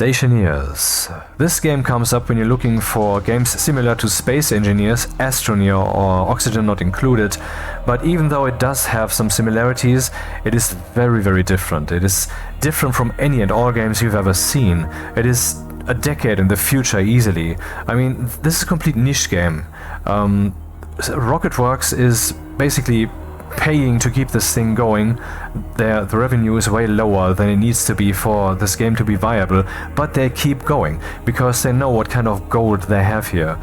Stationeers. This game comes up when you're looking for games similar to Space Engineers, Astroneer or Oxygen Not Included, but even though it does have some similarities, it is very different. It is different from any and all games you've ever seen. It is a decade in the future easily. I mean, this is a complete niche game. Rocketworks is basically paying to keep this thing going. The revenue is way lower than it needs to be for this game to be viable, but they keep going because they know what kind of gold they have here,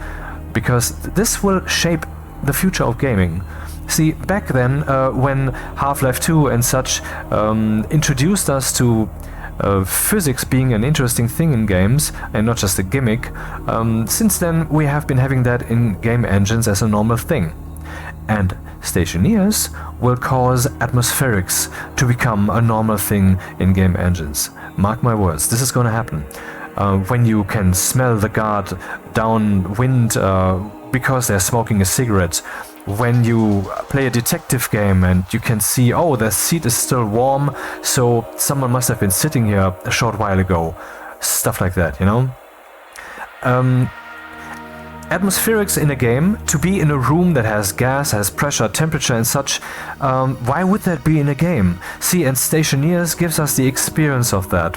because this will shape the future of gaming. See, back then when Half-Life 2 and such introduced us to physics being an interesting thing in games and not just a gimmick, since then we have been having that in game engines as a normal thing. And Stationeers will cause atmospherics to become a normal thing in game engines. Mark my words, this is going to happen. When you can smell the guard downwind because they're smoking a cigarette. When you play a detective game and you can see, oh, the seat is still warm, so someone must have been sitting here a short while ago. Stuff like that, you know? Atmospherics in a game, to be in a room that has gas, has pressure, temperature and such, why would that be in a game? See, and Stationeers gives us the experience of that,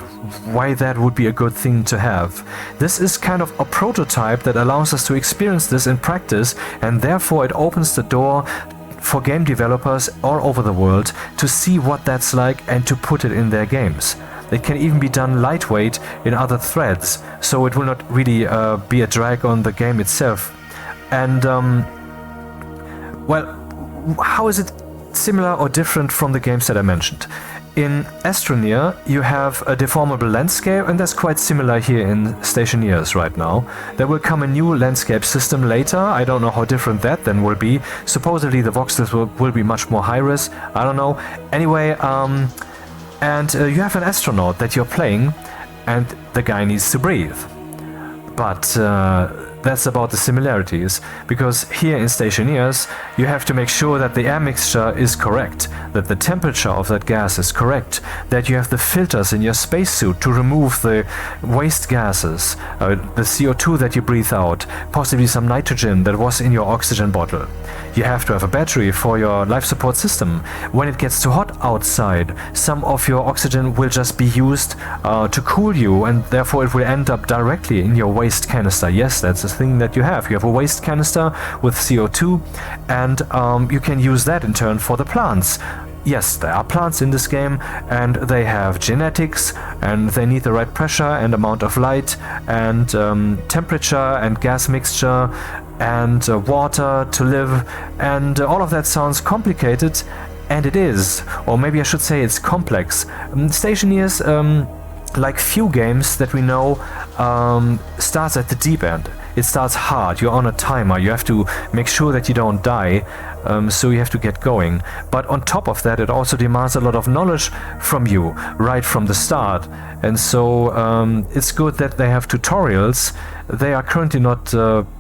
why that would be a good thing to have. This is kind of a prototype that allows us to experience this in practice, and therefore it opens the door for game developers all over the world to see what that's like and to put it in their games. It can even be done lightweight in other threads, so it will not really be a drag on the game itself. And, well, how is it similar or different from the games that I mentioned? In Astroneer, you have a deformable landscape, and that's quite similar here in Stationeers right now. There will come a new landscape system later. I don't know how different that then will be. Supposedly the voxels will be much more high-res. I don't know. Anyway, and you have an astronaut that you're playing, and the guy needs to breathe. But that's about the similarities, because here in Stationeers you have to make sure that the air mixture is correct, that the temperature of that gas is correct, that you have the filters in your spacesuit to remove the waste gases, the CO2 that you breathe out, possibly some nitrogen that was in your oxygen bottle. You have to have a battery for your life support system. When it gets too hot outside, some of your oxygen will just be used to cool you, and therefore it will end up directly in your waste canister. Yes, that's a thing that you have. You have a waste canister with CO2, and you can use that in turn for the plants. Yes, there are plants in this game, and they have genetics, and they need the right pressure and amount of light and temperature and gas mixture and water to live, and all of that sounds complicated, and it is, or maybe I should say it's complex. Stationeers, like few games that we know, starts at the deep end. It starts hard, you're on a timer, you have to make sure that you don't die, so you have to get going. But on top of that, it also demands a lot of knowledge from you right from the start. And so it's good that they have tutorials. They are currently not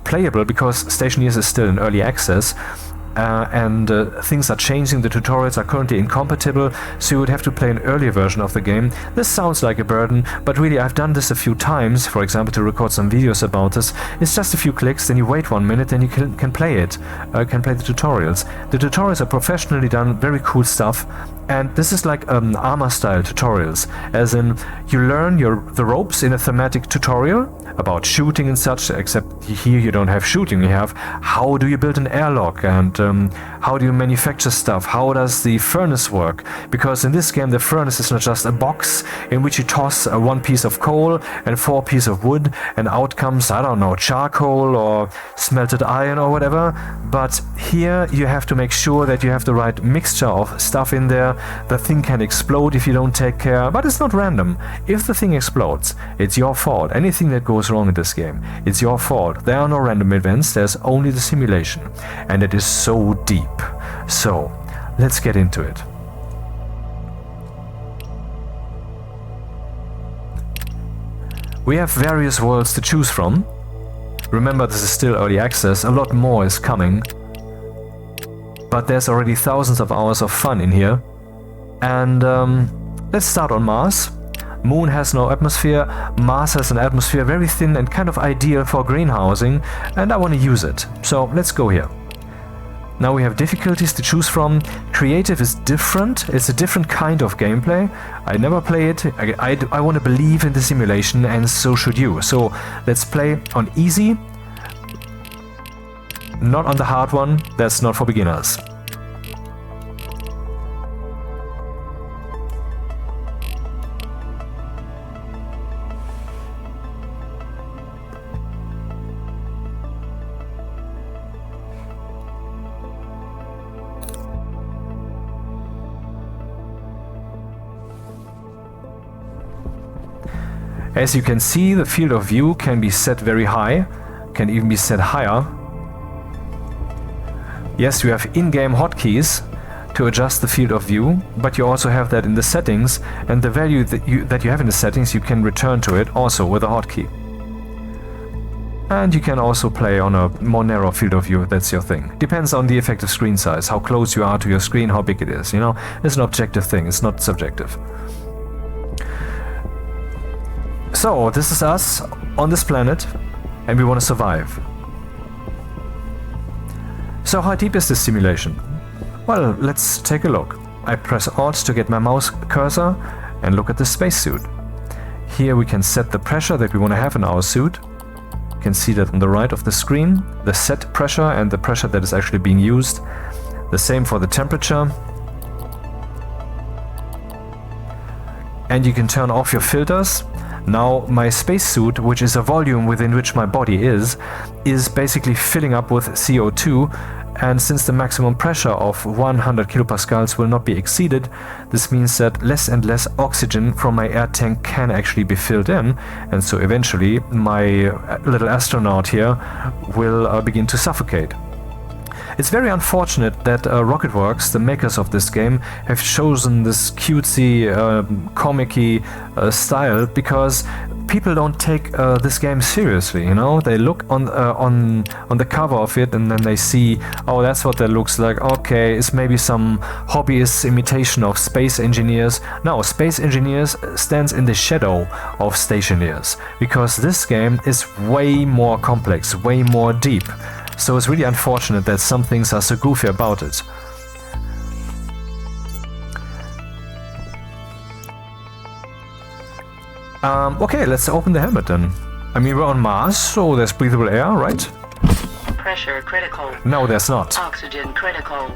playable because Stationeers is still in early access. And things are changing, the tutorials are currently incompatible, so you would have to play an earlier version of the game. This sounds like a burden, but really I've done this a few times, for example to record some videos about this. It's just a few clicks, then you wait 1 minute, then you can play it, can play the tutorials. The tutorials are professionally done, very cool stuff, and this is like armor style tutorials, as in you learn the ropes in a thematic tutorial about shooting and such, except here you don't have shooting, you have how do you build an airlock, and how do you manufacture stuff, how does the furnace work, because in this game the furnace is not just a box in which you toss one piece of coal and 4 pieces of wood and out comes, I don't know, charcoal or smelted iron or whatever, but here you have to make sure that you have the right mixture of stuff in there. The thing can explode if you don't take care, but it's not random. If the thing explodes, it's your fault. Anything that goes wrong in this game, it's your fault. There are no random events, there's only the simulation, and it is so deep. So, let's get into it. We have various worlds to choose from. Remember, this is still early access, a lot more is coming. But there's already thousands of hours of fun in here. And let's start on Mars. Moon has no atmosphere, Mars has an atmosphere very thin and kind of ideal for greenhousing, and I want to use it. So let's go here. Now we have difficulties to choose from. Creative is different, it's a different kind of gameplay. I never play it, I want to believe in the simulation, and so should you. So let's play on easy, not on the hard one, that's not for beginners. As you can see, the field of view can be set very high, can even be set higher. Yes, you have in-game hotkeys to adjust the field of view, but you also have that in the settings, and the value that you have in the settings, you can return to it also with a hotkey. And you can also play on a more narrow field of view if that's your thing. Depends on the effective screen size, how close you are to your screen, how big it is, you know? It's an objective thing, it's not subjective. So, this is us on this planet, and we want to survive. So how deep is this simulation? Well, let's take a look. I press Alt to get my mouse cursor and look at the spacesuit. Here we can set the pressure that we want to have in our suit. You can see that on the right of the screen, the set pressure and the pressure that is actually being used. The same for the temperature. And you can turn off your filters. Now my spacesuit, which is a volume within which my body is basically filling up with CO2, and since the maximum pressure of 100 kilopascals will not be exceeded, this means that less and less oxygen from my air tank can actually be filled in, and so eventually my little astronaut here will begin to suffocate. It's very unfortunate that Rocketworks, the makers of this game, have chosen this cutesy, comic-y style, because people don't take this game seriously, you know? They look on the cover of it and then they see, oh, that's what that looks like, okay, it's maybe some hobbyist imitation of Space Engineers. No, Space Engineers stands in the shadow of Stationeers, because this game is way more complex, way more deep. So it's really unfortunate that some things are so goofy about it. Okay, let's open the helmet then. I mean, we're on Mars, so there's breathable air, right? Pressure critical. No, there's not. Oxygen critical.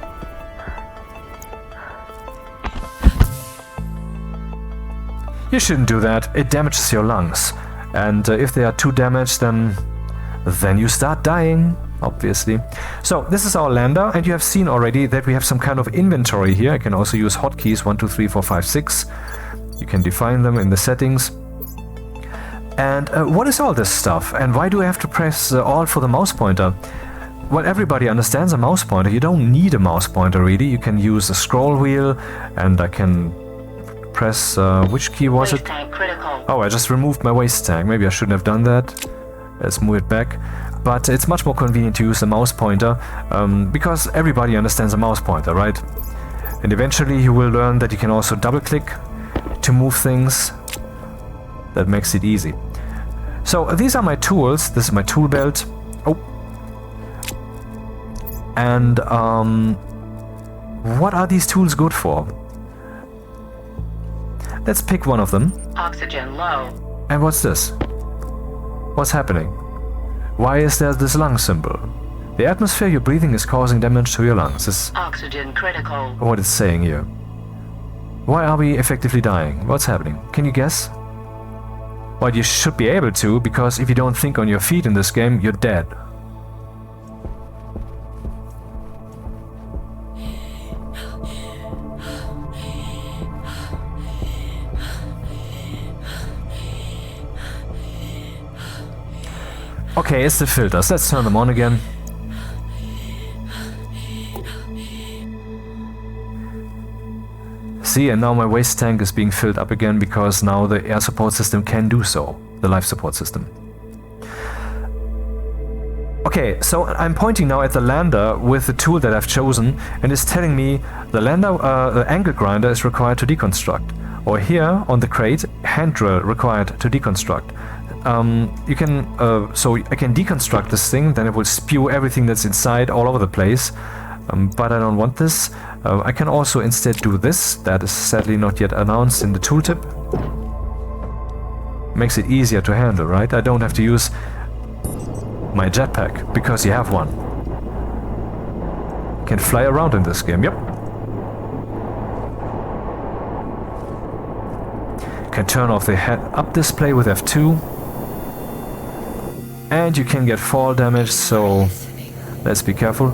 You shouldn't do that. It damages your lungs. And if they are too damaged, then you start dying. Obviously. So this is our lander, and you have seen already that we have some kind of inventory here. I can also use hotkeys 1, 2, 3, 4, 5, 6. You can define them in the settings. And what is all this stuff? And why do I have to press Alt for the mouse pointer? Well, everybody understands a mouse pointer. You don't need a mouse pointer really. You can use a scroll wheel, and I can press which key was it? Oh, I just removed my waste tank. Maybe I shouldn't have done that. Let's move it back. But it's much more convenient to use a mouse pointer, because everybody understands a mouse pointer, right? And eventually you will learn that you can also double click to move things. That makes it easy. So these are my tools. This is my tool belt. Oh. And what are these tools good for? Let's pick one of them. Oxygen low. And what's this? What's happening? Why is there this lung symbol? The atmosphere you're breathing is causing damage to your lungs. This is oxygen critical. what it's saying here. Why are we effectively dying? What's happening? Can you guess? Well, you should be able to, because if you don't think on your feet in this game, you're dead. Okay, it's the filters. Let's turn them on again. See, and now my waste tank is being filled up again, because now the air support system can do so. The life support system. Okay, so I'm pointing now at the lander with the tool that I've chosen, and it's telling me the lander angle grinder is required to deconstruct. Or here on the crate, hand drill required to deconstruct. You can, so I can deconstruct this thing, then it will spew everything that's inside all over the place. But I don't want this. I can also instead do this. That is sadly not yet announced in the tooltip. Makes it easier to handle, right? I don't have to use my jetpack because you have one. Can fly around in this game, yep. Can turn off the head-up display with F2. And you can get fall damage, so let's be careful.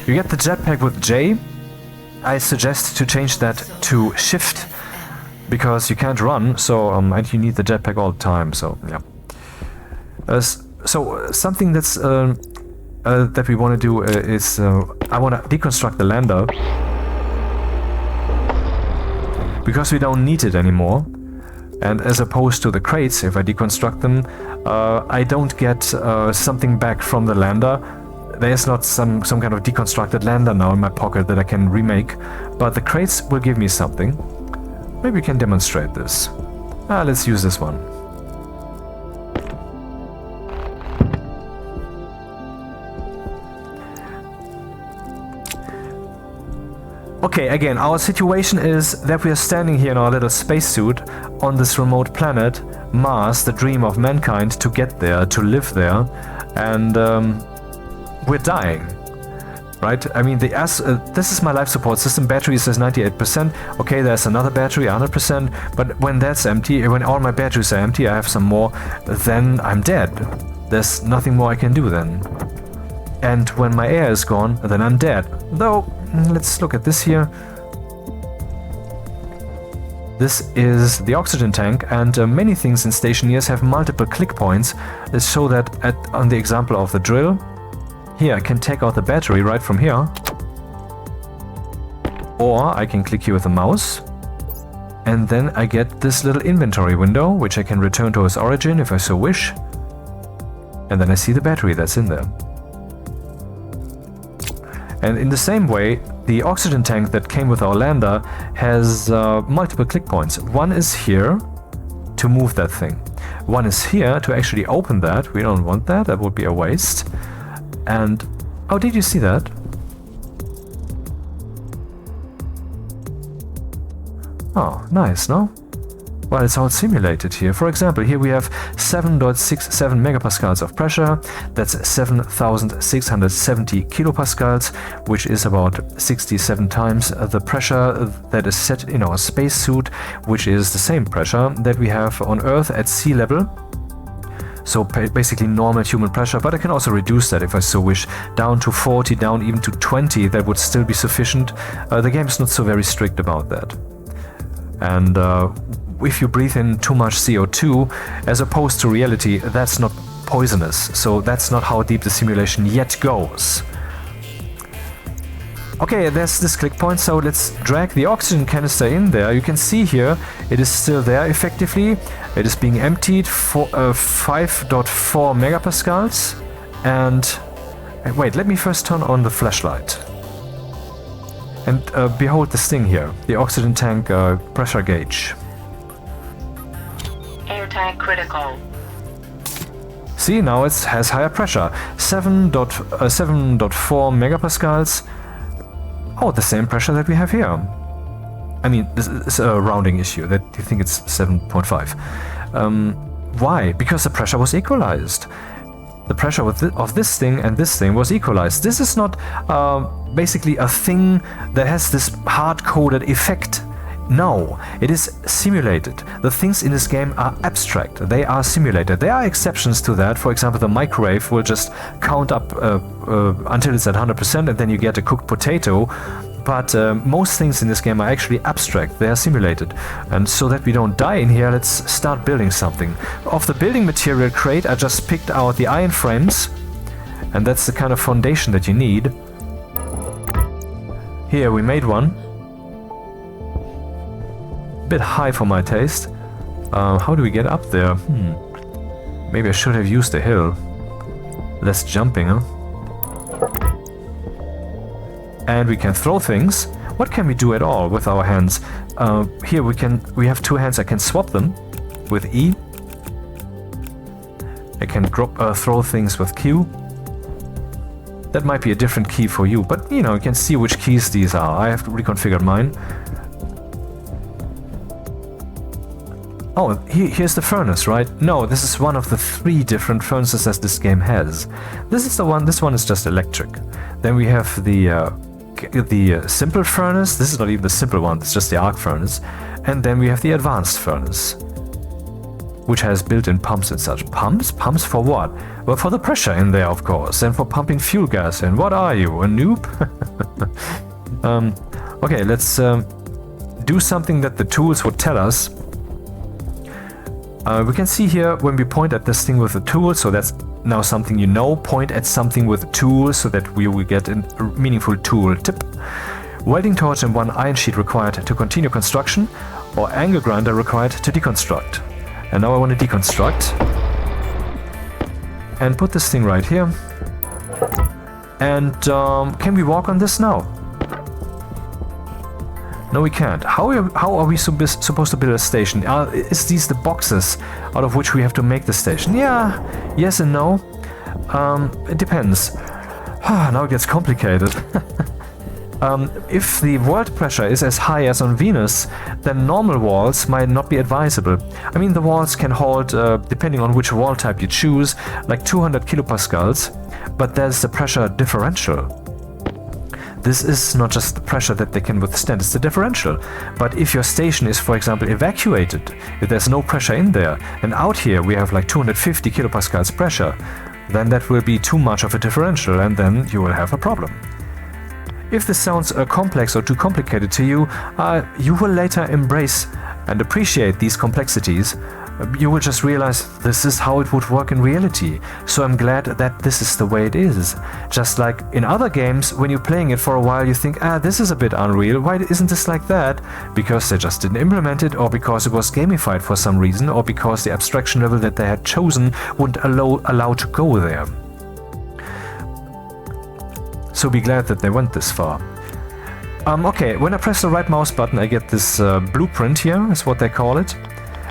You get the jetpack with J. I suggest to change that to shift, because you can't run, so and you need the jetpack all the time, so yeah. So something that's that we want to do is I want to deconstruct the lander because we don't need it anymore. And as opposed to the crates, if I deconstruct them, I don't get something back from the lander. There's not some kind of deconstructed lander now in my pocket that I can remake, but the crates will give me something. Maybe we can demonstrate this. Let's use this one. Okay, again, our situation is that we are standing here in our little spacesuit on this remote planet, Mars, the dream of mankind, to get there, to live there, and we're dying, right? I mean, this is my life support system. Battery says 98%. Okay, there's another battery, 100%, but when that's empty, when all my batteries are empty, I have some more, then I'm dead. There's nothing more I can do then. And when my air is gone, then I'm dead. Though, let's look at this here. This is the oxygen tank, and many things in Stationeers have multiple click points. Let's show that on the example of the drill. Here, I can take out the battery right from here. Or I can click here with the mouse. And then I get this little inventory window, which I can return to its origin if I so wish. And then I see the battery that's in there. And in the same way, the oxygen tank that came with our lander has multiple click points. One is here to move that thing. One is here to actually open that. We don't want that. That would be a waste. And... oh, did you see that? Oh, nice, no? Well, it's all simulated here. For example, here we have 7.67 megapascals of pressure. That's 7,670 kilopascals, which is about 67 times the pressure that is set in our spacesuit, which is the same pressure that we have on Earth at sea level. So basically normal human pressure, but I can also reduce that if I so wish, down to 40, down even to 20. That would still be sufficient. The game is not so very strict about that. And if you breathe in too much CO2, as opposed to reality, that's not poisonous. So that's not how deep the simulation yet goes. Okay, there's this click point, so let's drag the oxygen canister in there. You can see here, it is still there effectively. It is being emptied for 5.4 megapascals. And wait, let me first turn on the flashlight. And behold this thing here, the oxygen tank pressure gauge. Air tank critical. See, now it has higher pressure, 7.4 megapascals. Oh, the same pressure that we have here. I mean, this is a rounding issue, that you think it's 7.5. Why? Because the pressure was equalized. The pressure of this thing and this thing was equalized. This is not basically a thing that has this hard-coded effect. No, it is simulated. The things in this game are abstract. They are simulated. There are exceptions to that. For example, the microwave will just count up until it's at 100% and then you get a cooked potato. But most things in this game are actually abstract. They are simulated. And so that we don't die in here, let's start building something. Of the building material crate, I just picked out the iron frames. And that's the kind of foundation that you need. Here, we made one. Bit high for my taste. How do we get up there? Maybe I should have used a hill. Less jumping, huh? And we can throw things. What can we do at all with our hands? Here we have two hands. I can swap them with E. I can throw things with Q. That might be a different key for you, but you know, you can see which keys these are. I have reconfigured mine. Oh, here's the furnace, right? No, this is one of the 3 different furnaces that this game has. This one is just electric. Then we have the simple furnace. This is not even the simple one, it's just the arc furnace. And then we have the advanced furnace, which has built-in pumps and such. Pumps? Pumps for what? Well, for the pressure in there, of course, and for pumping fuel gas in. What are you, a noob? Okay, let's do something that the tools would tell us. We can see here when we point at this thing with the tool, so that's now something you know. Point at something with a tool so that we will get a meaningful tool tip. Welding torch and 1 iron sheet required to continue construction, or angle grinder required to deconstruct. And now I want to deconstruct and put this thing right here. And can we walk on this now? No, we can't. How are we supposed to build a station? Is these the boxes out of which we have to make the station? Yeah, yes and no. It depends. Now it gets complicated. If the world pressure is as high as on Venus, then normal walls might not be advisable. I mean, the walls can hold, depending on which wall type you choose, like 200 kilopascals, but there's the pressure differential. This is not just the pressure that they can withstand, it's the differential. But if your station is, for example, evacuated, if there's no pressure in there, and out here we have like 250 kilopascals pressure, then that will be too much of a differential, and then you will have a problem. If this sounds complex or too complicated to you, you will later embrace and appreciate these complexities. You will just realize this is how it would work in reality. So I'm glad that this is the way it is. Just like in other games, when you're playing it for a while, you think, this is a bit unreal. Why isn't this like that? Because they just didn't implement it, or because it was gamified for some reason, or because the abstraction level that they had chosen wouldn't allow to go there. So be glad that they went this far. Okay, when I press the right mouse button, I get this blueprint here, is what they call it.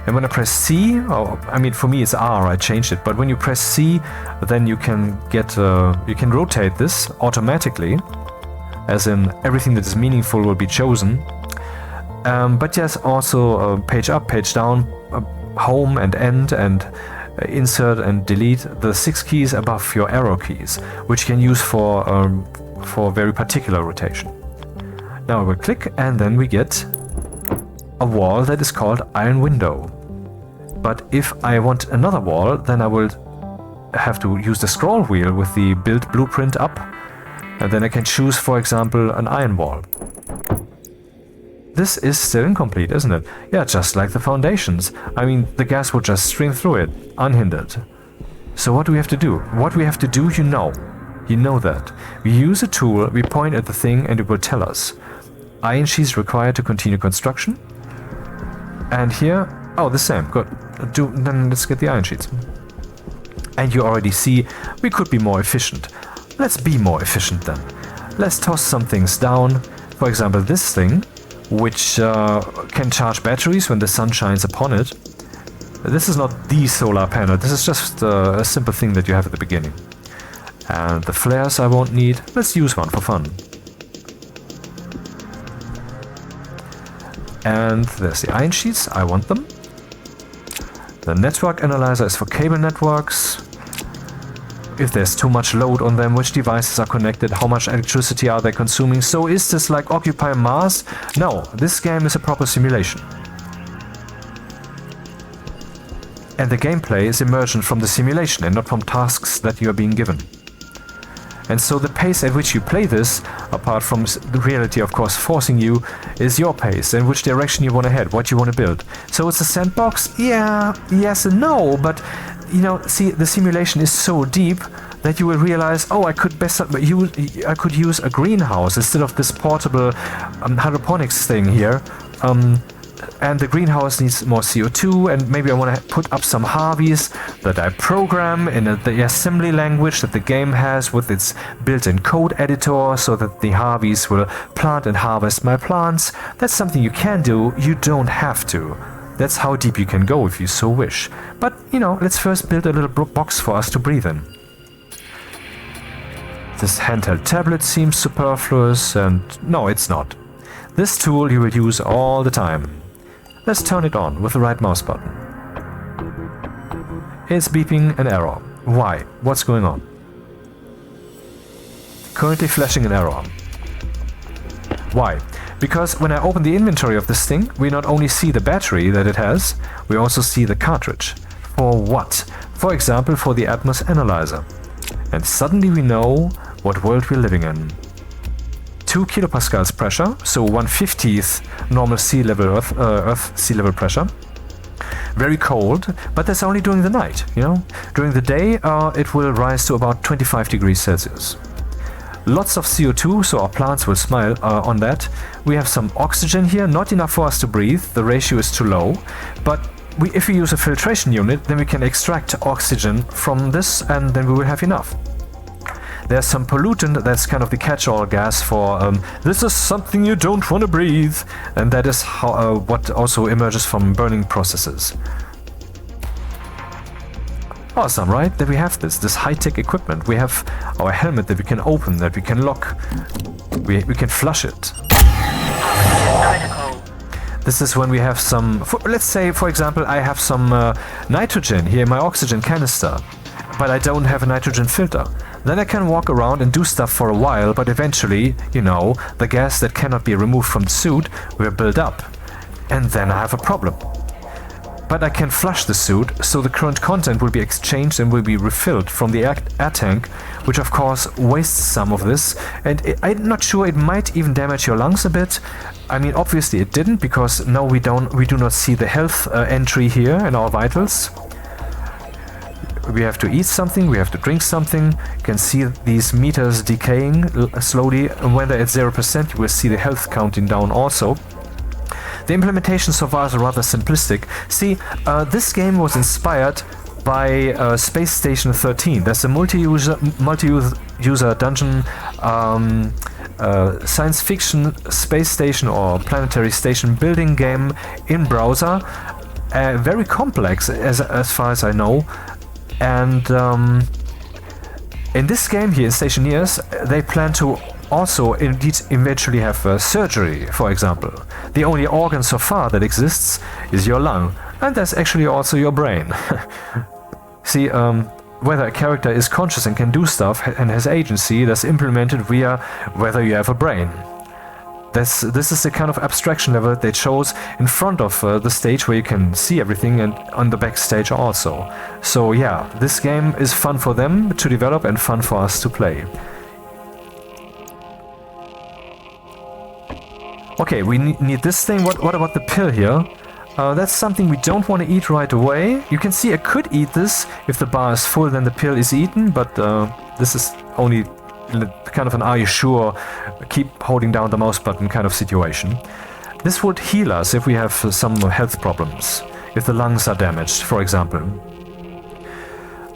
And when I press C, I mean for me it's R, I changed it, but when you press C, then you can rotate this automatically, as in everything that is meaningful will be chosen. But yes, also page up, page down, home and end, and insert and delete, the 6 keys above your arrow keys, which you can use for very particular rotation. Now we click, and then we get a wall that is called iron window. But if I want another wall, then I will have to use the scroll wheel with the build blueprint up, and then I can choose, for example, an iron wall. This is still incomplete, isn't it? Yeah, just like the foundations. I mean, the gas would just stream through it, unhindered. So what do we have to do? What we have to do, you know. You know that. We use a tool, we point at the thing, and it will tell us. Iron sheets required to continue construction. And here, the same, good. Then let's get the iron sheets. And you already see, we could be more efficient. Let's be more efficient then. Let's toss some things down. For example, this thing, which can charge batteries when the sun shines upon it. This is not the solar panel, this is just a simple thing that you have at the beginning. And the flares I won't need, let's use one for fun. And there's the iron sheets, I want them. The network analyzer is for cable networks. If there's too much load on them, which devices are connected, how much electricity are they consuming. So is this like Occupy Mars? No, this game is a proper simulation. And the gameplay is emergent from the simulation and not from tasks that you are being given. And so the pace at which you play this, apart from the reality of course forcing you, is your pace and which direction you want to head, what you want to build. So it's a sandbox? Yeah, yes and no, but you know, see, the simulation is so deep that you will realize, I could use a greenhouse instead of this portable hydroponics thing here. and the greenhouse needs more CO2, and maybe I want to put up some Harveys that I program in the assembly language that the game has with its built-in code editor, so that the Harveys will plant and harvest my plants. That's something you can do, you don't have to. That's how deep you can go if you so wish. But, let's first build a little box for us to breathe in. This handheld tablet seems superfluous, and no, it's not. This tool you will use all the time. Let's turn it on with the right mouse button. It's beeping an error. Why? What's going on? Currently flashing an error. Why? Because when I open the inventory of this thing, we not only see the battery that it has, we also see the cartridge. For what? For example, for the Atmos analyzer. And suddenly we know what world we're living in. 2 kilopascals pressure, so 1/50th normal sea level Earth sea level pressure. Very cold, but that's only during the night, During the day, it will rise to about 25 degrees Celsius. Lots of CO2, so our plants will smile on that. We have some oxygen here, not enough for us to breathe, the ratio is too low, but if we use a filtration unit, then we can extract oxygen from this, and then we will have enough. There's some pollutant, that's kind of the catch-all gas for this is something you don't want to breathe, and that is what also emerges from burning processes. Awesome, right? That we have this high-tech equipment. We have our helmet that we can open, that we can lock. We can flush it. Critical. This is when we have some... let's say, for example, I have some nitrogen here in my oxygen canister, but I don't have a nitrogen filter. Then I can walk around and do stuff for a while, but eventually, the gas that cannot be removed from the suit will build up. And then I have a problem. But I can flush the suit, so the current content will be exchanged and will be refilled from the air tank, which of course wastes some of this. And I'm not sure, it might even damage your lungs a bit. I mean, obviously it didn't, because now we do not see the health entry here in our vitals. We have to eat something, we have to drink something. You can see these meters decaying slowly, and when they're at 0%, you will see the health counting down also. The implementation so far is rather simplistic. See, this game was inspired by Space Station 13. That's a multi-user dungeon science fiction space station or planetary station building game in browser. Very complex as far as I know. And in this game here, in Stationeers, they plan to also indeed eventually have surgery, for example. The only organ so far that exists is your lung, and that's actually also your brain. See, whether a character is conscious and can do stuff and has agency, that's implemented via whether you have a brain. This is the kind of abstraction level they chose in front of the stage where you can see everything, and on the backstage also. So yeah, this game is fun for them to develop and fun for us to play. Okay, we need this thing. What about the pill here? That's something we don't want to eat right away. You can see I could eat this. If the bar is full, then the pill is eaten, but this is only kind of an are you sure, keep holding down the mouse button kind of situation. This would heal us if we have some health problems, if the lungs are damaged, for example.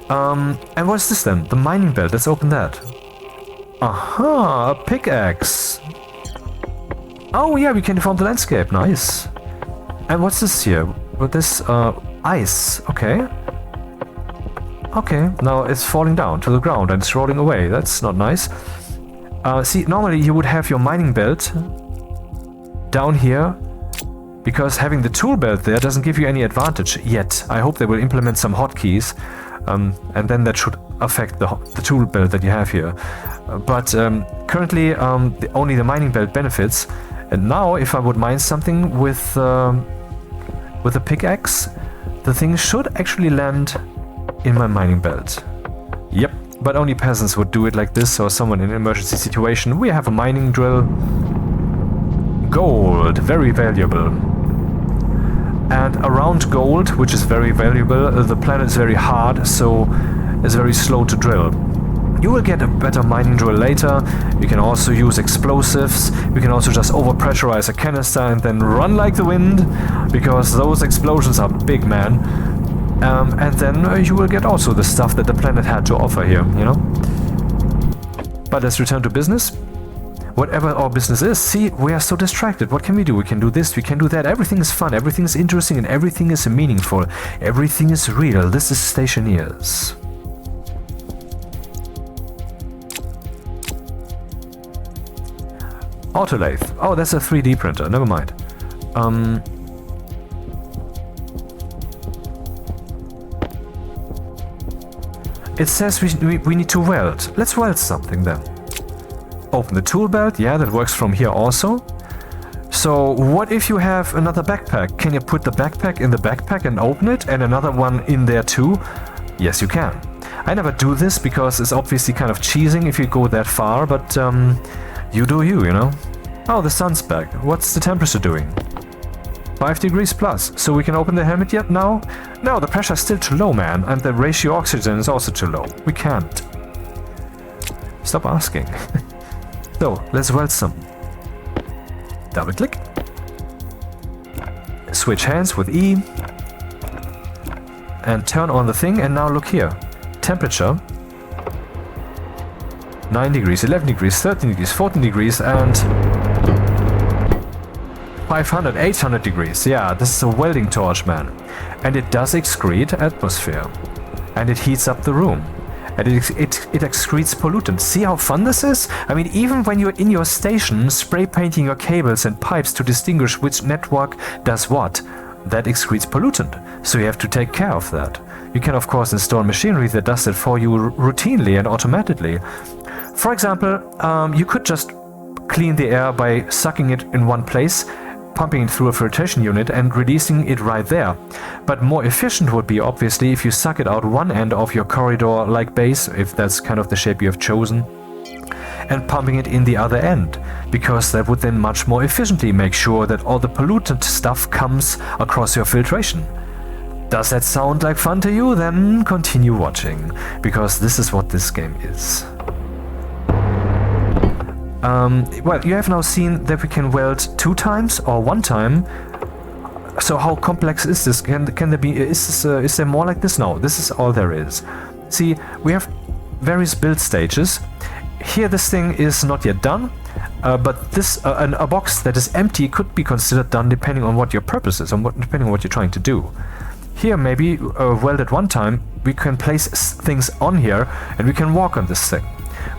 And what's this then? The mining belt, let's open that. Aha, a pickaxe. Oh yeah, we can deform the landscape, nice. And what's this here? With this ice, okay. Okay, now it's falling down to the ground and it's rolling away. That's not nice. See, normally you would have your mining belt down here, because having the tool belt there doesn't give you any advantage yet. I hope they will implement some hotkeys, and then that should affect the tool belt that you have here. But currently only the mining belt benefits. And now if I would mine something with a pickaxe, the thing should actually land in my mining belt. Yep, but only peasants would do it like this, or someone in an emergency situation. We have a mining drill. Gold, very valuable. And around gold, which is very valuable, the planet is very hard, so it's very slow to drill. You will get a better mining drill later. You can also use explosives. You can also just overpressurize a canister and then run like the wind, because those explosions are big, man. And then you will get also the stuff that the planet had to offer here, you know? But let's return to business. Whatever our business is, see, we are so distracted. What can we do? We can do this, we can do that. Everything is fun, everything is interesting, and everything is meaningful. Everything is real. This is Stationeers. Autolathe. Oh, that's a 3D printer. Never mind. It says we need to weld. Let's weld something then. Open the tool belt. Yeah, that works from here also. So what if you have another backpack? Can you put the backpack in the backpack and open it, and another one in there too? Yes, you can. I never do this because it's obviously kind of cheesing if you go that far, but you do you, you know? Oh, the sun's back. What's the temperature doing? 5 degrees plus. So we can open the helmet yet now? No, the pressure's still too low, man. And the ratio oxygen is also too low. We can't. Stop asking. So, let's weld some. Double click. Switch hands with E. And turn on the thing, and now look here. Temperature. 9 degrees, 11 degrees, 13 degrees, 14 degrees, and 500, 800 degrees. Yeah, this is a welding torch, man. And it does excrete atmosphere. And it heats up the room. And it excretes pollutants. See how fun this is? I mean, even when you're in your station spray painting your cables and pipes to distinguish which network does what, that excretes pollutant. So you have to take care of that. You can of course install machinery that does it for you routinely and automatically. For example, you could just clean the air by sucking it in one place, pumping it through a filtration unit and releasing it right there. But more efficient would be obviously if you suck it out one end of your corridor-like base, if that's kind of the shape you have chosen, and pumping it in the other end, because that would then much more efficiently make sure that all the pollutant stuff comes across your filtration. Does that sound like fun to you? Then continue watching, because this is what this game is. Well, you have now seen that we can weld 2 times or 1 time. So how complex is this? Can there be? Is there more like this? No, this is all there is. See, we have various build stages. Here, this thing is not yet done, but this a box that is empty could be considered done depending on what your purpose is and depending on what you're trying to do. Here, maybe weld at 1 time, we can place things on here and we can walk on this thing.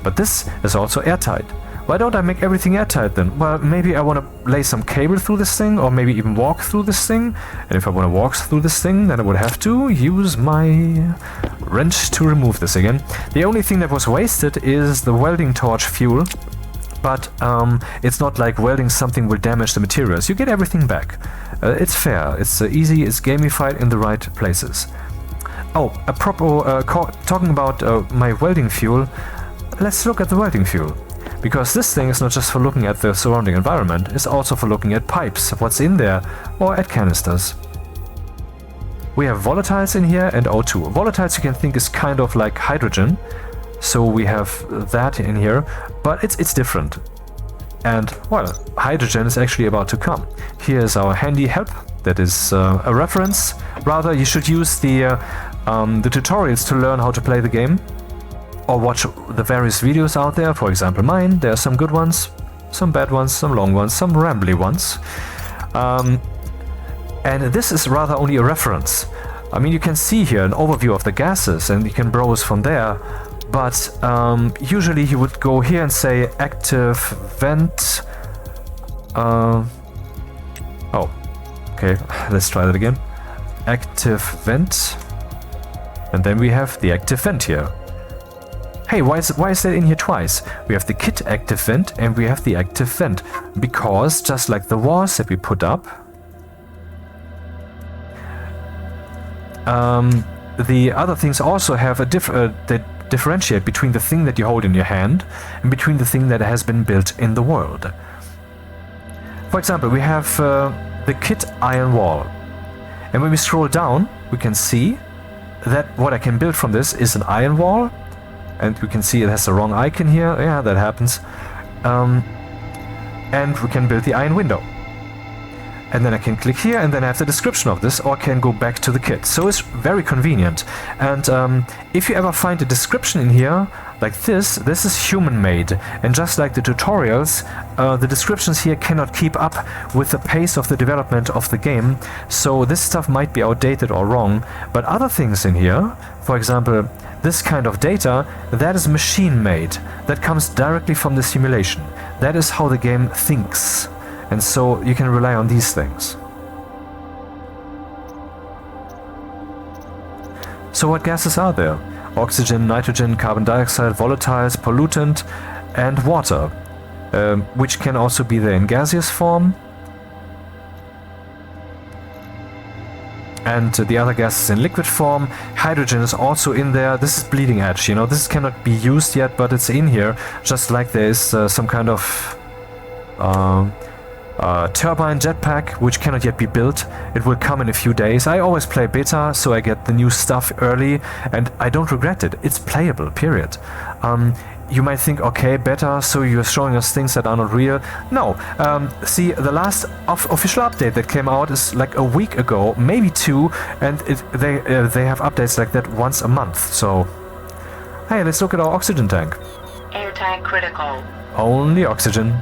But this is also airtight. Why don't I make everything airtight then? Well, maybe I want to lay some cable through this thing, or maybe even walk through this thing. And if I want to walk through this thing, then I would have to use my wrench to remove this again. The only thing that was wasted is the welding torch fuel. But it's not like welding something will damage the materials. You get everything back. It's fair, it's easy, it's gamified in the right places. Oh, talking about my welding fuel, let's look at the welding fuel. Because this thing is not just for looking at the surrounding environment, it's also for looking at pipes, what's in there, or at canisters. We have volatiles in here and O2. Volatiles you can think is kind of like hydrogen, so we have that in here, but it's different. And, well, hydrogen is actually about to come. Here's our handy help, that is a reference. Rather, you should use the tutorials to learn how to play the game. Or watch the various videos out there, for example mine. There are some good ones, some bad ones, some long ones, some rambly ones. And this is rather only a reference. I mean, you can see here an overview of the gases and you can browse from there. But usually you would go here and say active vent. Oh, okay, let's try that again. Active vent. And then we have the active vent here. Hey, why is that in here twice? We have the kit active vent and we have the active vent. Because, just like the walls that we put up, the other things also have a that differentiate between the thing that you hold in your hand and between the thing that has been built in the world. For example, we have the kit iron wall. And when we scroll down, we can see that what I can build from this is an iron wall, and we can see it has the wrong icon here. Yeah, that happens. And we can build the iron window. And then I can click here, and then I have the description of this, or I can go back to the kit. So it's very convenient. And if you ever find a description in here, like this is human-made. And just like the tutorials, the descriptions here cannot keep up with the pace of the development of the game. So this stuff might be outdated or wrong. But other things in here, for example, this kind of data, that is machine-made. That comes directly from the simulation. That is how the game thinks. And so you can rely on these things. So what gases are there? Oxygen, nitrogen, carbon dioxide, volatiles, pollutant, and water, which can also be there in gaseous form. And the other gases in liquid form. Hydrogen is also in there. This is bleeding edge, you know, this cannot be used yet, but it's in here, just like there is some kind of turbine jetpack, which cannot yet be built. It will come in a few days. I always play beta, so I get the new stuff early, and I don't regret it. It's playable, period. You might think, okay, beta, so you're showing us things that are not real. No, see, the last official update that came out is like a week ago, maybe 2, and they have updates like that once a month. So, hey, let's look at our oxygen tank. Air tank critical. Only oxygen.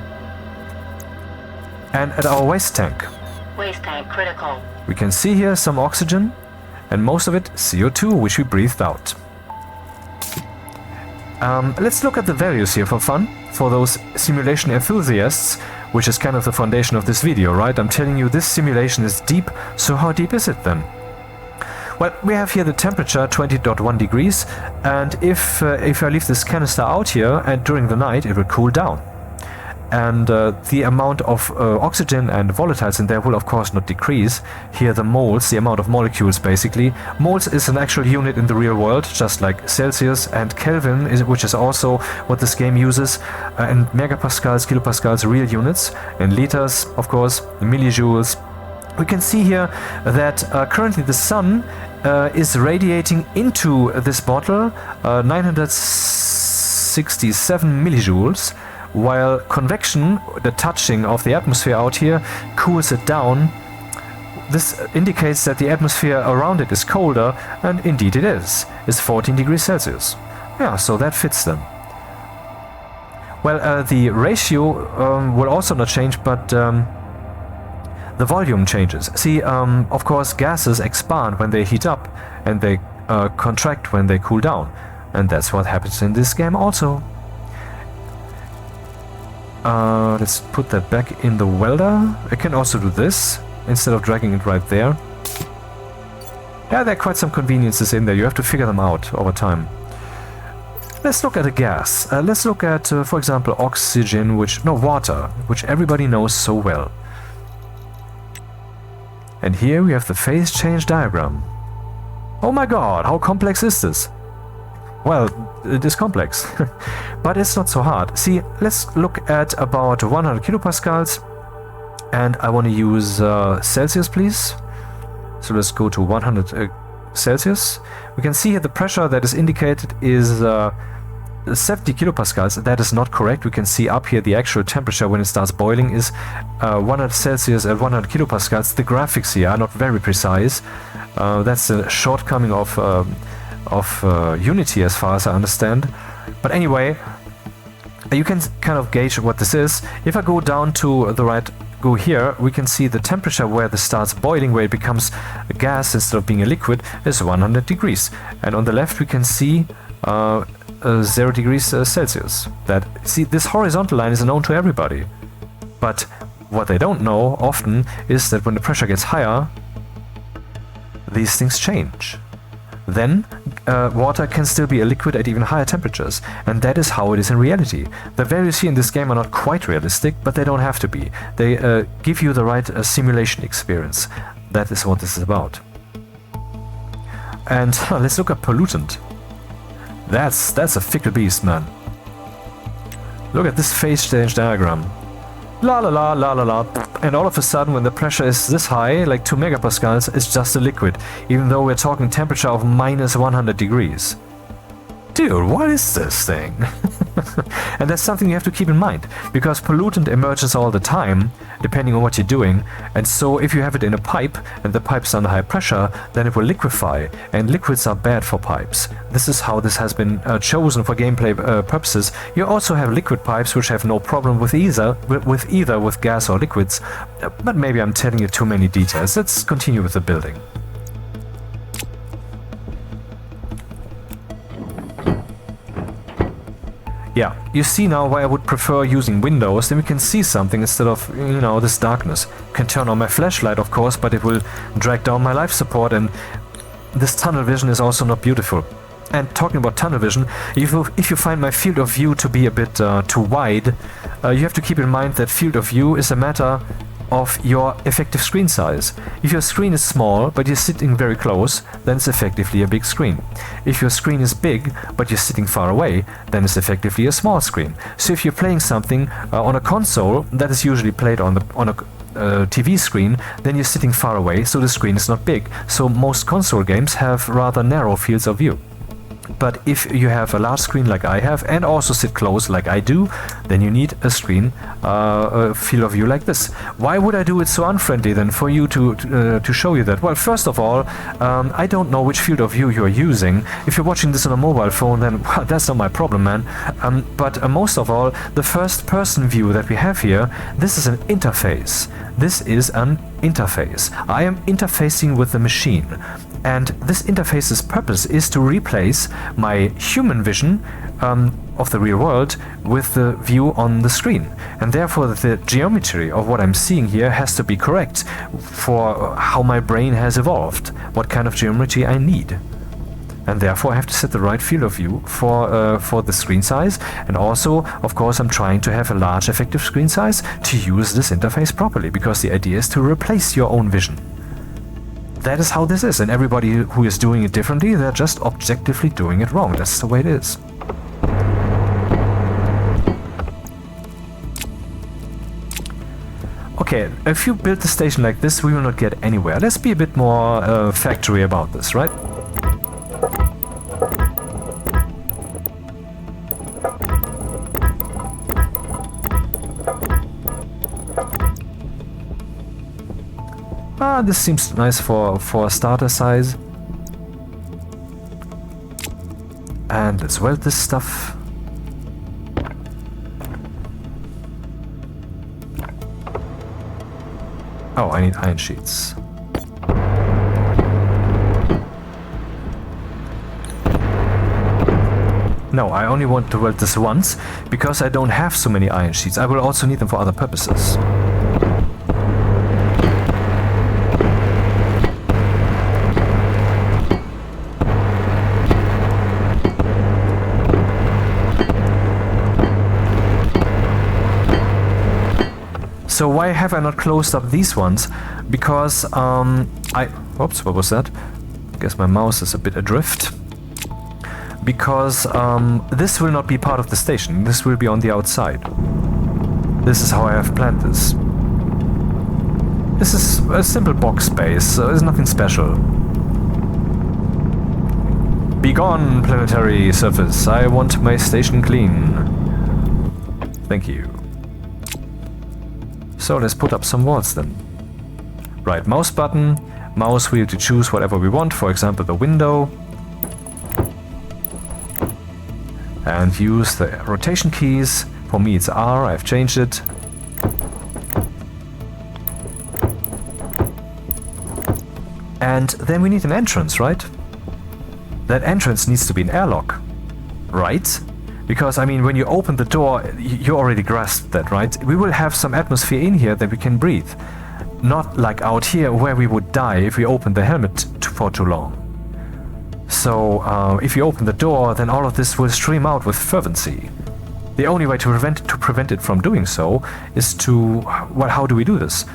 And at our waste tank. Waste tank critical. We can see here some oxygen, and most of it CO2, which we breathed out. Let's look at the values here for fun, for those simulation enthusiasts, which is kind of the foundation of this video, right? I'm telling you, this simulation is deep, so how deep is it then? Well, we have here the temperature, 20.1 degrees, and if I leave this canister out here, and during the night, it will cool down. And the amount of oxygen and volatiles in there will of course not decrease. Here the moles, the amount of molecules basically. Moles is an actual unit in the real world, just like Celsius, and Kelvin, which is also what this game uses, and megapascals, kilopascals, real units, and liters, of course, millijoules. We can see here that currently the sun is radiating into this bottle 967 millijoules, while convection, the touching of the atmosphere out here, cools it down. This indicates that the atmosphere around it is colder, and indeed it is. It's 14 degrees Celsius. Yeah, so that fits them. Well, the ratio will also not change, but the volume changes. See, of course, gases expand when they heat up, and they contract when they cool down. And that's what happens in this game also. Let's put that back in the welder. I can also do this, instead of dragging it right there. Yeah, there are quite some conveniences in there. You have to figure them out over time. Let's look at a gas. Let's look at, for example, oxygen, water, which everybody knows so well. And here we have the phase change diagram. Oh my god, how complex is this? Well, it is complex, but it's not so hard. See, let's look at about 100 kilopascals, and I want to use Celsius, please. So let's go to 100 Celsius. We can see here the pressure that is indicated is 70 kilopascals. That is not correct. We can see up here the actual temperature when it starts boiling is 100 Celsius at 100 kilopascals. The graphics here are not very precise. That's a shortcoming of Unity as far as I understand. But anyway, you can kind of gauge what this is. If I go down to the right, go here, we can see the temperature where this starts boiling, where it becomes a gas instead of being a liquid, is 100 degrees. And on the left we can see 0 degrees Celsius. See, this horizontal line is known to everybody. But what they don't know often is that when the pressure gets higher, these things change. Then water can still be a liquid at even higher temperatures, and that is how it is in reality. The values here in this game are not quite realistic, but they don't have to be. They give you the right simulation experience. That is what this is about. And let's look at pollutant. That's a fickle beast, man. Look at this phase change diagram. La la la la la la, and all of a sudden when the pressure is this high, like 2 megapascals, it's just a liquid, even though we're talking temperature of minus 100 degrees. dude, what is this thing? And that's something you have to keep in mind, because pollutant emerges all the time, depending on what you're doing. And so if you have it in a pipe, and the pipe's under high pressure, then it will liquefy, and liquids are bad for pipes. This is how this has been chosen for gameplay purposes. You also have liquid pipes, which have no problem with either with gas or liquids. But maybe I'm telling you too many details. Let's continue with the building. Yeah, you see now why I would prefer using windows, then we can see something instead of, you know, this darkness. Can turn on my flashlight, of course, but it will drag down my life support, and this tunnel vision is also not beautiful. And talking about tunnel vision, if you find my field of view to be a bit too wide, you have to keep in mind that field of view is a matter of your effective screen size. If your screen is small but you're sitting very close, then it's effectively a big screen. If your screen is big but you're sitting far away, then it's effectively a small screen. So if you're playing something on a console that is usually played on a TV screen, then you're sitting far away, so the screen is not big. So most console games have rather narrow fields of view. But if you have a large screen like I have, and also sit close like I do, then you need a screen, a field of view like this. Why would I do it so unfriendly then for you to show you that? Well, first of all, I don't know which field of view you're using. If you're watching this on a mobile phone, then well, that's not my problem, man. But most of all, the first person view that we have here, this is an interface. This is an interface. I am interfacing with the machine. And this interface's purpose is to replace my human vision of the real world with the view on the screen. And therefore the geometry of what I'm seeing here has to be correct for how my brain has evolved, what kind of geometry I need. And therefore I have to set the right field of view for the screen size. And also, of course, I'm trying to have a large effective screen size to use this interface properly, because the idea is to replace your own vision. That is how this is, and everybody who is doing it differently, they're just objectively doing it wrong. That's the way it is. Okay, if you build the station like this, we will not get anywhere. Let's be a bit more factory about this, right? This seems nice for a starter size. And let's weld this stuff. Oh, I need iron sheets. No, I only want to weld this once, because I don't have so many iron sheets. I will also need them for other purposes. So why have I not closed up these ones? Because oops, what was that? I guess my mouse is a bit adrift. Because this will not be part of the station. This will be on the outside. This is how I have planned this. This is a simple box space, so there's nothing special. Be gone, planetary surface. I want my station clean. Thank you. So let's put up some walls then. Right mouse button, mouse wheel to choose whatever we want, for example the window. And use the rotation keys. For me it's R, I've changed it. And then we need an entrance, right? That entrance needs to be an airlock, right? Because, I mean, when you open the door, you already grasped that, right? We will have some atmosphere in here that we can breathe. Not like out here where we would die if we opened the helmet for too long. So, if you open the door, then all of this will stream out with fervency. The only way to prevent it from doing so is to... Well, how do we do this?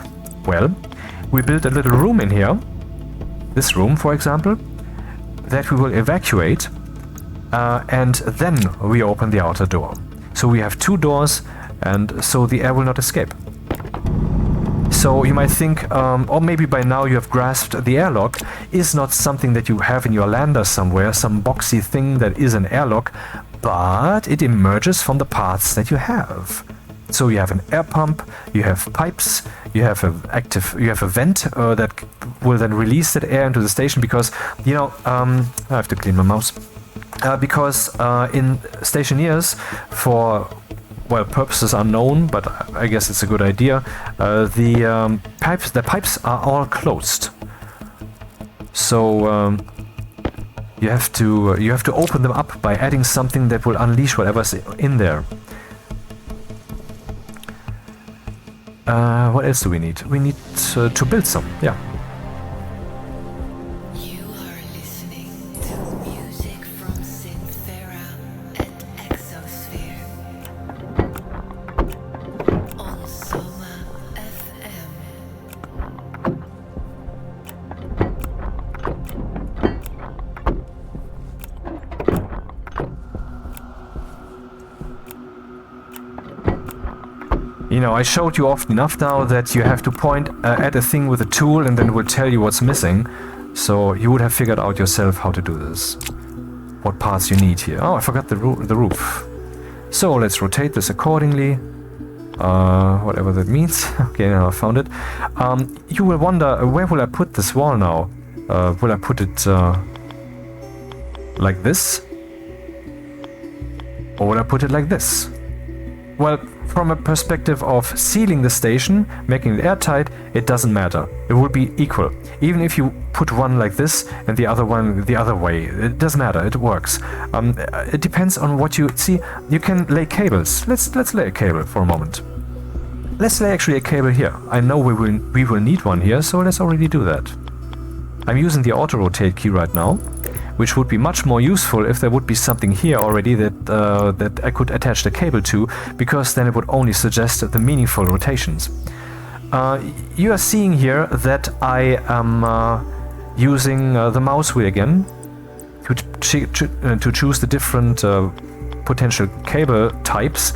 Well, we build a little room in here. This room, for example, that we will evacuate. And then we open the outer door. So we have two doors, and so the air will not escape. So you might think, or maybe by now you have grasped, the airlock is not something that you have in your lander somewhere, some boxy thing that is an airlock, but it emerges from the parts that you have. So you have an air pump, you have pipes, you have a vent that will then release that air into the station, because I have to clean my mouse. Because in Stationeers, for purposes unknown, but I guess it's a good idea, the pipes are all closed. So you have to open them up by adding something that will unleash whatever's in there. What else do we need? We need to build some, yeah. You are listening to music from Synthera and Exosphere on Soma FM. I showed you often enough now that you have to point at a thing with a tool and then it will tell you what's missing. So you would have figured out yourself how to do this. What parts you need here. Oh, I forgot the roof. So let's rotate this accordingly. Whatever that means. Okay, now I found it. You will wonder, where will I put this wall now? Will I put it like this? Or will I put it like this? Well, from a perspective of sealing the station, making it airtight, it doesn't matter. It will be equal. Even if you put one like this and the other one the other way, it doesn't matter, it works. It depends on what you see. You can lay cables. Let's lay a cable for a moment. Let's lay actually a cable here. I know we will need one here, so let's already do that. I'm using the auto rotate key right now, which would be much more useful if there would be something here already that I could attach the cable to, because then it would only suggest the meaningful rotations. You are seeing here that I am using the mouse wheel again to choose the different potential cable types.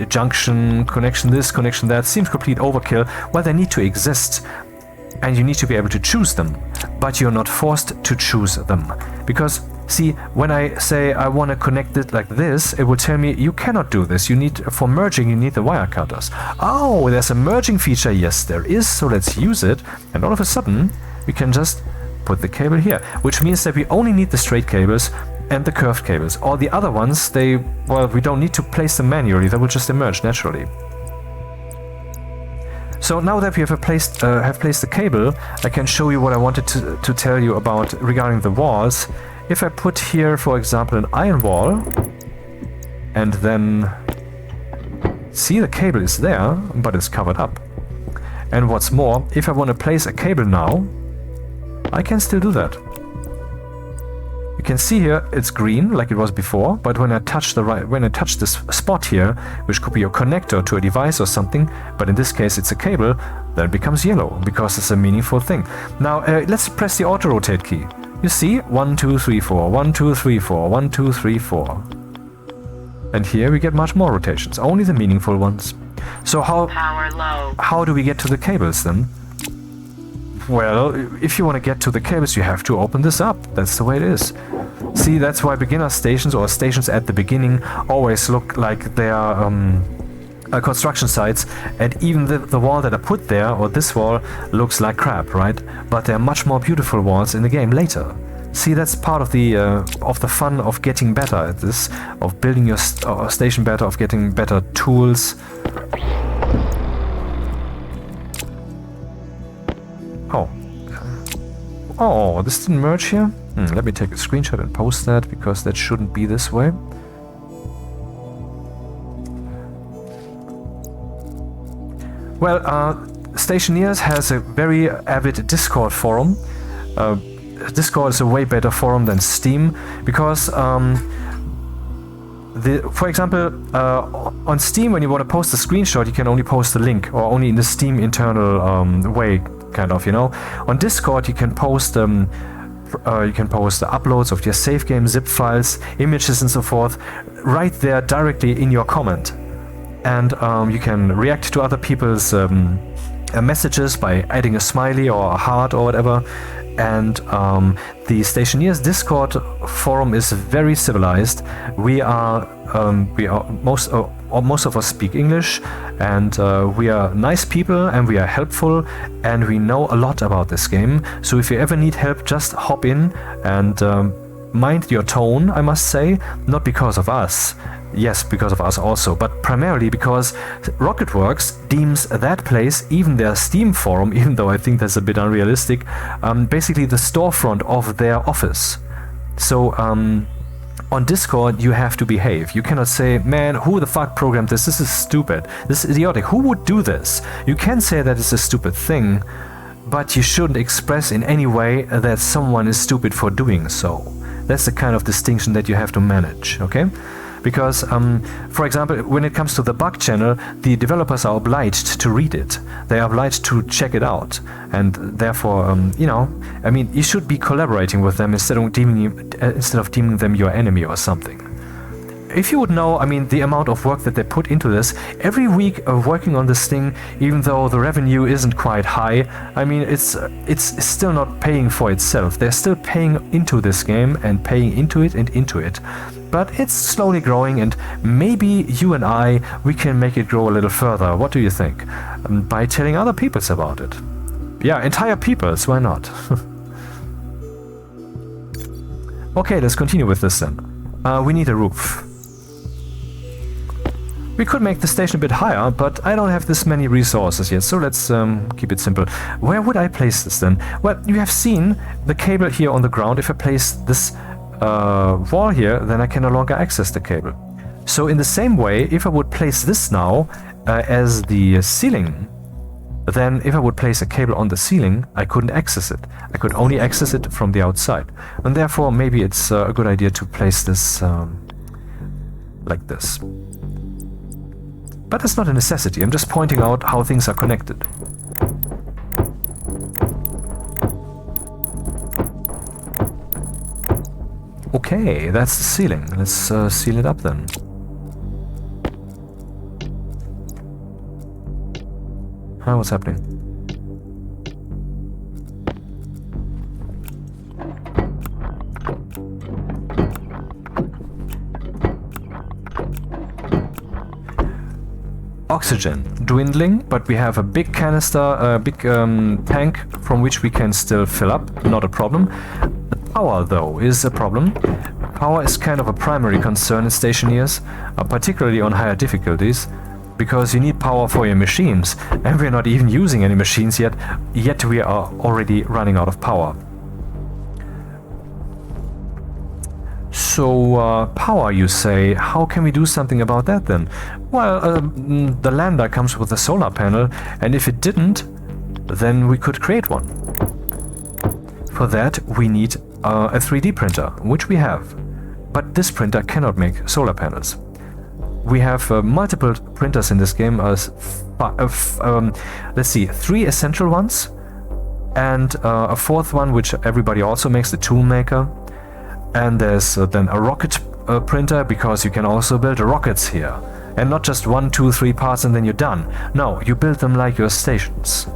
Junction, connection this, connection that. Seems complete overkill. Well, they need to exist. And you need to be able to choose them, but you're not forced to choose them. Because, see, when I say I want to connect it like this, it will tell me you cannot do this. For merging, you need the wire cutters. Oh, there's a merging feature. Yes, there is, so let's use it. And all of a sudden, we can just put the cable here, which means that we only need the straight cables and the curved cables. All the other ones, we don't need to place them manually. They will just emerge naturally. So now that we have placed the cable, I can show you what I wanted to tell you about regarding the walls. If I put here, for example, an iron wall, and then see, the cable is there, but it's covered up. And what's more, if I want to place a cable now, I can still do that. You can see here it's green like it was before, but when I touch this spot here, which could be a connector to a device or something, but in this case it's a cable, then it becomes yellow because it's a meaningful thing. Now let's press the auto rotate key. You see, 1, 2, 3, 4, 1, 2, 3, 4, 1, 2, 3, 4. And here we get much more rotations, only the meaningful ones. So how do we get to the cables then? Well, if you want to get to the cables, you have to open this up. That's the way it is. See, that's why beginner stations or stations at the beginning always look like they are construction sites, and even the wall that I put there, or this wall, looks like crap, right? But there are much more beautiful walls in the game later. See, that's part of the fun of getting better at this, of building your station better, of getting better tools. Oh, this didn't merge here? Let me take a screenshot and post that, because that shouldn't be this way. Well, Stationeers has a very avid Discord forum. Discord is a way better forum than Steam, because for example, on Steam, when you want to post a screenshot, you can only post the link, or only in the Steam internal way, kind of, On Discord, you can post the uploads of your save game, zip files, images, and so forth, right there directly in your comment. And you can react to other people's messages by adding a smiley or a heart or whatever. And the Stationeers Discord forum is very civilized. We are most of us speak English, and we are nice people, and we are helpful, and we know a lot about this game. So if you ever need help, just hop in and mind your tone, I must say, not because of us. Yes, because of us also, but primarily because Rocketworks deems that place, even their Steam forum, even though I think that's a bit unrealistic, basically the storefront of their office. So on Discord you have to behave. You cannot say, man, who the fuck programmed this? This is stupid. This is idiotic. Who would do this? You can say that it's a stupid thing, but you shouldn't express in any way that someone is stupid for doing so. That's the kind of distinction that you have to manage, okay? Because, for example, when it comes to the bug channel, the developers are obliged to read it. They are obliged to check it out. And therefore, you know, I mean, you should be collaborating with them instead of deeming them your enemy or something. If you would know, I mean, the amount of work that they put into this, every week of working on this thing, even though the revenue isn't quite high, I mean, it's still not paying for itself. They're still paying into this game and paying into it and into it. But it's slowly growing, and maybe you and we can make it grow a little further. What do you think? By telling other peoples about it. Yeah, entire peoples, why not? Okay, let's continue with this then. We need a roof. We could make the station a bit higher, but I don't have this many resources yet, so let's keep it simple. Where would I place this then? Well, you have seen the cable here on the ground. If I place this wall here, then I can no longer access the cable. So in the same way, if I would place this now as the ceiling, then if I would place a cable on the ceiling, I couldn't access it. I could only access it from the outside. And therefore, maybe it's a good idea to place this like this. But it's not a necessity. I'm just pointing out how things are connected. Okay, that's the ceiling. Let's seal it up then. Huh, what's happening? Oxygen dwindling, but we have a big canister, a big tank from which we can still fill up, not a problem. The power, though, is a problem. Power is kind of a primary concern in Stationeers, particularly on higher difficulties, because you need power for your machines, and we're not even using any machines yet we are already running out of power. So, power, you say. How can we do something about that then? Well, the lander comes with a solar panel, and if it didn't, then we could create one. For that, we need a 3D printer, which we have. But this printer cannot make solar panels. We have multiple printers in this game, let's see, 3 essential ones, and a 4th one, which everybody also makes, the tool maker. And there's then a rocket printer, because you can also build rockets here. And not just 1, 2, 3 parts and then you're done. No, you build them like your stations.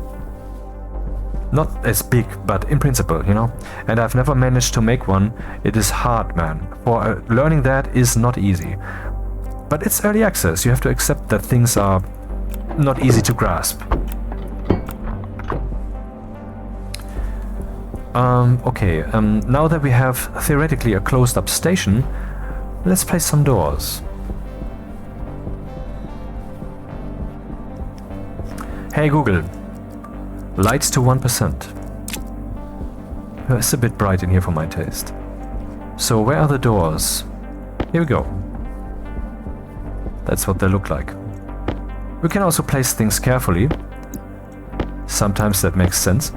Not as big, but in principle, you know. And I've never managed to make one. It is hard, man. For learning that is not easy. But it's early access. You have to accept that things are not easy to grasp. Okay, now that we have theoretically a closed-up station, let's place some doors. Hey Google, lights to 1%. It's a bit bright in here for my taste. So where are the doors? Here we go. That's what they look like. We can also place things carefully. Sometimes that makes sense.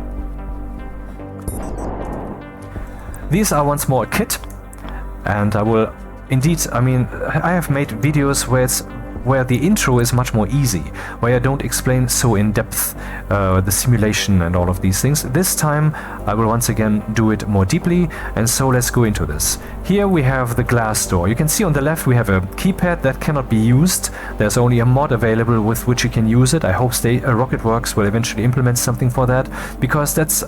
These are once more a kit, and I will indeed, I mean, I have made videos where it's where the intro is much more easy, where I don't explain so in depth the simulation and all of these things. This time I will once again do it more deeply, and so let's go into this. Here we have the glass door. You can see on the left we have a keypad that cannot be used. There's only a mod available with which you can use it. I hope Rocketworks will eventually implement something for that, because that's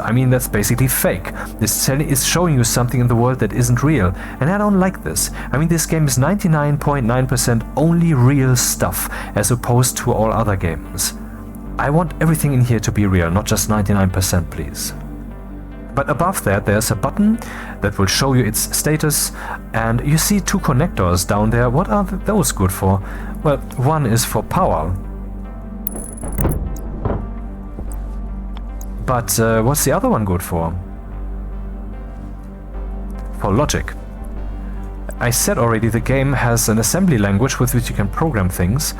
basically fake. This is showing you something in the world that isn't real, and I don't like this. I mean, this game is 99.9% only real stuff, as opposed to all other games. I want everything in here to be real, not just 99%, please. But above that, there's a button that will show you its status, and you see two connectors down there. What are those good for? Well, one is for power. But what's the other one good for? For logic. I said already the game has an assembly language with which you can program things,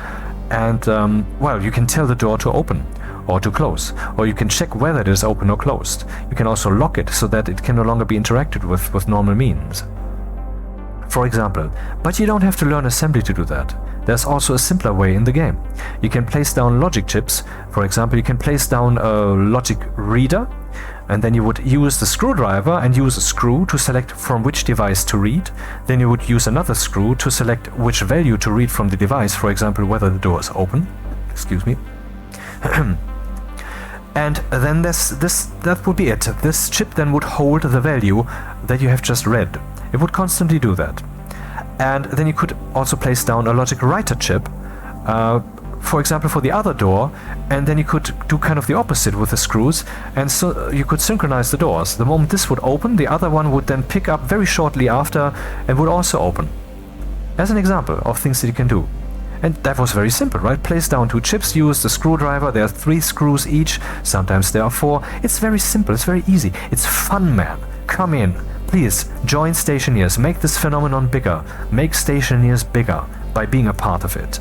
and well, you can tell the door to open or to close, or you can check whether it is open or closed. You can also lock it so that it can no longer be interacted with normal means, for example. But you don't have to learn assembly to do that. There's also a simpler way in the game. You can place down logic chips. For example, you can place down a logic reader, and then you would use the screwdriver and use a screw to select from which device to read. Then you would use another screw to select which value to read from the device, for example, whether the door is open. Excuse me. And then that would be it. This chip then would hold the value that you have just read. It would constantly do that. And then you could also place down a logic writer chip, for example, for the other door, and then you could do kind of the opposite with the screws, and so you could synchronize the doors. The moment this would open, the other one would then pick up very shortly after and would also open. As an example of things that you can do. And that was very simple, right? Place down two chips, use the screwdriver. There are 3 screws each, sometimes there are 4. It's very simple, it's very easy. It's fun, man. Come in. Please, join Stationeers. Make this phenomenon bigger. Make Stationeers bigger by being a part of it.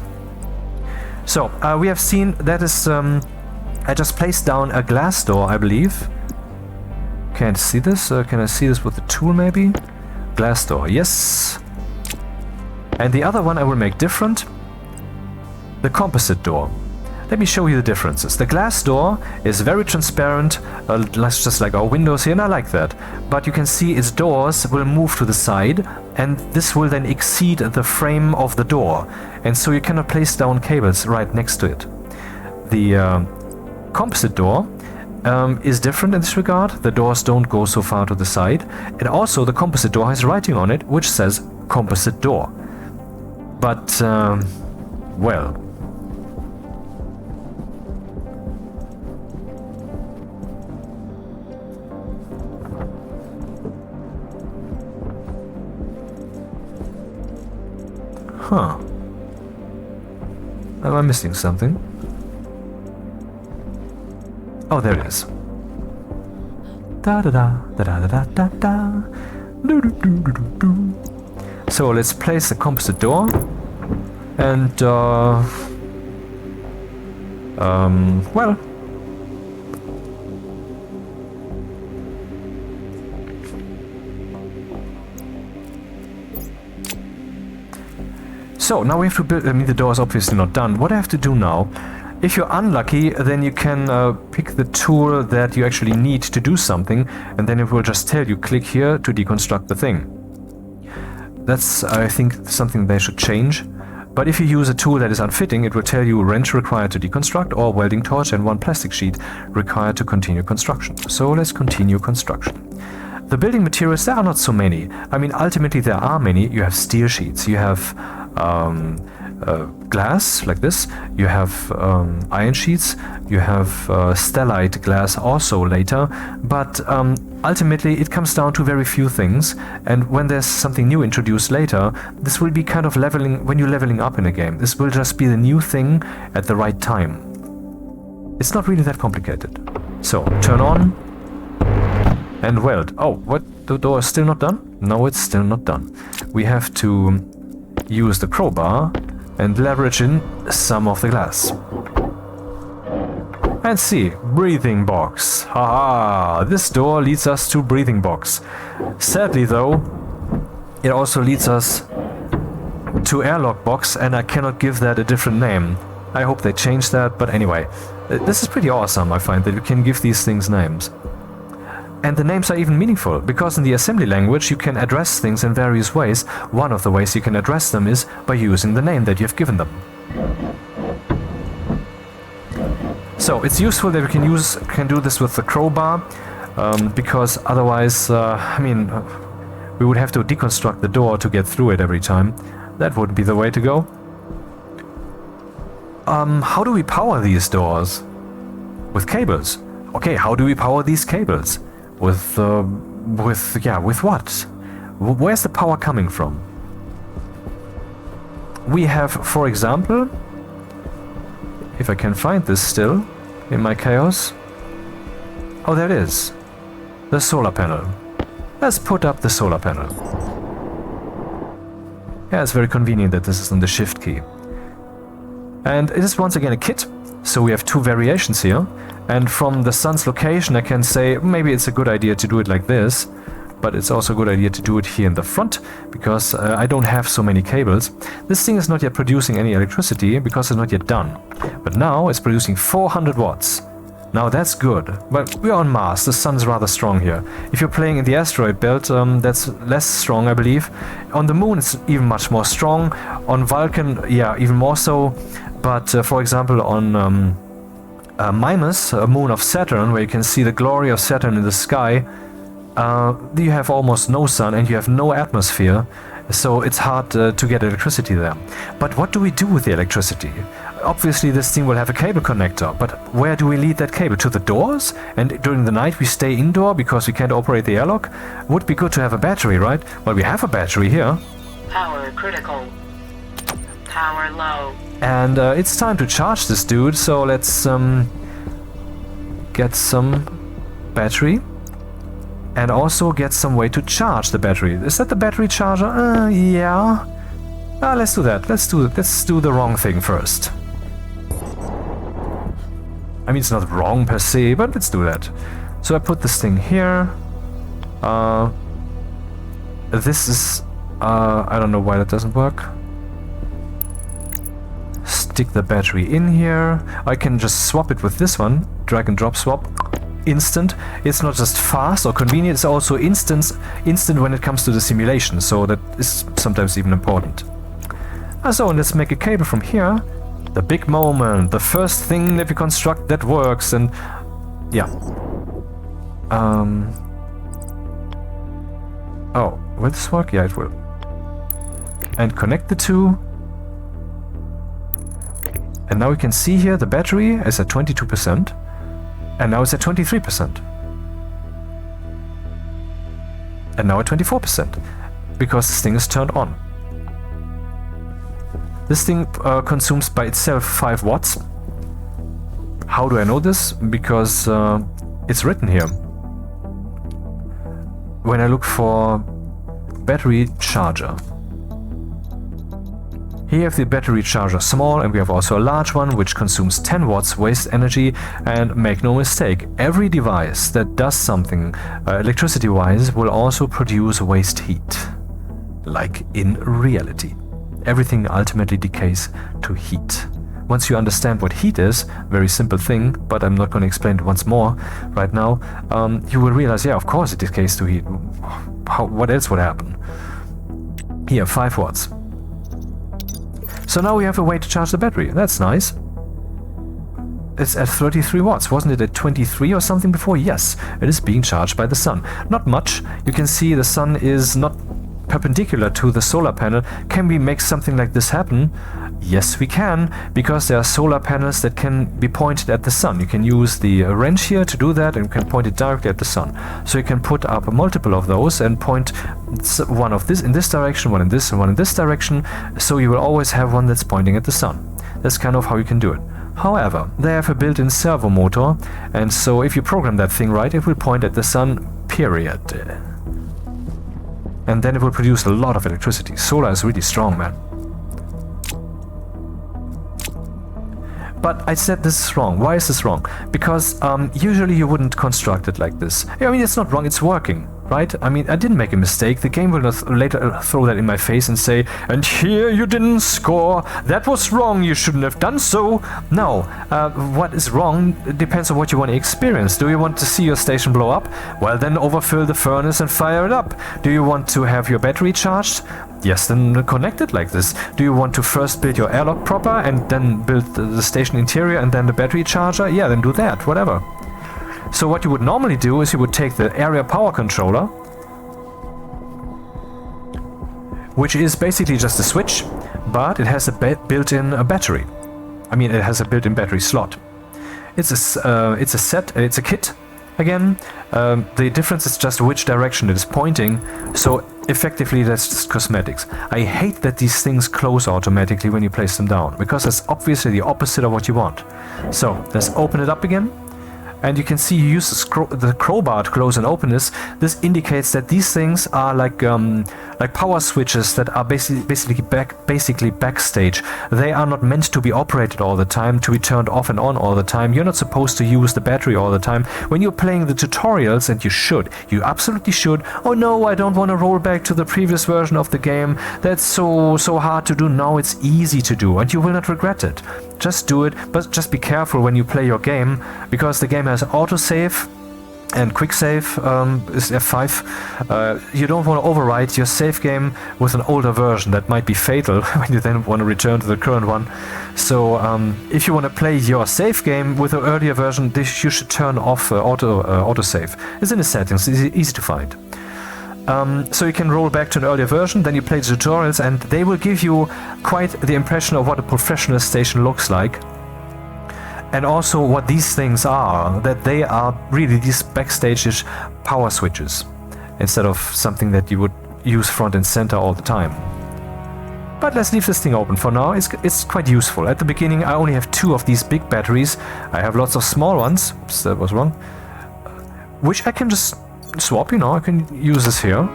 So, we have seen that is... I just placed down a glass door, I believe. Can't see this? Can I see this with the tool, maybe? Glass door, yes. And the other one I will make different. The composite door. Let me show you the differences. The glass door is very transparent, just like our windows here, and I like that. But you can see its doors will move to the side, and this will then exceed the frame of the door. And so you cannot place down cables right next to it. The composite door is different in this regard. The doors don't go so far to the side. And also the composite door has writing on it which says composite door. But, well... Huh. Am I missing something? Oh, there it is. Da da da da da da da da. Do do do do do do. So let's place the composite door, and well. So now we have to build, I mean the door is obviously not done. What I have to do now, if you're unlucky, then you can pick the tool that you actually need to do something, and then it will just tell you, click here to deconstruct the thing. That's, I think, something they should change. But if you use a tool that is unfitting, it will tell you wrench required to deconstruct, or welding torch and 1 plastic sheet required to continue construction. So let's continue construction. The building materials, there are not so many. I mean, ultimately there are many. You have steel sheets, you have glass like this, you have iron sheets, you have stellite glass also later, but ultimately it comes down to very few things, and when there's something new introduced later, this will be kind of leveling, when you're leveling up in a game, this will just be the new thing at the right time. It's not really that complicated. So, turn on and weld. Oh, what? The door is still not done? No, it's still not done. We have to use the crowbar and leverage in some of the glass. And see, breathing box. Haha, this door leads us to breathing box. Sadly though, it also leads us to airlock box, and I cannot give that a different name. I hope they change that, but anyway. This is pretty awesome, I find, that you can give these things names. And the names are even meaningful, because in the assembly language you can address things in various ways. One of the ways you can address them is by using the name that you've given them. So it's useful that we can do this with the crowbar, because otherwise, I mean, we would have to deconstruct the door to get through it every time. That wouldn't be the way to go. How do we power these doors? With cables. Okay, how do we power these cables? With what? Where's the power coming from? We have, for example, if I can find this still in my chaos. Oh, there it is. The solar panel. Let's put up the solar panel. Yeah, it's very convenient that this is on the shift key. And it is once again a kit, so we have two variations here. And from the sun's location I can say maybe it's a good idea to do it like this, but it's also a good idea to do it here in the front, because I don't have so many cables. This thing is not yet producing any electricity because it's not yet done. But now it's producing 400 watts. Now that's good, but we're on Mars, the sun's rather strong here. If you're playing in the asteroid belt, that's less strong, I believe. On the moon it's even much more strong. On Vulcan, yeah, even more so. But for example on Mimas, a moon of Saturn, where you can see the glory of Saturn in the sky, you have almost no sun and you have no atmosphere, so it's hard to get electricity there. But what do we do with the electricity? Obviously this thing will have a cable connector, but where do we lead that cable? To the doors? And during the night we stay indoor because we can't operate the airlock? Would be good to have a battery, right? Well, we have a battery here. Power critical. Power low. And it's time to charge this dude, so let's get some battery. And also get some way to charge the battery. Is that the battery charger? Yeah. Let's do that. Let's do the wrong thing first. I mean, it's not wrong per se, but let's do that. So I put this thing here. This is... I don't know why that doesn't work. Stick the battery in here. I can just swap it with this one. Drag and drop swap. Instant. It's not just fast or convenient, it's also instant when it comes to the simulation, so that is sometimes even important. So let's make a cable from here. The big moment, the first thing that we construct that works, and yeah. Oh, will this work? Yeah, it will. And connect the two. And now we can see here the battery is at 22%. And now it's at 23%. And now at 24%. Because this thing is turned on. This thing consumes by itself 5 watts. How do I know this? Because it's written here. When I look for battery charger. Here we have the battery charger small, and we have also a large one which consumes 10 watts waste energy. And make no mistake, every device that does something electricity wise will also produce waste heat. Like in reality. Everything ultimately decays to heat. Once you understand what heat is, very simple thing, but I'm not going to explain it once more right now, you will realize, yeah, of course it decays to heat. What else would happen? Here, 5 watts. So now we have a way to charge the battery. That's nice. It's at 33 watts. Wasn't it at 23 or something before? Yes, it is being charged by the sun. Not much. You can see the sun is not perpendicular to the solar panel. Can we make something like this happen? Yes, we can, because there are solar panels that can be pointed at the sun. You can use the wrench here to do that, and you can point it directly at the sun. So you can put up a multiple of those and point one of this in this direction, one in this, and one in this direction, so you will always have one that's pointing at the sun. That's kind of how you can do it. However, they have a built-in servo motor, and so if you program that thing right, it will point at the sun, period. And then it will produce a lot of electricity. Solar is really strong, man. But I said this is wrong. Why is this wrong? Because usually you wouldn't construct it like this. I mean, it's not wrong, it's working. right? I mean, I didn't make a mistake. The game will not later throw that in my face and say, and here you didn't score, that was wrong, you shouldn't have done so. No, what is wrong depends on what you want to experience. Do you want to see your station blow up? Well, then overfill the furnace and fire it up. Do you want to have your battery charged? Yes, then connect it like this. Do you want to first build your airlock proper and then build the station interior and then the battery charger? Yeah, then do that, whatever. So what you would normally do is you would take the area power controller, which is basically just a switch, but it has a built-in battery. I mean, it has a built-in battery slot. It's a kit. Again, the difference is just which direction it is pointing, so effectively that's just cosmetics. I hate that these things close automatically when you place them down, because that's obviously the opposite of what you want. So, let's open it up again. And you can see you use the crowbar to close and open this. This indicates that these things are like power switches that are basically backstage. They are not meant to be operated all the time, to be turned off and on all the time. You're not supposed to use the battery all the time. When you're playing the tutorials, and you absolutely should. Oh no, I don't want to roll back to the previous version of the game. That's so hard to do. Now it's easy to do, and you will not regret it. Just do it, but just be careful when you play your game, because the game has autosave and quick save is F5. You don't want to overwrite your save game with an older version. That might be fatal when you then want to return to the current one. So if you want to play your save game with an earlier version, you should turn off autosave. It's in the settings, it's easy to find. So you can roll back to an earlier version, then you play the tutorials, and they will give you quite the impression of what a professional station looks like. And also what these things are, that they are really these backstage power switches, instead of something that you would use front and center all the time. But let's leave this thing open for now. It's quite useful. At the beginning I only have 2 of these big batteries. I have lots of small ones, oops, that was wrong, which I can just swap, I can use this here,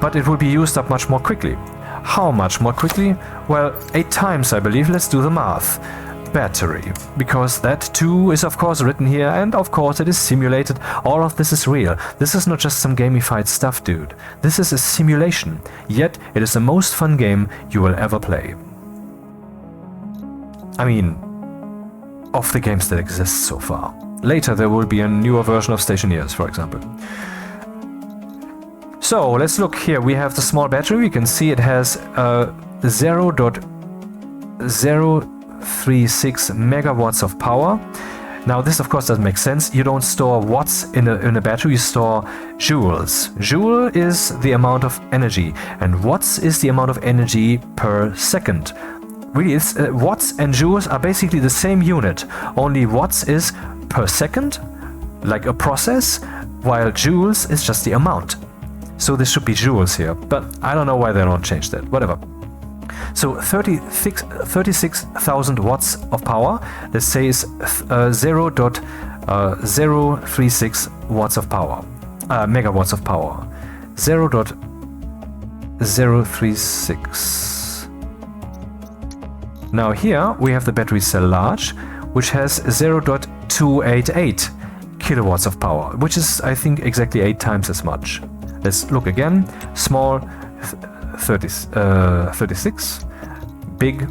but it will be used up much more quickly. How much more quickly? Well, 8 times I believe. Let's do the math. Battery, because that too is of course written here, and of course it is simulated. All of this is real. This is not just some gamified stuff, dude. This is a simulation, yet it is the most fun game you will ever play. I mean, of the games that exist so far. Later there will be a newer version of Stationeers, for example. So let's look here. We have the small battery. You can see it has 0.036 megawatts of power. Now this of course doesn't make sense. You don't store watts in a battery, you store joules. Joule is the amount of energy, and watts is the amount of energy per second. Really, it's, watts and joules are basically the same unit, only watts is per second, like a process, while joules is just the amount. So this should be joules here, but I don't know why they don't change that, whatever. So 36,000 watts of power, let's say is 0.036 watts of power, megawatts of power, 0.036. Now here we have the battery cell large, which has 0.288 kilowatts of power, which is I think exactly 8 times as much. Let's look again. Small 36, big,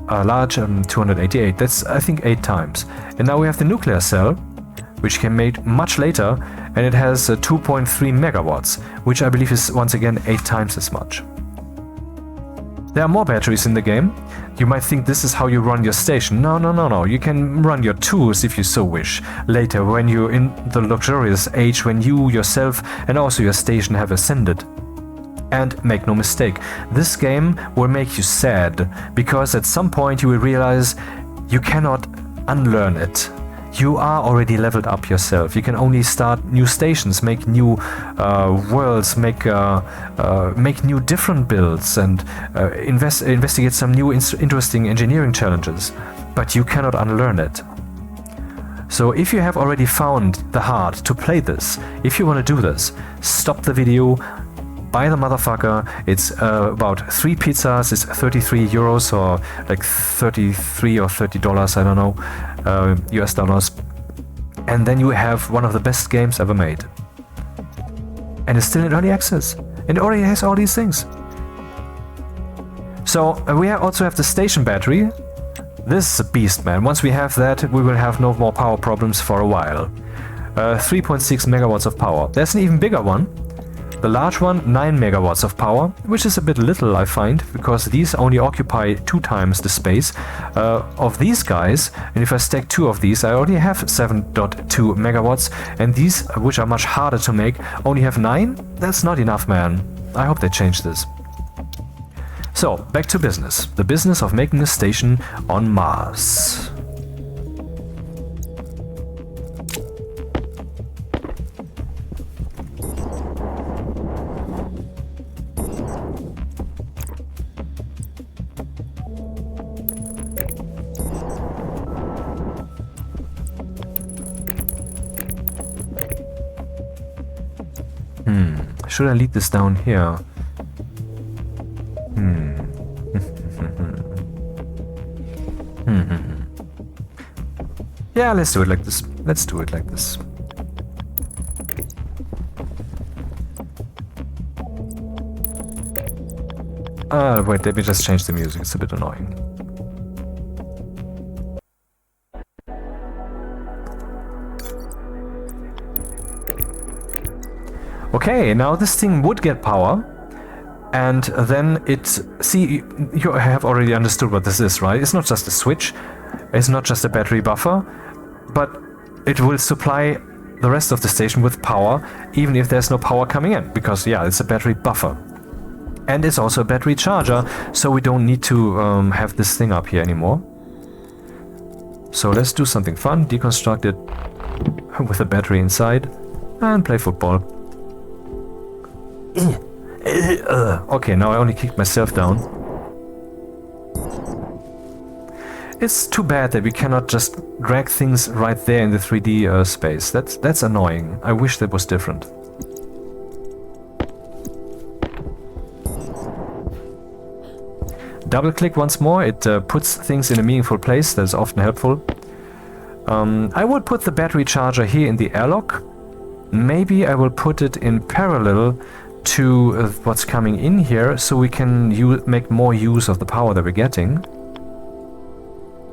large 288. That's I think 8 times. And now we have the nuclear cell, which came made much later, and it has 2.3 megawatts, which I believe is once again 8 times as much. There are more batteries in the game. You might think this is how you run your station. No. You can run your tools if you so wish. Later, when you're in the luxurious age, when you yourself and also your station have ascended. And make no mistake, this game will make you sad, because at some point you will realize you cannot unlearn it. You are already leveled up yourself. You can only start new stations, make new worlds, make new different builds, and investigate some new interesting engineering challenges. But you cannot unlearn it. So if you have already found the heart to play this, if you want to do this, stop the video, buy the motherfucker. It's about 3 pizzas, it's 33 euros or like 33 or $30, I don't know, US dollars. And then you have one of the best games ever made. And it's still in early access. And it already has all these things. So we also have the station battery. This is a beast, man. Once we have that, we will have no more power problems for a while. 3.6 megawatts of power. There's an even bigger one. The large one, 9 megawatts of power, which is a bit little, I find, because these only occupy 2 times the space of these guys. And if I stack 2 of these, I already have 7.2 megawatts. And these, which are much harder to make, only have 9? That's not enough, man. I hope they change this. So, back to business. The business of making a station on Mars. Should I lead this down here? Yeah, let's do it like this. Let's do it like this. Wait, let me just change the music. It's a bit annoying. Okay, now this thing would get power, and then see, you have already understood what this is, right? It's not just a switch, it's not just a battery buffer, but it will supply the rest of the station with power, even if there's no power coming in, because yeah, it's a battery buffer. And it's also a battery charger, so we don't need to have this thing up here anymore. So let's do something fun, deconstruct it with a battery inside, and play football. Okay, now I only kicked myself down. It's too bad that we cannot just drag things right there in the 3D space. That's annoying. I wish that was different. Double click once more, it puts things in a meaningful place. That's often helpful. I will put the battery charger here in the airlock. Maybe I will put it in parallel to what's coming in here, so we can make more use of the power that we're getting.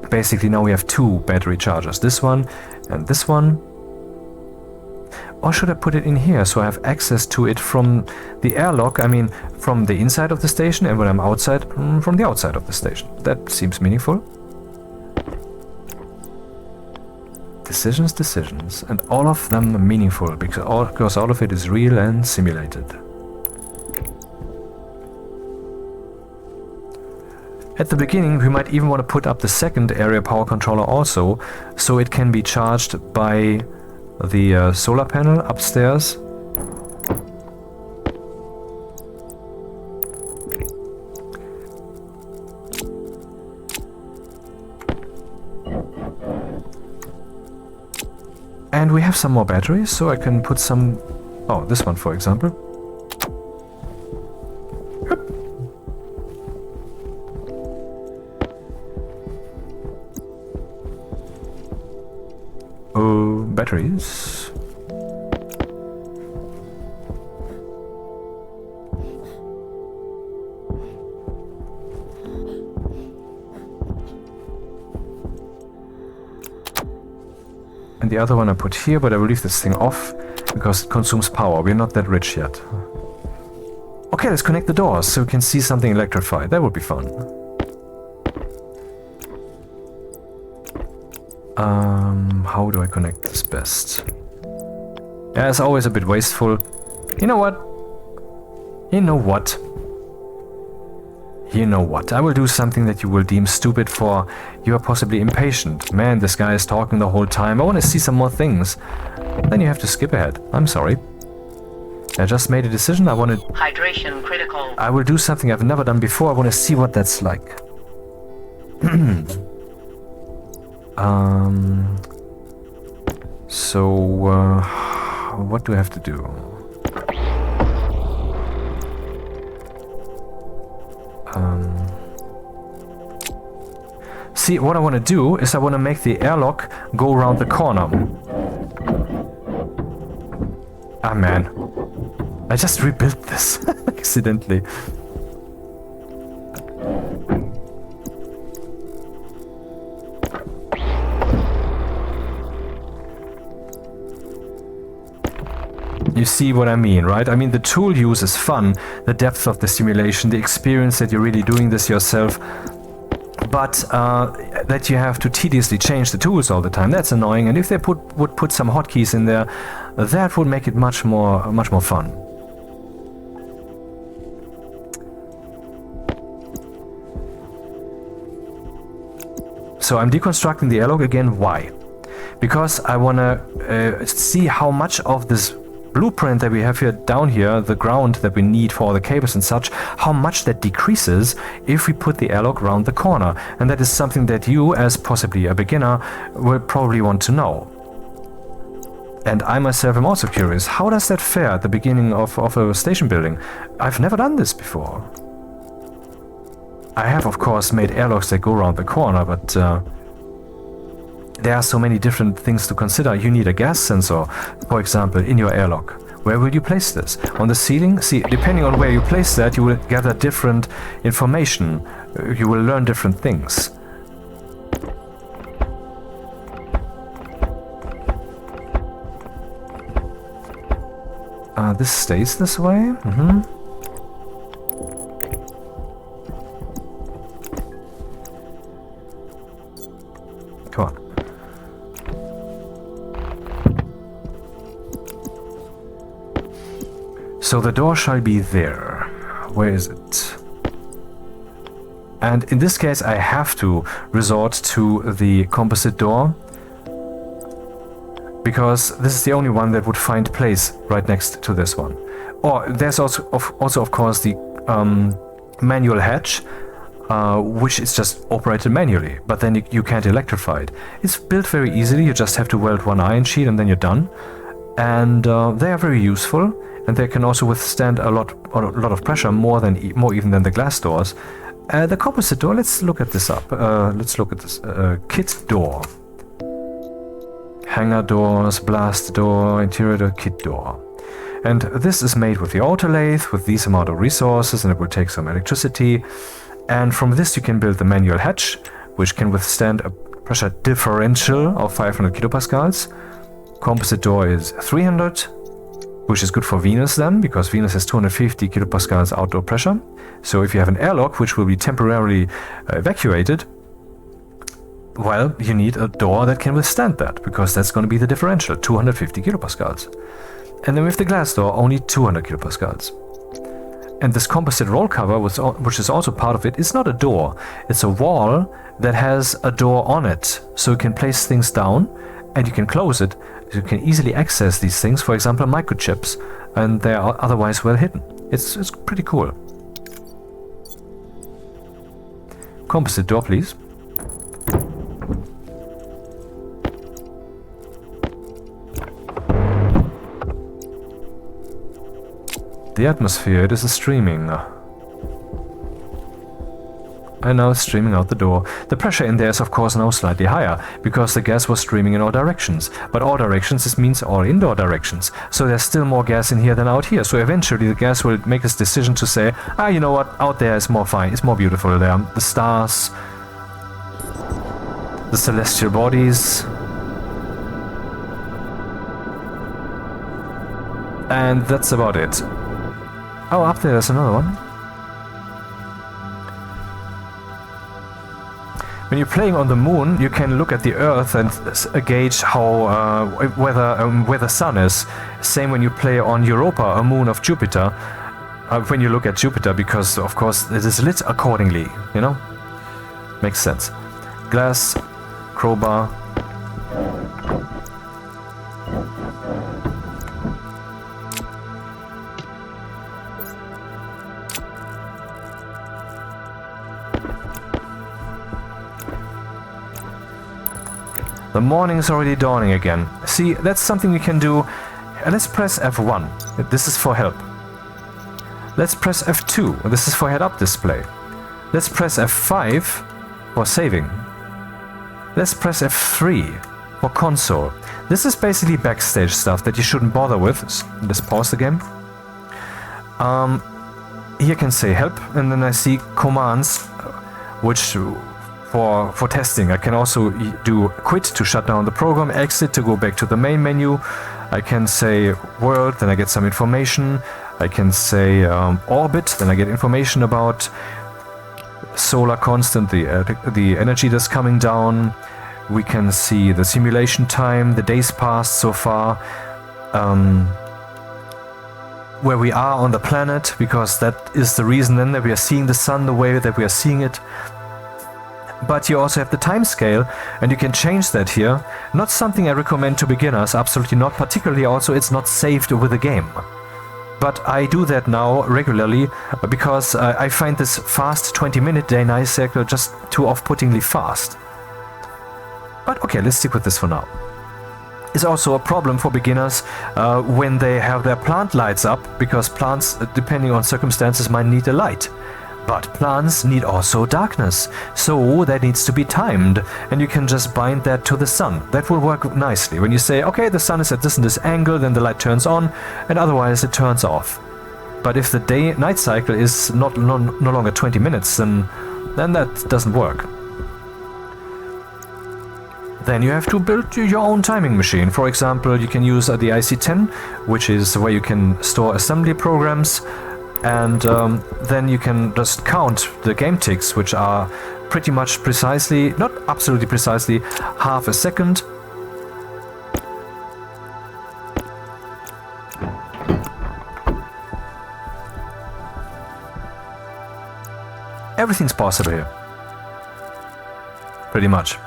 Basically now we have 2 battery chargers, this one and this one. Or should I put it in here so I have access to it from the airlock, I mean from the inside of the station, and when I'm outside, from the outside of the station. That seems meaningful. Decisions, and all of them are meaningful, because all of it is real and simulated. At the beginning, we might even want to put up the second area power controller also, so it can be charged by the solar panel upstairs. And we have some more batteries, so I can put some... Oh, this one for example. Batteries. And the other one I put here, but I will leave this thing off because it consumes power. We're not that rich yet. Okay, let's connect the doors so we can see something electrified. That would be fun. How do I connect this best? Yeah, it's always a bit wasteful. You know what? You know what? You know what? I will do something that you will deem stupid, for you are possibly impatient. Man, this guy is talking the whole time. I want to see some more things. Then you have to skip ahead. I'm sorry. I just made a decision. I want to... Hydration critical. I will do something I've never done before. I want to see what that's like. So, what do I have to do? See, what I want to do is I want to make the airlock go around the corner. Ah, man. I just rebuilt this accidentally. You see what I mean, right? I mean, the tool use is fun, the depth of the simulation, the experience that you're really doing this yourself, but that you have to tediously change the tools all the time, that's annoying. And if they would put some hotkeys in there, that would make it much more fun. So I'm deconstructing the airlock again. Why? Because I want to see how much of this blueprint that we have here down here, the ground that we need for all the cables and such, how much that decreases if we put the airlock around the corner. And that is something that you, as possibly a beginner, will probably want to know. And I myself am also curious, how does that fare at the beginning of a station building? I've never done this before. I have, of course, made airlocks that go around the corner, but there are so many different things to consider. You need a gas sensor, for example, in your airlock. Where will you place this? On the ceiling? See, depending on where you place that, you will gather different information. You will learn different things. This stays this way. Come on. So the door shall be there. Where is it? And in this case I have to resort to the composite door, because this is the only one that would find place right next to this one. Or there's also of course the manual hatch, which is just operated manually, but then you can't electrify it. It's built very easily. You just have to weld one iron sheet and then you're done. And they are very useful, and they can also withstand a lot of pressure, more even than the glass doors. The composite door. Let's look at this up. Let's look at this kit door. Hangar doors, blast door, interior door, kit door. And this is made with the auto lathe with these amount of resources, and it will take some electricity. And from this you can build the manual hatch, which can withstand a pressure differential of 500 kilopascals. Composite door is 300, which is good for Venus then, because Venus has 250 kilopascals outdoor pressure. So if you have an airlock which will be temporarily evacuated, well, you need a door that can withstand that, because that's going to be the differential, 250 kilopascals. And then with the glass door, only 200 kilopascals. And this composite roll cover, which is also part of it, is not a door. It's a wall that has a door on it. So you can place things down and you can close it. You can easily access these things, for example, microchips, and they are otherwise well hidden. It's pretty cool. Composite door, please. The atmosphere, it is streaming. And now it's streaming out the door. The pressure in there is of course now slightly higher, because the gas was streaming in all directions. But all directions, this means all indoor directions. So there's still more gas in here than out here. So eventually the gas will make its decision to say, you know what, out there is more fine, it's more beautiful there. The stars, the celestial bodies. And that's about it. Oh, up there's another one. When you're playing on the moon, you can look at the Earth and gauge how where the sun is. Same when you play on Europa, a moon of Jupiter. When you look at Jupiter, because of course it is lit accordingly. You know, makes sense. Glass, crowbar. The morning is already dawning again. See, that's something you can do. Let's press F1. This is for help. Let's press F2. This is for head-up display. Let's press F5 for saving. Let's press F3 for console. This is basically backstage stuff that you shouldn't bother with. Let's pause the game. Here I can say help, and then I see commands, which for testing. I can also do quit to shut down the program, exit to go back to the main menu. I can say world, then I get some information. I can say orbit, then I get information about solar constant, the energy that's coming down. We can see the simulation time, the days passed so far, where we are on the planet, because that is the reason then that we are seeing the sun the way that we are seeing it. But you also have the time scale, and you can change that here. Not something I recommend to beginners, absolutely not. Particularly also it's not saved with the game. But I do that now regularly because I find this fast 20-minute day-night cycle just too off-puttingly fast. But okay, let's stick with this for now. It's also a problem for beginners when they have their plant lights up, because plants, depending on circumstances, might need a light. But plants need also darkness, so that needs to be timed, and you can just bind that to the sun. That will work nicely. When you say, okay, the sun is at this and this angle, then the light turns on, and otherwise it turns off. But if the day-night cycle is no longer 20 minutes, then that doesn't work. Then you have to build your own timing machine. For example, you can use the IC10, which is where you can store assembly programs, and then you can just count the game ticks, which are pretty much precisely, not absolutely precisely, half a second. Everything's possible here. Pretty much.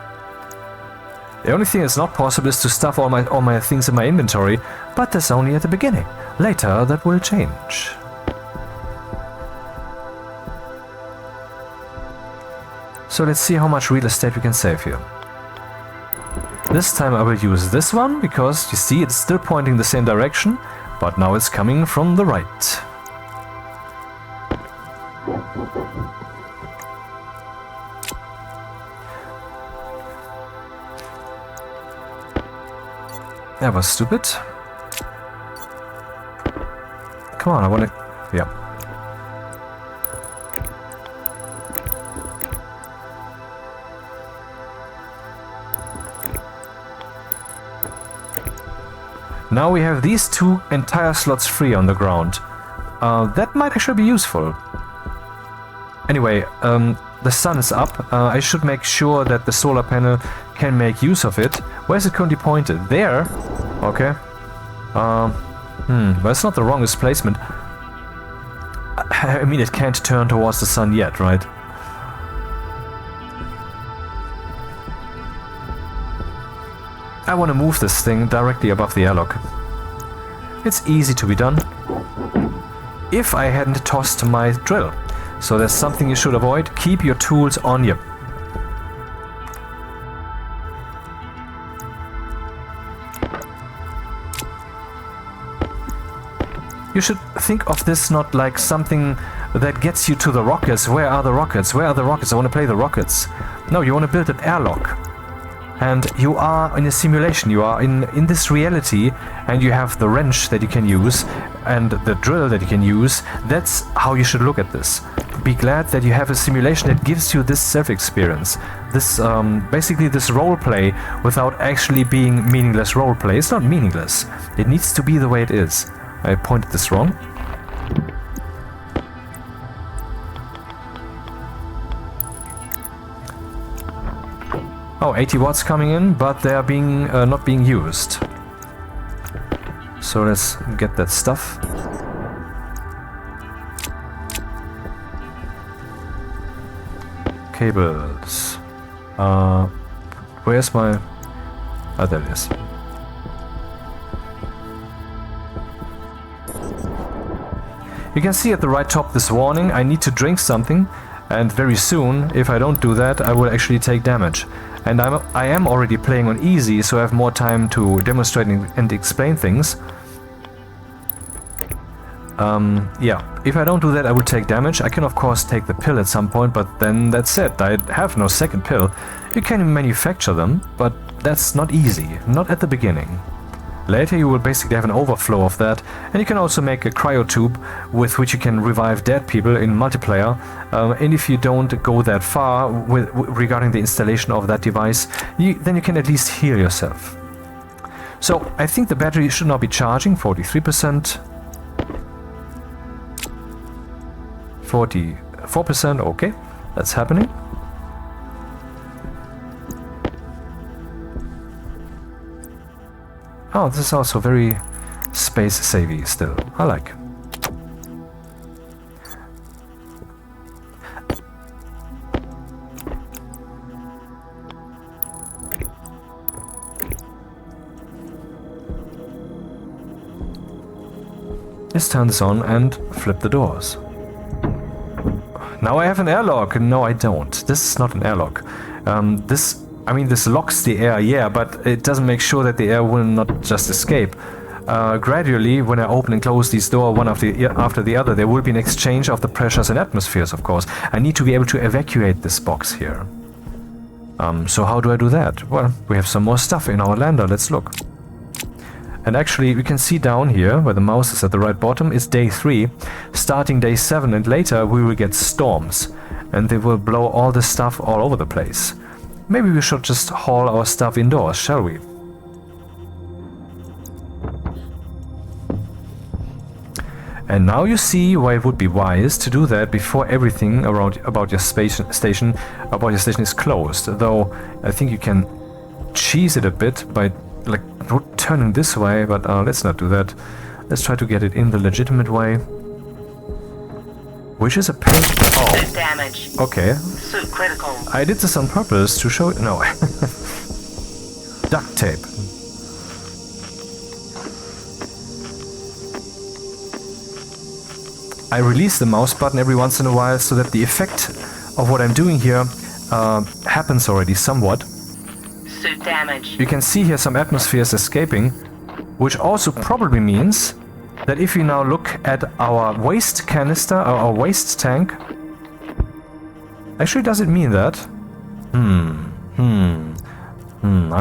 The only thing that's not possible is to stuff all my things in my inventory, but that's only at the beginning. Later that will change. So let's see how much real estate we can save here. This time I will use this one, because you see it's still pointing the same direction, but now it's coming from the right. That was stupid. Come on, I want to... Yeah. Now we have these two entire slots free on the ground. That might actually be useful. Anyway, the sun is up. I should make sure that the solar panel can make use of it. Where is it currently pointed? There? Okay. But it's not the wrongest placement. I mean, it can't turn towards the sun yet, right? I want to move this thing directly above the airlock. It's easy to be done. If I hadn't tossed my drill. So that's something you should avoid. Keep your tools on you. You should think of this not like something that gets you to the rockets. Where are the rockets? Where are the rockets? I want to play the rockets. No, you want to build an airlock. And you are in a simulation, you are in this reality, and you have the wrench that you can use and the drill that you can use. That's how you should look at this. Be glad that you have a simulation that gives you this self-experience. This, basically this roleplay without actually being meaningless roleplay. It's not meaningless. It needs to be the way it is. I pointed this wrong. Oh, 80 watts coming in, but they are being not being used. So let's get that stuff. Cables. Where's my... Oh, there it is. You can see at the right top this warning, I need to drink something, and very soon, if I don't do that, I will actually take damage. And I am already playing on easy, so I have more time to demonstrate and explain things. Yeah, if I don't do that, I will take damage. I can of course take the pill at some point, but then that's it. I have no second pill. You can manufacture them, but that's not easy, not at the beginning. Later you will basically have an overflow of that, and you can also make a cryotube with which you can revive dead people in multiplayer. And if you don't go that far regarding the installation of that device, then you can at least heal yourself. So I think the battery should now be charging 43%. 44%, okay, that's happening. Oh, this is also very space-savvy still. I like. Let's turn this on and flip the doors. Now I have an airlock. No, I don't. This is not an airlock. This locks the air, yeah, but it doesn't make sure that the air will not just escape. Gradually, when I open and close these doors one after the other, there will be an exchange of the pressures and atmospheres, of course. I need to be able to evacuate this box here. So how do I do that? Well, we have some more stuff in our lander. Let's look. And actually, we can see down here, where the mouse is at the right bottom, is day 3. Starting day 7 and later, we will get storms. And they will blow all this stuff all over the place. Maybe we should just haul our stuff indoors, shall we? And now you see why it would be wise to do that before everything about your station is closed. Though I think you can cheese it a bit by like turning this way, but let's not do that. Let's try to get it in the legitimate way. Which is a pain. Oh. Suit damage. Okay. Suit critical. I did this on purpose to show. No. Duct tape. I release the mouse button every once in a while so that the effect of what I'm doing here happens already somewhat. Suit damage. You can see here some atmospheres escaping, which also probably means that if we now look at our waste canister, or our waste tank... Actually, does it mean that? I'm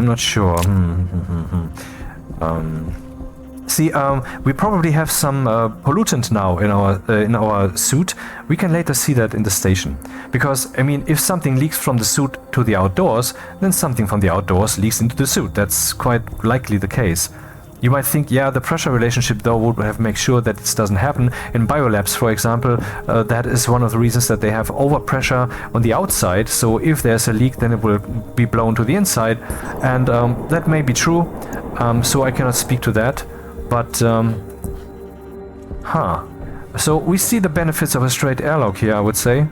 not sure. See, we probably have some pollutant now in our suit. We can later see that in the station. Because, I mean, if something leaks from the suit to the outdoors, then something from the outdoors leaks into the suit. That's quite likely the case. You might think, yeah, the pressure relationship though would have make sure that this doesn't happen. In biolabs, for example, that is one of the reasons that they have overpressure on the outside. So if there's a leak, then it will be blown to the inside. And that may be true. So I cannot speak to that. But, So we see the benefits of a straight airlock here, I would say.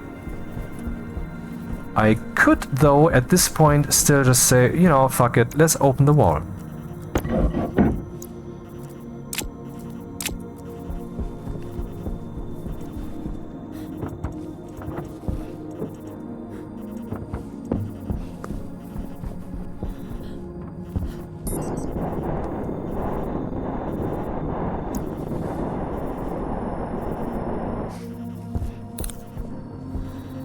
I could, though, at this point, still just say, you know, fuck it, let's open the wall.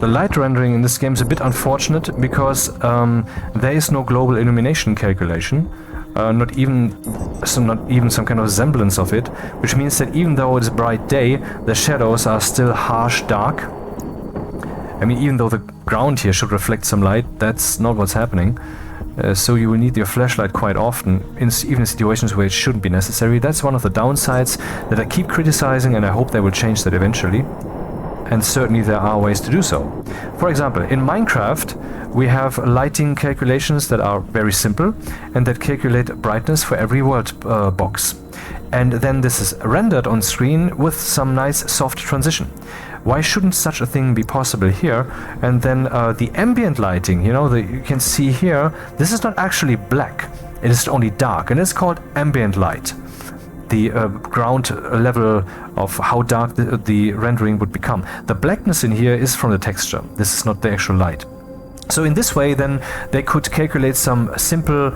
The light rendering in this game is a bit unfortunate because there is no global illumination calculation, not even some kind of semblance of it, which means that even though it is bright day, the shadows are still harsh dark. I mean, even though the ground here should reflect some light, that's not what's happening. So you will need your flashlight quite often, even in situations where it shouldn't be necessary. That's one of the downsides that I keep criticizing, and I hope they will change that eventually. And certainly there are ways to do so. For example, in Minecraft, we have lighting calculations that are very simple and that calculate brightness for every world box. And then this is rendered on screen with some nice soft transition. Why shouldn't such a thing be possible here? And then the ambient lighting, you know, you can see here, this is not actually black, it is only dark, and it's called ambient light. The ground level of how dark the rendering would become. The blackness in here is from the texture. This is not the actual light. So in this way, then, they could calculate some simple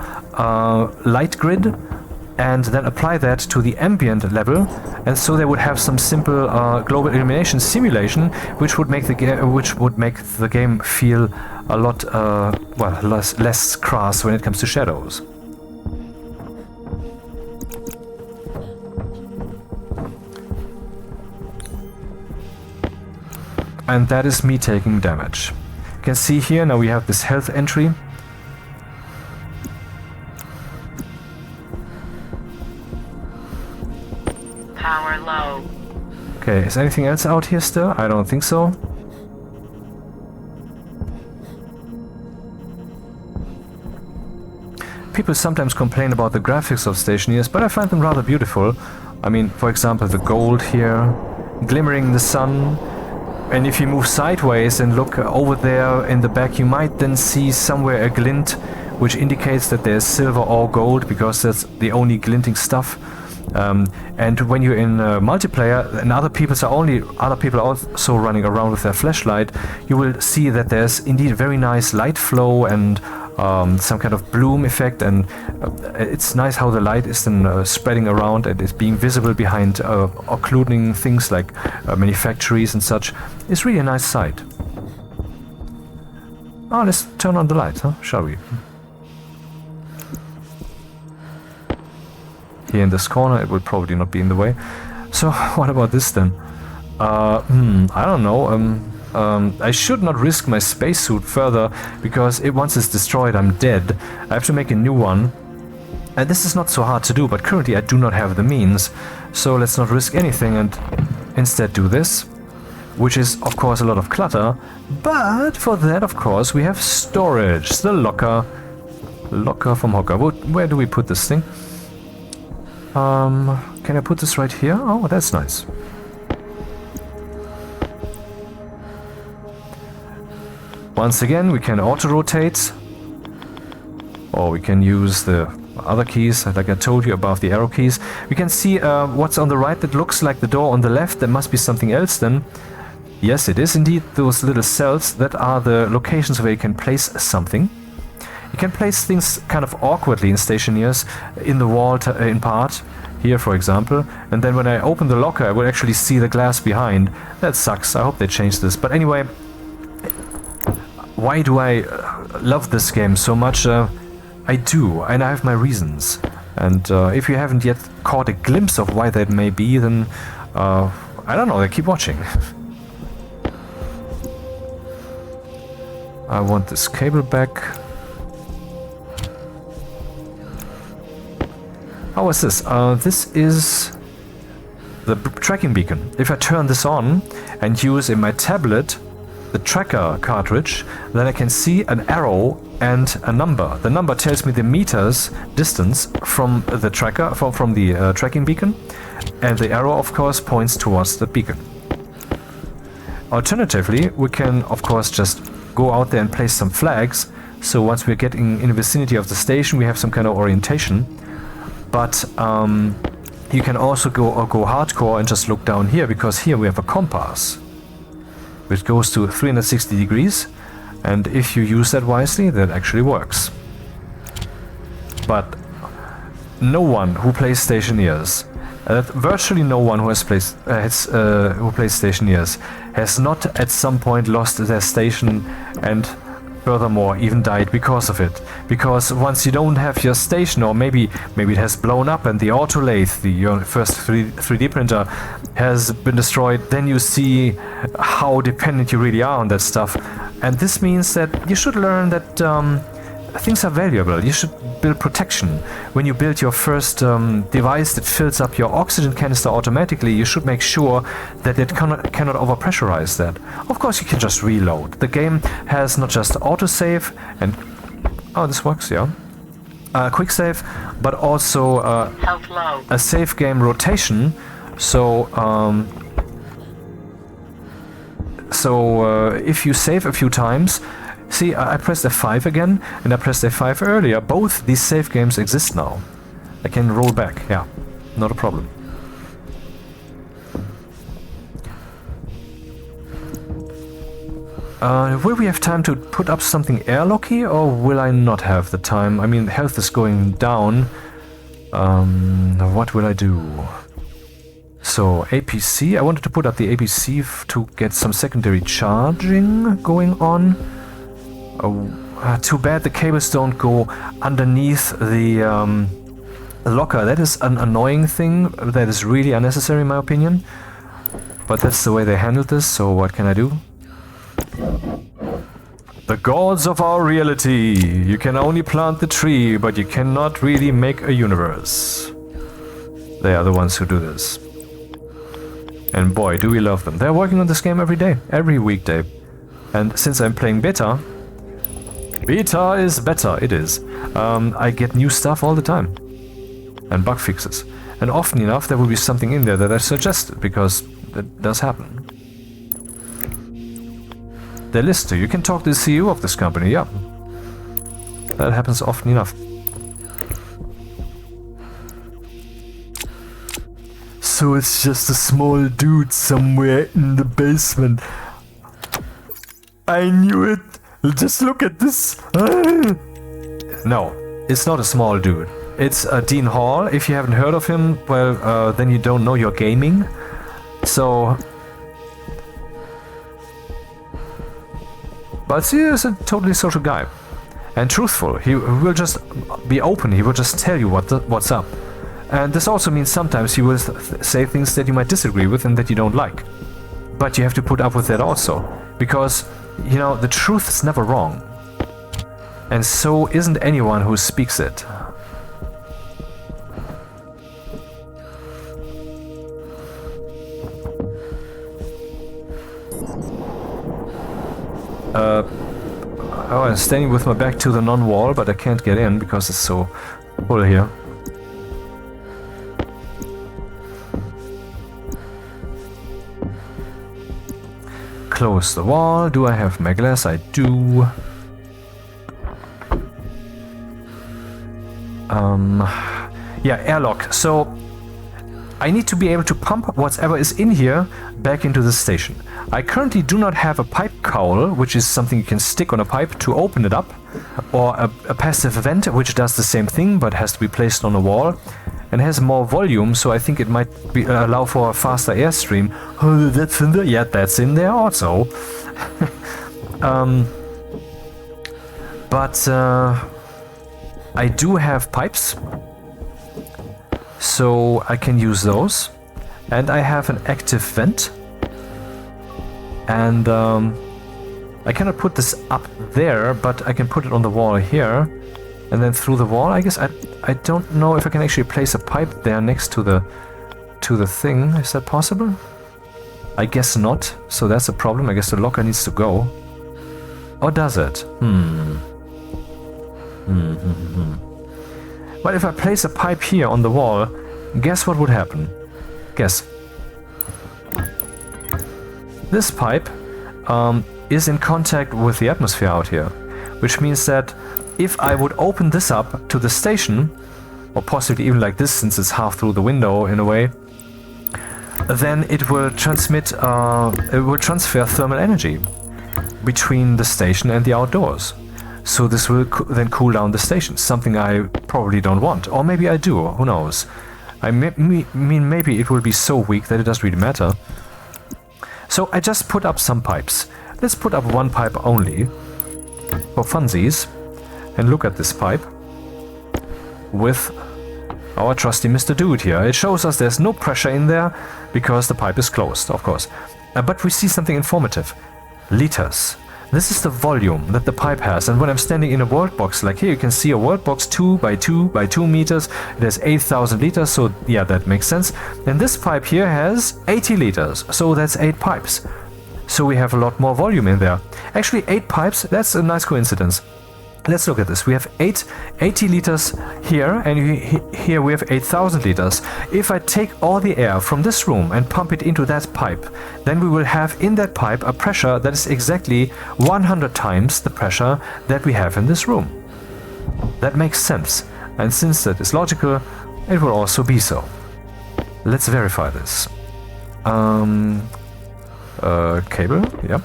light grid and then apply that to the ambient level, and so they would have some simple global illumination simulation, which would make the game feel a lot less crass when it comes to shadows. and that is me taking damage. You can see here now we have this health entry. Power low. Okay, is anything else out here still? I don't think so. People sometimes complain about the graphics of Stationeers, but I find them rather beautiful. I mean, for example, the gold here, glimmering in the sun. And if you move sideways and look over there in the back, you might then see somewhere a glint, which indicates that there's silver or gold, because that's the only glinting stuff. And when you're in multiplayer and other people are also running around with their flashlight, you will see that there's indeed very nice light flow and some kind of bloom effect, and it's nice how the light is then spreading around and is being visible behind occluding things like many factories and such. It's really a nice sight. Oh, let's turn on the light, huh? Shall we? Here in this corner, it will probably not be in the way. So, what about this then? I don't know. I should not risk my spacesuit further, because once it's destroyed, I'm dead. I have to make a new one. And this is not so hard to do, but currently I do not have the means. So let's not risk anything and instead do this, which is, of course, a lot of clutter. But for that, of course, we have storage. The locker. Locker from Hocker. Where do we put this thing? Can I put this right here? Oh, that's nice. Once again, we can auto-rotate, or we can use the other keys, like I told you, above the arrow keys. We can see what's on the right that looks like the door on the left. There must be something else then. Yes, it is indeed those little cells that are the locations where you can place something. You can place things kind of awkwardly in Stationeers, in the wall in part, here for example, and then when I open the locker I will actually see the glass behind. That sucks. I hope they change this. But anyway, why do I love this game so much? I do, and I have my reasons. And if you haven't yet caught a glimpse of why that may be, then I don't know, keep watching. I want this cable back. How is this? This is the tracking beacon. If I turn this on and use in my tablet the tracker cartridge, then I can see an arrow and a number. The number tells me the meters distance from the tracker, from the tracking beacon, and the arrow, of course, points towards the beacon. Alternatively, we can, of course, just go out there and place some flags, so once we're getting in the vicinity of the station, we have some kind of orientation. But you can also go hardcore and just look down here, because here we have a compass, which goes to 360 degrees, and if you use that wisely, that actually works. But no one who plays Stationeers, virtually no one who plays Stationeers, has not at some point lost their station and furthermore even died because of it. Because once you don't have your station, or maybe it has blown up and the autolathe, your first 3D printer, has been destroyed, then you see how dependent you really are on that stuff. And this means that you should learn that things are valuable. You should build protection. When you build your first device that fills up your oxygen canister automatically, you should make sure that it cannot overpressurize that. Of course, you can just reload. The game has not just autosave and... Oh, this works, yeah. Quick save, but also Health low. a save game rotation. So, if you save a few times... See, I pressed F5 again, and I pressed F5 earlier. Both these save games exist now. I can roll back, yeah, not a problem. Will we have time to put up something airlocky, or will I not have the time? I mean, health is going down. What will I do? So, APC, I wanted to put up the APC to get some secondary charging going on. Too bad the cables don't go underneath the locker. That is an annoying thing. That is really unnecessary in my opinion. But that's the way they handled this, so what can I do? The gods of our reality. You can only plant the tree, but you cannot really make a universe. They are the ones who do this. And boy, do we love them. They're working on this game every day, every weekday. And since I'm playing beta is better, it is. I get new stuff all the time. And bug fixes. And often enough there will be something in there that I suggested, because that does happen. They list you. You can talk to the CEO of this company, yeah. That happens often enough. So it's just a small dude somewhere in the basement. I knew it. Just look at this. No, it's not a small dude. It's Dean Hall. If you haven't heard of him, well, then you don't know your gaming. So... But he is a totally social guy. And truthful. He will just be open. He will just tell you what's up. And this also means sometimes he will say things that you might disagree with and that you don't like. But you have to put up with that also. Because, you know, the truth is never wrong. And so isn't anyone who speaks it. Oh, I'm standing with my back to the non-wall, but I can't get in because it's so full here. Close the wall. Do I have my glass? I do. Yeah, airlock. So I need to be able to pump whatever is in here back into the station. I currently do not have a pipe cowl, which is something you can stick on a pipe to open it up, or a passive vent, which does the same thing but has to be placed on a wall and has more volume, so I think it might be, allow for a faster airstream. Oh, that's in there? Yeah, that's in there also. But I do have pipes, so I can use those. And I have an active vent. And I cannot put this up there, but I can put it on the wall here. And then through the wall, I guess. I don't know if I can actually place a pipe there next to the thing. Is that possible? I guess not. So that's a problem. I guess the locker needs to go. Or does it? But if I place a pipe here on the wall, guess what would happen? Guess. This pipe is in contact with the atmosphere out here, which means that if I would open this up to the station, or possibly even like this since it's half through the window in a way, then it will transfer thermal energy between the station and the outdoors. So this will then cool down the station, something I probably don't want. Or maybe I do, who knows. I mean, maybe it will be so weak that it doesn't really matter. So I just put up some pipes. Let's put up one pipe only, for funsies. And look at this pipe with our trusty Mr. Dude here. It shows us there's no pressure in there because the pipe is closed, of course. But we see something informative. Liters. This is the volume that the pipe has, and when I'm standing in a world box, like here you can see a world box 2 by 2 by 2 meters, it has 8,000 liters, so yeah, that makes sense. And this pipe here has 80 liters, so that's 8 pipes. So we have a lot more volume in there. Actually 8 pipes, that's a nice coincidence. Let's look at this. We have 80 liters here, and here we have 8,000 liters. If I take all the air from this room and pump it into that pipe, then we will have in that pipe a pressure that is exactly 100 times the pressure that we have in this room. That makes sense. And since that is logical, it will also be so. Let's verify this. Cable, yep.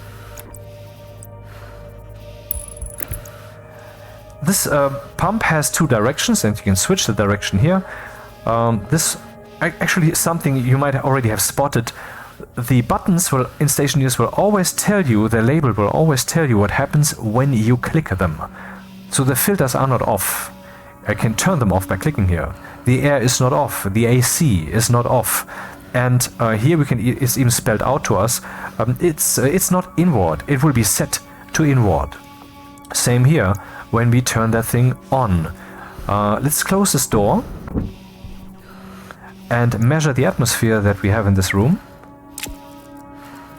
This pump has 2 directions, and you can switch the direction here. This actually is something you might already have spotted. The buttons in Stationeers will always tell you, the label will always tell you what happens when you click them. So the filters are not off. I can turn them off by clicking here. The air is not off. The AC is not off. And here we can, it's even spelled out to us. It's not inward. It will be set to inward. Same here when we turn that thing on. Let's close this door and measure the atmosphere that we have in this room.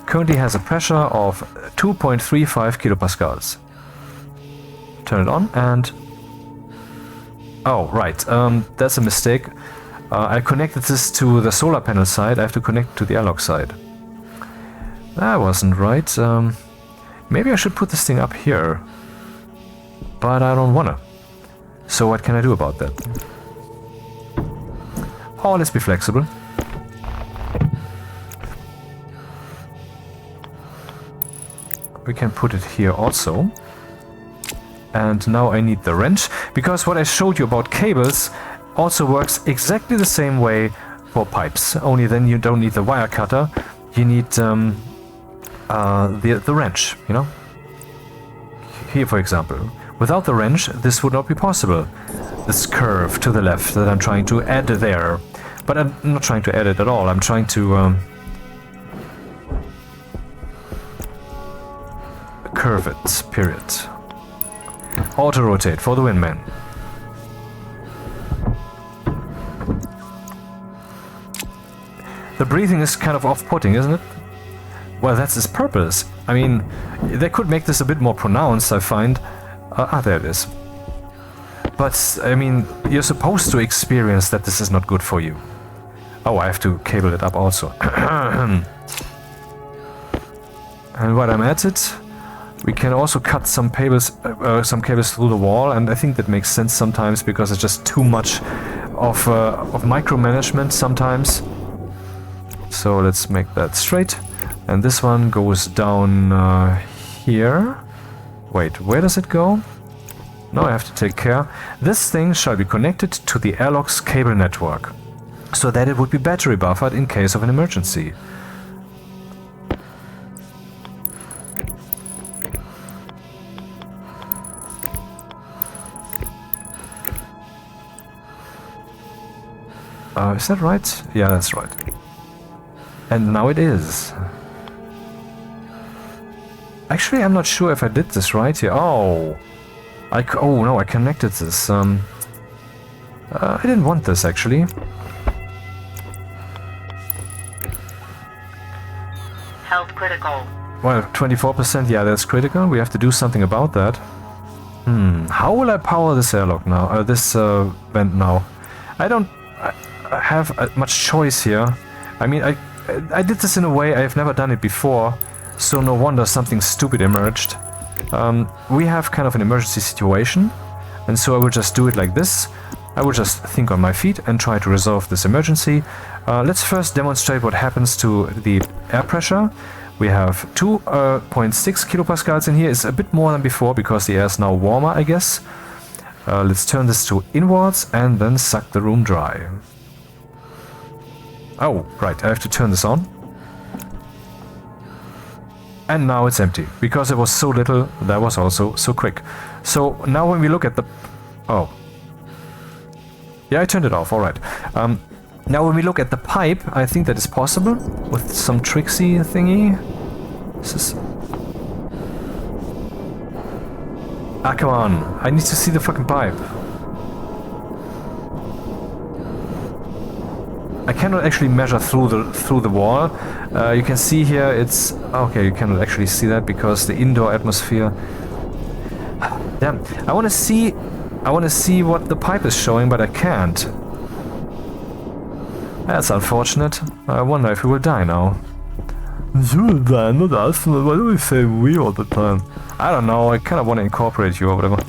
Currently has a pressure of 2.35 kilopascals. Turn it on and... Oh, right. That's a mistake. I connected this to the solar panel side. I have to connect to the airlock side. That wasn't right. Maybe I should put this thing up here. But I don't wanna. So what can I do about that? Oh, let's be flexible. We can put it here also. And now I need the wrench, because what I showed you about cables also works exactly the same way for pipes, only then you don't need the wire cutter, you need the wrench, you know? Here, for example. Without the wrench, this would not be possible. This curve to the left that I'm trying to add there. But I'm not trying to add it at all, I'm trying to curve it, period. Auto-rotate for the windman. The breathing is kind of off-putting, isn't it? Well, that's its purpose. I mean, they could make this a bit more pronounced, I find. There it is. But, I mean, you're supposed to experience that this is not good for you. Oh, I have to cable it up also. And while I'm at it, we can also cut some cables through the wall, and I think that makes sense sometimes because it's just too much of micromanagement sometimes. So let's make that straight. And this one goes down here. Wait, where does it go? No, I have to take care. This thing shall be connected to the airlock's cable network, so that it would be battery buffered in case of an emergency. Is that right? Yeah, that's right. And now it is. Actually, I'm not sure if I did this right here. Oh! Oh no, I connected this. I didn't want this, actually. Health critical. Well, 24%, yeah, that's critical. We have to do something about that. How will I power this airlock now? This vent now? I don't have much choice here. I mean, I did this in a way I've never done it before, so no wonder something stupid emerged. We have kind of an emergency situation, and so I will just do it like this. I will just think on my feet and try to resolve this emergency. Let's first demonstrate what happens to the air pressure. We have 2.6 kilopascals in here. It's a bit more than before because the air is now warmer, I guess. Let's turn this to inwards and then suck the room dry. Oh, right, I have to turn this on. And now it's empty, because it was so little, that was also so quick. So now when we look at the... Oh. Yeah, I turned it off, alright. Now when we look at the pipe, I think that is possible, with some tricksy thingy. This is... Ah, come on, I need to see the fucking pipe. I cannot actually measure through the wall. You can see here it's... Okay, you cannot actually see that because the indoor atmosphere... Damn, I want to see what the pipe is showing, but I can't. That's unfortunate. I wonder if we will die now. You will die, not us. Why do we say we all the time? I don't know, I kind of want to incorporate you or whatever.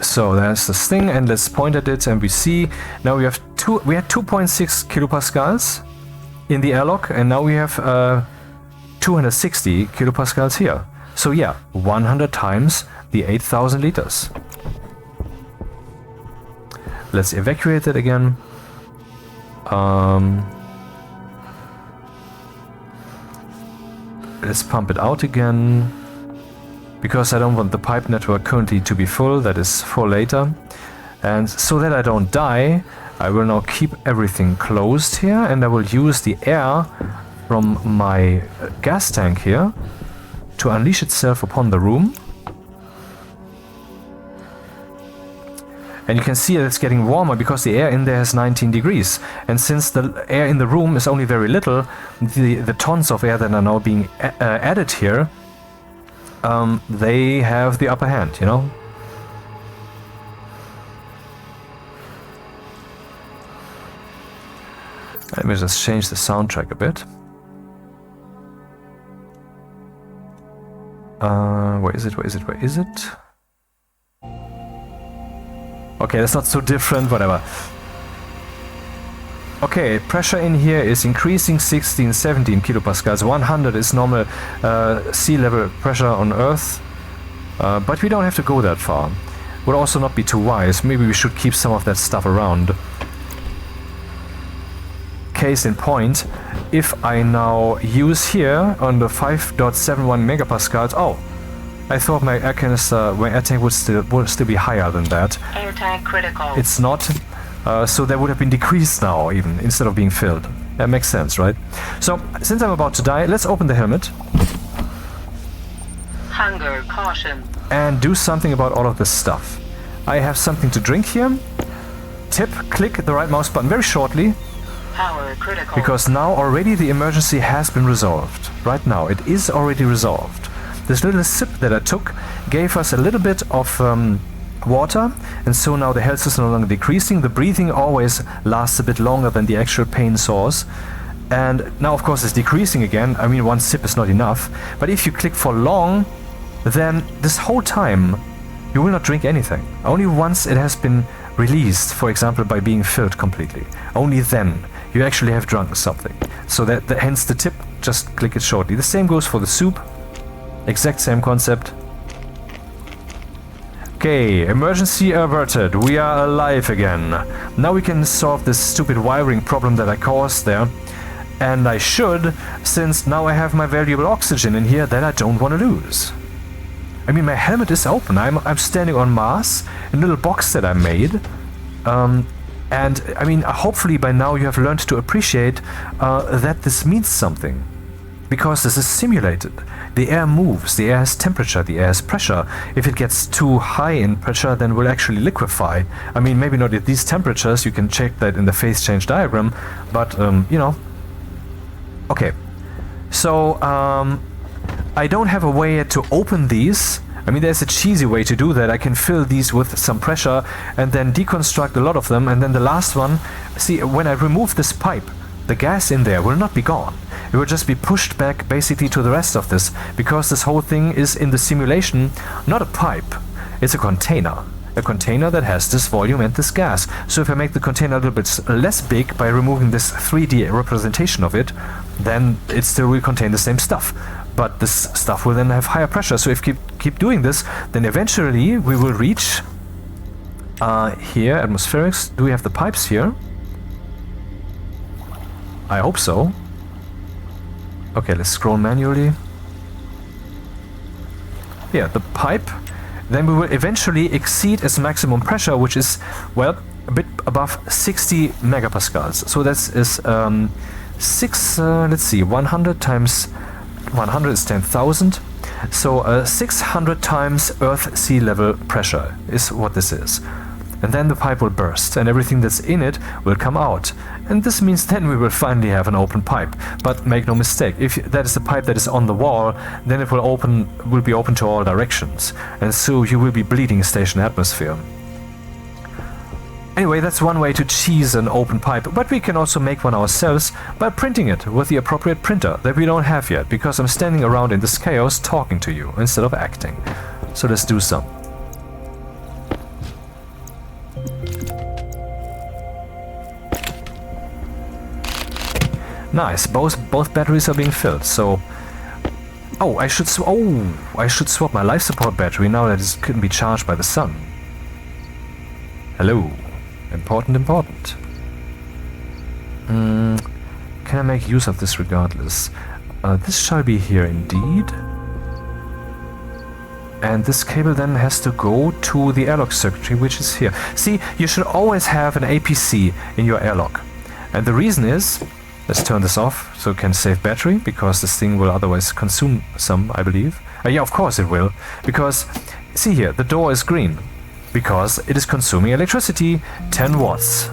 So there's this thing, and let's point at it, and we see now we had 2.6 kilopascals in the airlock, and now we have 260 kilopascals here. So yeah, 100 times the 8,000 liters. Let's evacuate it again. Let's pump it out again. because I don't want the pipe network currently to be full, that is for later. And so that I don't die, I will now keep everything closed here, and I will use the air from my gas tank here to unleash itself upon the room. And you can see that it's getting warmer because the air in there is 19 degrees. And since the air in the room is only very little, the tons of air that are now being added here, they have the upper hand, you know? Let me just change the soundtrack a bit. Where is it? Where is it? Where is it? Okay, that's not so different, whatever. Okay, pressure in here is increasing 16, 17 kilopascals. 100 is normal sea level pressure on Earth. But we don't have to go that far. Would also not be too wise. Maybe we should keep some of that stuff around. Case in point, if I now use here on the 5.71 megapascals, oh, I thought my air canister, my air tank would still be higher than that. Air tank critical. It's not, so that would have been decreased now even, instead of being filled. That makes sense, right? So, since I'm about to die, let's open the helmet. Hunger caution. And do something about all of this stuff. I have something to drink here. Tip, click the right mouse button very shortly. Power critical. Because now already the emergency has been resolved. Right now, it is already resolved. This little sip that I took gave us a little bit of water, and so now the health is no longer decreasing. The breathing always lasts a bit longer than the actual pain source. And now, of course, it's decreasing again. I mean, one sip is not enough. But if you click for long, then this whole time you will not drink anything. Only once it has been released, for example, by being filled completely. Only then you actually have drunk something. So that hence the tip, just click it shortly. The same goes for the soup. Exact same concept. Okay, emergency averted. We are alive again. Now we can solve this stupid wiring problem that I caused there. And I should, since now I have my valuable oxygen in here that I don't want to lose. I mean, my helmet is open. I'm standing on Mars, in a little box that I made. And I mean, hopefully by now you have learned to appreciate that this means something. Because this is simulated. The air moves, the air has temperature, the air has pressure. If it gets too high in pressure, then it will actually liquefy. I mean, maybe not at these temperatures, you can check that in the phase change diagram, but, you know. Okay, so, I don't have a way to open these. I mean, there's a cheesy way to do that. I can fill these with some pressure and then deconstruct a lot of them, and then the last one, see, when I remove this pipe, the gas in there will not be gone. It will just be pushed back basically to the rest of this, because this whole thing is in the simulation not a pipe, it's a container. A container that has this volume and this gas. So if I make the container a little bit less big by removing this 3D representation of it, then it still will contain the same stuff. But this stuff will then have higher pressure. So if keep doing this, then eventually we will reach here, atmospherics. Do we have the pipes here? I hope so. Okay, let's scroll manually. Yeah, the pipe. Then we will eventually exceed its maximum pressure, which is, well, a bit above 60 megapascals. So that is 100 times 100 is 10,000. So 600 times Earth sea level pressure is what this is. And then the pipe will burst and everything that's in it will come out. And this means then we will finally have an open pipe. But make no mistake, if that is the pipe that is on the wall, then it will be open to all directions. And so you will be bleeding station atmosphere. Anyway, that's one way to cheese an open pipe, but we can also make one ourselves by printing it with the appropriate printer that we don't have yet, because I'm standing around in this chaos talking to you instead of acting. So let's do some. Nice, both batteries are being filled, so... Oh, I should swap my life support battery now that it couldn't be charged by the sun. Hello. Important. Can I make use of this regardless? This shall be here indeed. And this cable then has to go to the airlock circuitry, which is here. See, you should always have an APC in your airlock. And the reason is, let's turn this off so it can save battery, because this thing will otherwise consume some, I believe. Yeah, of course it will. Because, see here, the door is green. Because it is consuming electricity, 10 watts.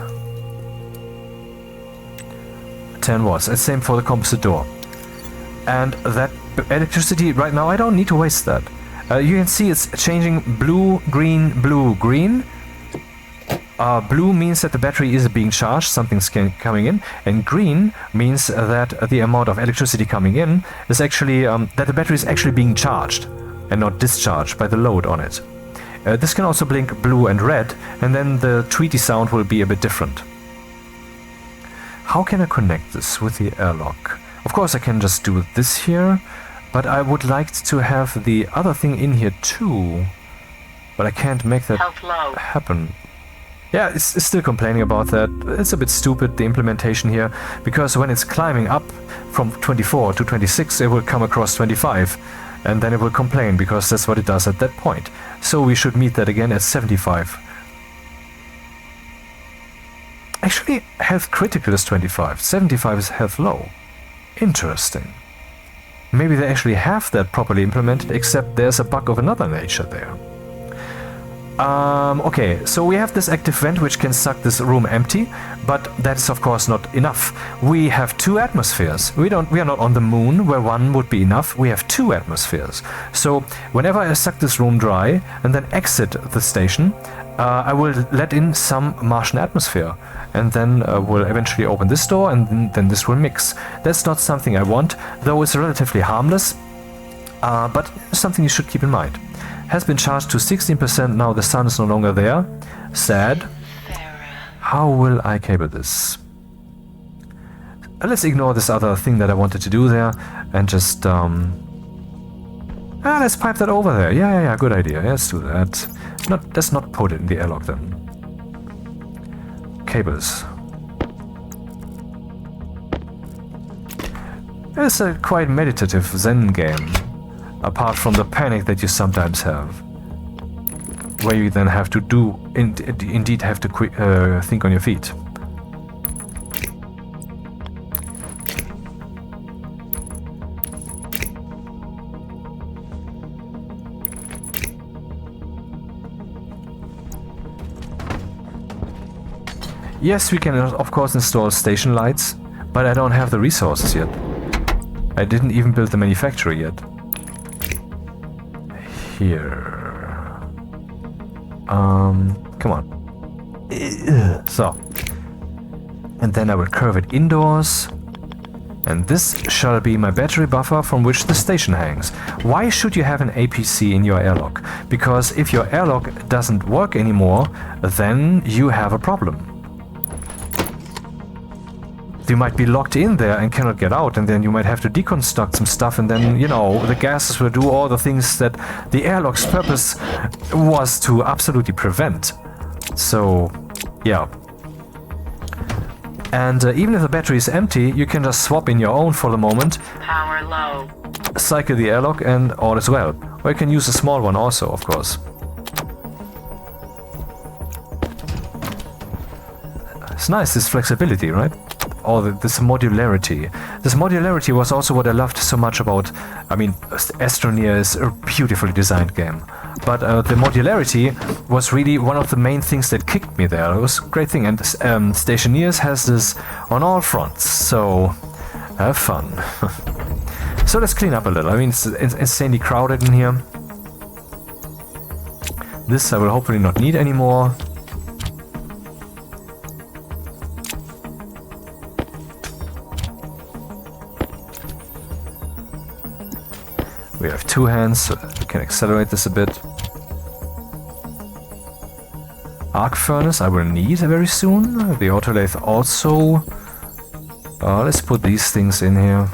10 watts, and same for the composite door. And that electricity right now, I don't need to waste that. You can see it's changing blue, green, blue, green. Blue means that the battery is being charged, something's coming in, and green means that the amount of electricity coming in is actually, that the battery is actually being charged and not discharged by the load on it. This can also blink blue and red, and then the tweety sound will be a bit different. How can I connect this with the airlock? Of course I can just do this here, but I would like to have the other thing in here too. But I can't make that happen. Yeah, it's still complaining about that. It's a bit stupid, the implementation here, because when it's climbing up from 24 to 26, it will come across 25, and then it will complain, because that's what it does at that point. So we should meet that again at 75. Actually, health critical is 25, 75 is health low. Interesting. Maybe they actually have that properly implemented, except there's a bug of another nature there. Okay, so we have this active vent which can suck this room empty, but that is of course not enough. We have 2 atmospheres. We are not on the moon where 1 would be enough. We have 2 atmospheres. So whenever I suck this room dry and then exit the station, I will let in some Martian atmosphere, and then we'll eventually open this door, and then this will mix. That's not something I want, though it's relatively harmless, but something you should keep in mind. Has been charged to 16% now, the sun is no longer there. Sad. How will I cable this? Let's ignore this other thing that I wanted to do there, and just let's pipe that over there. Yeah, good idea. Let's do that. Let's not put it in the airlock then. Cables. It's a quite meditative Zen game, apart from the panic that you sometimes have, where you then have to indeed have to think on your feet. Yes, we can of course install station lights, but I don't have the resources yet. I didn't even build the manufacturer yet. Here. Come on. So. And then I will curve it indoors. And this shall be my battery buffer from which the station hangs. Why should you have an APC in your airlock? Because if your airlock doesn't work anymore, then you have a problem. You might be locked in there and cannot get out, and then you might have to deconstruct some stuff, and then, you know, the gases will do all the things that the airlock's purpose was to absolutely prevent. So, yeah. And even if the battery is empty, you can just swap in your own for the moment. Power low. Cycle the airlock and all is well. Or you can use a small one also, of course. It's nice, this flexibility, right? Or this modularity. This modularity was also what I loved so much about, I mean, Stationeers is a beautifully designed game. But the modularity was really one of the main things that kicked me there. It was a great thing, and Stationeers has this on all fronts, so have fun. So let's clean up a little. I mean, it's insanely crowded in here. This I will hopefully not need anymore. We have 2 hands, so we can accelerate this a bit. Arc furnace I will need very soon. The autolathe also. Let's put these things in here.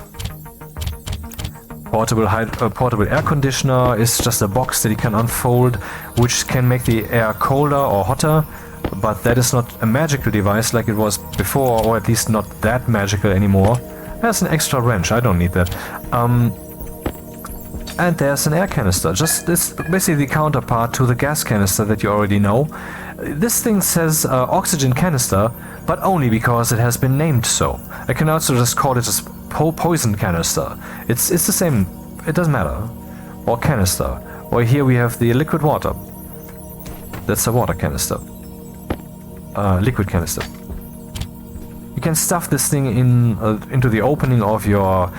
Portable air conditioner is just a box that you can unfold, which can make the air colder or hotter. But that is not a magical device like it was before, or at least not that magical anymore. That's an extra wrench, I don't need that. And there's an air canister, just this basically the counterpart to the gas canister that you already know. This thing says oxygen canister, but only because it has been named so. I can also just call it a poison canister. It's the same, it doesn't matter. Or canister. Or here we have the liquid water. That's a water canister. Liquid canister. You can stuff this thing into the opening of your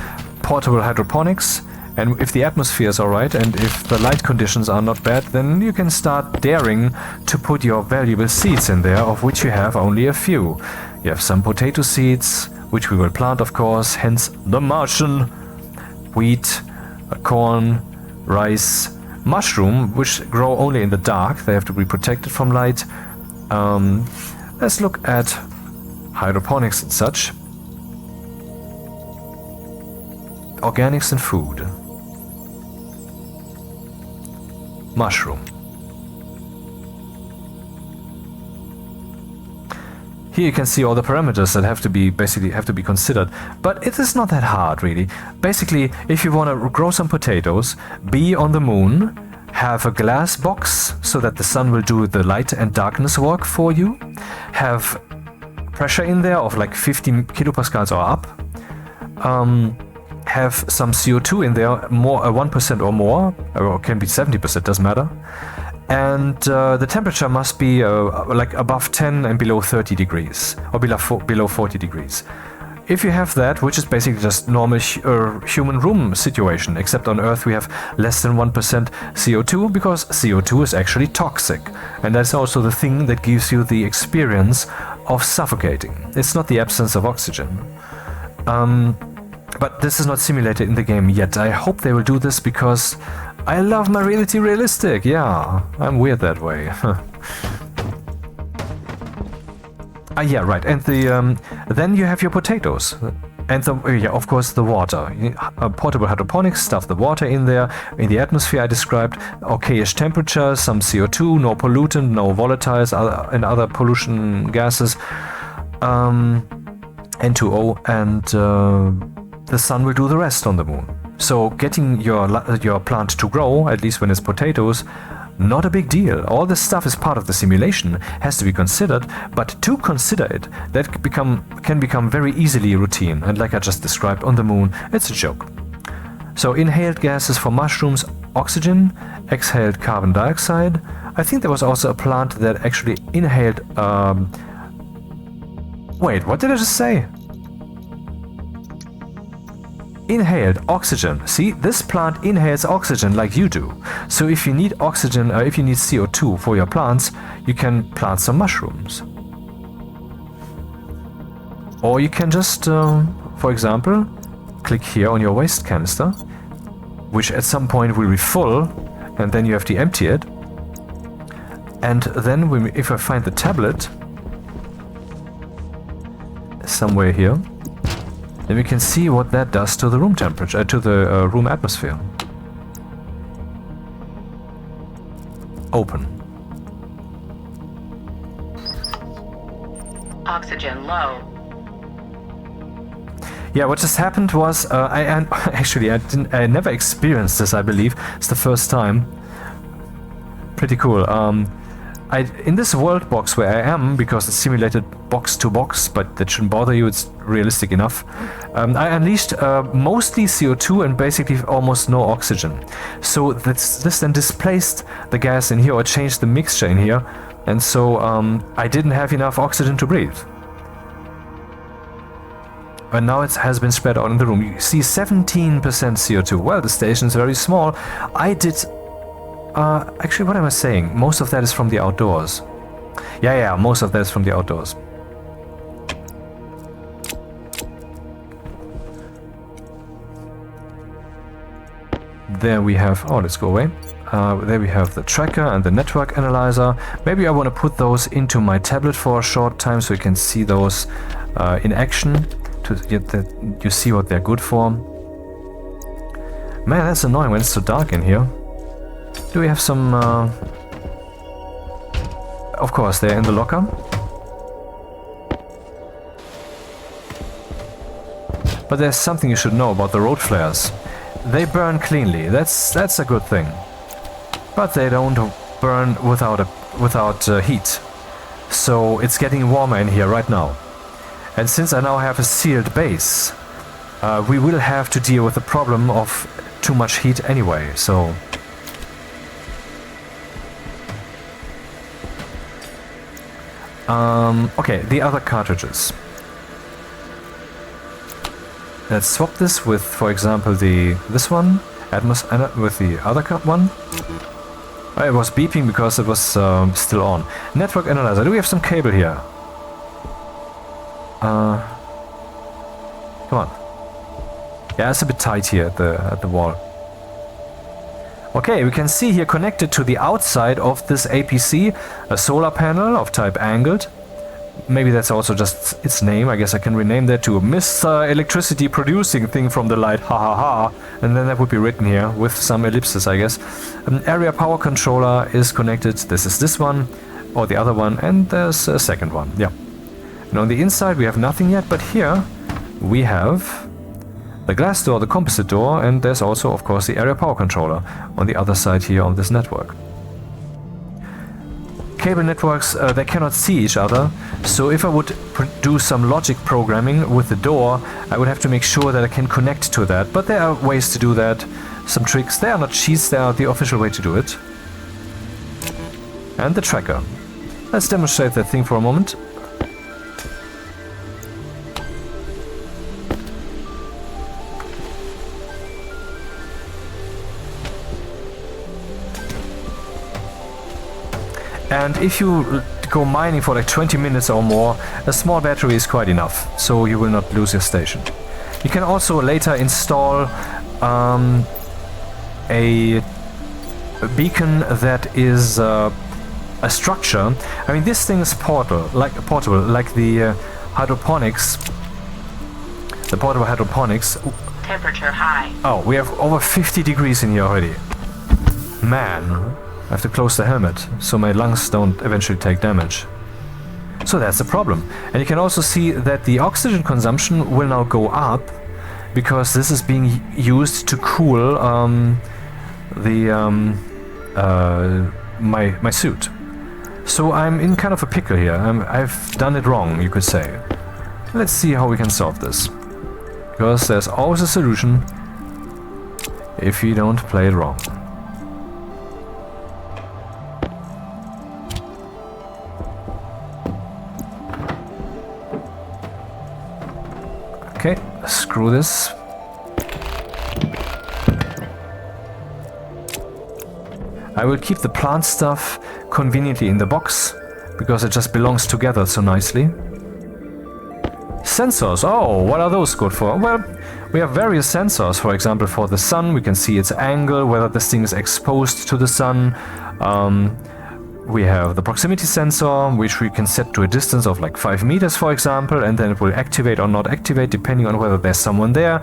portable hydroponics, and if the atmosphere is alright and if the light conditions are not bad, then you can start daring to put your valuable seeds in there, of which you have only a few. You have some potato seeds, which we will plant of course, hence the Martian, wheat, corn, rice, mushroom, which grow only in the dark, they have to be protected from light. Let's look at hydroponics and such. Organics and food. Mushroom. Here you can see all the parameters that have to be considered, but it is not that hard really. Basically, if you want to grow some potatoes, be on the moon, have a glass box so that the sun will do the light and darkness work for you, have pressure in there of like 50 kilopascals or up, have some CO2 in there, more 1% or more, or can be 70%, doesn't matter. And the temperature must be like above 10 and below 30 degrees, or below 40 degrees. If you have that, which is basically just normal human room situation, except on Earth we have less than 1% CO2, because CO2 is actually toxic. And that's also the thing that gives you the experience of suffocating. It's not the absence of oxygen. But this is not simulated in the game yet. I hope they will do this because I love my reality realistic. Yeah, I'm weird that way. Yeah, right. And then you have your potatoes. And of course the water. Portable hydroponics, stuff the water in there. In the atmosphere I described, okayish temperature, some CO2, no pollutant, no volatiles and other pollution gases. N2O, and the sun will do the rest on the moon. So getting your plant to grow, at least when it's potatoes, not a big deal. All this stuff is part of the simulation, has to be considered, but to consider it, that can become very easily routine, and like I just described on the moon, it's a joke. So inhaled gases for mushrooms, oxygen, exhaled carbon dioxide. I think there was also a plant that actually inhaled... Wait, what did I just say? Inhaled oxygen. See, this plant inhales oxygen like you do. So if you need oxygen, if you need CO2 for your plants, you can plant some mushrooms. Or you can just, for example, click here on your waste canister, which at some point will be full, and then you have to empty it. And then if I find the tablet, somewhere here, then we can see what that does to the room temperature, to the room atmosphere. Open. Oxygen low. Yeah, what just happened was, I never experienced this, I believe. It's the first time. Pretty cool. In this world box where I am, because it's simulated box to box, but that shouldn't bother you, it's realistic enough, I unleashed mostly CO2 and basically almost no oxygen. So this then displaced the gas in here, or changed the mixture in here, and so I didn't have enough oxygen to breathe. And now it has been spread out in the room. You see 17% CO2. Well, the station is very small. I did... actually, what am I saying? Most of that is from the outdoors. Yeah, most of that is from the outdoors. There we have... Oh, let's go away. There we have the tracker and the network analyzer. Maybe I want to put those into my tablet for a short time so you can see those in action, to get that you see what they're good for. Man, that's annoying when it's so dark in here. Do we have some... Of course, they're in the locker. But there's something you should know about the road flares. they burn cleanly. That's a good thing. But they don't burn without heat. So it's getting warmer in here right now. And since I now have a sealed base, we will have to deal with the problem of too much heat anyway, so... okay, the other cartridges. Let's swap this with, for example, this one, with the other one. It was beeping because it was still on. Network analyzer. Do we have some cable here? Come on. Yeah, it's a bit tight here at the wall. Okay, we can see here connected to the outside of this APC a solar panel of type angled. Maybe that's also just its name. I guess I can rename that to Mr. Electricity Producing Thing from the Light, ha ha ha. And then that would be written here with some ellipses, I guess. An area power controller is connected. This is this one, or the other one, and there's a second one. Yeah. And on the inside we have nothing yet, but here we have the glass door, the composite door, and there's also, of course, the area power controller on the other side here on this network. Cable networks, they cannot see each other, so if I would do some logic programming with the door, I would have to make sure that I can connect to that, but there are ways to do that, some tricks. They are not cheats, they are the official way to do it. And the tracker. Let's demonstrate that thing for a moment. And if you go mining for like 20 minutes or more, a small battery is quite enough, so you will not lose your station. You can also later install a beacon that is a structure. I mean, this thing is portable, like the hydroponics, the portable hydroponics. Temperature high. Oh, we have over 50 degrees in here already. Man. I have to close the helmet, so my lungs don't eventually take damage. So that's the problem. And you can also see that the oxygen consumption will now go up, because this is being used to cool my suit. So I'm in kind of a pickle here. I've done it wrong, you could say. Let's see how we can solve this. Because there's always a solution if you don't play it wrong. Okay, screw this. I will keep the plant stuff conveniently in the box, because it just belongs together so nicely. Sensors, oh, what are those good for? Well, we have various sensors. For example, for the sun, we can see its angle, whether this thing is exposed to the sun. We have the proximity sensor, which we can set to a distance of like 5 meters, for example, and then it will activate or not activate depending on whether there's someone there,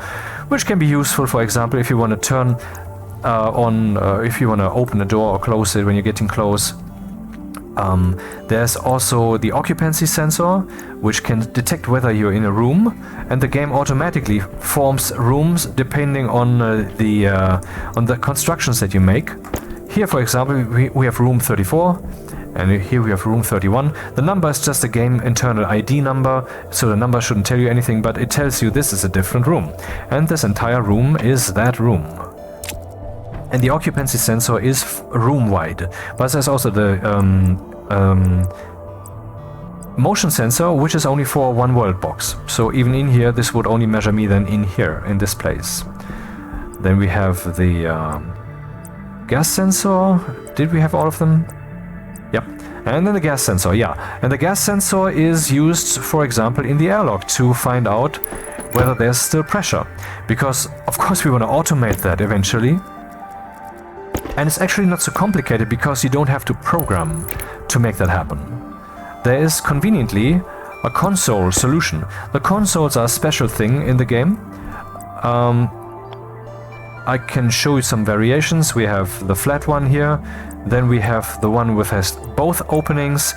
which can be useful, for example, if you want to turn if you want to open a door or close it when you're getting close. There's also the occupancy sensor, which can detect whether you're in a room, and the game automatically forms rooms depending on the constructions that you make. Here, for example, we have room 34, and here we have room 31. The number is just a game internal ID number, so the number shouldn't tell you anything, but it tells you this is a different room. And this entire room is that room. And the occupancy sensor is room-wide, but there's also the motion sensor, which is only for one world box. So even in here, this would only measure me then in here, in this place. Then we have the gas sensor. Did we have all of them? Yep. And then the gas sensor, yeah. And the gas sensor is used, for example, in the airlock to find out whether there's still pressure. Because, of course, we want to automate that eventually. And it's actually not so complicated because you don't have to program to make that happen. There is conveniently a console solution. The consoles are a special thing in the game. I can show you some variations. We have the flat one here, then we have the one which has both openings,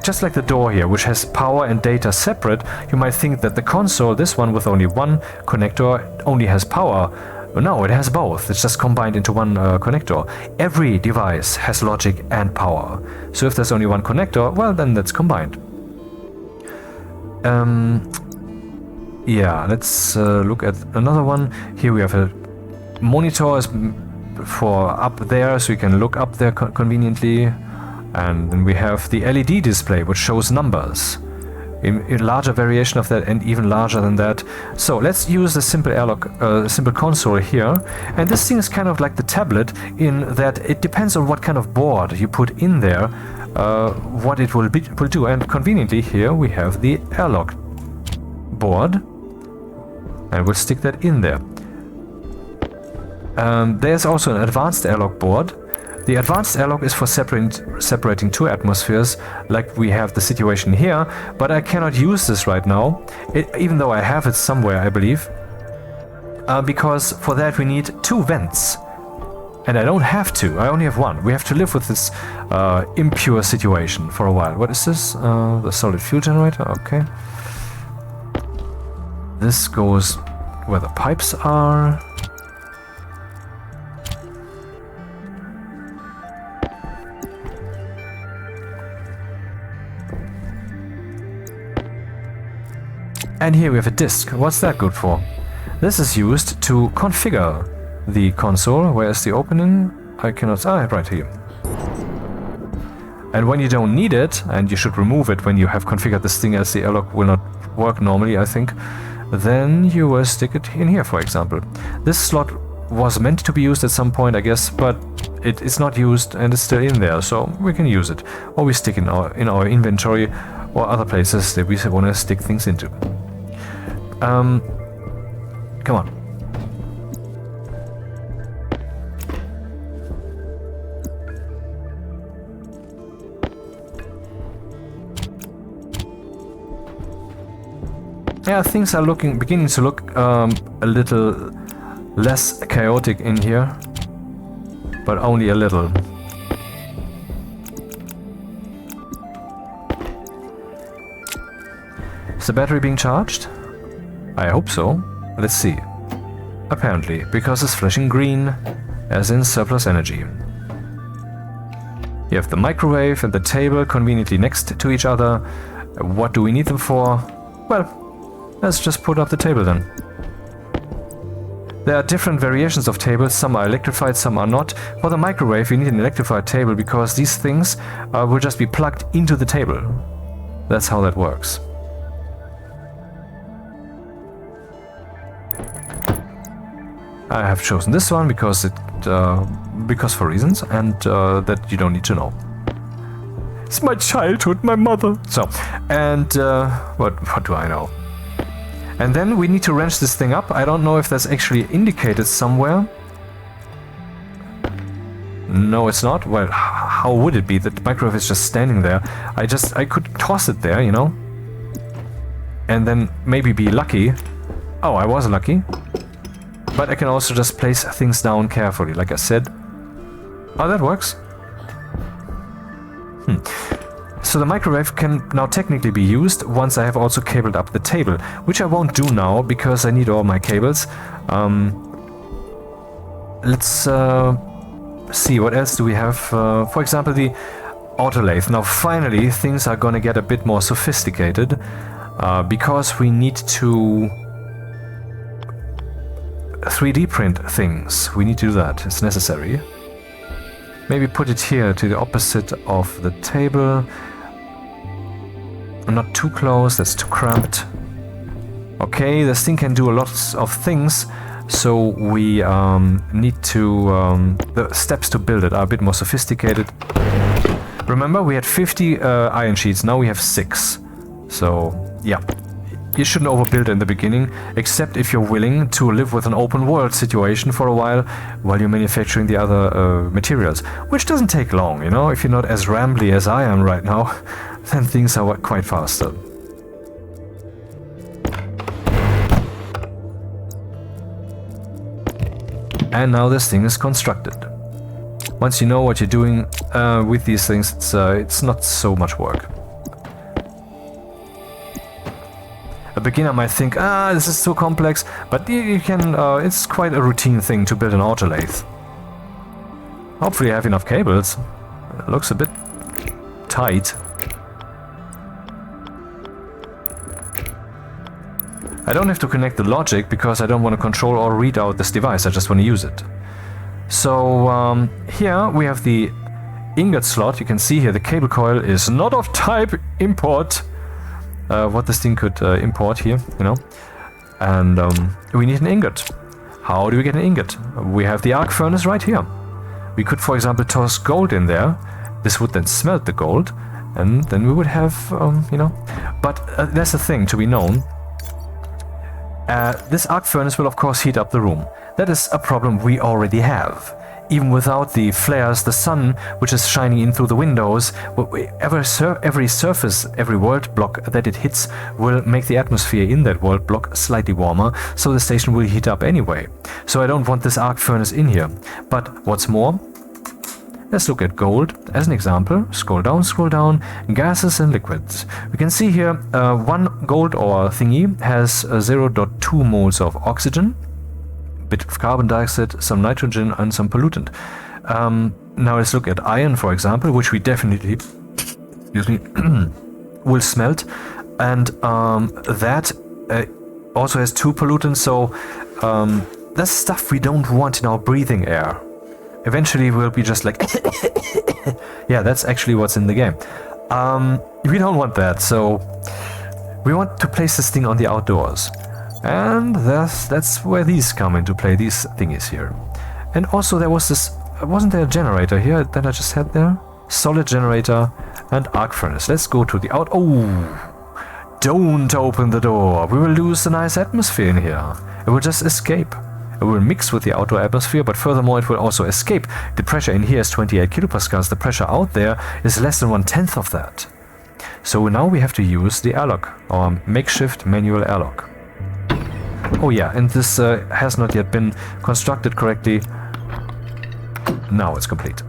just like the door here, which has power and data separate. You might think that the console, this one with only one connector, only has power. No, it has both. It's just combined into one connector. Every device has logic and power. So if there's only one connector, well, then that's combined. Yeah, let's look at another one. Here we have a monitor for up there, so you can look up there conveniently. And then we have the LED display, which shows numbers. In larger variation of that and even larger than that. So let's use the simple simple console here. And this thing is kind of like the tablet in that it depends on what kind of board you put in there, what it will do. And conveniently here we have the airlock board. And we'll stick that in there. There's also an advanced airlock board. The advanced airlock is for separating two atmospheres, like we have the situation here, but I cannot use this right now, even though I have it somewhere, I believe, because for that we need two vents. And I don't have two, I only have one. We have to live with this impure situation for a while. What is this? The solid fuel generator, okay. This goes where the pipes are. And here we have a disk. What's that good for? This is used to configure the console. Where is the opening? I cannot... Ah, right here. And when you don't need it, and you should remove it when you have configured this thing, as the airlock will not work normally, I think, then you will stick it in here, for example. This slot was meant to be used at some point, I guess, but it is not used and it's still in there, so we can use it. Or we stick it in our inventory or other places that we want to stick things into. Come on. Yeah, things are beginning to look a little less chaotic in here, but only a little. Is the battery being charged? I hope so. Let's see. Apparently, because it's flashing green, as in surplus energy. You have the microwave and the table conveniently next to each other. What do we need them for? Well, let's just put up the table then. There are different variations of tables, some are electrified, some are not. For the microwave you need an electrified table because these things will just be plugged into the table. That's how that works. I have chosen this one because for reasons, and that you don't need to know. It's my childhood, my mother. So, and what do I know? And then we need to wrench this thing up. I don't know if that's actually indicated somewhere. No, it's not. Well, how would it be? The microwave is just standing there. I could toss it there, you know, and then maybe be lucky. Oh, I was lucky. But I can also just place things down carefully, like I said. Oh, that works. So the microwave can now technically be used once I have also cabled up the table, which I won't do now because I need all my cables. Let's see, what else do we have? For example, the autolathe. Now finally things are gonna get a bit more sophisticated because we need to 3D print things. We need to do that. It's necessary. Maybe put it here to the opposite of the table. Not too close, that's too cramped. Okay, this thing can do a lot of things, so we need to... the steps to build it are a bit more sophisticated. Remember, we had 50 iron sheets, now we have 6. So, yeah. You shouldn't overbuild in the beginning, except if you're willing to live with an open world situation for a while you're manufacturing the other materials. Which doesn't take long, you know, if you're not as rambly as I am right now, then things are quite faster. And now this thing is constructed. Once you know what you're doing with these things, it's not so much work. A beginner might think, this is too complex, but you can, it's quite a routine thing to build an autolathe. Hopefully I have enough cables. It looks a bit tight. I don't have to connect the logic because I don't want to control or read out this device, I just want to use it. So here we have the ingot slot. You can see here the cable coil is not of type import. What this thing could import here, you know. And we need an ingot. How do we get an ingot? We have the arc furnace right here. We could, for example, toss gold in there. This would then smelt the gold, and then we would have, you know. But there's a thing to be known. This arc furnace will, of course, heat up the room. That is a problem we already have. Even without the flares, the sun, which is shining in through the windows, every surface, every world block that it hits will make the atmosphere in that world block slightly warmer, so the station will heat up anyway. So I don't want this arc furnace in here. But what's more, let's look at gold as an example. Scroll down, gases and liquids. We can see here one gold ore thingy has 0.2 moles of oxygen, bit of carbon dioxide, some nitrogen and some pollutant. Now let's look at iron, for example, which we definitely excuse me, will smelt, and that also has 2 pollutants, so that's stuff we don't want in our breathing air. Eventually we'll be just like yeah, that's actually what's in the game. We don't want that, so we want to place this thing on the outdoors. And that's where these come into play, these thingies here. And also there was this, wasn't there a generator here that I just had there? Solid generator and arc furnace. Let's go to the oh, don't open the door. We will lose the nice atmosphere in here. It will just escape. It will mix with the outdoor atmosphere, but furthermore it will also escape. The pressure in here is 28 kilopascals. The pressure out there is less than 1/10 of that. So now we have to use the airlock, our makeshift manual airlock. Oh yeah, and this has not yet been constructed correctly. Now it's complete.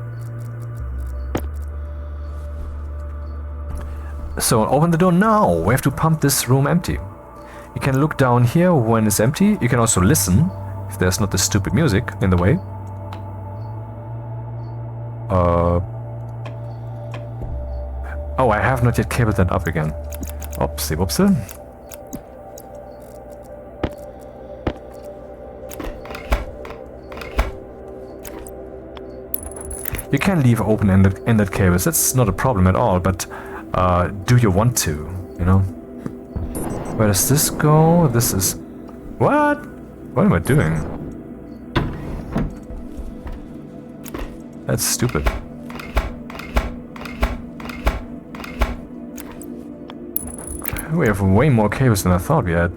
So open the door now. We have to pump this room empty. You can look down here when it's empty. You can also listen if there's not this stupid music in the way. Oh, I have not yet cabled that up again. Oopsie whoopsie. You can leave open-ended cables, that's not a problem at all, but do you want to, you know? Where does this go? This is... What? What am I doing? That's stupid. We have way more cables than I thought we had.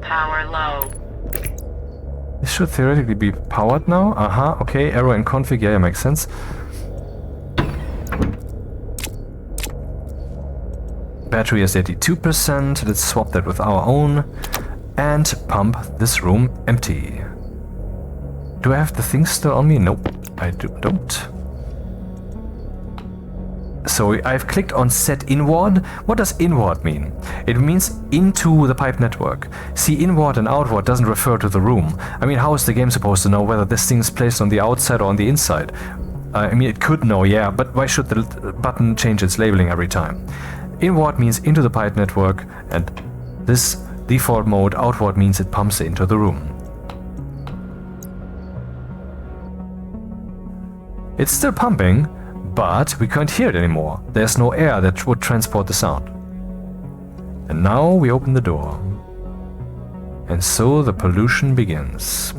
Power low. This should theoretically be powered now. Okay, error in config, yeah, makes sense. Battery is 82%, let's swap that with our own and pump this room empty. Do I have the things still on me? Nope, I don't. So I've clicked on set inward. What does inward mean? It means into the pipe network. See, inward and outward doesn't refer to the room. I mean, how is the game supposed to know whether this thing is placed on the outside or on the inside? I mean, it could know, yeah, but why should the button change its labeling every time? Inward means into the pipe network, and this default mode, outward, means it pumps into the room. It's still pumping, but we can't hear it anymore. There's no air that would transport the sound. And now we open the door. And so the pollution begins.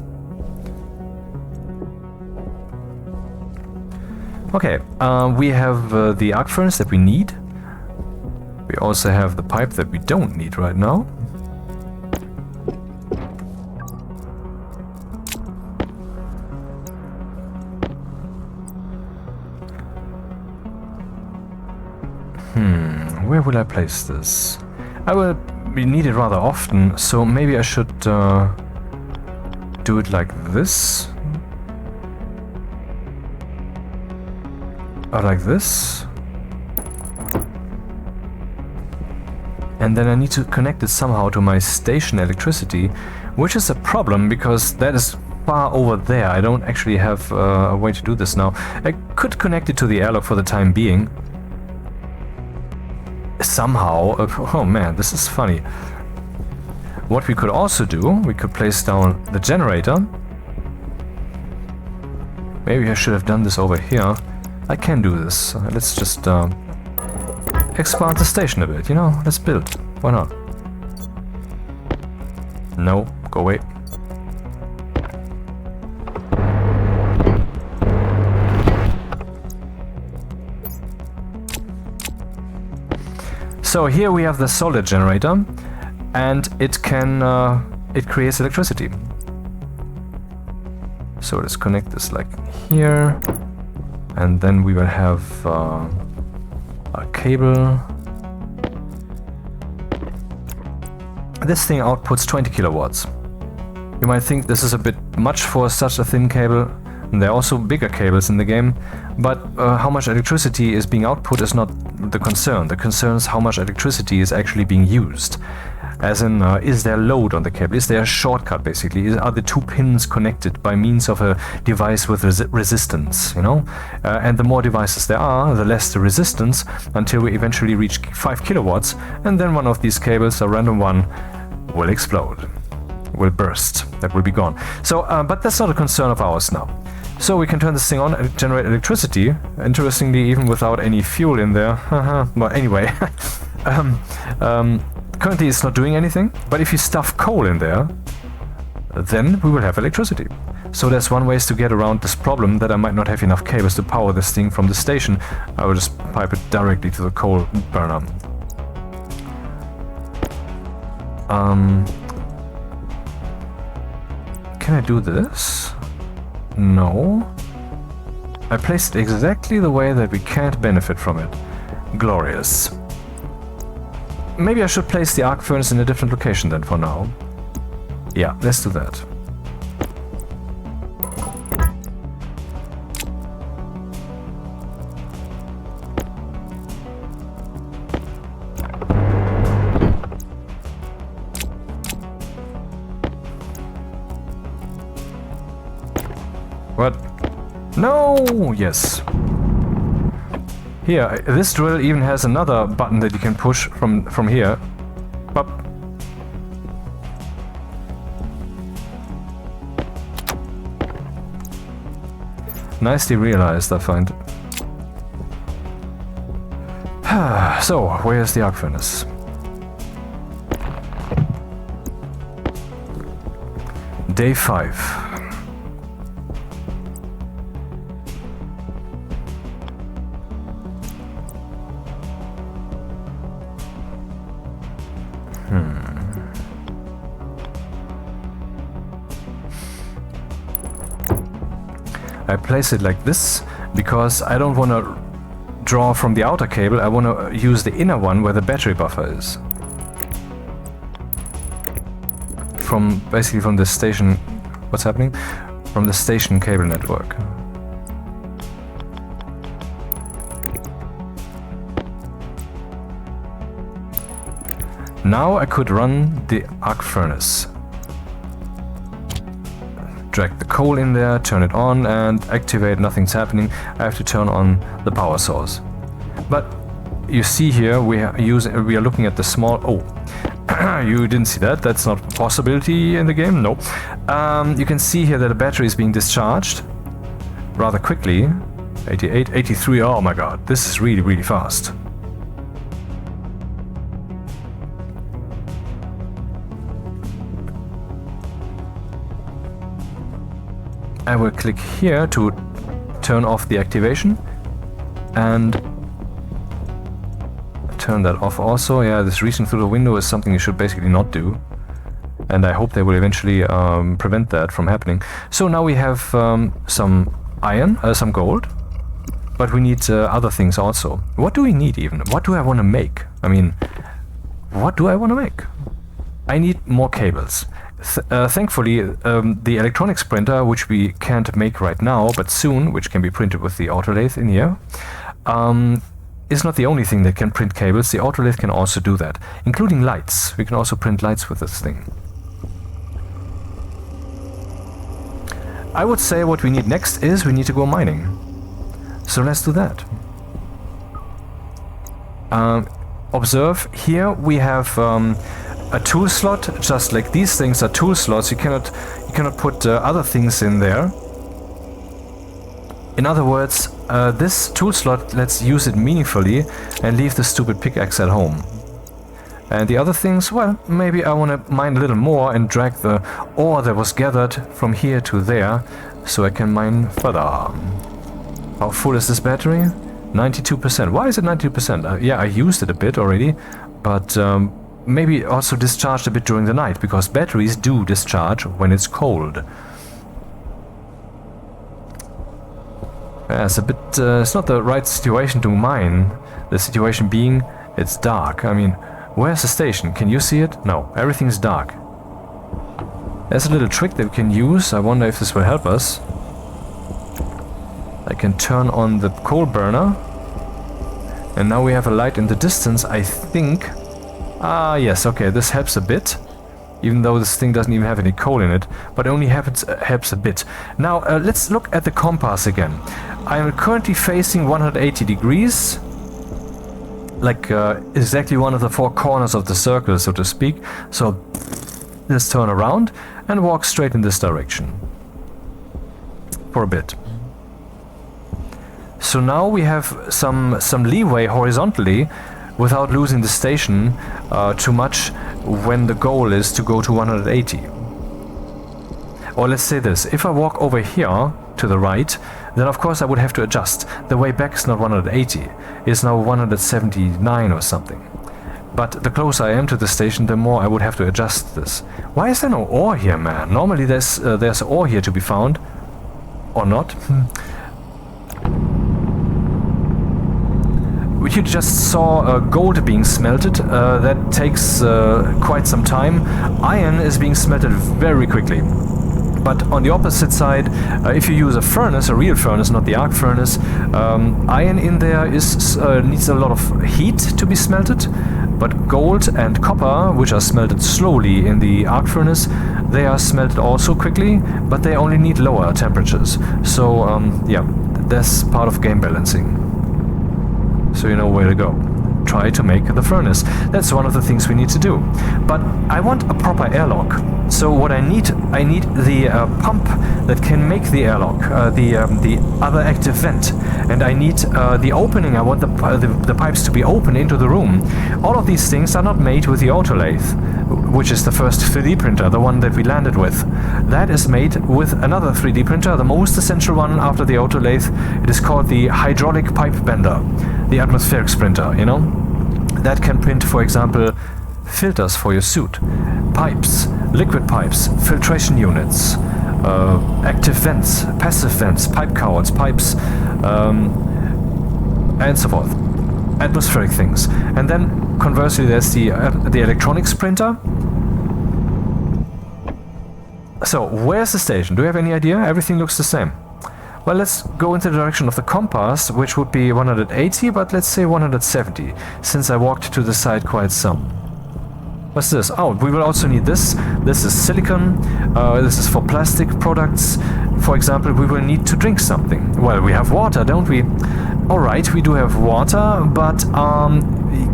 Okay, we have the arc furnace that we need. We also have the pipe that we don't need right now. Where will I place this? I will we need it rather often, so maybe I should do it like this. Or like this. And then I need to connect it somehow to my station electricity, which is a problem because that is far over there. I don't actually have a way to do this now. I could connect it to the airlock for the time being. Somehow. Oh man, this is funny. What we could also do, we could place down the generator. Maybe I should have done this over here. I can do this. Let's just expand the station a bit, you know? Let's build. Why not? No, go away. So here we have the solid generator, and it can it creates electricity. So let's connect this like here, and then we will have a cable. This thing outputs 20 kilowatts. You might think this is a bit much for such a thin cable. There are also bigger cables in the game, but how much electricity is being output is not the concern. The concern is how much electricity is actually being used. As in, is there load on the cable? Is there a shortcut, basically? Are the two pins connected by means of a device with resistance, you know? And the more devices there are, the less the resistance, until we eventually reach 5 kilowatts, and then one of these cables, a random one, will explode. Will burst. That will be gone. So, but that's not a concern of ours now. So we can turn this thing on and generate electricity, interestingly even without any fuel in there. Well, anyway. Currently it's not doing anything, but if you stuff coal in there, then we will have electricity. So that's one way to get around this problem that I might not have enough cables to power this thing from the station. I will just pipe it directly to the coal burner. Can I do this? No. I placed it exactly the way that we can't benefit from it. Glorious. Maybe I should place the arc furnace in a different location then for now. Yeah, let's do that. What? No! Yes. Here, this drill even has another button that you can push from here. Up. Nicely realized, I find. So, where's the arc furnace? Day 5. I place it like this because I don't want to draw from the outer cable. I want to use the inner one where the battery buffer is. Basically from the station. What's happening? From the station cable network. Now I could run the arc furnace. Drag the coal in there, turn it on and activate. Nothing's happening. I have to turn on the power source. But you see here we are looking at the small... Oh, you didn't see that. That's not a possibility in the game. No. You can see here that the battery is being discharged rather quickly. 88, 83. Oh my god, this is really, really fast. I will click here to turn off the activation and turn that off also. Yeah, this reaching through the window is something you should basically not do. And I hope they will eventually prevent that from happening. So now we have some iron, some gold, but we need other things also. What do we need even? What do I want to make? I mean, what do I want to make? I need more cables. Thankfully, the electronics printer, which we can't make right now, but soon, which can be printed with the autolathe in here, is not the only thing that can print cables. The autolathe can also do that, including lights. We can also print lights with this thing. I would say what we need next is we need to go mining. So let's do that. Observe, here we have a tool slot, just like these things are tool slots. You cannot put other things in there. In other words, this tool slot, let's use it meaningfully and leave the stupid pickaxe at home. And the other things, well, maybe I want to mine a little more and drag the ore that was gathered from here to there, so I can mine further. How full is this battery? 92%. Why is it 92%? Yeah, I used it a bit already, but maybe also discharged a bit during the night, because batteries do discharge when it's cold. Yeah, it's a bit, it's not the right situation to mine. The situation being, it's dark. I mean, where's the station? Can you see it? No, everything's dark. There's a little trick that we can use. I wonder if this will help us. I can turn on the coal burner. And now we have a light in the distance, I think. Ah, yes, okay, this helps a bit. Even though this thing doesn't even have any coal in it. But it only helps a bit. Now, let's look at the compass again. I am currently facing 180 degrees. Like exactly one of the four corners of the circle, so to speak. So let's turn around and walk straight in this direction. For a bit. So now we have some leeway horizontally without losing the station too much when the goal is to go to 180. Or let's say this, if I walk over here to the right, then of course I would have to adjust. The way back is not 180, it's now 179 or something. But the closer I am to the station, the more I would have to adjust this. Why is there no ore here, man? Normally there's ore here to be found. Or not. You just saw gold being smelted. That takes quite some time. Iron is being smelted very quickly. But on the opposite side, if you use a furnace, a real furnace, not the arc furnace, iron in there needs a lot of heat to be smelted. But gold and copper, which are smelted slowly in the arc furnace, they are smelted also quickly, but they only need lower temperatures. So yeah, that's part of game balancing. So you know where to go. Try to make the furnace. That's one of the things we need to do. But I want a proper airlock. So what I need the pump that can make the airlock, the other active vent, and I need the opening. I want the pipes to be open into the room. All of these things are not made with the autolathe, which is the first 3D printer, the one that we landed with. That is made with another 3D printer, the most essential one after the autolathe. It is called the hydraulic pipe bender, the atmospherics printer, you know? That can print, for example, filters for your suit, pipes, liquid pipes, filtration units, active vents, passive vents, pipe cowls, pipes, and so forth. Atmospheric things. And then, conversely, there's the electronics printer. So, where's the station? Do you have any idea? Everything looks the same. Well, let's go into the direction of the compass, which would be 180, but let's say 170, since I walked to the side quite some. What's this? Oh, we will also need this. This is silicon. This is for plastic products. For example, we will need to drink something. Well, we have water, don't we? Alright, we do have water, but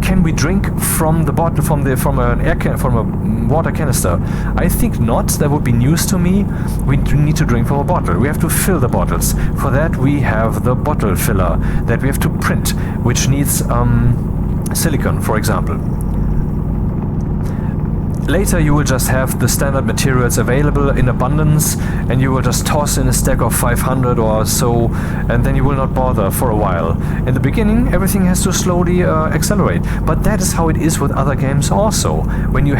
can we drink from the bottle, from a water canister? I think not. That would be news to me. We need to drink from a bottle. We have to fill the bottles. For that, we have the bottle filler that we have to print, which needs silicon, for example. Later you will just have the standard materials available in abundance, and you will just toss in a stack of 500 or so, and then you will not bother for a while. In the beginning everything has to slowly accelerate, but that is how it is with other games also. When you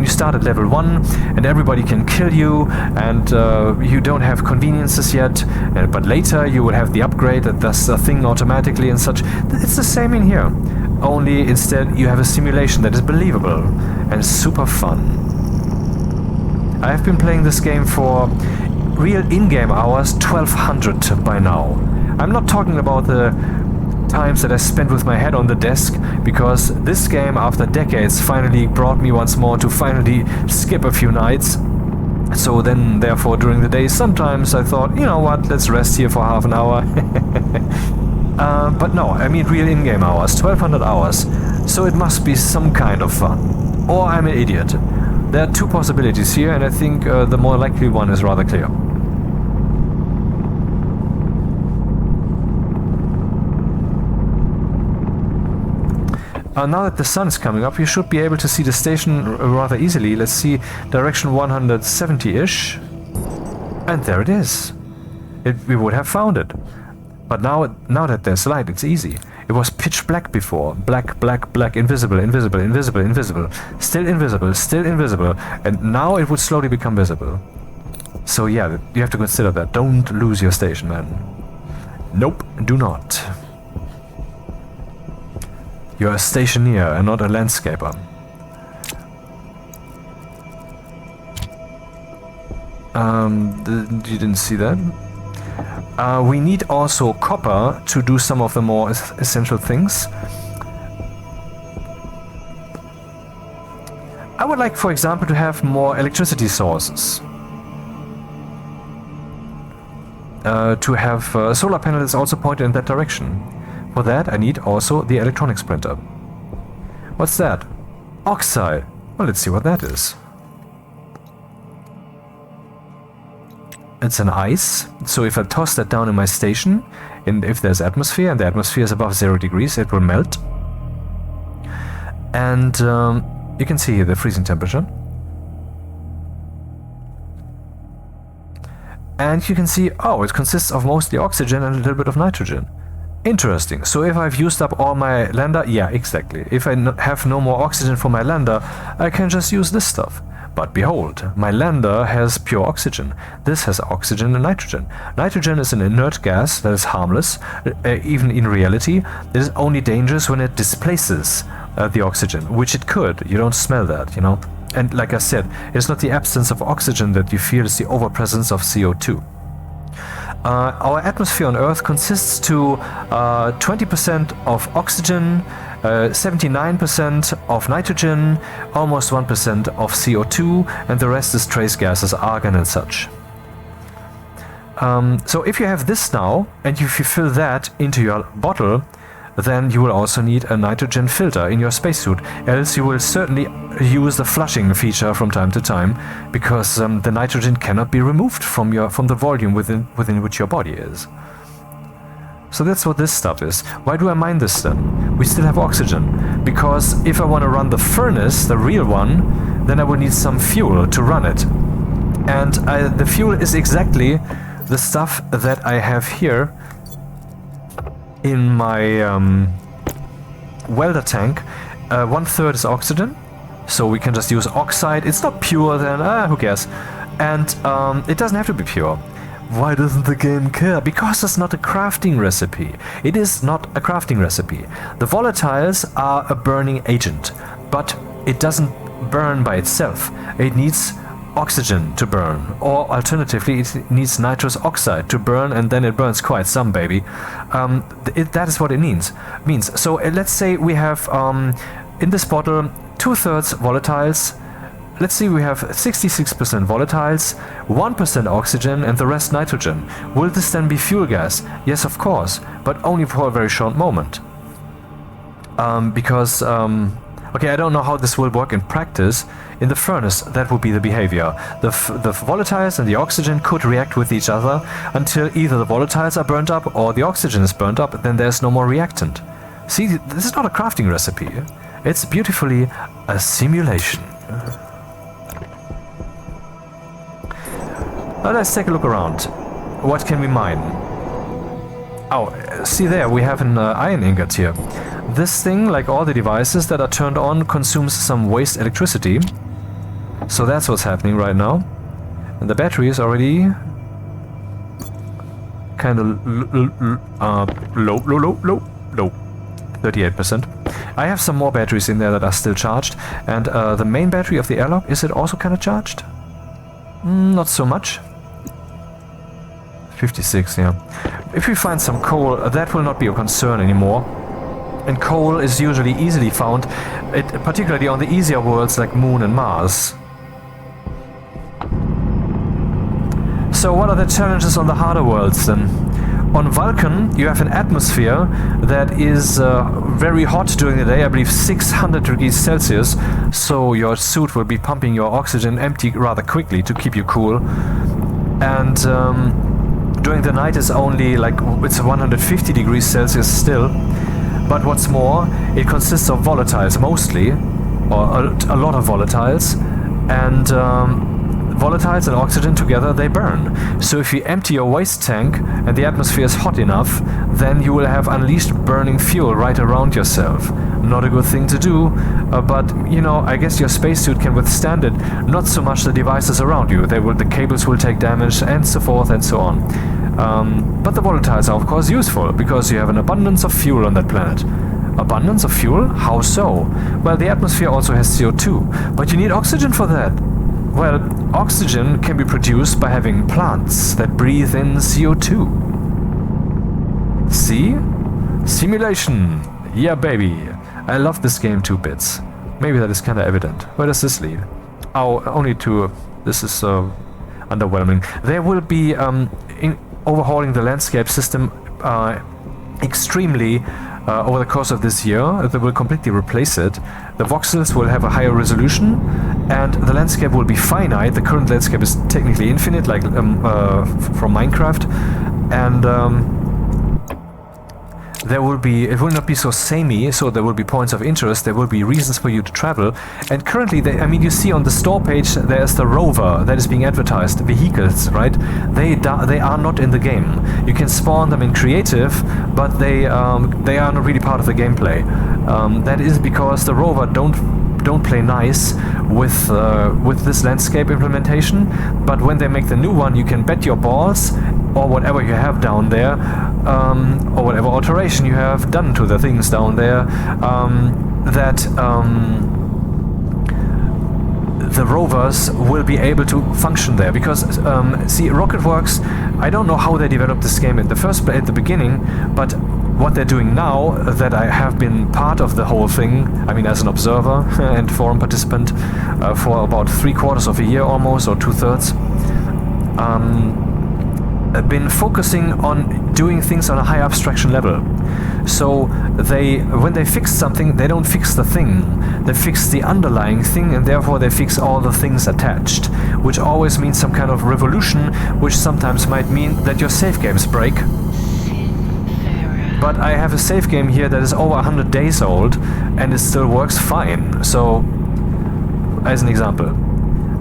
start at level 1 and everybody can kill you, and you don't have conveniences yet, but later you will have the upgrade that does the thing automatically and such. It's the same in here. only instead you have a simulation that is believable and super fun. I have been playing this game for real in-game hours, 1200 by now. I'm not talking about the times that I spent with my head on the desk, because this game after decades finally brought me once more to finally skip a few nights. So then therefore during the day sometimes I thought, you know what, let's rest here for half an hour. But no, I mean real in-game hours, 1200 hours. So it must be some kind of fun. Or I'm an idiot. There are two possibilities here, and I think the more likely one is rather clear. Now that the sun is coming up, you should be able to see the station rather easily. Let's see, direction 170-ish. And there it is. We would have found it. But now that there's light, it's easy. It was pitch black before. Black, black, black, invisible, invisible, invisible, invisible. Still invisible, still invisible. And now it would slowly become visible. So yeah, you have to consider that. Don't lose your station, man. Nope, do not. You're a stationeer and not a landscaper. You didn't see that? We need also copper to do some of the more essential things. I would like, for example, to have more electricity sources. To have solar panels also pointed in that direction. For that I need also the electronics printer. What's that? Oxide. Well, let's see what that is. It's an ice, so if I toss that down in my station, and if there's atmosphere, and the atmosphere is above 0 degrees, it will melt. And you can see here the freezing temperature. And you can see, oh, it consists of mostly oxygen and a little bit of nitrogen. Interesting. So if I've used up all my lander, yeah, exactly. If I have no more oxygen for my lander, I can just use this stuff. But behold, my lander has pure oxygen. This has oxygen and nitrogen. Nitrogen is an inert gas that is harmless, even in reality. It is only dangerous when it displaces the oxygen, which it could. You don't smell that, you know. And like I said, it's not the absence of oxygen that you feel, it's the overpresence of CO2. Our atmosphere on Earth consists to 20% of oxygen, 79% of nitrogen, almost 1% of CO2, and the rest is trace gases, argon and such. So if you have this now, and if you fill that into your bottle, then you will also need a nitrogen filter in your spacesuit, else you will certainly use the flushing feature from time to time, because the nitrogen cannot be removed from the volume within which your body is. So that's what this stuff is. Why do I mine this then? We still have oxygen, because if I want to run the furnace, the real one, then I will need some fuel to run it. And the fuel is exactly the stuff that I have here in my welder tank. 1/3 is oxygen, so we can just use oxide. It's not pure then, who cares? And it doesn't have to be pure. Why doesn't the game care? Because it's not a crafting recipe. It is not a crafting recipe. The volatiles are a burning agent, but it doesn't burn by itself. It needs oxygen to burn, or alternatively it needs nitrous oxide to burn, and then it burns quite some, baby. That is what it means. So let's say we have in this bottle 2/3 volatiles. Let's see, we have 66% volatiles, 1% oxygen, and the rest nitrogen. Will this then be fuel gas? Yes, of course, but only for a very short moment. Because okay, I don't know how this will work in practice. In the furnace, that would be the behavior. The volatiles and the oxygen could react with each other until either the volatiles are burnt up or the oxygen is burnt up, then there's no more reactant. See, this is not a crafting recipe. It's beautifully a simulation. Now let's take a look around. What can we mine? Oh, see there, we have an iron ingot here. This thing, like all the devices that are turned on, consumes some waste electricity. So that's what's happening right now. And the battery is already kind of low. 38%. I have some more batteries in there that are still charged, and the main battery of the airlock, is it also kind of charged? Not so much. 56, yeah. If we find some coal, that will not be a concern anymore. And coal is usually easily found, particularly on the easier worlds like Moon and Mars. So what are the challenges on the harder worlds then? On Vulcan, you have an atmosphere that is very hot during the day, I believe 600 degrees Celsius, so your suit will be pumping your oxygen empty rather quickly to keep you cool. And during the night is only like, it's 150 degrees Celsius still. But what's more, it consists of volatiles mostly, or a lot of volatiles, and volatiles and oxygen together, they burn. So if you empty your waste tank and the atmosphere is hot enough, then you will have unleashed burning fuel right around yourself. Not a good thing to do, but you know, I guess your spacesuit can withstand it. Not so much the devices around you. The cables will take damage and so forth and so on. But the volatiles are of course useful, because you have an abundance of fuel on that planet. Abundance of fuel? How so? Well, the atmosphere also has CO2, but you need oxygen for that. Well, oxygen can be produced by having plants that breathe in CO2. See? Simulation! Yeah, baby! I love this game 2 bits. Maybe that is kinda evident. Where does this lead? Oh, only to... This is underwhelming. There will be overhauling the landscape system extremely over the course of this year. They will completely replace it. The voxels will have a higher resolution, and the landscape will be finite. The current landscape is technically infinite, like from Minecraft, and it will not be so samey, so there will be points of interest, there will be reasons for you to travel. And currently, you see on the store page, there's the rover that is being advertised, vehicles, right? They are not in the game. You can spawn them in creative, but they are not really part of the gameplay. That is because the rover don't play nice with this landscape implementation, but when they make the new one, you can bet your balls, or whatever you have down there, or whatever alteration you have done to the things down there, that the rovers will be able to function there. Because, see, Rocketworks, I don't know how they developed this game at the beginning, but what they're doing now, that I have been part of the whole thing, I mean as an observer and forum participant for about 3/4 of a year almost, or 2/3, been focusing on doing things on a high abstraction level. So when they fix something, they don't fix the thing, they fix the underlying thing, and therefore they fix all the things attached, which always means some kind of revolution, which sometimes might mean that your save games break. But I have a save game here that is over 100 days old, and it still works fine. So, as an example.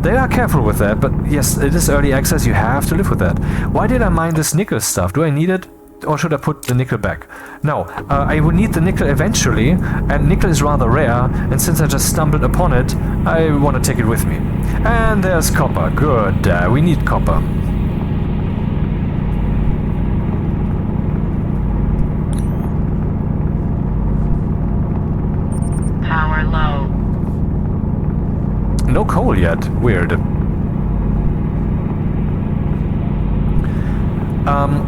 They are careful with that, but yes, it is early access, you have to live with that. Why did I mine this nickel stuff? Do I need it? Or should I put the nickel back? No, I will need the nickel eventually, and nickel is rather rare, and since I just stumbled upon it, I want to take it with me. And there's copper, good, we need copper. Power low. No coal yet. Weird.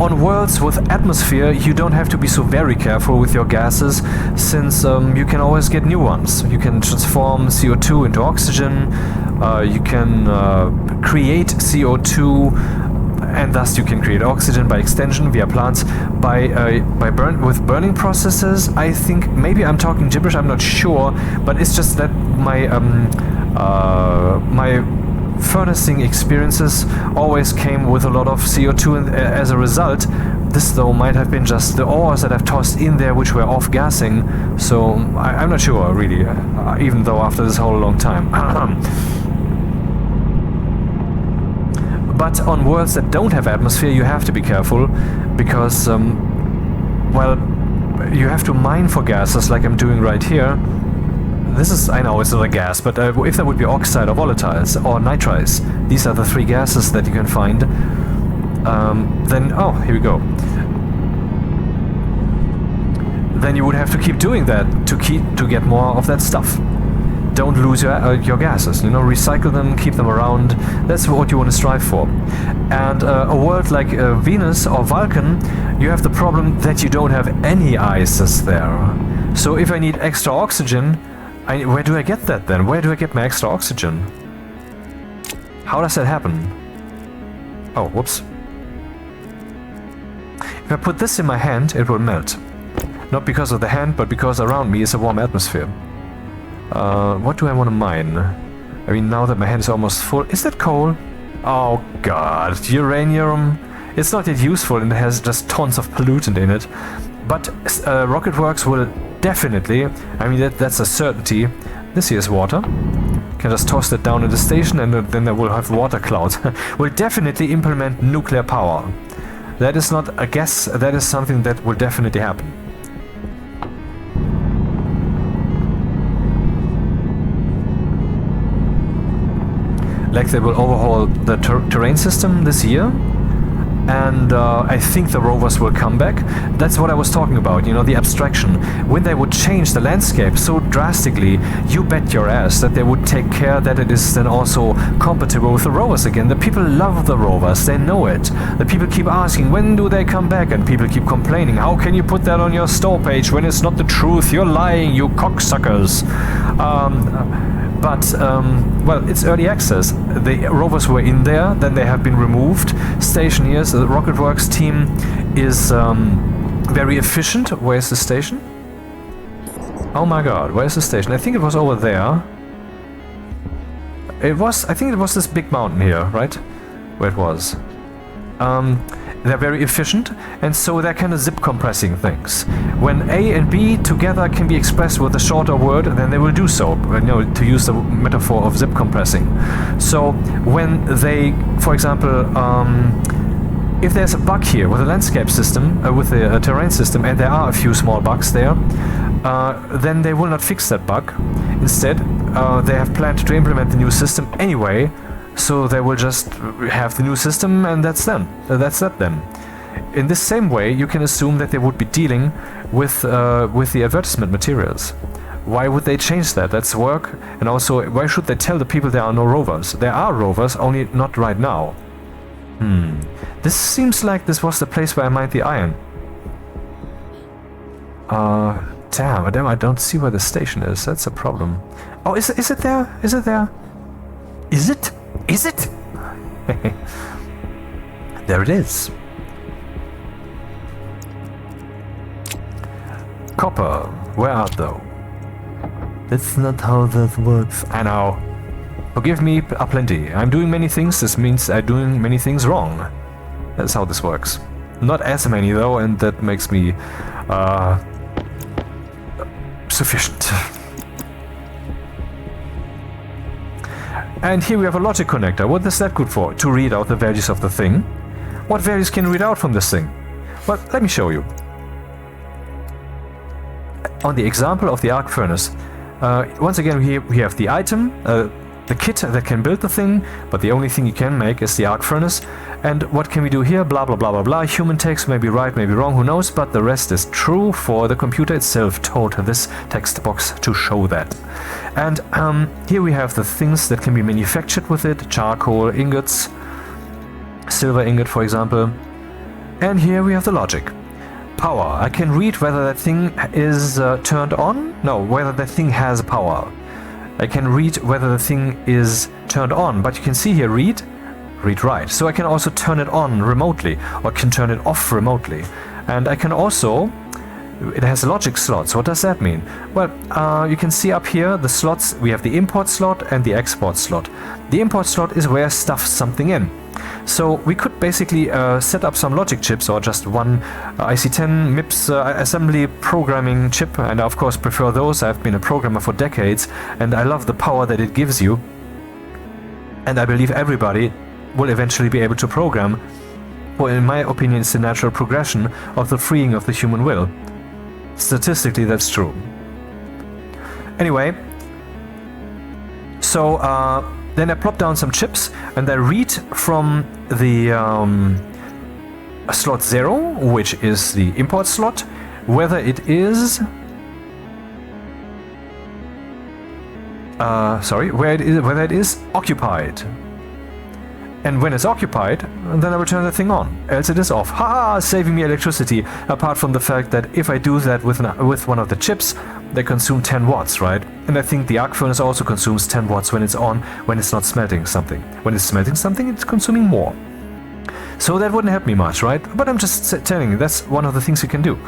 On worlds with atmosphere, you don't have to be so very careful with your gases, since you can always get new ones. You can transform CO2 into oxygen, you can create CO2, and thus you can create oxygen by extension via plants, with burning processes. I think maybe I'm talking gibberish, I'm not sure, but it's just that my furnacing experiences always came with a lot of CO2, and as a result, this though might have been just the ores that I've tossed in there which were off-gassing, so I'm not sure really, even though after this whole long time. But on worlds that don't have atmosphere, you have to be careful, because, well, you have to mine for gases like I'm doing right here. This is, I know it's not a gas, but if there would be oxide or volatiles or nitrides, these are the 3 gases that you can find, then, oh, here we go. then you would have to keep doing that to get more of that stuff. Don't lose your gases, you know, recycle them, keep them around. That's what you want to strive for. And a world like Venus or Vulcan, you have the problem that you don't have any ices there. So if I need extra oxygen, where do I get that then? Where do I get my extra oxygen? How does that happen? Oh, whoops. If I put this in my hand, it will melt. Not because of the hand, but because around me is a warm atmosphere. What do I want to mine? I mean, now that my hand is almost full... Is that coal? Oh god, uranium. It's not yet useful and it has just tons of pollutant in it. But Rocketworks will definitely, I mean that's a certainty. This here is water. Can just toss that down in the station and then I will have water clouds. Will definitely implement nuclear power. That is not a guess, that is something that will definitely happen. Like they will overhaul the terrain system this year, and I think the rovers will come back. That's what I was talking about, you know, the abstraction. When they would change the landscape so drastically, you bet your ass that they would take care that it is then also compatible with the rovers again. The people love the rovers, they know it. The people keep asking, when do they come back? And people keep complaining, how can you put that on your store page when it's not the truth? You're lying, you cocksuckers. Well, it's early access. The rovers were in there, then they have been removed. Stationeers, the Rocketworks team is very efficient. Where's the station? Oh my god, where's the station? I think it was over there. I think it was this big mountain here, right? Where it was. They're very efficient, and so they're kind of zip compressing things. When A and B together can be expressed with a shorter word, then they will do so, you know, to use the metaphor of zip compressing. So when they, for example, if there's a bug here with a landscape system, with a terrain system, and there are a few small bugs there, then they will not fix that bug. Instead, they have planned to implement the new system anyway. So they will just have the new system and that's them. That's that then. In this same way, you can assume that they would be dealing with the advertisement materials. Why would they change that? That's work. And also, why should they tell the people there are no rovers? There are rovers, only not right now. This seems like this was the place where I mined the iron. Damn, I don't see where the station is. That's a problem. Oh, is it there? Is it there? Is it? Is it? There it is. Copper, where art thou? That's not how that works. I know. Forgive me aplenty. I'm doing many things. This means I'm doing many things wrong. That's how this works. Not as many though, and that makes me sufficient. And here we have a logic connector. What is that good for? To read out the values of the thing. What values can you read out from this thing? Well, let me show you. On the example of the arc furnace, once again here we have the item, the kit that can build the thing, but the only thing you can make is the arc furnace. And what can we do here? Blah blah blah blah blah. Human text may be right, may be wrong, who knows, but the rest is true, for the computer itself told this text box to show that. And here we have the things that can be manufactured with it: charcoal, ingots, silver ingot, for example. And here we have the logic. Power. I can read whether that thing is turned on. No, whether that thing has power. I can read whether the thing is turned on, but you can see here read write. So I can also turn it on remotely, or can turn it off remotely. And I can also, it has logic slots. What does that mean? Well, you can see up here the slots. We have the import slot and the export slot. The import slot is where I stuff something in. So we could basically set up some logic chips, or just one IC10 MIPS assembly programming chip, and I of course prefer those. I've been a programmer for decades and I love the power that it gives you, and I believe everybody will eventually be able to program. Well, in my opinion, it's the natural progression of the freeing of the human will. Statistically, that's true. Anyway, so then I plop down some chips and I read from the slot 0, which is the import slot, whether it is whether it is occupied. And when it's occupied, then I will turn the thing on, else it is off. Haha, saving me electricity, apart from the fact that if I do that with one of the chips, they consume 10 watts, right? And I think the arc furnace also consumes 10 watts when it's on, when it's not smelting something. When it's smelting something, it's consuming more. So that wouldn't help me much, right? But I'm just telling you, that's one of the things you can do.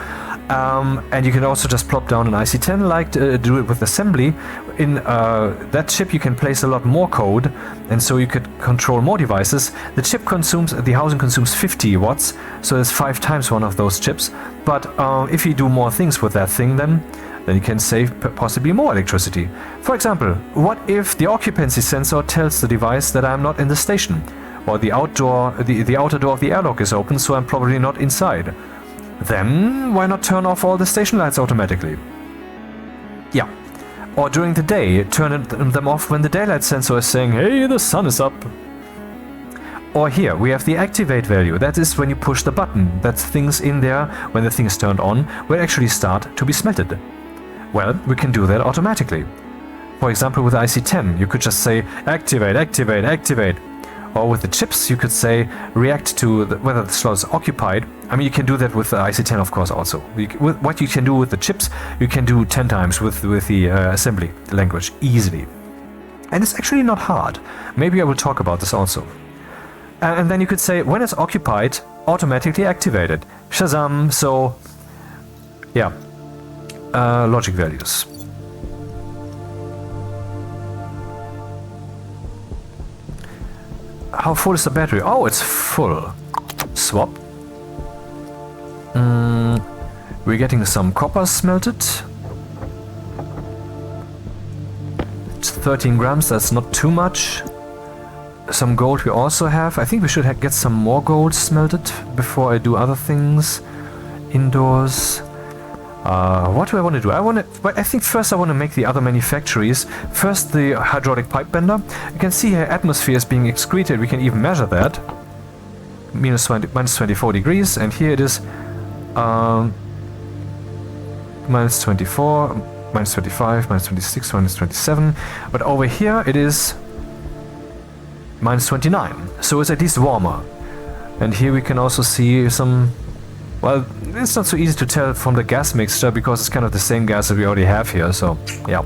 And you can also just plop down an IC10, like do it with assembly. In that chip you can place a lot more code, and so you could control more devices. The housing consumes 50 watts, so it's 5 times one of those chips. But if you do more things with that thing, then you can save possibly more electricity. For example, what if the occupancy sensor tells the device that I'm not in the station? Or the outer door of the airlock is open, so I'm probably not inside. Then why not turn off all the station lights automatically? Yeah. Or during the day, turn them off when the daylight sensor is saying, hey, the sun is up. Or here, we have the activate value. That is when you push the button. That's things in there, when the thing is turned on, will actually start to be smelted. Well, we can do that automatically. For example, with IC10, you could just say, activate, activate, activate. Or with the chips, you could say react to whether the slot is occupied. I mean, you can do that with the IC10, of course, also. What you can do with the chips, you can do 10 times with the assembly language, easily. And it's actually not hard. Maybe I will talk about this also. And then you could say, when it's occupied, automatically activated. Shazam, so, yeah, logic values. How full is the battery? Oh, it's full. Swap. We're getting some copper smelted. It's 13 grams, that's not too much. Some gold we also have. I think we should get some more gold smelted before I do other things indoors. What do I want to do? I think first I want to make the other manufactories. First the hydraulic pipe bender. You can see here atmosphere is being excreted. We can even measure that. Minus 24 degrees, and here it is minus 24, minus 25, minus 26, minus 27. But over here it is minus 29. So it's at least warmer. And here we can also see some... Well, it's not so easy to tell from the gas mixture because it's kind of the same gas that we already have here, so yeah.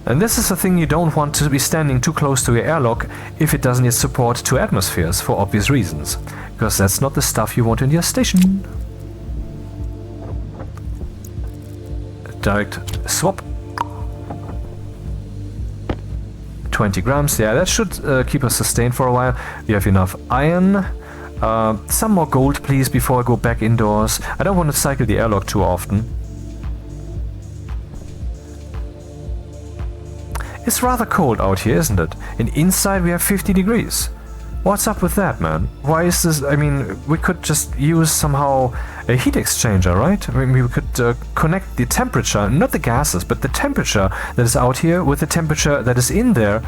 And this is a thing you don't want to be standing too close to your airlock if it doesn't yet support 2 atmospheres for obvious reasons. Because that's not the stuff you want in your station. Direct swap. 20 grams, yeah, that should keep us sustained for a while. We have enough iron. Some more gold, please, before I go back indoors. I don't want to cycle the airlock too often. It's rather cold out here, isn't it? And inside we have 50 degrees. What's up with that, man? Why is this... I mean, we could just use somehow a heat exchanger, right? I mean, we could connect the temperature, not the gases, but the temperature that is out here with the temperature that is in there.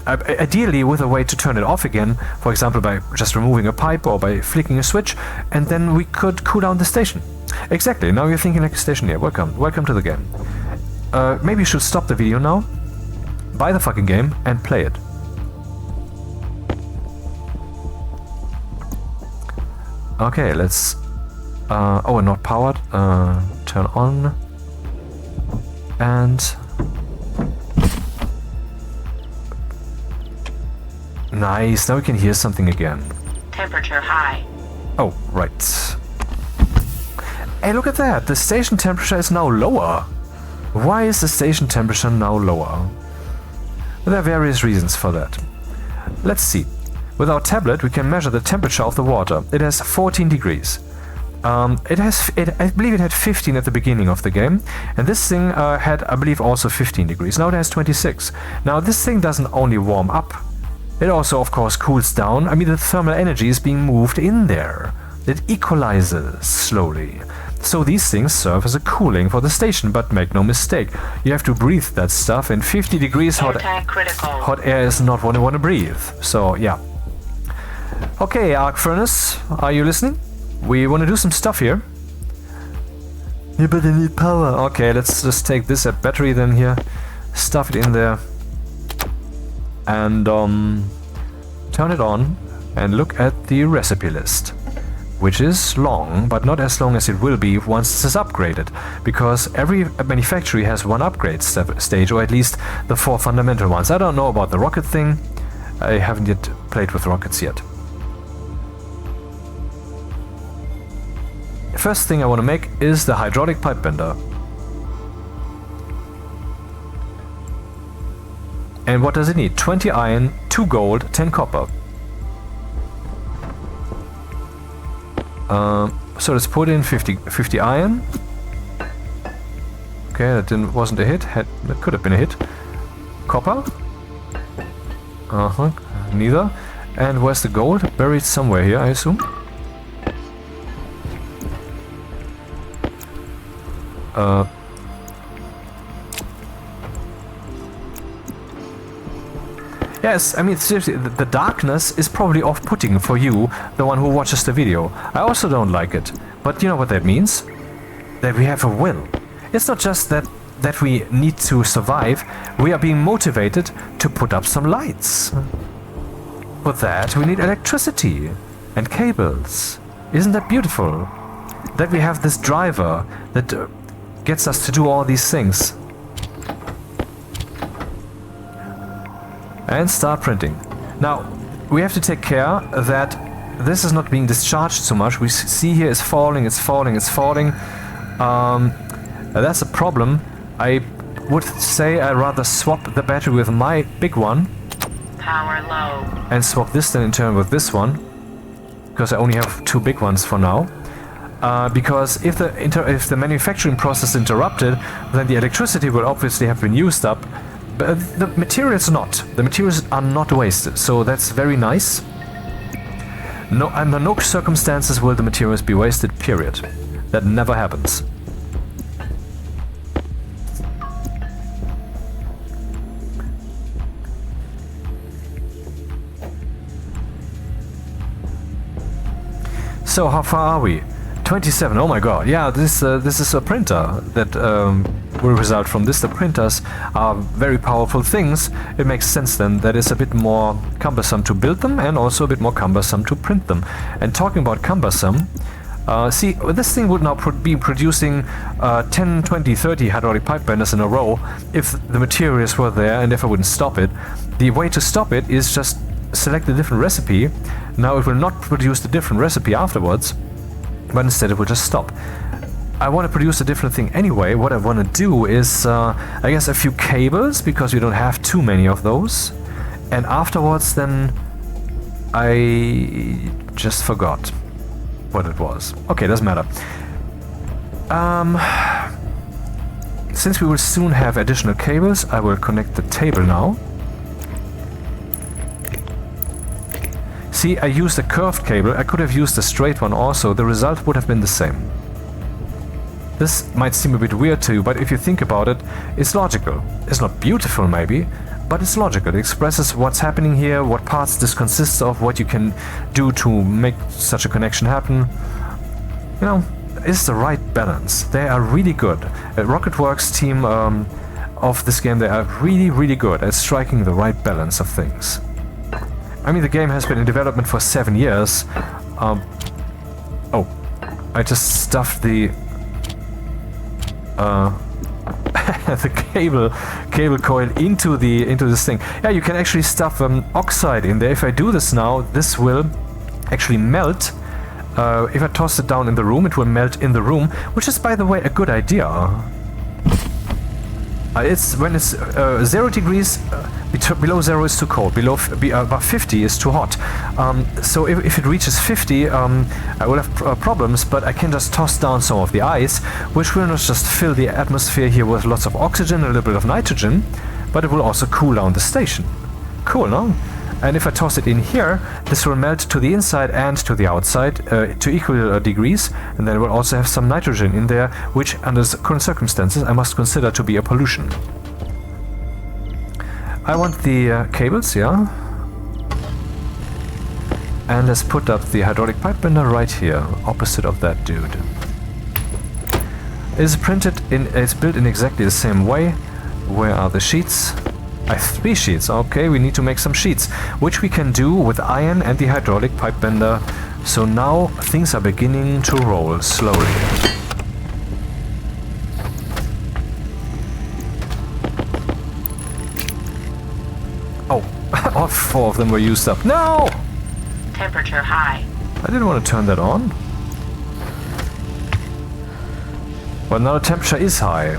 Ideally with a way to turn it off again, for example by just removing a pipe or by flicking a switch, and then we could cool down the station. Exactly, now you're thinking like a stationeer. Welcome to the game. Maybe you should stop the video now, buy the fucking game, and play it. Okay, let's... oh, not powered. Turn on. And... Nice, now we can hear something again. Temperature high. Oh, right. Hey, look at that! The station temperature is now lower. Why is the station temperature now lower? There are various reasons for that. Let's see. With our tablet we can measure the temperature of the water. It has 14 degrees. I believe it had 15 at the beginning of the game, and this thing had, I believe, also 15 degrees. Now it has 26. Now this thing doesn't only warm up, it also of course cools down. I mean, the thermal energy is being moved in there. It equalizes slowly. So these things serve as a cooling for the station, but make no mistake, you have to breathe that stuff, and 50 degrees hot air is not what I want to breathe. So yeah. Okay, arc furnace, are you listening? we want to do some stuff here. Yeah, but I need power. Okay, let's just take this battery then here, stuff it in there, and turn it on and look at the recipe list, which is long, but not as long as it will be once this is upgraded, because every manufacturer has one upgrade stage, or at least the 4 fundamental ones. I don't know about the rocket thing. I haven't yet played with rockets yet. First thing I want to make is the hydraulic pipe bender. And what does it need? 20 iron, 2 gold, 10 copper. So let's put in 50 iron. Okay, that wasn't a hit. That could have been a hit. Copper. Neither. And where's the gold? Buried somewhere here, I assume. Yes, I mean, seriously, the darkness is probably off-putting for you, the one who watches the video. I also don't like it. But you know what that means? That we have a will. It's not just that we need to survive, we are being motivated to put up some lights. For that, we need electricity and cables. Isn't that beautiful? That we have this driver that gets us to do all these things. And start printing. Now, we have to take care that this is not being discharged so much. We see here it's falling, it's falling, it's falling. That's a problem. I would say I'd rather swap the battery with my big one. Power low. And swap this then in turn with this one. Because I only have 2 big ones for now. Because if the manufacturing process is interrupted, then the electricity will obviously have been used up. But the materials not. The materials are not wasted, so that's very nice. No, under no circumstances will the materials be wasted, period. That never happens. So how far are we? 27. Oh my god. Yeah, this is a printer that will result from this. The printers are very powerful things. It makes sense then that it's a bit more cumbersome to build them and also a bit more cumbersome to print them. And talking about cumbersome, see, this thing would now be producing 10, 20, 30 hydraulic pipe benders in a row if the materials were there and if I wouldn't stop it. The way to stop it is just select a different recipe. Now it will not produce the different recipe afterwards, but instead it will just stop. I want to produce a different thing anyway. What I want to do is, I guess, a few cables, because we don't have too many of those. And afterwards then, I just forgot what it was. Okay, doesn't matter. Since we will soon have additional cables, I will connect the table now. See, I used a curved cable. I could have used a straight one also. The result would have been the same. This might seem a bit weird to you, but if you think about it, it's logical. It's not beautiful maybe, but it's logical. It expresses what's happening here, what parts this consists of, what you can do to make such a connection happen. You know, it's the right balance. They are really good. Rocketworks team of this game, they are really, really good at striking the right balance of things. I mean, the game has been in development for 7 years. Oh, I just stuffed the the cable coil into this thing. Yeah, you can actually stuff oxide in there. If I do this now, this will actually melt. If I toss it down in the room, it will melt in the room, which is, by the way, a good idea. It's when it's 0 degrees. Below 0 is too cold, above 50 is too hot. So if it reaches 50, I will have problems, but I can just toss down some of the ice, which will not just fill the atmosphere here with lots of oxygen and a little bit of nitrogen, but it will also cool down the station. Cool, no? And if I toss it in here, this will melt to the inside and to the outside to equal degrees, and then it will also have some nitrogen in there, which under current circumstances I must consider to be a pollution. I want the cables, yeah. And let's put up the hydraulic pipe bender right here, opposite of that dude. It's built in exactly the same way. Where are the sheets? I have 3 sheets. Okay, we need to make some sheets, which we can do with iron and the hydraulic pipe bender. So now things are beginning to roll slowly. Oh, all 4 of them were used up. No! Temperature high. I didn't want to turn that on. But now the temperature is high.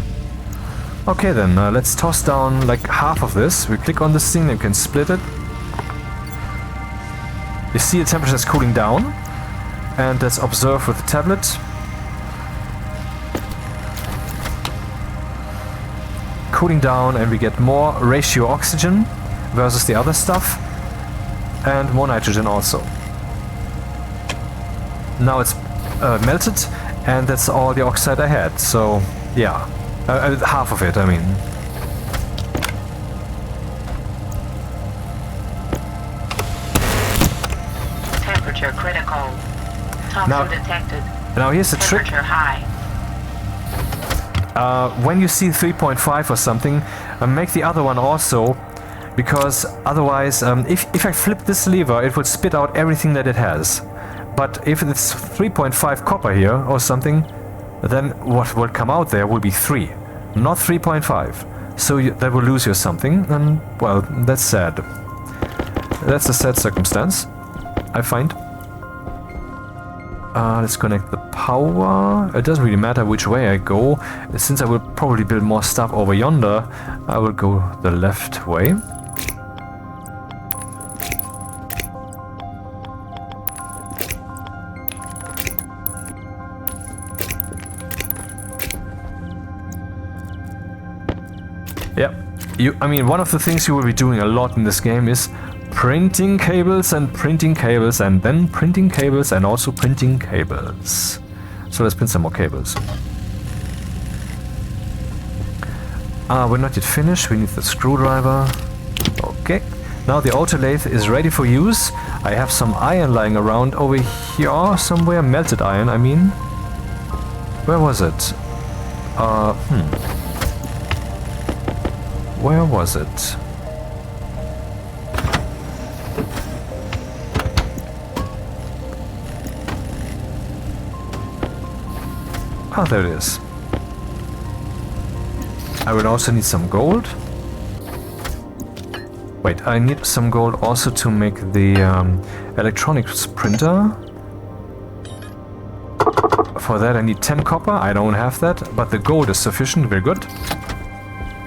Okay then, let's toss down like half of this. We click on this thing and can split it. You see the temperature is cooling down. And let's observe with the tablet. Cooling down, and we get more ratio oxygen versus the other stuff. And more nitrogen also. Now it's melted, and that's all the oxide I had. So, yeah. Half of it, I mean. Temperature critical. Toxin detected. Now here's the trick. Temperature high. When you see 3.5 or something, make the other one also, because otherwise, if I flip this lever, it would spit out everything that it has. But if it's 3.5 copper here or something, then what will come out there will be 3, not 3.5. So that will lose you something, and well, that's sad. That's a sad circumstance, I find. Let's connect the power. It doesn't really matter which way I go. Since I will probably build more stuff over yonder, I will go the left way. Yeah, I mean, one of the things you will be doing a lot in this game is printing cables and then printing cables and also printing cables. So let's print some more cables. We're not yet finished. We need the screwdriver. Okay. Now the auto lathe is ready for use. I have some iron lying around over here somewhere. Melted iron, I mean. Where was it? Where was it? Ah, there it is. I will also need some gold. Wait, I need some gold also to make the electronics printer. For that I need 10 copper. I don't have that, but the gold is sufficient. Very good.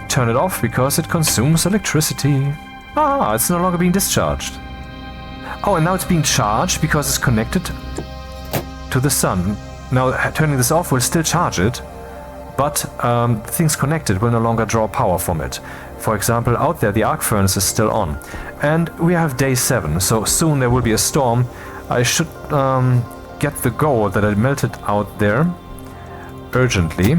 Turn it off because it consumes electricity. Ah, it's no longer being discharged. Oh, and now it's being charged because it's connected to the sun. Now turning this off will still charge it, but things connected will no longer draw power from it. For example, out there the arc furnace is still on. And we have day 7, so soon there will be a storm. I should get the gold that I melted out there urgently.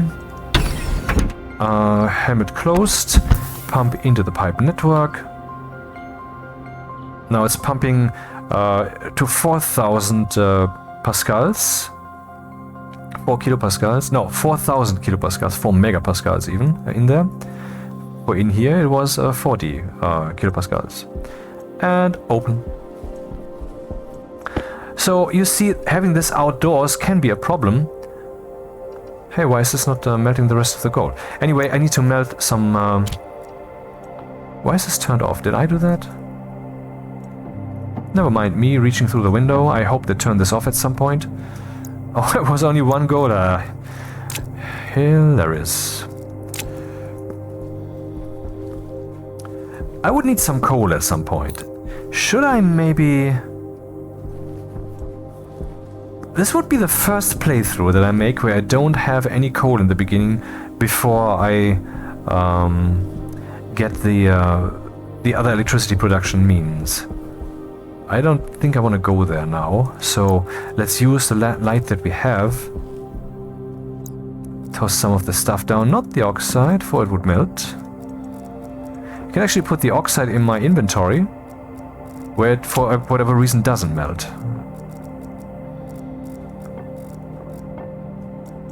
Helmet closed, pump into the pipe network. Now it's pumping to 4,000 pascals. 4 kilopascals, no, 4,000 kilopascals, 4 megapascals even in there. For in here it was 40 kilopascals. And open. So you see, having this outdoors can be a problem. Hey, why is this not melting the rest of the gold? Anyway, I need to melt some... Why is this turned off? Did I do that? Never mind me reaching through the window. I hope they turned this off at some point. Oh, it was only 1 gold. Hilarious. I would need some coal at some point. Should I maybe... This would be the first playthrough that I make where I don't have any coal in the beginning before I get the other electricity production means. I don't think I want to go there now, so let's use the light that we have. Toss some of the stuff down, not the oxide, for it would melt. You can actually put the oxide in my inventory. where it for whatever reason doesn't melt.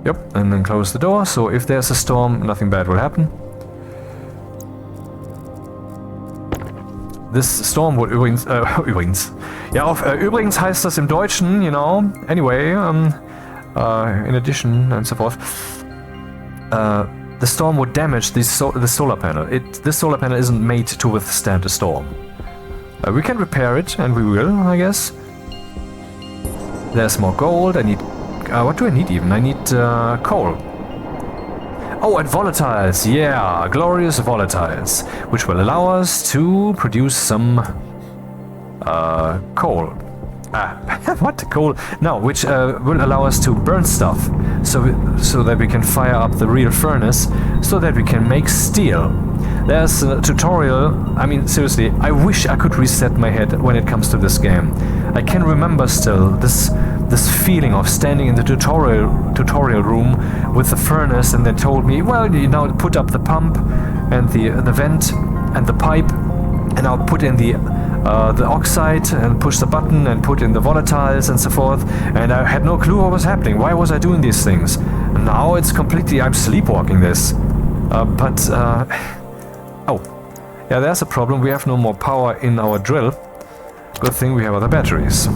Yep, and then close the door, so if there's a storm, nothing bad will happen. This storm would übrigens, Ja, übrigens heißt das im Deutschen, you know, anyway, in addition and so forth. The storm would damage the solar panel. This solar panel isn't made to withstand a storm. We can repair it, and we will, I guess. There's more gold. I need... what do I need even? I need coal. Oh, and volatiles. Yeah, glorious volatiles. Which will allow us to produce some... coal. What? Coal? No, which will allow us to burn stuff, so that we can fire up the real furnace, so that we can make steel. There's a tutorial. I mean, seriously, I wish I could reset my head when it comes to this game. I can remember still this feeling of standing in the tutorial room with the furnace, and they told me, well, you now put up the pump and the vent and the pipe, and I'll put in the oxide and push the button and put in the volatiles and so forth, and I had no clue what was happening. Why was I doing these things? And now it's completely... I'm sleepwalking this. Oh. Yeah, there's a problem. We have no more power in our drill. Good thing we have other batteries.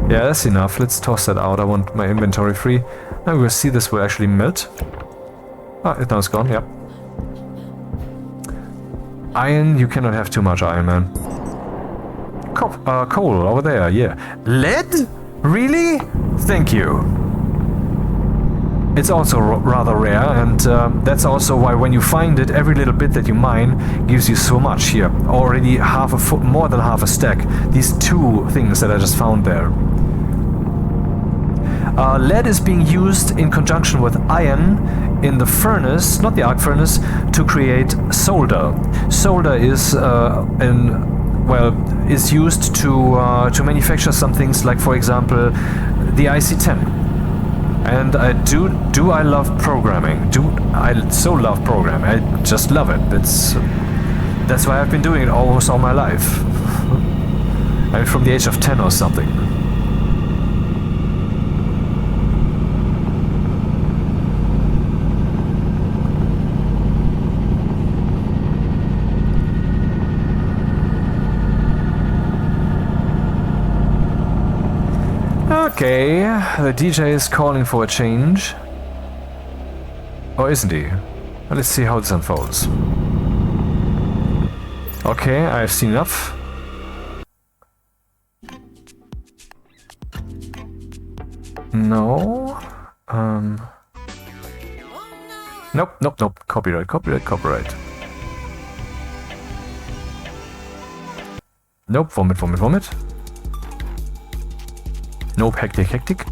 Yeah, that's enough. Let's toss that out. I want my inventory free. Now we'll see this will actually melt. Ah, now it's gone, yep. Iron, you cannot have too much iron, man. Coal, over there, yeah. Lead? Really? Thank you. It's also rather rare, and that's also why when you find it, every little bit that you mine gives you so much here. Already more than half a stack. These two things that I just found there. Lead is being used in conjunction with iron in the furnace, not the arc furnace, to create solder. Solder is is used to manufacture some things like, for example, the IC-10. And I love programming. I so love programming. I just love it. That's why I've been doing it almost all my life. I mean, from the age of 10 or something. Okay, the DJ is calling for a change. Or isn't he? Well, let's see how this unfolds. Okay, I've seen enough. No. Nope. Copyright. Nope, vomit. Nope, hectic.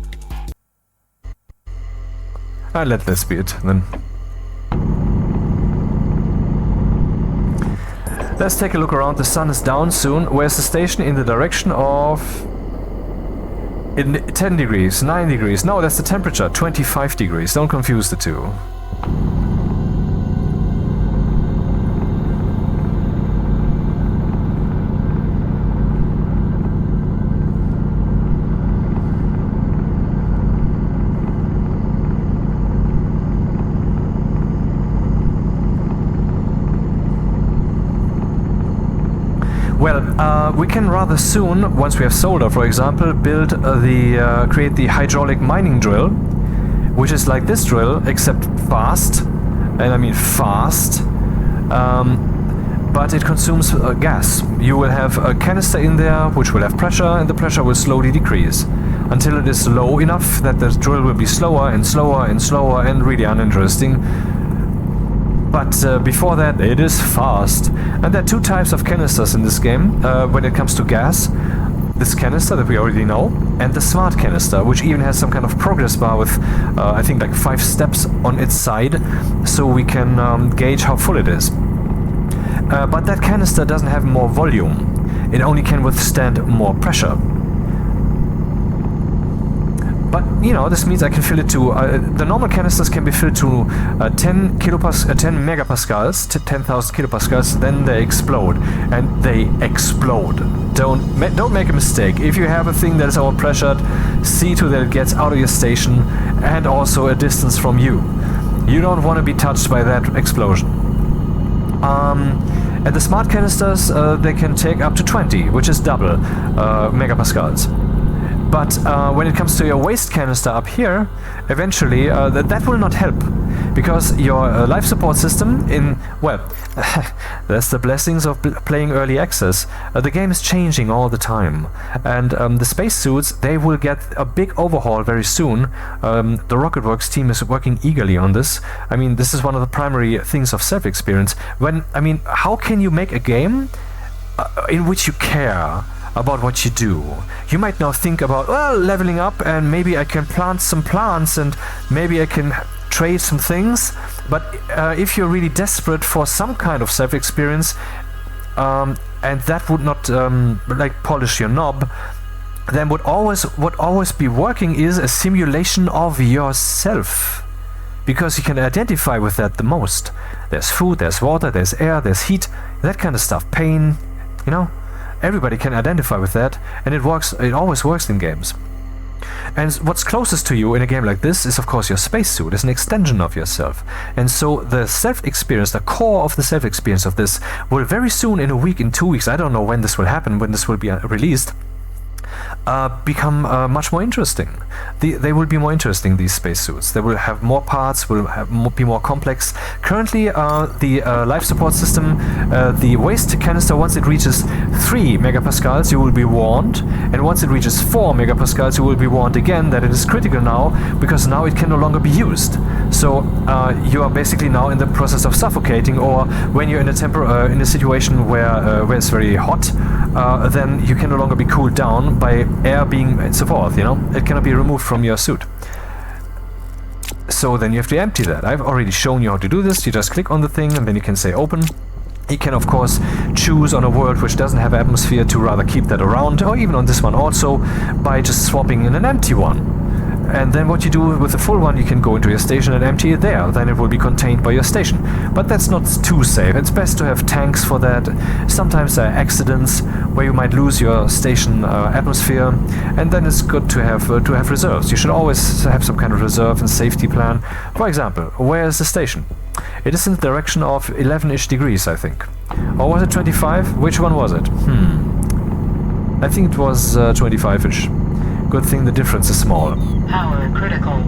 Let this be it, then. Let's take a look around. The sun is down soon. Where's the station? In the direction of... 10 degrees, 9 degrees. No, that's the temperature. 25 degrees. Don't confuse the two. Well, we can rather soon, once we have solder, for example, create the hydraulic mining drill, which is like this drill, except fast, and I mean fast, but it consumes gas. You will have a canister in there, which will have pressure, and the pressure will slowly decrease, until it is low enough that the drill will be slower and really uninteresting. But before that, it is fast. And there are two types of canisters in this game when it comes to gas. This canister that we already know, and the smart canister, which even has some kind of progress bar with, I think, like 5 steps on its side, so we can gauge how full it is. But that canister doesn't have more volume. It only can withstand more pressure. But you know, this means I can fill it to the normal canisters can be filled to 10 megapascals, to 10,000 kilopascals. Then they explode, and they explode. Don't make a mistake. If you have a thing that is overpressured, see to that it gets out of your station and also a distance from you. You don't want to be touched by that explosion. And the smart canisters, they can take up to 20, which is double megapascals. But when it comes to your waste canister up here, eventually that will not help, because your life support system that's the blessings of playing early access. The game is changing all the time, and the spacesuits, they will get a big overhaul very soon. The Rocketworks team is working eagerly on this. I mean, this is one of the primary things of self-experience. How can you make a game in which you care about what you do? You might now think about, well, leveling up, and maybe I can plant some plants, and maybe I can trade some things. But if you're really desperate for some kind of self-experience, and that would not polish your knob, then what always be working is a simulation of yourself, because you can identify with that the most. There's food, there's water, there's air, there's heat, that kind of stuff, pain, you know. Everybody can identify with that, and it works. It always works in games. And what's closest to you in a game like this is, of course, your spacesuit. It's an extension of yourself. And so the self-experience, the core of the self-experience of this, will very soon, in a week, in 2 weeks, I don't know when this will happen, when this will be released, become much more interesting. They will be more interesting, these spacesuits. They will have more parts, be more complex. Currently, the life support system, the waste canister, once it reaches 3 megapascals, you will be warned. And once it reaches 4 megapascals, you will be warned again that it is critical now, because now it can no longer be used. So you are basically now in the process of suffocating, or when you're in a situation where it's very hot, then you can no longer be cooled down by air being and so forth, you know. It cannot be removed from your suit. So then you have to empty that. I've already shown you how to do this. You just click on the thing, and then you can say open. You can, of course, choose on a world which doesn't have atmosphere to rather keep that around, or even on this one also, by just swapping in an empty one. And then what you do with the full one, you can go into your station and empty it there. Then it will be contained by your station. But that's not too safe. It's best to have tanks for that. Sometimes there are accidents where you might lose your station atmosphere, and then it's good to have reserves. You should always have some kind of reserve and safety plan. For example, where is the station? It is in the direction of 11-ish degrees, I think. Or was it 25? Which one was it? I think it was 25-ish. Good thing the difference is small. Power critical.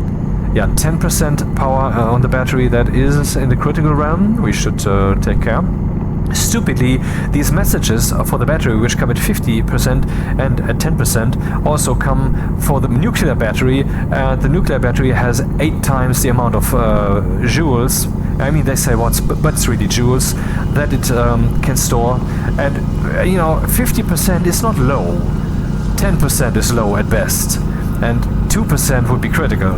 Yeah, 10% power on the battery, that is in the critical realm. We should take care. Stupidly, these messages for the battery, which come at 50% and at 10%, also come for the nuclear battery. The nuclear battery has 8 times the amount of joules. I mean, they say watts, but it's really joules that it can store. And, 50% is not low. 10% is low at best, and 2% would be critical.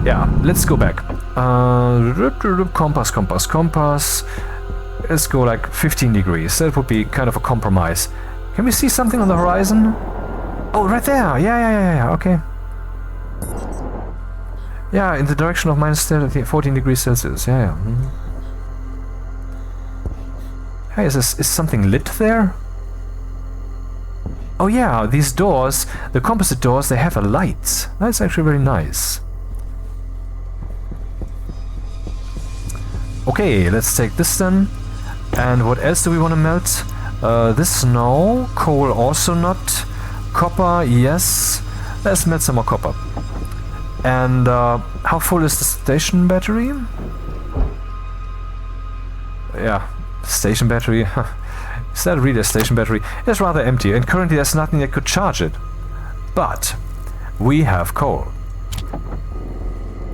Yeah, let's go back. Compass. Let's go like 15 degrees. That would be kind of a compromise. Can we see something on the horizon? Oh, right there. Yeah. Okay. Yeah, in the direction of minus 14 degrees Celsius. Yeah. Hey, is something lit there? Oh yeah, these doors, the composite doors, they have a light. That's actually very nice. Okay, let's take this then. And what else do we want to melt? This no. Coal also not. Copper, yes. Let's melt some more copper. And how full is the station battery? Yeah, station battery. Is that really a station battery? It's rather empty, and currently there's nothing that could charge it. But we have coal.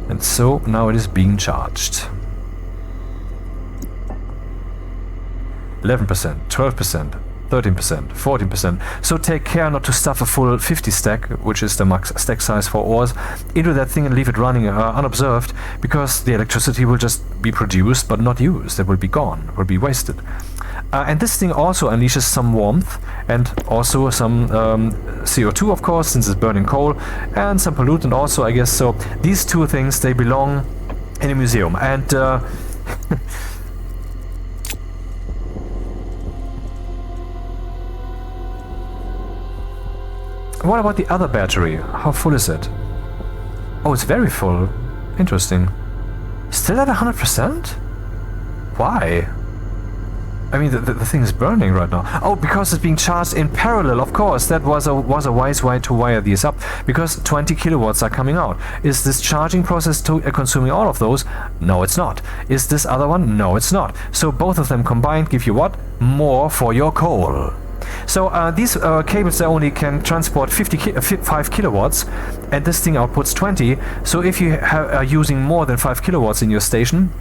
And so now it is being charged. 11%, 12%. 13%, 14%. So take care not to stuff a full 50 stack, which is the max stack size for ores, into that thing and leave it running unobserved, because the electricity will just be produced but not used. It will be gone, will be wasted. And this thing also unleashes some warmth and also some CO2, of course, since it's burning coal, and some pollutant also, I guess. So these two things, they belong in a museum. And what about the other battery? How full is it? Oh, it's very full. Interesting. Still at 100%? Why? I mean, the thing is burning right now. Oh, because it's being charged in parallel, of course. That was a wise way to wire these up, because 20 kilowatts are coming out. Is this charging process consuming all of those? No, it's not. Is this other one? No, it's not. So both of them combined give you what? More for your coal. So these cables, they only can transport 5 kilowatts, and this thing outputs 20. So if you are using more than 5 kilowatts in your station,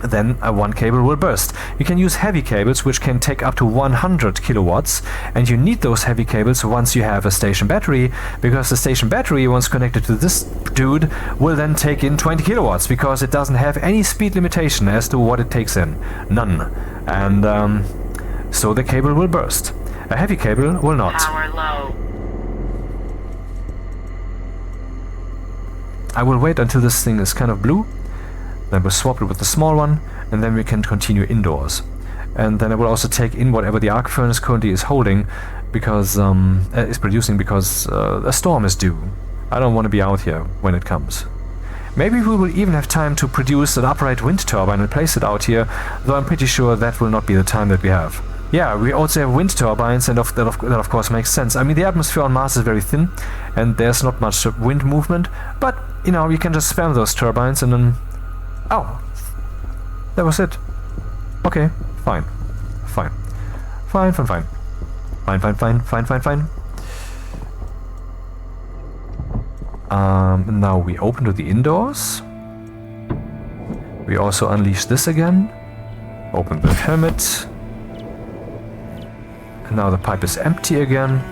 then one cable will burst. You can use heavy cables which can take up to 100 kilowatts, and you need those heavy cables once you have a station battery, because the station battery, once connected to this dude, will then take in 20 kilowatts, because it doesn't have any speed limitation as to what it takes in. None. And so the cable will burst. A heavy cable will not. Power low. I will wait until this thing is kind of blue. Then we'll swap it with the small one, and then we can continue indoors. And then I will also take in whatever the arc furnace currently is holding, because is producing, because a storm is due. I don't want to be out here when it comes. Maybe we will even have time to produce an upright wind turbine and place it out here, though I'm pretty sure that will not be the time that we have. Yeah, we also have wind turbines, and that of course makes sense. I mean, the atmosphere on Mars is very thin, and there's not much wind movement, but, you know, you can just spam those turbines and then... Oh, that was it. Okay, fine. Fine. Fine, fine, fine. Fine, fine, fine, fine, fine, fine. Now we open to the indoors. We also unleash this again. Open the helmet. And now the pipe is empty again.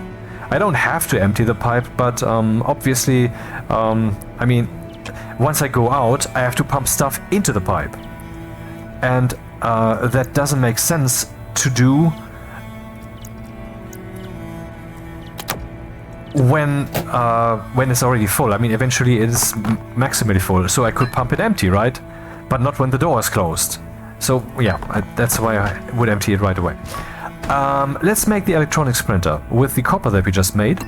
I don't have to empty the pipe, but obviously, I mean, once I go out, I have to pump stuff into the pipe. And that doesn't make sense to do when it's already full. I mean, eventually it is maximally full, so I could pump it empty, right? But not when the door is closed. So yeah, that's why I would empty it right away. Let's make the electronics printer with the copper that we just made.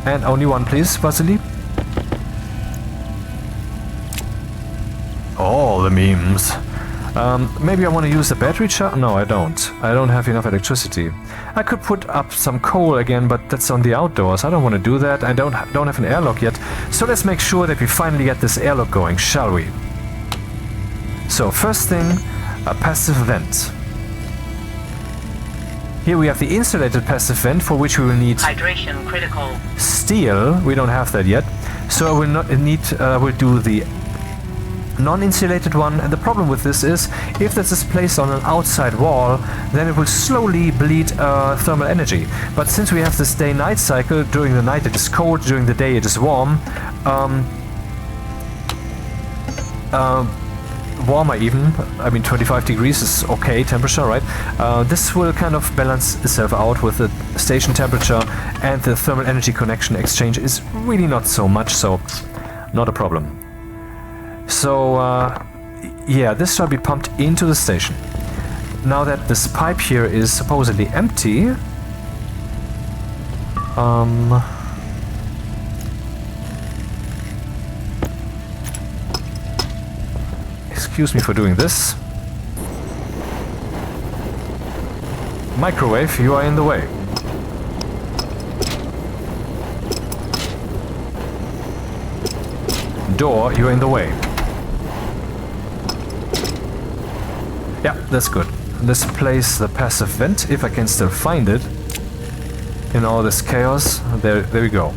And only one, please, Vasily. All the memes. Maybe I want to use the battery charge? No, I don't. I don't have enough electricity. I could put up some coal again, but that's on the outdoors. I don't want to do that. I don't have an airlock yet. So let's make sure that we finally get this airlock going, shall we? So first thing, a passive vent. Here we have the insulated passive vent, for which we will need Hydration critical. steel. We don't have that yet, so I will not need. We'll do the non-insulated one. And the problem with this is, if this is placed on an outside wall, then it will slowly bleed thermal energy. But since we have this day-night cycle, during the night it is cold, during the day it is warm. Warmer even. I mean, 25 degrees is okay temperature, right? This will kind of balance itself out with the station temperature, and the thermal energy connection exchange is really not so much, so not a problem. So yeah, this shall be pumped into the station. Now that this pipe here is supposedly empty, excuse me for doing this. Microwave, you are in the way. Door, you are in the way. Yeah, that's good. Let's place the passive vent, if I can still find it, in all this chaos. There we go.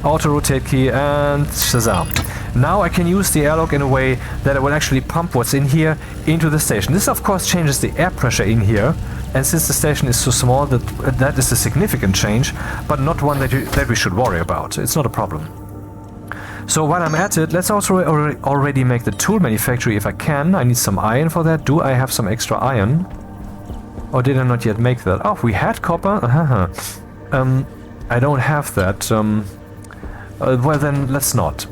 Auto rotate key and shazam. Now I can use the airlock in a way that I will actually pump what's in here into the station. This of course changes the air pressure in here, and since the station is so small, that is a significant change, but not one that we should worry about. It's not a problem. So while I'm at it, let's also already make the tool manufactory if I can. I need some iron for that. Do I have some extra iron? Or did I not yet make that? Oh, we had copper? I don't have that. Well then, let's not.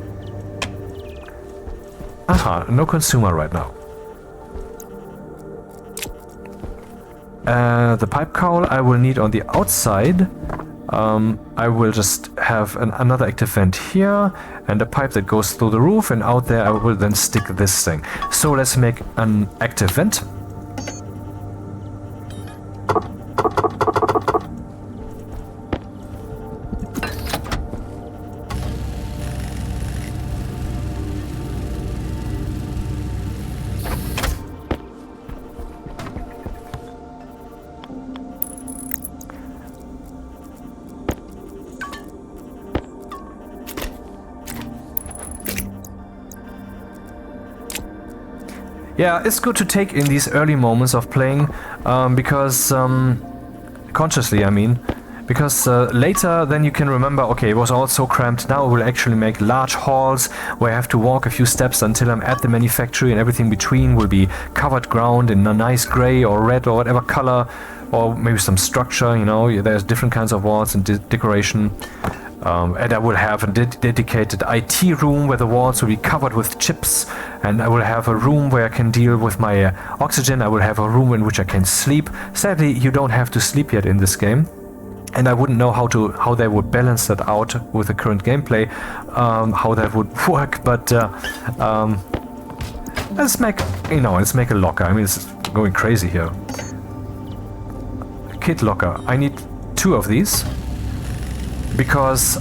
Aha, no consumer right now. The pipe cowl I will need on the outside. I will just have another active vent here and a pipe that goes through the roof, and out there I will then stick this thing. So let's make an active vent. Yeah, it's good to take in these early moments of playing, because consciously, I mean, because later then you can remember, okay, it was all so cramped. Now I will actually make large halls where I have to walk a few steps until I'm at the manufactory, and everything between will be covered ground in a nice gray or red or whatever color, or maybe some structure, you know, there's different kinds of walls and decoration. And I will have a dedicated IT room where the walls will be covered with chips, and I will have a room where I can deal with my oxygen. I will have a room in which I can sleep. Sadly, you don't have to sleep yet in this game, and I wouldn't know how they would balance that out with the current gameplay, how that would work. But let's make a locker. I mean, it's going crazy here. A kit locker. I need 2 of these. Because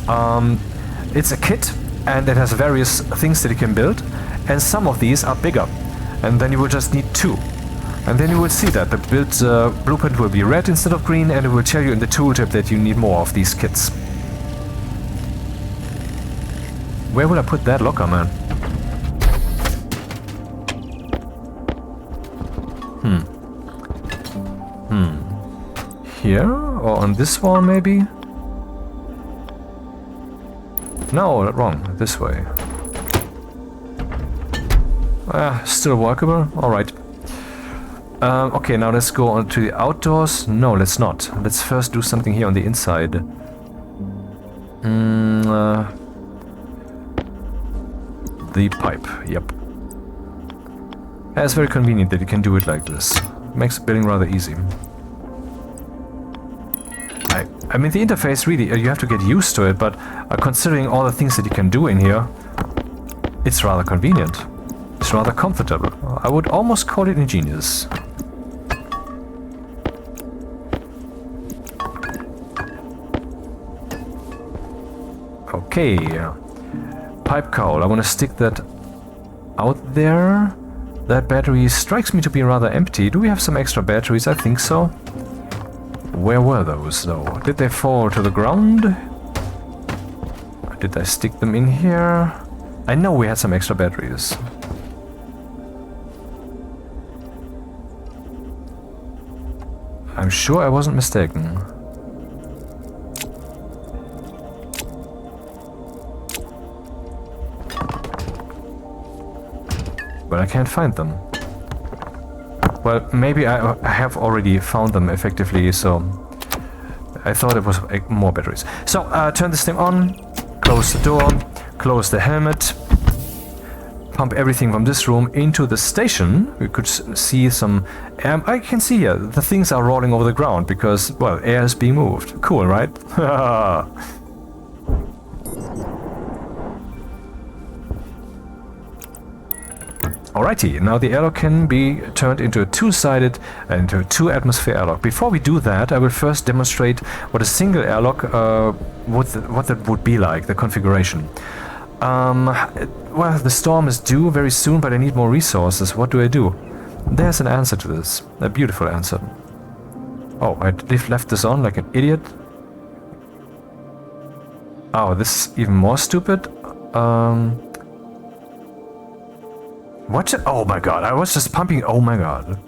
it's a kit and it has various things that you can build, and some of these are bigger, and then you will just need 2, and then you will see that the build blueprint will be red instead of green, and it will tell you in the tooltip that you need more of these kits. Where will I put that locker, man? Here or on this wall maybe? No, wrong. This way. Still workable? Alright. Okay, now let's go on to the outdoors. No, let's not. Let's first do something here on the inside. The pipe, yep. It's very convenient that you can do it like this. Makes building rather easy. I mean, the interface really, you have to get used to it, but considering all the things that you can do in here, it's rather convenient. It's rather comfortable. I would almost call it ingenious. Okay. Pipe cowl. I want to stick that out there. That battery strikes me to be rather empty. Do we have some extra batteries? I think so. Where were those, though? Did they fall to the ground? Or did I stick them in here? I know we had some extra batteries. I'm sure I wasn't mistaken. But I can't find them. Well, maybe I have already found them effectively, so I thought it was more batteries. So, turn this thing on, close the door, close the helmet, pump everything from this room into the station. We could see some air. I can see here, the things are rolling over the ground because, well, air is being moved. Cool, right? Alrighty, now the airlock can be turned into a two-sided, into a two-atmosphere airlock. Before we do that, I will first demonstrate what a single airlock, what that would be like, the configuration. Well, the storm is due very soon, but I need more resources. What do I do? There's an answer to this, a beautiful answer. Oh, I left this on like an idiot. Oh, this is even more stupid. What? Oh my god, I was just pumping. Oh my god.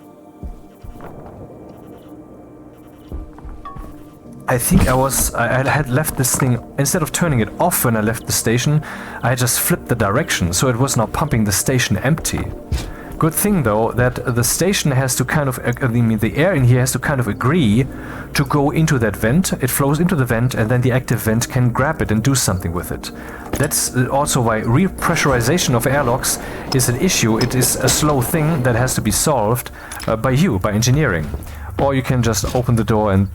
I think I had left this thing, instead of turning it off when I left the station, I just flipped the direction, so it was now pumping the station empty. Good thing though that the station has to kind of, the air in here has to kind of agree to go into that vent. It flows into the vent and then the active vent can grab it and do something with it. That's also why repressurization of airlocks is an issue. It is a slow thing that has to be solved by engineering. Or you can just open the door and,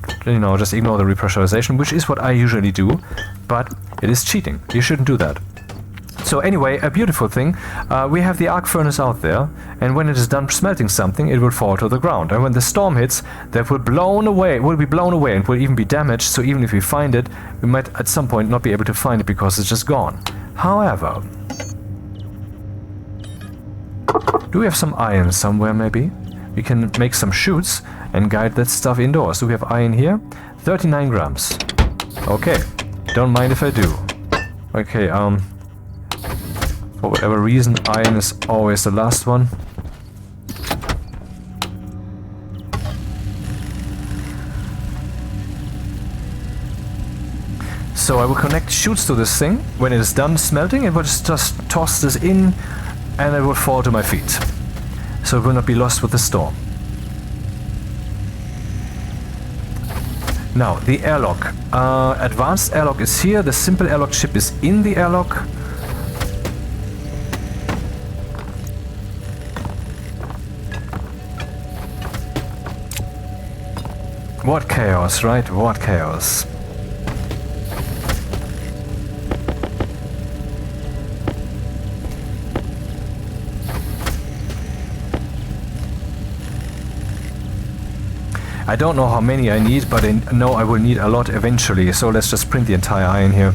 just ignore the repressurization, which is what I usually do, but it is cheating. You shouldn't do that. So anyway, a beautiful thing, we have the arc furnace out there, and when it is done smelting something, it will fall to the ground. And when the storm hits, that will be blown away and will even be damaged, so even if we find it, we might at some point not be able to find it because it's just gone. However, do we have some iron somewhere maybe? We can make some chutes and guide that stuff indoors. Do we have iron here? 39 grams. Okay, don't mind if I do. Okay, for whatever reason, iron is always the last one. So I will connect chutes to this thing. When it is done smelting, it will just toss this in and it will fall to my feet. So it will not be lost with the storm. Now, the airlock. Advanced airlock is here. The simple airlock chip is in the airlock. What chaos, right? What chaos. I don't know how many I need, but I know I will need a lot eventually, so let's just print the entire iron here.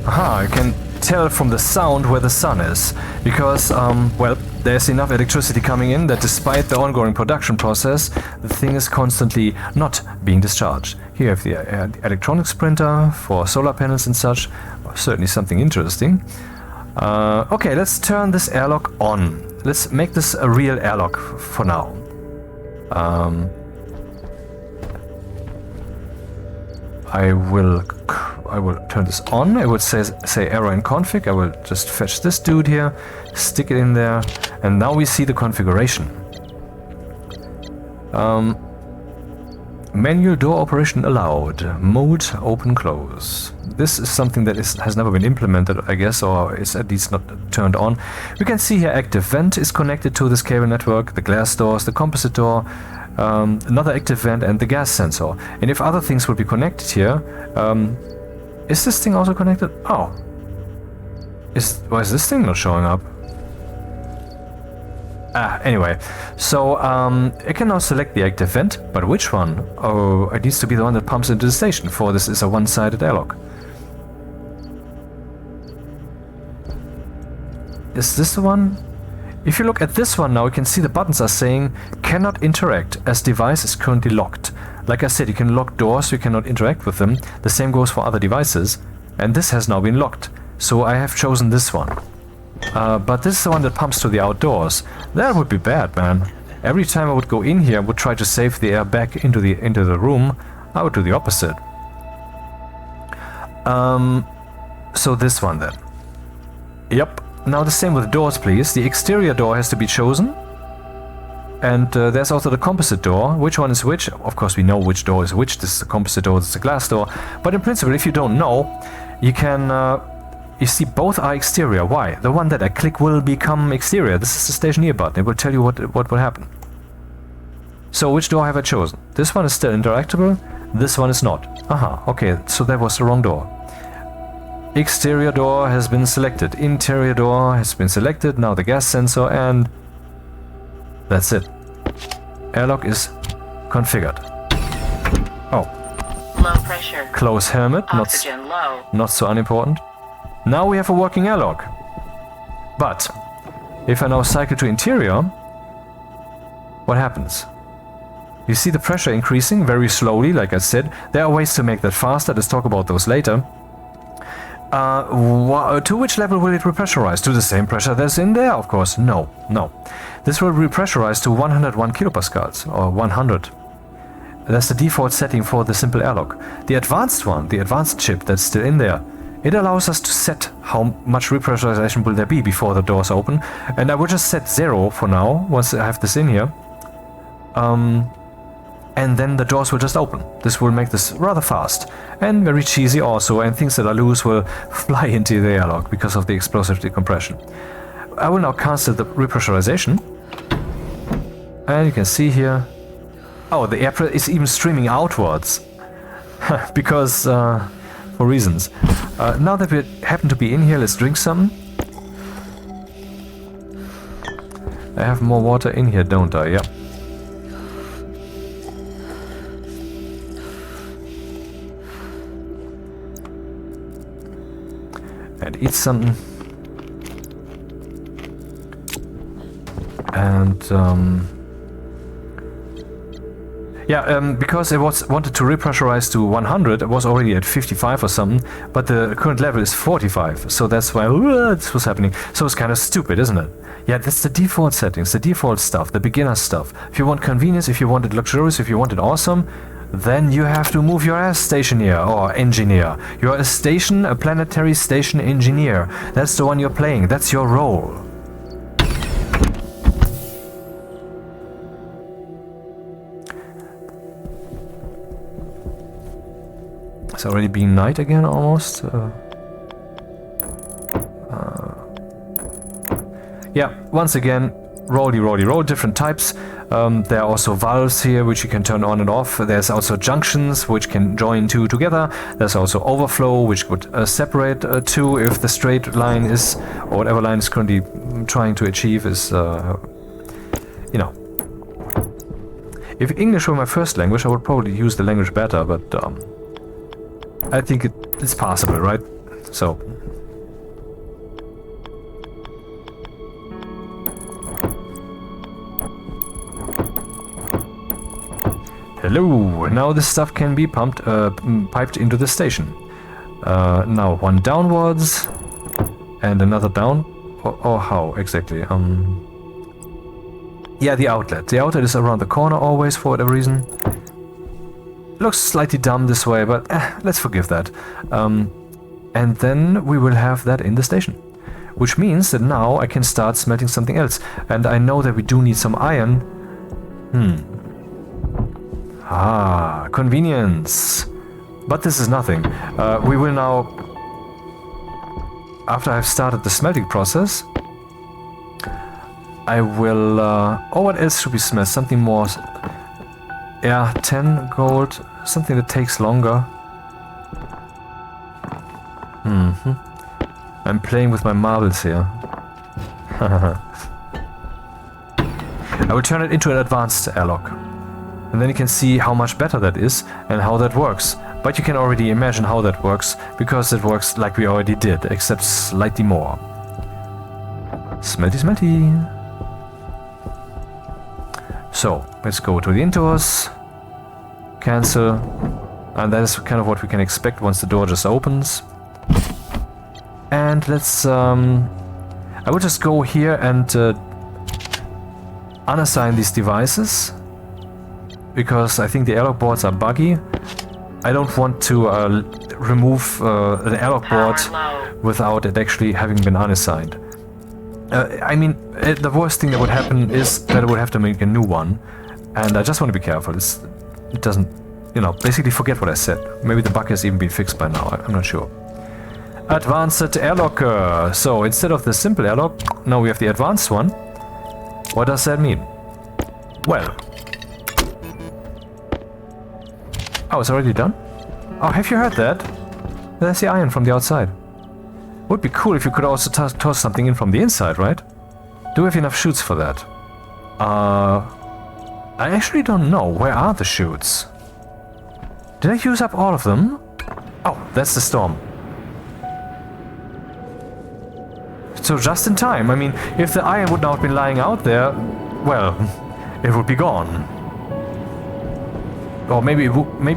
Aha, I can tell from the sound where the sun is, because, well, there's enough electricity coming in that despite the ongoing production process, the thing is constantly not being discharged. Here we have the electronics printer for solar panels and such. Certainly something interesting. Okay, let's turn this airlock on. Let's make this a real airlock for now. I will turn this on. I would say error in config. I will just fetch this dude here, stick it in there, and now we see the configuration. Manual door operation allowed. Mode open close. This is something that has never been implemented, I guess, or is at least not turned on. We can see here active vent is connected to this cable network, the glass doors, the composite door, another active vent, and the gas sensor. And if other things would be connected here, is this thing also connected? Oh. Why is this thing not showing up? Anyway. So, I can now select the active vent, but which one? Oh, it needs to be the one that pumps into the station, for this is a one-sided airlock. Is this the one? If you look at this one now, you can see the buttons are saying cannot interact as device is currently locked. Like I said, you can lock doors, so you cannot interact with them. The same goes for other devices. And this has now been locked. So I have chosen this one. But this is the one that pumps to the outdoors. That would be bad, man. Every time I would go in here, I would try to save the air back into the room. I would do the opposite. So this one then. Yep. Now the same with doors, please. The exterior door has to be chosen. And there's also the composite door. Which one is which? Of course we know which door is which. This is the composite door, this is the glass door. But in principle, if you don't know, you can... you see, both are exterior. Why? The one that I click will become exterior. This is the Stationeer button. It will tell you what will happen. So which door have I chosen? This one is still interactable. This one is not. Aha, okay, so that was the wrong door. Exterior door has been selected. Interior door has been selected. Now the gas sensor, and that's it. Airlock is configured. Oh. Low pressure. Close helmet. Oxygen low. Not so unimportant. Now we have a working airlock. But if I now cycle to interior, what happens? You see the pressure increasing very slowly, like I said. There are ways to make that faster. Let's talk about those later. To which level will it repressurize? To the same pressure that's in there, of course. No. This will repressurize to 101 kilopascals, or 100. That's the default setting for the simple airlock. The advanced one, the advanced chip that's still in there, it allows us to set how much repressurization will there be before the doors open. And I will just set 0 for now, once I have this in here. And then the doors will just open. This will make this rather fast and very cheesy also, and things that are loose will fly into the airlock because of the explosive decompression. I will now cancel the repressurization, and you can see here, oh, the air is even streaming outwards because for reasons. Now that we happen to be in here, let's drink some. I have more water in here, don't I? Yeah. And eat something. And because it wanted to repressurize to 100, it was already at 55 or something, but the current level is 45, so that's why this was happening. So it's kind of stupid, isn't it? Yeah, that's the default settings, the default stuff, the beginner stuff. If you want convenience, if you want it luxurious, if you want it awesome, then you have to move your ass, stationeer or engineer. You're a planetary station engineer. That's the one you're playing, that's your role. It's already been night again, almost. Yeah, once again, roll, different types. There are also valves here which you can turn on and off. There's also junctions which can join two together. There's also overflow which would separate two if the straight line is, or whatever line is currently trying to achieve is, you know. If English were my first language, I would probably use the language better, but I think it's possible, right? So. Hello! Now this stuff can be piped into the station. Now one downwards and another down. Or how exactly? Yeah, the outlet. The outlet is around the corner always for whatever reason. Looks slightly dumb this way, but let's forgive that. And then we will have that in the station. Which means that now I can start smelting something else. And I know that we do need some iron. Ah, convenience. But this is nothing. We will now, after I've started the smelting process, I will, oh, what else should we smell? Something more, yeah, 10 gold, something that takes longer. I'm playing with my marbles here. I will turn it into an advanced airlock. And then you can see how much better that is and how that works. But you can already imagine how that works, because it works like we already did, except slightly more. Smelty, smelty. So, let's go to the indoors. Cancel. And that is kind of what we can expect once the door just opens. And let's... I will just go here and unassign these devices, because I think the airlock boards are buggy. I don't want to remove the airlock board without it actually having been unassigned. I mean, the worst thing that would happen is that I would have to make a new one, and I just want to be careful. It doesn't, you know, basically forget what I said. Maybe the bug has even been fixed by now, I'm not sure. Advanced airlocker. So instead of the simple airlock, now we have the advanced one. What does that mean? Well, oh, it's already done? Oh, have you heard that? There's the iron from the outside. Would be cool if you could also toss something in from the inside, right? Do we have enough chutes for that? I actually don't know. Where are the chutes? Did I use up all of them? Oh, that's the storm. So just in time. I mean, if the iron would not have been lying out there, well, it would be gone. Or maybe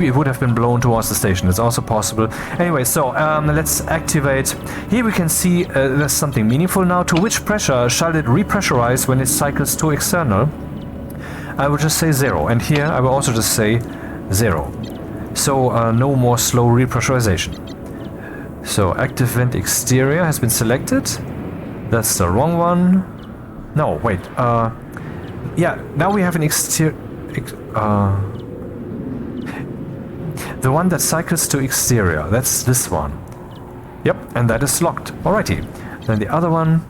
it would have been blown towards the station. It's also possible. Anyway, so let's activate. Here we can see there's something meaningful now. To which pressure shall it repressurize when it cycles to external? I will just say 0. And here I will also just say 0. So no more slow repressurization. So active vent exterior has been selected. That's the wrong one. No, wait. Yeah, now we have an exterior... the one that cycles to exterior, that's this one. Yep, and that is locked. Alrighty. Then the other one.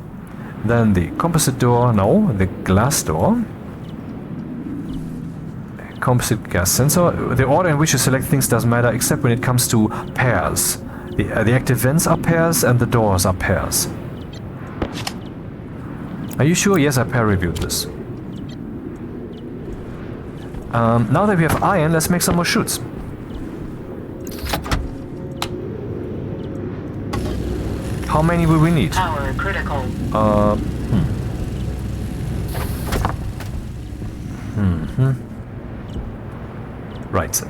Then the composite door. No, the glass door. Composite gas sensor. The order in which you select things doesn't matter except when it comes to pairs. The active vents are pairs and the doors are pairs. Are you sure? Yes, I pair reviewed this. Now that we have iron, let's make some more chutes. How many will we need? Power critical. Right.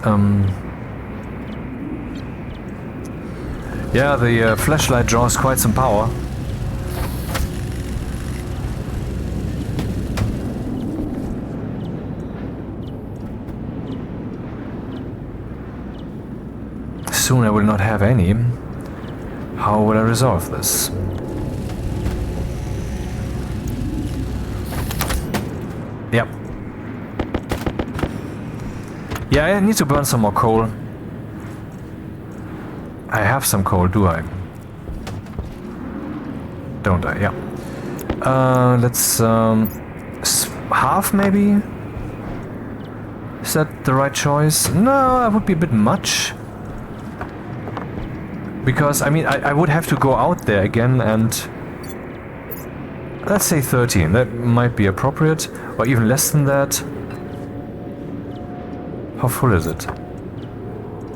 Yeah, the flashlight draws quite some power. Soon I will not have any. How will I resolve this? Yep. Yeah, I need to burn some more coal. I have some coal, do I? Don't I? Yeah. Let's half maybe? Is that the right choice? No, that would be a bit much. Because, I mean, I would have to go out there again and... Let's say 13, that might be appropriate. Or even less than that. How full is it?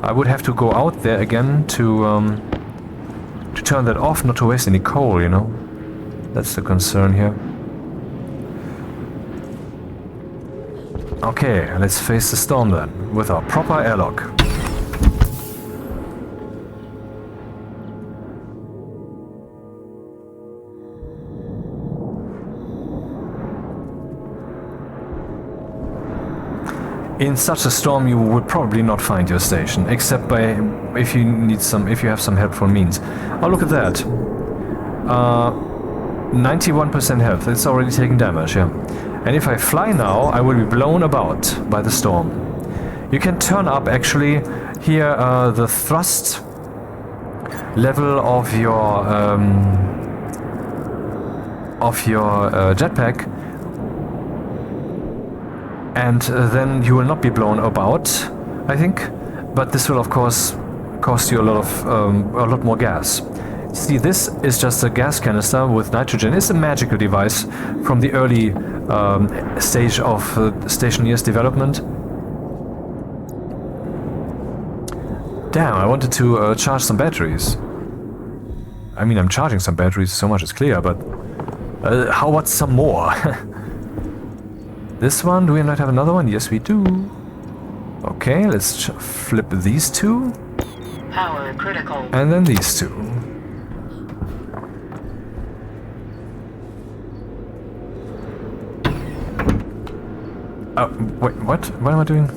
I would have to go out there again to turn that off, not to waste any coal, you know? That's the concern here. Okay, let's face the storm then, with our proper airlock. In such a storm, you would probably not find your station, except by if you have some helpful means. Oh, look at that! 91% health. It's already taking damage, yeah. And if I fly now, I will be blown about by the storm. You can turn up actually here the thrust level of your jetpack. And then you will not be blown about, I think. But this will, of course, cost you a lot more gas. See, this is just a gas canister with nitrogen. It's a magical device from the early stage of Stationeers development. Damn, I wanted to charge some batteries. I mean, I'm charging some batteries, so much is clear, but how about some more? This one, do we not have another one? Yes, we do. Okay, let's flip these two. Power critical. And then these two. Wait, what? What am I doing?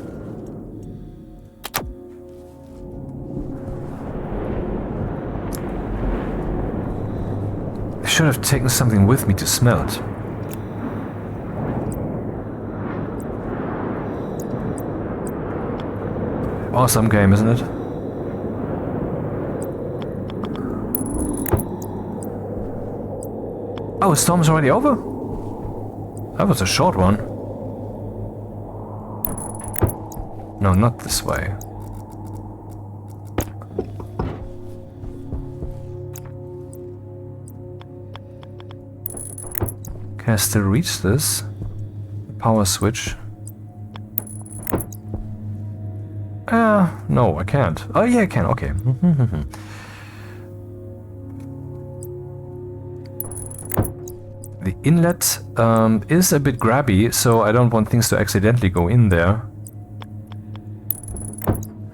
I should have taken something with me to smelt. Awesome game, isn't it? Oh, the storm's already over? That was a short one. No, not this way. Can I still reach this? Power switch. No, I can't. Oh, yeah, I can. Okay. The inlet is a bit grabby, so I don't want things to accidentally go in there.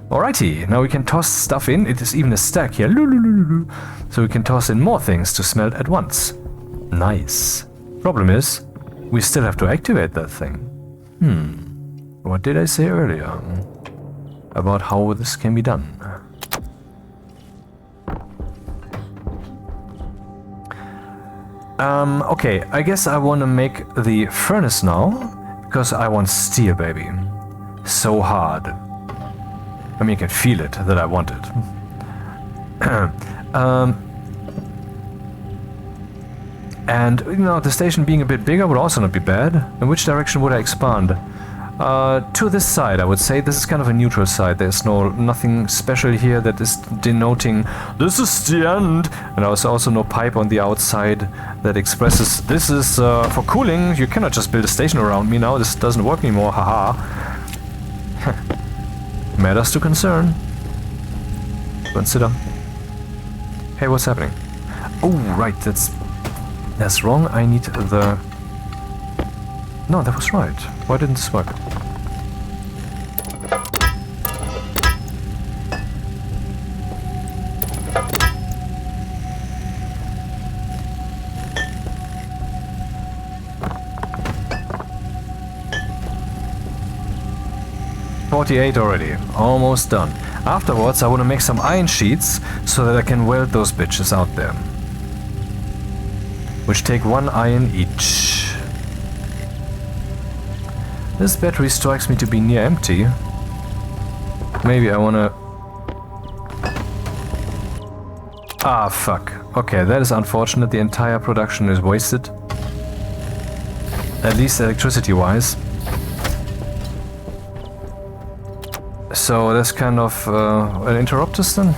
Alrighty, now we can toss stuff in. It is even a stack here. So we can toss in more things to smelt at once. Nice. Problem is, we still have to activate that thing. What did I say earlier about how this can be done? Okay, I guess I want to make the furnace now, because I want steel, baby. So hard. I mean, I can feel it, that I want it. And, you know, the station being a bit bigger would also not be bad. In which direction would I expand? To this side, I would say. This is kind of a neutral side. There's nothing special here that is denoting this is the end. And there's also no pipe on the outside that expresses this is for cooling. You cannot just build a station around me now. This doesn't work anymore. Haha. Matters to concern. Consider. Hey, what's happening? Oh, right. That's wrong. I need the... No, that was right. Why didn't this work? .48 already. Almost done. Afterwards, I want to make some iron sheets so that I can weld those bitches out there. Which take 1 iron each. This battery strikes me to be near empty. Maybe I wanna... Ah, fuck. Okay, that is unfortunate. The entire production is wasted. At least electricity-wise. So that's kind of an interrupt us then?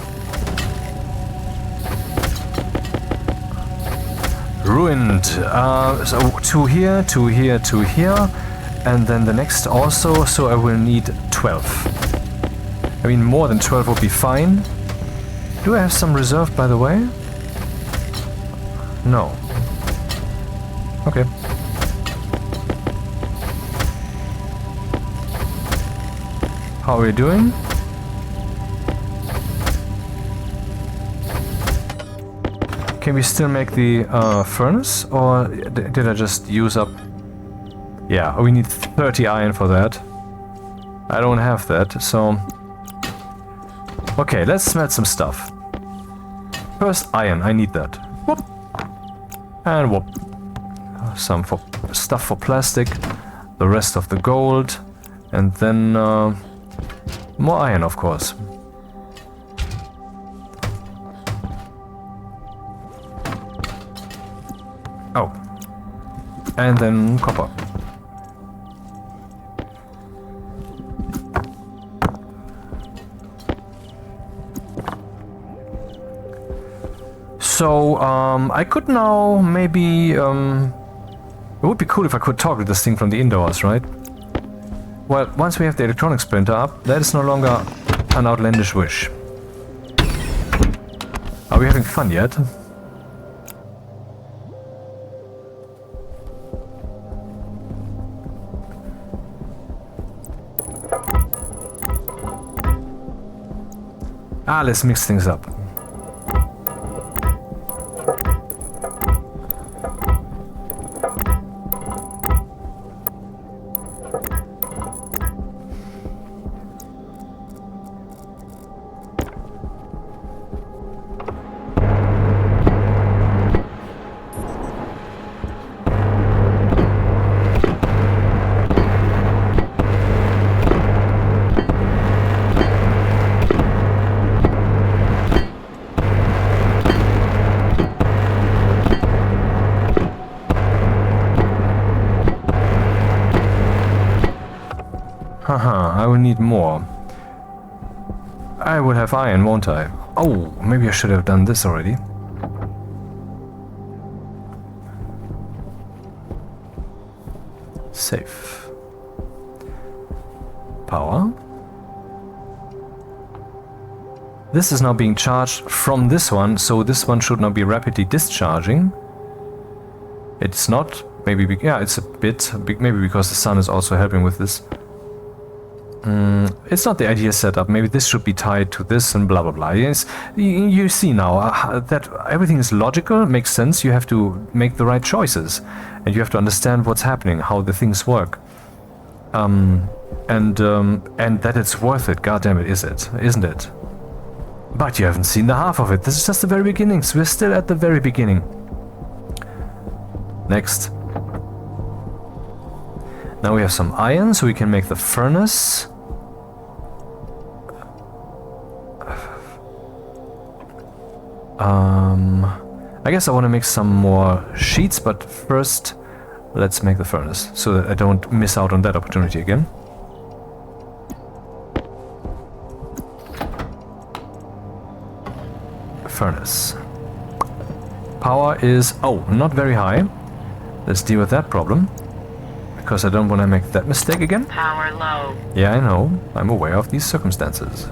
Ruined. So 2 here, 2 here, 2 here. And then the next also, so I will need 12. I mean, more than 12 would be fine. Do I have some reserved, by the way? No. Okay. How are we doing? Can we still make the furnace? Or did I just use up... Yeah, we need 30 iron for that. I don't have that, so... Okay, let's smelt some stuff. First iron, I need that. Whoop. And whoop. Some stuff for plastic. The rest of the gold. And then... more iron, of course. Oh. And then copper. So, I could now maybe, it would be cool if I could talk to this thing from the indoors, right? Well, once we have the electronics printer up, that is no longer an outlandish wish. Are we having fun yet? Ah, let's mix things up. Haha, I will need more. I will have iron, won't I? Oh, maybe I should have done this already. Safe. Power. This is now being charged from this one, so this one should now be rapidly discharging. It's not. Maybe, yeah, it's a bit. Maybe because the sun is also helping with this. It's not the ideal setup. Maybe this should be tied to this and blah blah blah. Yes, you see now that everything is logical, makes sense. You have to make the right choices, and you have to understand what's happening, how the things work, and that it's worth it. God damn it, isn't it? But you haven't seen the half of it. This is just the very beginning. So we're still at the very beginning. Next. Now we have some iron, so we can make the furnace. I guess I want to make some more sheets, but first let's make the furnace so that I don't miss out on that opportunity again. Furnace. Power is, not very high. Let's deal with that problem, because I don't want to make that mistake again. Power low. Yeah, I know. I'm aware of these circumstances.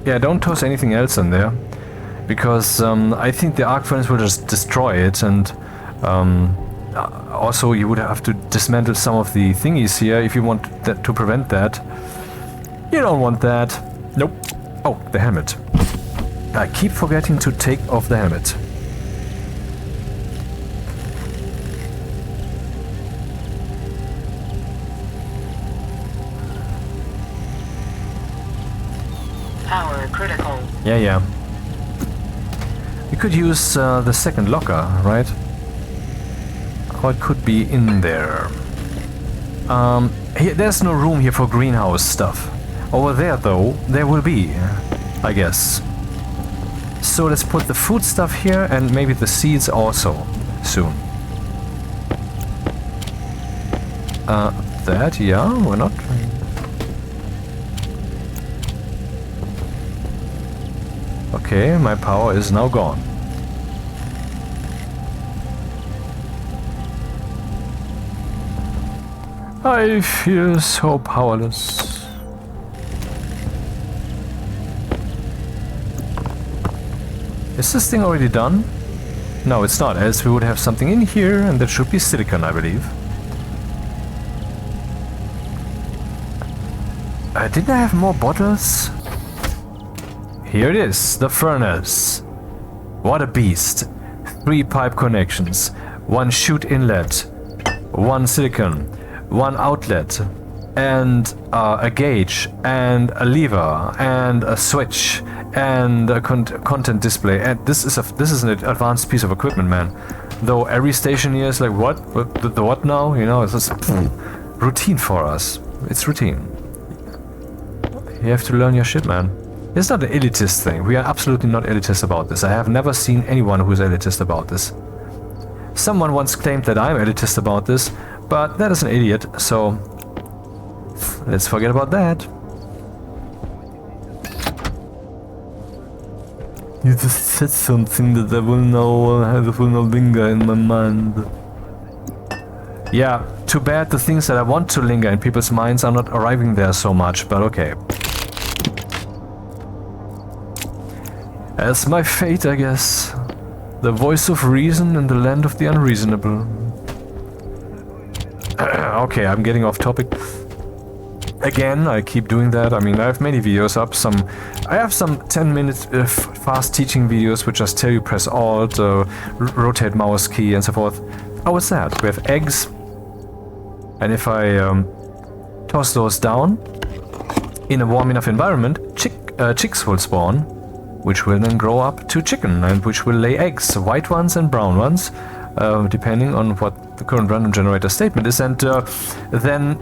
Yeah, don't toss anything else in there, because I think the arc furnace will just destroy it, and also you would have to dismantle some of the thingies here if you want that to prevent that. You don't want that. Nope. Oh, the helmet. I keep forgetting to take off the helmet. Power critical. Yeah. We could use the second locker, right? Or it could be in there. There's no room here for greenhouse stuff. Over there, though, there will be, I guess. So let's put the food stuff here, and maybe the seeds also, soon. That, yeah, why not? Okay, my power is now gone. I feel so powerless. Is this thing already done? No, it's not, else we would have something in here, and that should be silicon, I believe. Didn't I have more bottles? Here it is, the furnace. What a beast. 3 pipe connections, 1 chute inlet, 1 silicon, 1 outlet, and a gauge, and a lever, and a switch, and a content display. And this is an advanced piece of equipment, man. Though every Stationeer is like, what? The what now? You know, it's just routine for us. It's routine. You have to learn your shit, man. It's not an elitist thing. We are absolutely not elitist about this. I have never seen anyone who's elitist about this. Someone once claimed that I'm elitist about this, but that is an idiot, so let's forget about that. You just said something that I will now linger in my mind. Yeah, too bad the things that I want to linger in people's minds are not arriving there so much, but okay. As my fate, I guess. The voice of reason in the land of the unreasonable. Okay, I'm getting off topic. Again, I keep doing that. I mean, I have many videos up. I have some 10-minute fast teaching videos which just tell you press Alt, rotate mouse key and so forth. Oh, what's that? We have eggs. And if I toss those down in a warm enough environment, chicks will spawn, which will then grow up to chicken, and which will lay eggs, white ones and brown ones, depending on what the current random generator statement is, and then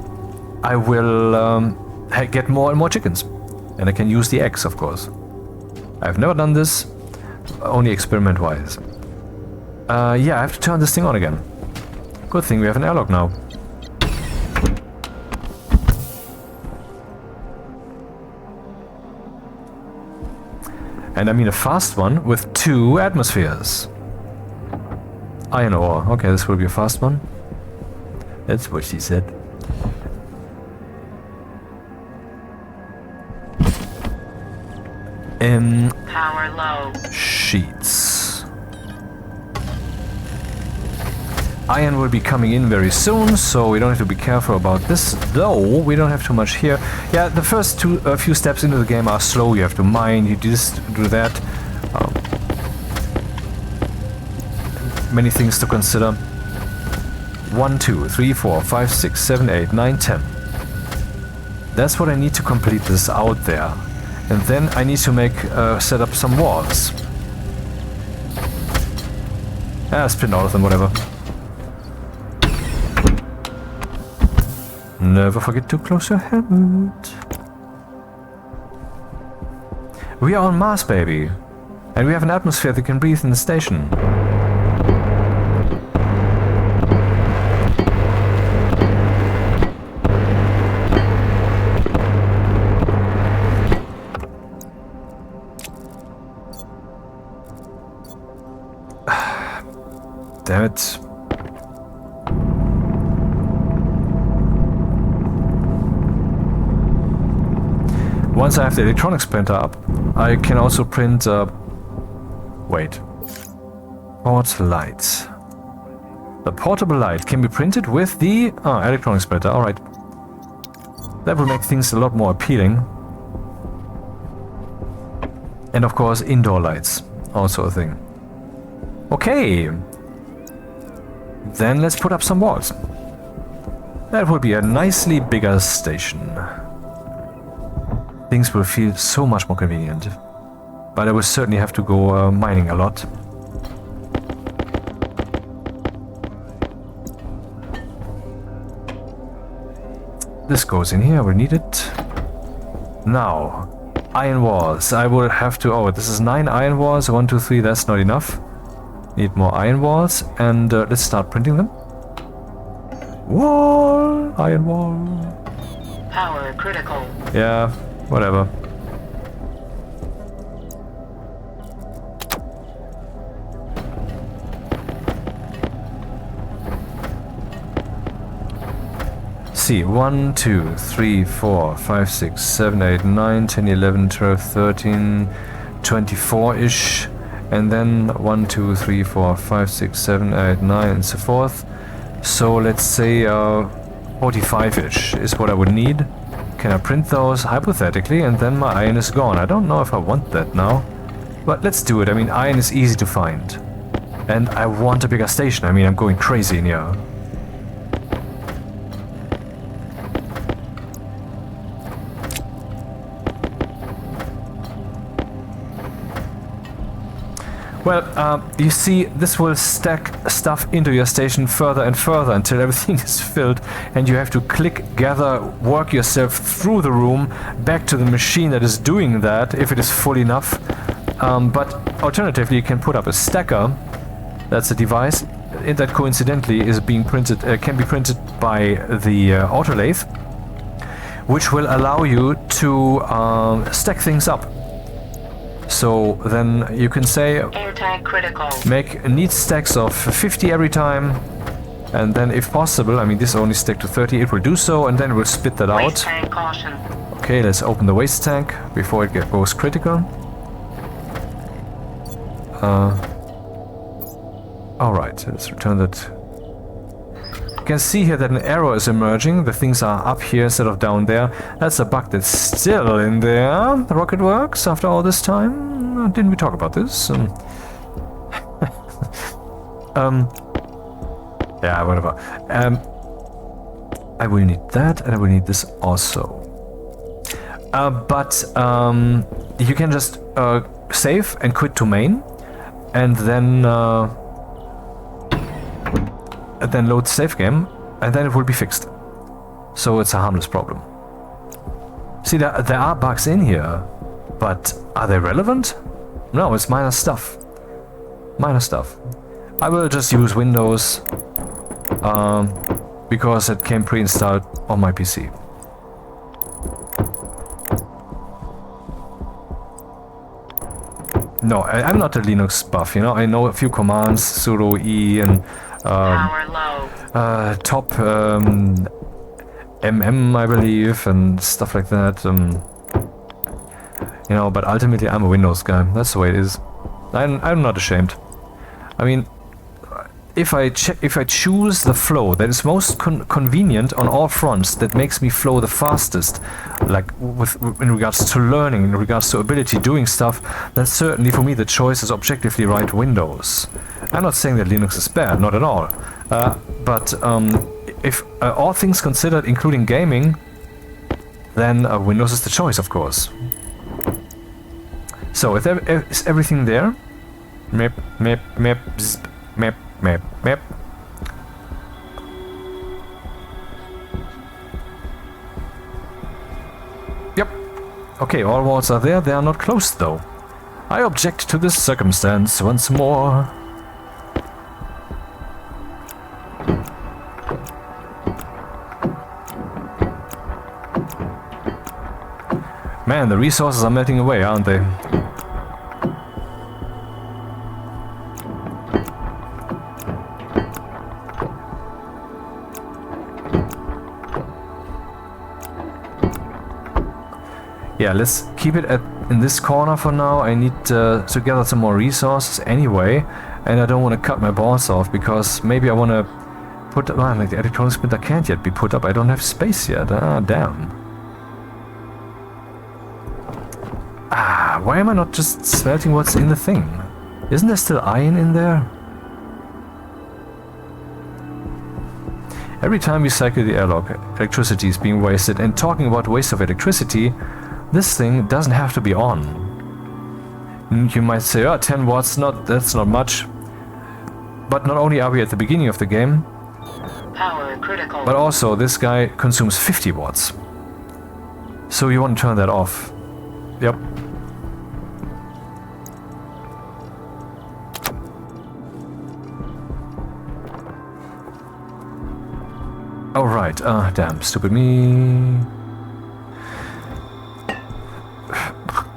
I will get more and more chickens, and I can use the eggs, of course. I've never done this, only experiment-wise. Yeah, I have to turn this thing on again. Good thing we have an airlock now. And I mean a fast one with 2 atmospheres. Iron ore. Okay, this will be a fast one. That's what she said. Power low. Sheets. Iron will be coming in very soon, so we don't have to be careful about this. Though we don't have too much here. Yeah, the first few steps into the game are slow. You have to mine. You do this, do that. Many things to consider. 1, 2, 3, 4, 5, 6, 7, 8, 9, 10. That's what I need to complete this out there. And then I need to set up some walls. Spin all of them, whatever. Never forget to close your helmet. We are on Mars, baby. And we have an atmosphere that can breathe in the station. Damn it. Once I have the electronics printer up, I can also print, wait. Port lights. The portable light can be printed with the electronics printer, alright. That will make things a lot more appealing. And of course, indoor lights, also a thing. Okay. Then let's put up some walls. That will be a nicely bigger station. Things will feel so much more convenient. But I will certainly have to go mining a lot. This goes in here, I will need it. Now, iron walls. I will have to... Oh, this is 9 iron walls. 1, 2, 3, that's not enough. Need more iron walls, and let's start printing them. Wall! Iron wall. Power critical. Yeah, whatever. See, 1, 2, 3, 4, 5, 6, 7, 8, 9, 10, 11, 12, 13, 24-ish. And then 1, 2, 3, 4, 5, 6, 7, 8, 9, and so forth. So let's say 45-ish is what I would need. Can I print those hypothetically, and then my iron is gone? I don't know if I want that now, but let's do it. I mean, iron is easy to find. And I want a bigger station. I mean, I'm going crazy in here. Well, you see, this will stack stuff into your station further and further until everything is filled, and you have to click, gather, work yourself through the room, back to the machine that is doing that, if it is full enough. But alternatively, you can put up a stacker. That's a device that coincidentally is being printed, can be printed by the autolathe, which will allow you to stack things up. So then you can say, Air tank critical. Make neat stacks of 50 every time, and then if possible, I mean this only stack to 30, it will do so, and then it will spit that Waste out. tank caution. Okay, let's open the waste tank before it goes critical. Alright, let's return that. You can see here that an error is emerging. The things are up here instead of down there. That's a bug that's still in there. The rocket works after all this time. Didn't we talk about this? Yeah, whatever. I will need that, and I will need this also. But you can just save and quit to main, and then load the save game, and then it will be fixed. So it's a harmless problem. See, there are bugs in here, but are they relevant? No, it's minor stuff. Minor stuff. I will just use Windows because it came pre-installed on my PC. No, I'm not a Linux buff, you know. I know a few commands, sudo e and Power low. top mm, I believe, and stuff like that. You know, but ultimately I'm a Windows guy. That's the way it is. I'm not ashamed. I mean, if I choose the flow that is most convenient on all fronts, that makes me flow the fastest, like in regards to learning, in regards to ability, doing stuff, then certainly for me the choice is objectively right, Windows. I'm not saying that Linux is bad, not at all. But if all things considered, including gaming, then Windows is the choice, of course. So is everything there? Map, map, map, zip, map, map, map. Yep. Okay, all walls are there. They are not closed, though. I object to this circumstance once more. Man, the resources are melting away, aren't they? Yeah, let's keep it in this corner for now. I need to gather some more resources anyway, and I don't want to cut my balls off because maybe I want to put... Well, like the electronics printer can't yet be put up. I don't have space yet. Ah, damn. Ah, why am I not just smelting what's in the thing? Isn't there still iron in there? Every time we cycle the airlock, electricity is being wasted. And talking about waste of electricity, this thing doesn't have to be on. You might say, oh, 10 watts, that's not much. But not only are we at the beginning of the game, Power critical. but also this guy consumes 50 watts. So you want to turn that off. Yep. Oh right, damn, stupid me.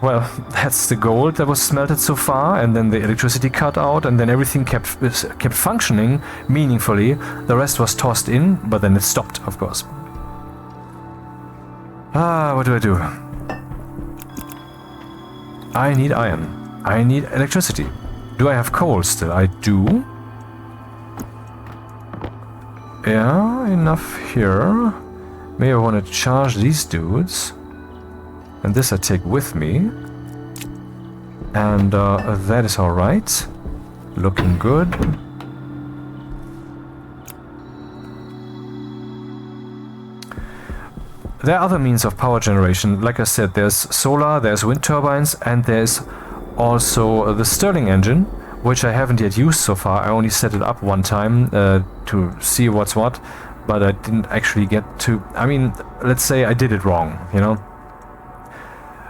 Well, that's the gold that was smelted so far, and then the electricity cut out, and then everything kept functioning meaningfully. The rest was tossed in, but then it stopped, of course. Ah, what do? I need iron. I need electricity. Do I have coal still? I do. Yeah, enough here. Maybe I want to charge these dudes. And this I take with me. And that is alright. Looking good. There are other means of power generation. Like I said, there's solar, there's wind turbines, and there's also the Stirling engine, which I haven't yet used so far. I only set it up one time to see what's what, but I didn't actually get to... I mean, let's say I did it wrong, you know?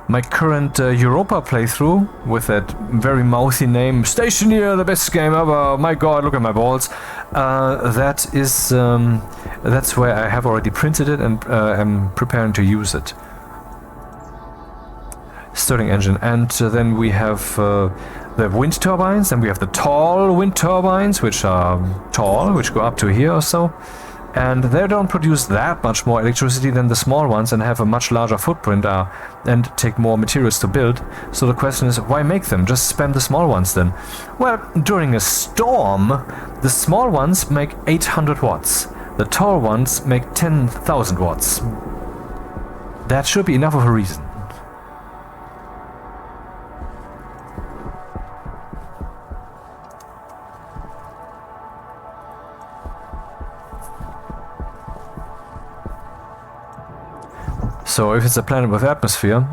My current Europa playthrough, with that very mouthy name, Stationeers, the best game ever, my god, look at my balls, that's where I have already printed it and am preparing to use it. Stirling engine, and then we have the wind turbines, and we have the tall wind turbines, which are tall, which go up to here or so. And they don't produce that much more electricity than the small ones and have a much larger footprint and take more materials to build. So the question is, why make them? Just spam the small ones then. Well, during a storm, the small ones make 800 watts. The tall ones make 10,000 watts. That should be enough of a reason. So if it's a planet with atmosphere...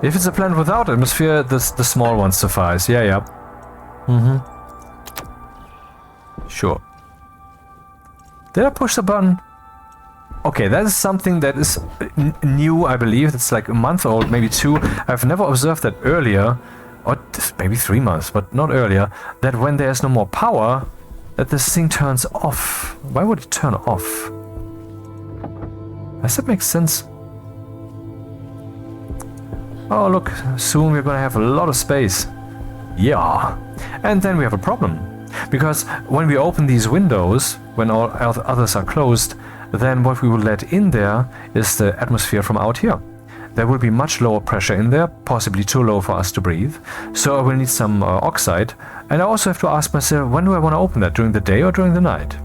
If it's a planet without atmosphere, the small ones suffice. Yeah. Mm-hmm. Sure. Did I push the button? Okay, that is something that is new, I believe. It's like a month old, maybe 2. I've never observed that earlier, or maybe 3 months, but not earlier, that when there's no more power, that this thing turns off. Why would it turn off? Does that make sense? Oh look, soon we're gonna have a lot of space. Yeah. And then we have a problem. Because when we open these windows, when all others are closed, then what we will let in there is the atmosphere from out here. There will be much lower pressure in there, possibly too low for us to breathe. So I will need some oxide. And I also have to ask myself, when do I want to open that? During the day or during the night?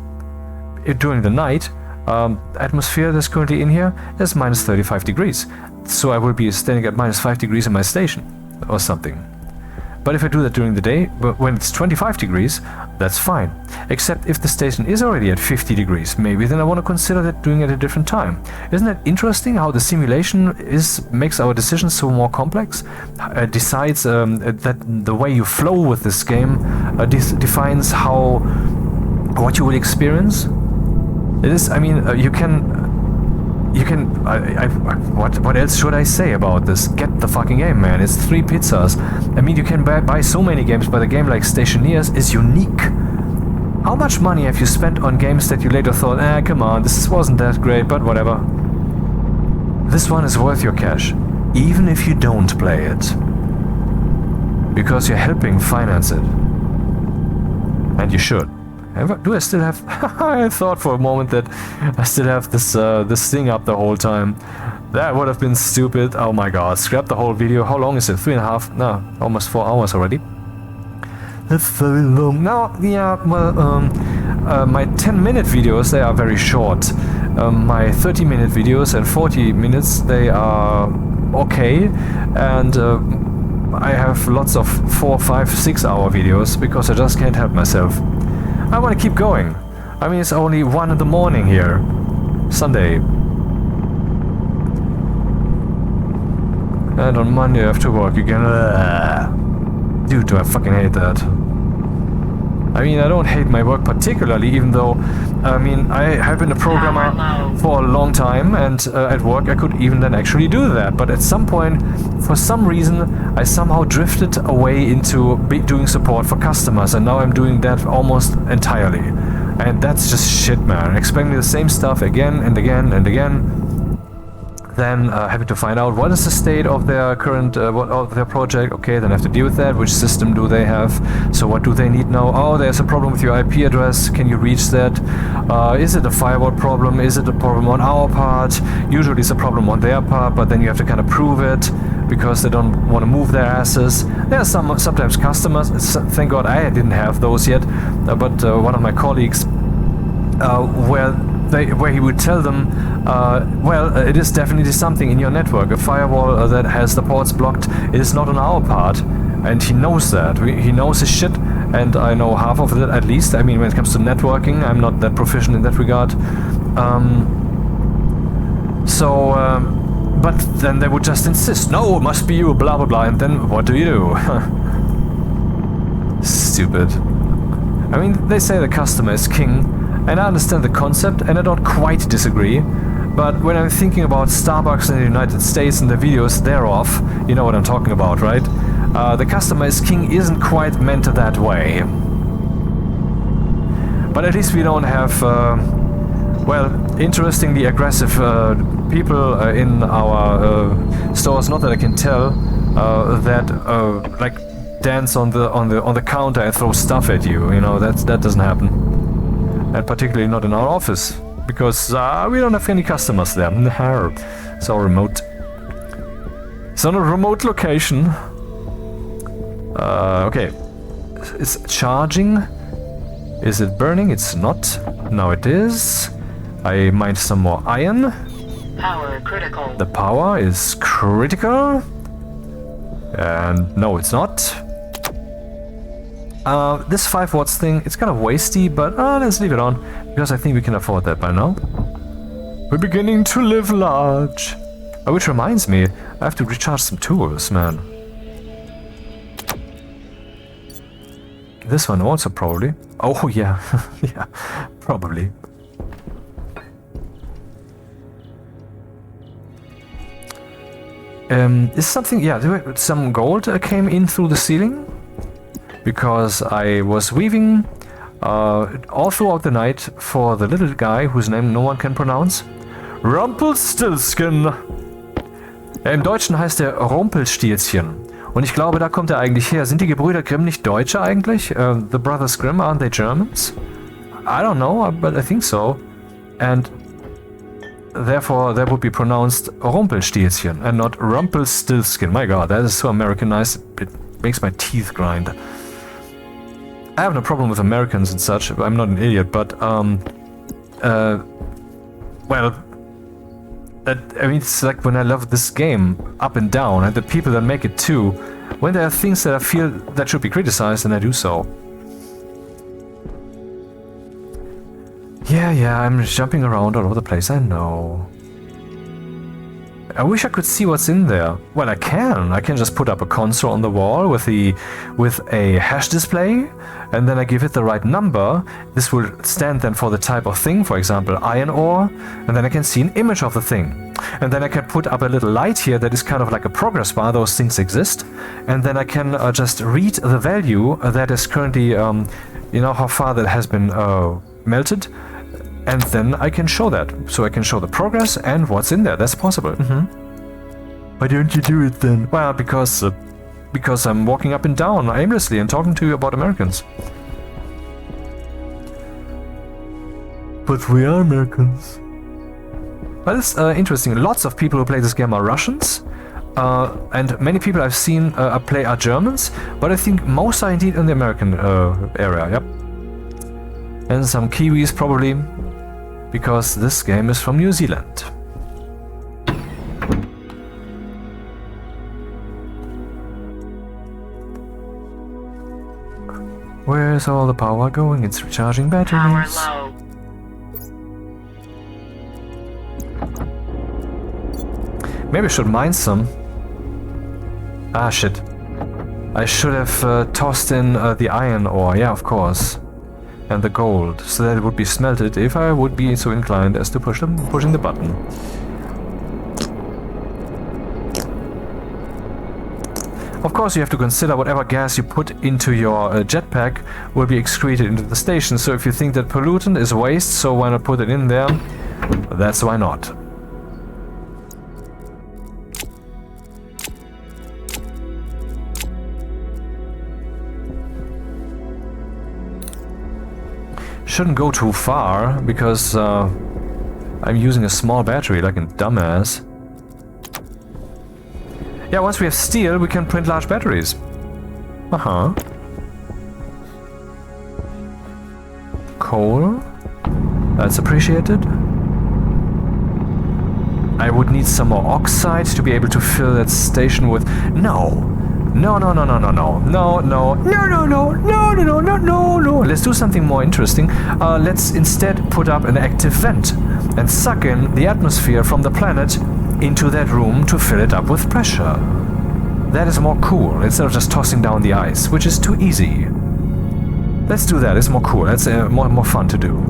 During the night, atmosphere that's currently in here is minus 35 degrees. So I will be standing at minus 5 degrees in my station or something. But if I do that during the day, when it's 25 degrees, that's fine. Except if the station is already at 50 degrees, maybe then I want to consider that doing it at a different time. Isn't that interesting how the simulation makes our decisions so more complex? Decides that the way you flow with this game defines what you will experience. It is, I mean, what else should I say about this? Get the fucking game, man. It's 3 pizzas. I mean, you can buy so many games, but a game like Stationeers is unique. How much money have you spent on games that you later thought, come on, this wasn't that great, but whatever. This one is worth your cash, even if you don't play it. Because you're helping finance it. And you should. Do I still have... I thought for a moment that I still have this thing up the whole time. That would have been stupid. Oh my god, scrap the whole video. How long is it? 3.5? No, almost 4 hours already. That's very long. Now, yeah, well, my 10-minute videos, they are very short. My 30-minute videos and 40 minutes, they are okay. And I have lots of 4, 5, 6-hour videos because I just can't help myself. I want to keep going. I mean, it's only 1 in the morning here. Sunday. And on Monday I have to work again. Dude, do I fucking hate that. I mean, I don't hate my work particularly, even though, I mean, I have been a programmer for a long time, and at work I could even then actually do that. But at some point, for some reason, I somehow drifted away into doing support for customers, and now I'm doing that almost entirely. And that's just shit, man. Expecting the same stuff again and again and again. Then having to find out what is the state of their current of their project. Okay, then I have to deal with that. Which system do they have? So what do they need now? Oh, there's a problem with your IP address. Can you reach that? Is it a firewall problem? Is it a problem on our part? Usually it's a problem on their part, but then you have to kind of prove it because they don't want to move their asses. There are sometimes customers. Thank God I didn't have those yet. But one of my colleagues, where he would tell them, well, it is definitely something in your network, a firewall that has the ports blocked. It is not on our part, and he knows that. He knows his shit, and I know half of it at least. I mean, when it comes to networking, I'm not that proficient in that regard. But then they would just insist, no, it must be you, blah blah blah, and then what do you do? Stupid. I mean, they say the customer is king. And I understand the concept, and I don't quite disagree. But when I'm thinking about Starbucks in the United States and the videos thereof, you know what I'm talking about, right? The customer is king isn't quite meant that way. But at least we don't have, well, interestingly aggressive people in our stores. Not that I can tell, that like dance on the counter and throw stuff at you. You know, that doesn't happen. And particularly not in our office, because we don't have any customers there. It's all remote. It's on a remote location. Okay. It's charging. Is it burning? It's not. Now it is. I mined some more iron. Power critical. The power is critical. And no, it's not. This 5 watts thing, it's kind of wasty, but let's leave it on, because I think we can afford that by now. We're beginning to live large. Which reminds me, I have to recharge some tools, man. This one also probably. Oh yeah, yeah, probably. Is something, yeah, some gold came in through the ceiling? Because I was weaving all throughout the night for the little guy whose name no one can pronounce. Rumpelstiltskin! Ja, im Deutschen heißt er Rumpelstilzchen. Und ich glaube, da kommt er eigentlich her. Sind die Gebrüder Grimm nicht Deutsche eigentlich? The Brothers Grimm, aren't they Germans? I don't know, but I think so. And therefore, that would be pronounced Rumpelstilzchen and not Rumpelstiltskin. My god, that is so Americanized, it makes my teeth grind. I have no problem with Americans and such, I'm not an idiot, but, well, I mean, it's like when I love this game, up and down, and the people that make it too, when there are things that I feel that should be criticized, then I do so. Yeah, I'm jumping around all over the place, I know. I wish I could see what's in there. Well, I can just put up a console on the wall with a hash display, and then I give it the right number. This will stand then for the type of thing, for example, iron ore, and then I can see an image of the thing. And then I can put up a little light here that is kind of like a progress bar, those things exist, and then I can just read the value that is currently, you know, how far that has been melted. And then I can show that. So I can show the progress and what's in there. That's possible. Why don't you do it then? Well, because I'm walking up and down aimlessly and talking to you about Americans. But we are Americans. Well, it's interesting. Lots of people who play this game are Russians. And many people I've seen play are Germans. But I think most are indeed in the American area. Yep. And some Kiwis probably. Because this game is from New Zealand. Where's all the power going? It's recharging batteries. Power low. Maybe I should mine some. Ah, shit. I should have tossed in the iron ore. Yeah, of course. And the gold, so that it would be smelted if I would be so inclined as to pushing the button. Of course, you have to consider whatever gas you put into your jetpack will be excreted into the station, so if you think that pollutant is waste, so why not put it in there? That's why not. Shouldn't go too far, because I'm using a small battery like a dumbass. Yeah, once we have steel, we can print large batteries. Coal? That's appreciated. I would need some more oxide to be able to fill that station with... No! No. Let's do something more interesting. Let's instead put up an active vent and suck in the atmosphere from the planet into that room to fill it up with pressure. That is more cool, instead of just tossing down the ice, which is too easy. Let's do that, it's more cool, that's more fun to do.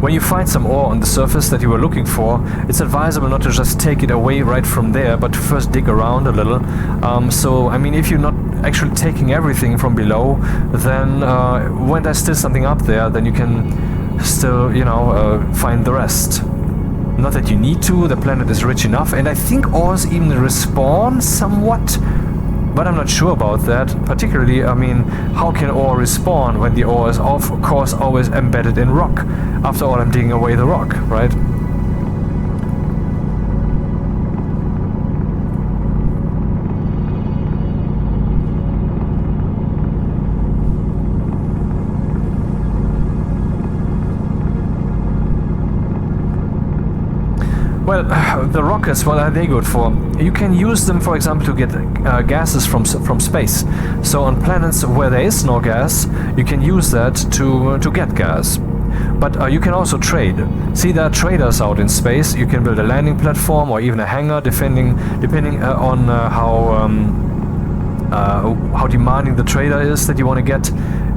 When you find some ore on the surface that you were looking for, it's advisable not to just take it away right from there, but to first dig around a little. So, I mean, if you're not actually taking everything from below, then when there's still something up there, then you can still, you know, find the rest. Not that you need to, the planet is rich enough, and I think ores even respawn somewhat. But I'm not sure about that. Particularly, I mean, how can ore respawn when the ore is of course always embedded in rock? After all, I'm digging away the rock, right? Well, the rockets, what are they good for? You can use them, for example, to get gases from space. So on planets where there is no gas, you can use that to get gas. But you can also trade. See, there are traders out in space. You can build a landing platform or even a hangar, depending on how demanding the trader is that you want to get.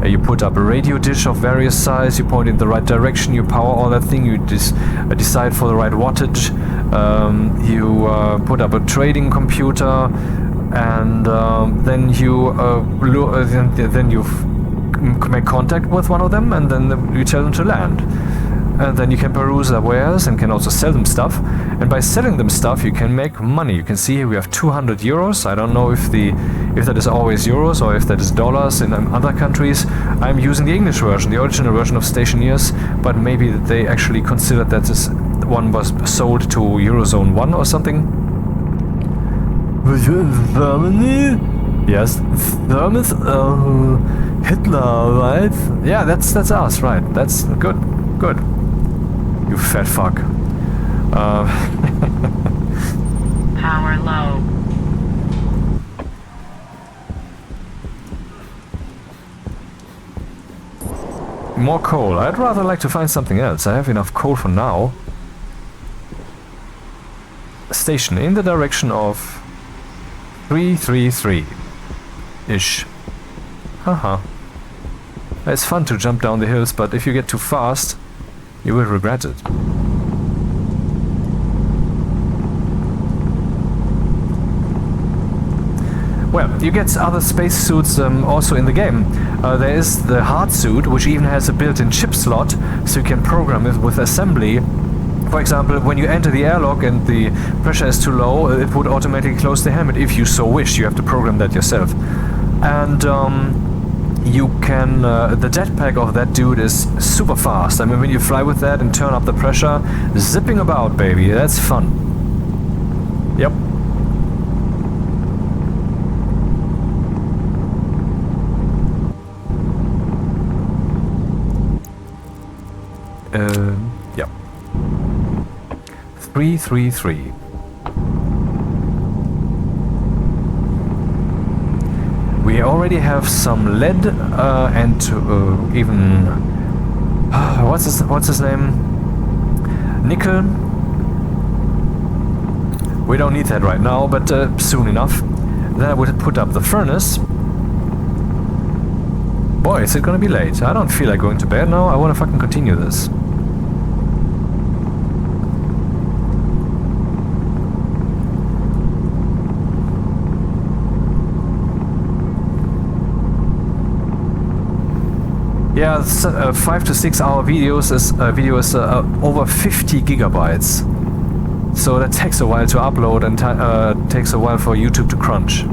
You put up a radio dish of various size, you point in the right direction, you power all that thing, you decide for the right wattage, you put up a trading computer, and then you make contact with one of them, and then you tell them to land. And then you can peruse their wares and can also sell them stuff. And by selling them stuff, you can make money. You can see here we have 200 euros. I don't know if that is always euros or if that is dollars in other countries. I'm using the English version, the original version of Stationeers, but maybe they actually considered that this one was sold to Eurozone 1 or something. Germany? Yes, Germans, Hitler, right? Yeah, that's us, right? That's good. Good. You fat fuck. Power low. More coal. I'd rather like to find something else. I have enough coal for now. Station in the direction of 333-ish. Haha. It's fun to jump down the hills, but if you get too fast, you will regret it. Well, you get other spacesuits also in the game. There is the hard suit, which even has a built-in chip slot, so you can program it with assembly. For example, when you enter the airlock and the pressure is too low, it would automatically close the helmet if you so wish. You have to program that yourself. And you can, the jetpack of that dude is super fast. I mean, when you fly with that and turn up the pressure, zipping about, baby, that's fun. Yep. Yep. 333. We already have some lead and even what's his name? Nickel. We don't need that right now, but soon enough. Then I would put up the furnace. Boy, is it gonna be late. I don't feel like going to bed now. I wanna fucking continue this. Yeah, 5 to 6 hour video is over 50 gigabytes. So that takes a while to upload and takes a while for YouTube to crunch.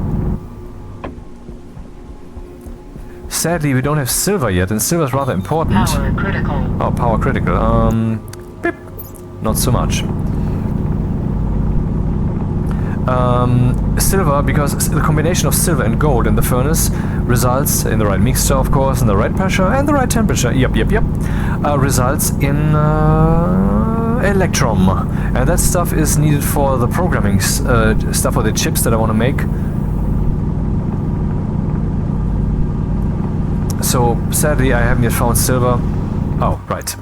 Sadly, we don't have silver yet, and silver is rather important. Power critical. Oh, power critical. Beep. Not so much. Silver, because the combination of silver and gold in the furnace results in the right mixture, of course, and the right pressure and the right temperature. Yep. Results in electrum, and that stuff is needed for the programming stuff for the chips that I want to make. So sadly, I haven't yet found silver. Oh, right.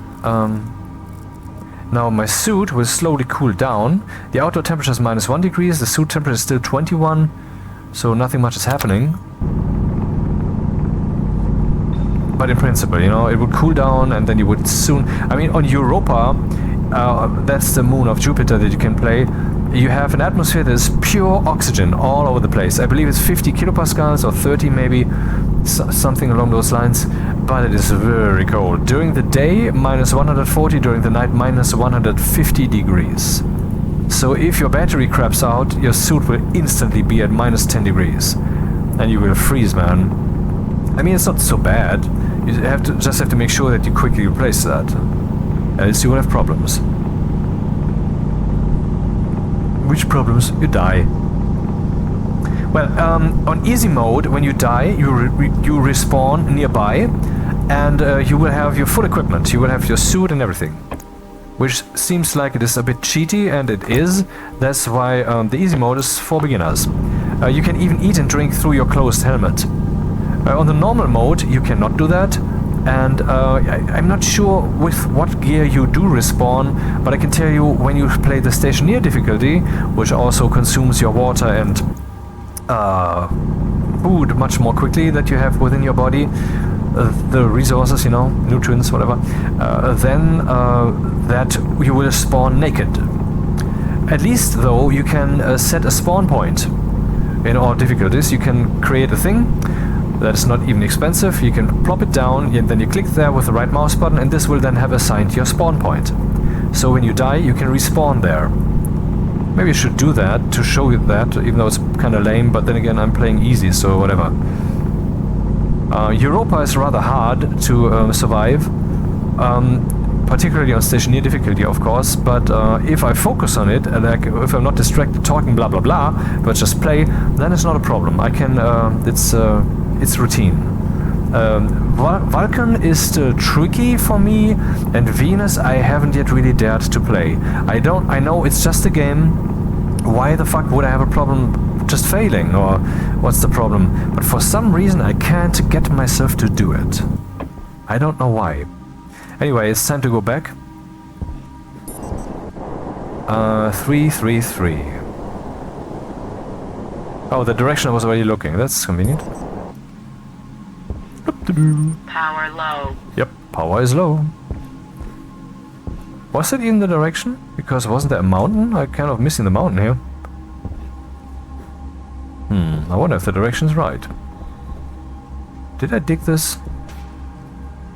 Now my suit will slowly cool down. The outdoor temperature is -1 degree, the suit temperature is still 21, so nothing much is happening. But in principle, you know, it would cool down and then you would soon... I mean, on Europa, that's the moon of Jupiter that you can play, you have an atmosphere that is pure oxygen all over the place. I believe it's 50 kilopascals or 30 maybe, something along those lines, but it is very cold. During the day, -140, during the night, -150 degrees. So if your battery craps out, your suit will instantly be at -10 degrees. And you will freeze, man. I mean, it's not so bad. You just have to make sure that you quickly replace that. Else you will have problems. Which problems? You die. Well, on easy mode, when you die, you respawn nearby, and you will have your full equipment. You will have your suit and everything, which seems like it is a bit cheaty, and it is. That's why the easy mode is for beginners. You can even eat and drink through your closed helmet. On the normal mode, you cannot do that, and I'm not sure with what gear you do respawn, but I can tell you when you play the Stationeer difficulty, which also consumes your water and food much more quickly that you have within your body, the resources, you know, nutrients, whatever, then that you will spawn naked. At least, though, you can set a spawn point. In all difficulties, you can create a thing that is not even expensive. You can plop it down, and then you click there with the right mouse button, and this will then have assigned your spawn point. So when you die, you can respawn there. Maybe I should do that to show you that, even though it's kind of lame, but then again, I'm playing easy, so whatever. Europa is rather hard to survive, particularly on Stationeer difficulty, of course, but if I focus on it, like if I'm not distracted talking blah blah blah, but just play, then it's not a problem. I can, it's routine. Vulcan is still tricky for me, and Venus I haven't yet really dared to play. I know it's just a game. Why the fuck would I have a problem just failing, or what's the problem? But for some reason I can't get myself to do it. I don't know why. Anyway, it's time to go back. 333. Oh, the direction I was already looking. That's convenient. Power low. Yep, power is low. Was it in the direction? Because wasn't there a mountain? I'm kind of missing the mountain here. I wonder if the direction's right. Did I dig this?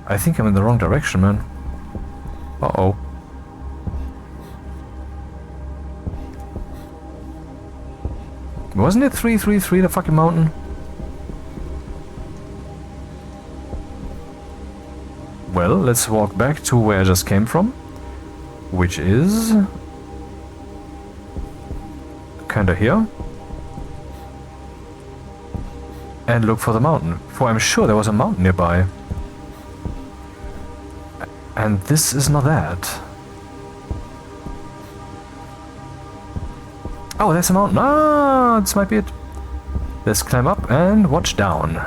I think I'm in the wrong direction, man. Uh-oh. Wasn't it 333, the fucking mountain? Well, let's walk back to where I just came from. Which is... kinda here. And look for the mountain. For I'm sure there was a mountain nearby. And this is not that. Oh, there's a mountain. Ah, this might be it. Let's climb up and watch down.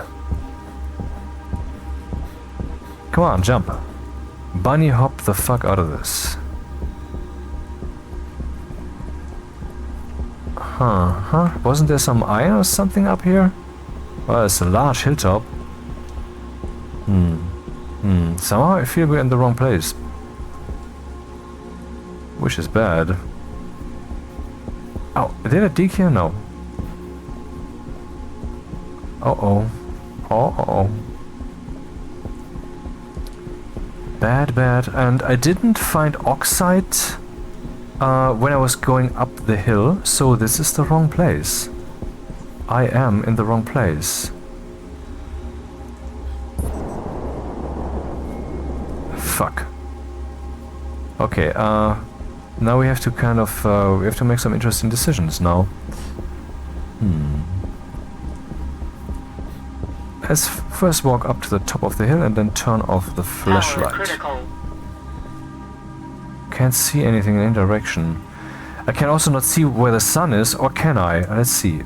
Come on, jump. Bunny hop the fuck out of this. Wasn't there some iron or something up here? Well, it's a large hilltop. Somehow I feel we're in the wrong place. Which is bad. Oh, did I dig here? No. Uh-oh. Uh-oh. Bad, bad. And I didn't find oxide when I was going up the hill, so this is the wrong place. I am in the wrong place. Fuck. Okay, now we have to kind of, we have to make some interesting decisions now. Let's first walk up to the top of the hill and then turn off the flashlight. Critical. Can't see anything in any direction. I can also not see where the sun is, or can I? Let's see.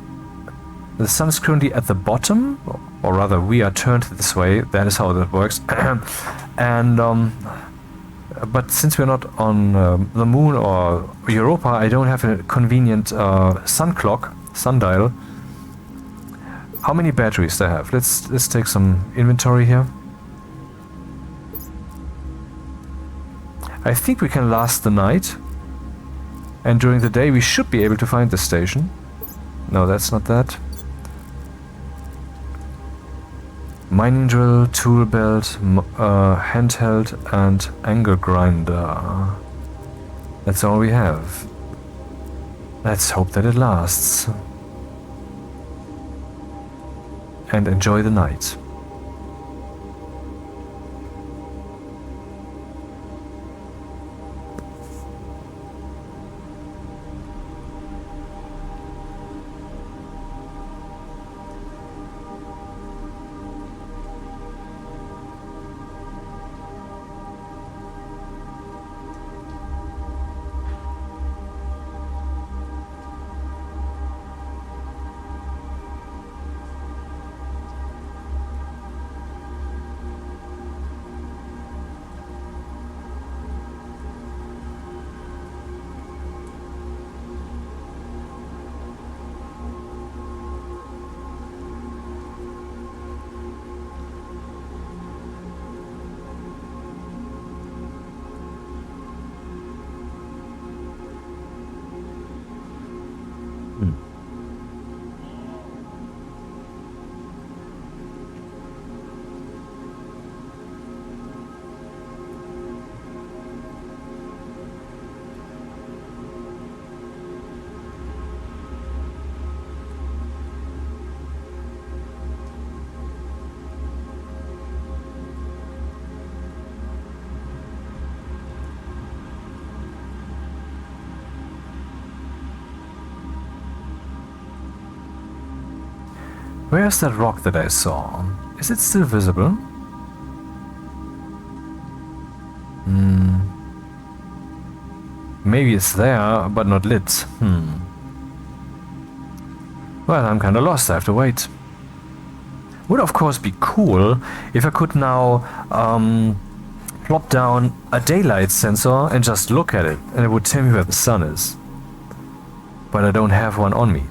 The sun is currently at the bottom, or rather we are turned this way, that is how that works. And but since we're not on the moon or Europa, I don't have a convenient sun clock, sundial. How many batteries do I have? Let's take some inventory here. I think we can last the night, and during the day we should be able to find the station. No, that's not that. Mining drill, tool belt, handheld, and angle grinder. That's all we have. Let's hope that it lasts. And enjoy the night. Where's that rock that I saw? Is it still visible? Maybe it's there, but not lit. Well, I'm kinda lost, I have to wait. Would of course be cool if I could now plop down a daylight sensor and just look at it, and it would tell me where the sun is. But I don't have one on me.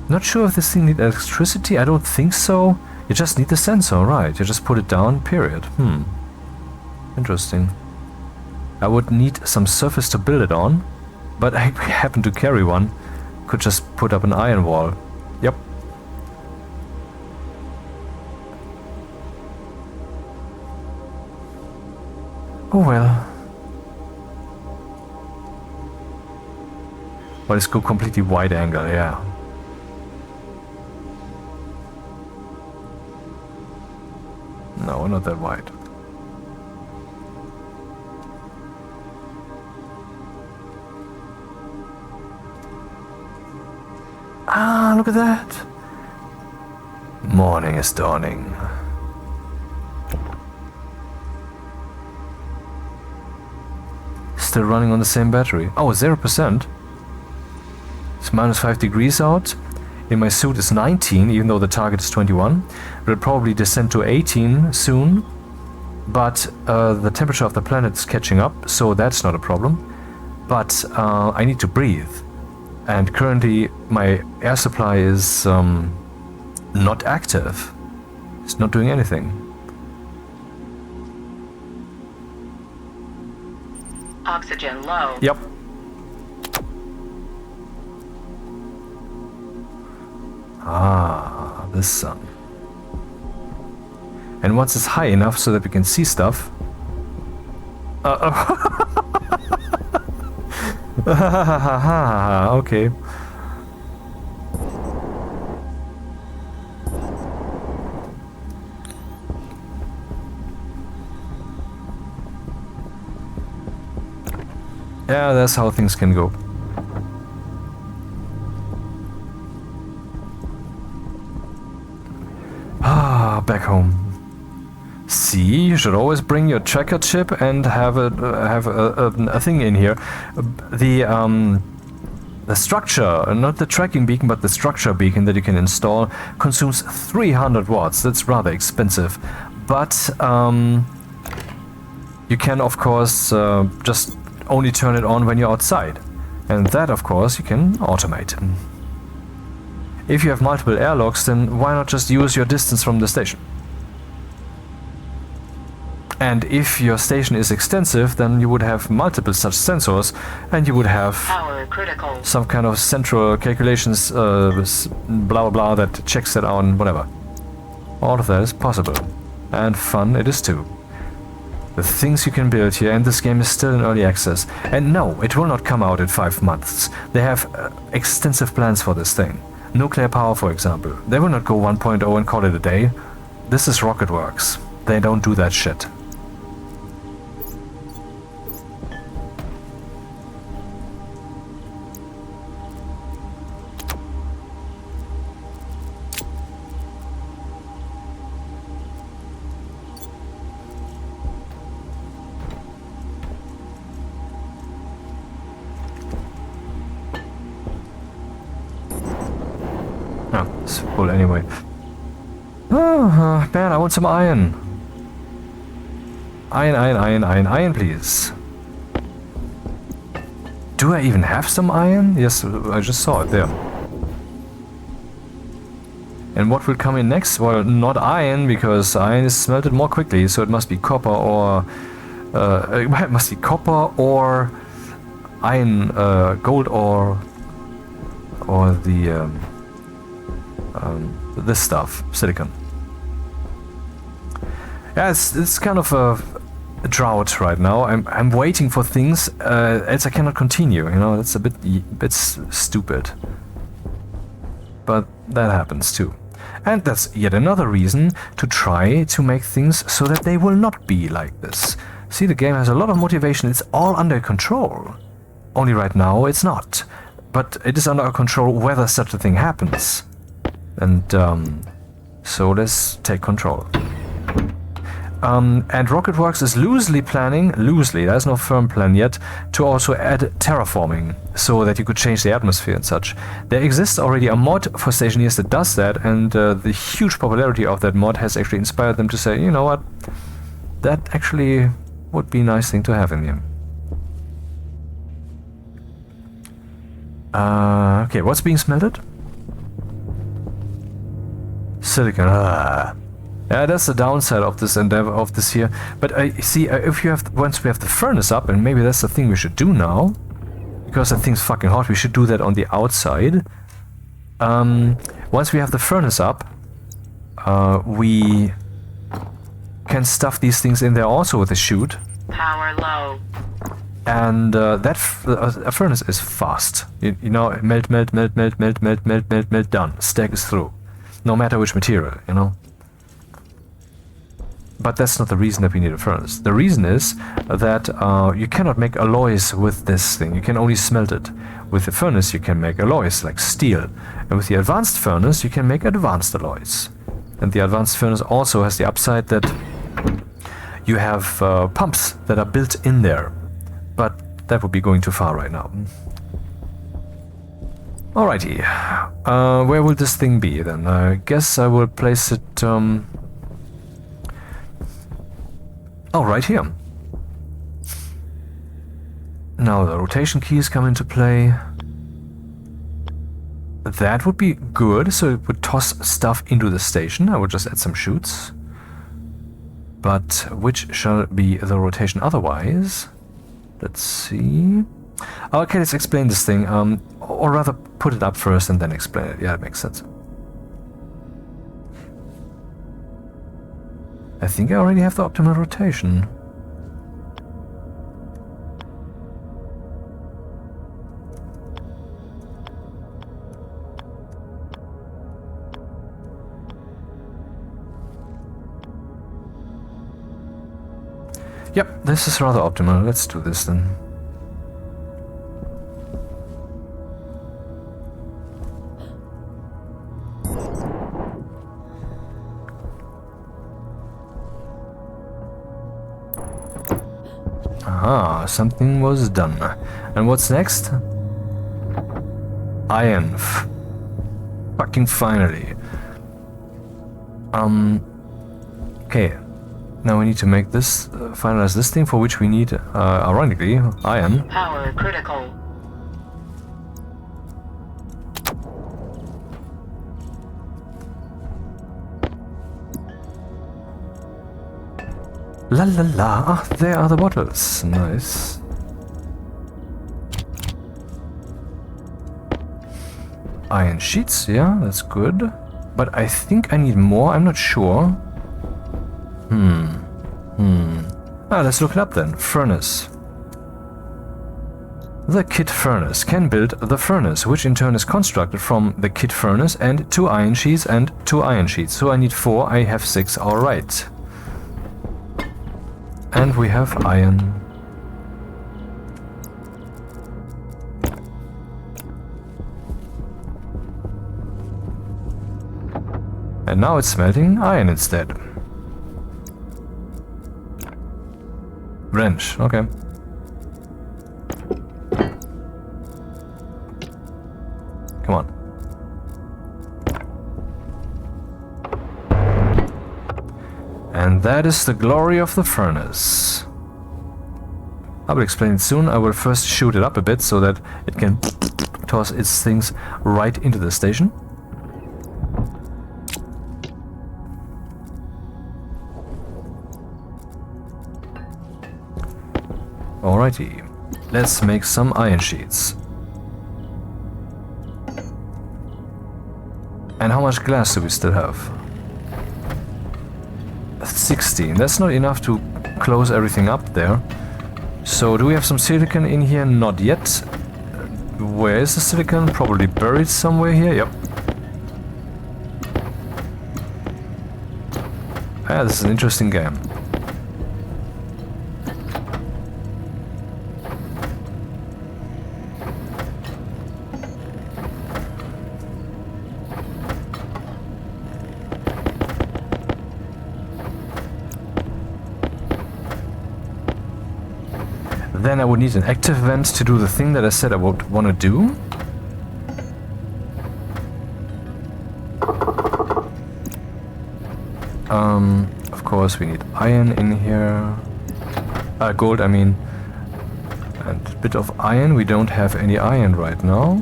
Not sure if this thing needs electricity, I don't think so. You just need the sensor, right? You just put it down, period. Interesting. I would need some surface to build it on, but I happen to carry one. Could just put up an iron wall. Yep. Oh well. But let's go completely wide angle, yeah. No, not that wide. Ah, look at that! Morning is dawning. Still running on the same battery. Oh, 0%. It's minus 5 degrees out. In my suit it's 19, even though the target is 21. It'll probably descend to 18 soon. But the temperature of the planet is catching up, so that's not a problem. But I need to breathe. And currently my air supply is not active. It's not doing anything. Oxygen low. Yep. Ah, the sun. And once it's high enough so that we can see stuff. Okay. Yeah, that's how things can go. Ah, back home. See, you should always bring your tracker chip and have a thing in here. The structure, not the tracking beacon, but the structure beacon that you can install consumes 300 watts. That's rather expensive, but you can of course just only turn it on when you're outside, and that of course you can automate. If you have multiple airlocks, then why not just use your distance from the station? And if your station is extensive, then you would have multiple such sensors, and you would have Power critical. some kind of central calculations, blah blah, that checks that out and whatever. All of that is possible, and fun it is too. The things you can build here, and this game is still in early access. And no, it will not come out in 5 months. They have extensive plans for this thing. Nuclear power, for example. They will not go 1.0 and call it a day. This is Rocketworks. They don't do that shit. Oh, it's full anyway. Oh, man, I want some iron. Iron, please. Do I even have some iron? Yes, I just saw it there. And what will come in next? Well, not iron, because iron is smelted more quickly, so it must be copper or... it must be copper or iron, gold or the... this stuff, silicon. Yeah, it's kind of a drought right now. I'm waiting for things, else I cannot continue. You know, that's a bit stupid. But that happens too, and that's yet another reason to try to make things so that they will not be like this. See, the game has a lot of motivation. It's all under control. Only right now it's not. but it is under our control whether such a thing happens. And so let's take control. And Rocketworks is loosely planning, there's no firm plan yet, to also add terraforming, so that you could change the atmosphere and such. There exists already a mod for Stationeers that does that, and the huge popularity of that mod has actually inspired them to say, you know what, that actually would be a nice thing to have in here. Okay, what's being smelted? Silicon. Yeah, that's the downside of this endeavor, of this here. But I see, if you have, once we have the furnace up, and maybe that's the thing we should do now, because that thing's fucking hot, we should do that on the outside. Once we have the furnace up, we can stuff these things in there also with a chute. Power low. And a furnace is fast. You know, melt, done. Stack is through. No matter which material, you know. But that's not the reason that we need a furnace. The reason is that you cannot make alloys with this thing. You can only smelt it. With the furnace you can make alloys like steel. And with the advanced furnace you can make advanced alloys. And the advanced furnace also has the upside that you have pumps that are built in there. But that would be going too far right now. Alrighty. Where will this thing be then? I guess I will place it... Oh, right here. Now the rotation keys come into play. That would be good, so it would toss stuff into the station. I would just add some chutes. But which shall be the rotation otherwise? Let's see. Okay, let's explain this thing. Or rather, put it up first and then explain it. Yeah, that makes sense. I think I already have the optimal rotation. Yep, this is rather optimal. Let's do this then. Aha, something was done. And what's next? Iron. Fucking finally. Okay. Now we need to make this, finalize this thing, for which we need, ironically, iron. Power critical. La la la. Ah, there are the bottles. Nice. Iron sheets, yeah, that's good. But I think I need more, I'm not sure. Ah, let's look it up then. Furnace. The kit furnace can build the furnace, which in turn is constructed from the kit furnace and 2 iron sheets and 2 iron sheets. So I need 4, I have 6, alright. And we have iron. And now it's smelting iron instead. Wrench, okay. Come on. And that is the glory of the furnace. I will explain it soon. I will first shoot it up a bit so that it can toss its things right into the station. Alrighty, let's make some iron sheets. And how much glass do we still have? 16. That's not enough to close everything up there. So do we have some silicon in here? Not yet. Where is the silicon? Probably buried somewhere here. Yep. Ah, this is an interesting game. Then I would need an active vent to do the thing that I said I would want to do. Of course we need iron in here. Gold, I mean. And a bit of iron. We don't have any iron right now.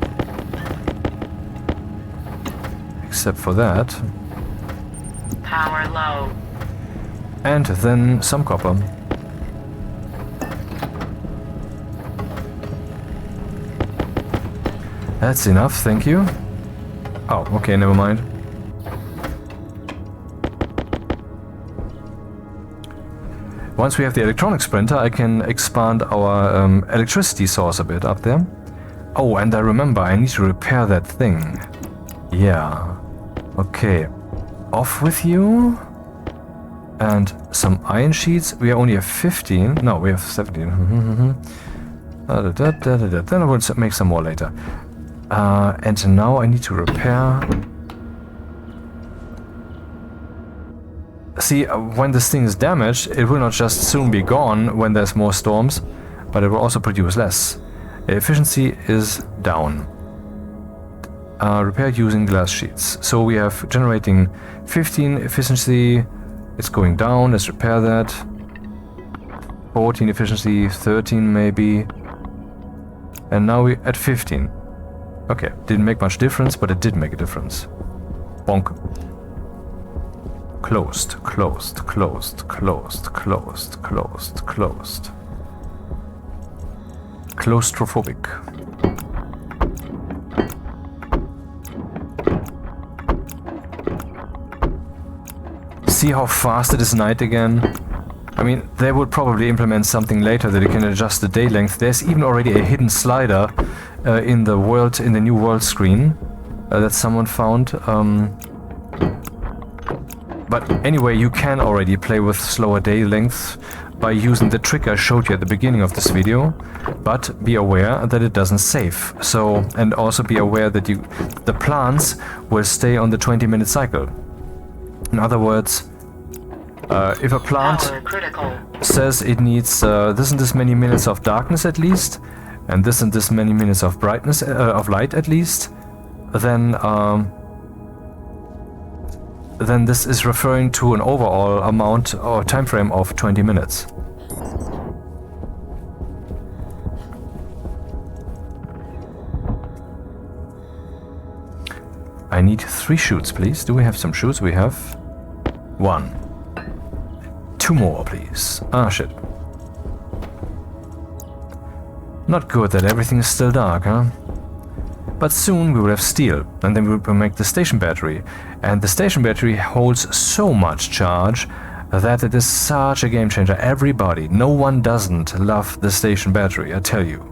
Except for that. Power low. And then some copper. That's enough, thank you. Oh, okay, never mind. Once we have the electronics printer, I can expand our electricity source a bit up there. Oh, and I remember, I need to repair that thing. Yeah. Okay. Off with you. And some iron sheets. We only have 15. No, we have 17. Then I will make some more later. And now I need to repair. See, when this thing is damaged, it will not just soon be gone when there's more storms, but it will also produce less. Efficiency is down. Repair using glass sheets. So we have generating 15 efficiency. It's going down. Let's repair that. 14 efficiency, 13 maybe. And now we're at 15. Okay, didn't make much difference, but it did make a difference. Bonk. Closed, closed, closed, closed, closed, closed, closed. Claustrophobic. See how fast it is night again? I mean, they would probably implement something later that you can adjust the day length. There's even already a hidden slider in the new world screen that someone found. But anyway, you can already play with slower day lengths by using the trick I showed you at the beginning of this video. But be aware that it doesn't save. So, and also be aware that the plants will stay on the 20-minute cycle. In other words, if a plant says it needs this and this many minutes of darkness at least, and this many minutes of brightness of light at least, then this is referring to an overall amount or time frame of 20 minutes. I need 3 shoots, please. Do we have some shoots? We have 1. 2 more, please. Ah, shit. Not good that everything is still dark, huh? But soon we will have steel, and then we will make the station battery. And the station battery holds so much charge that it is such a game changer. Everybody, no one doesn't love the station battery, I tell you.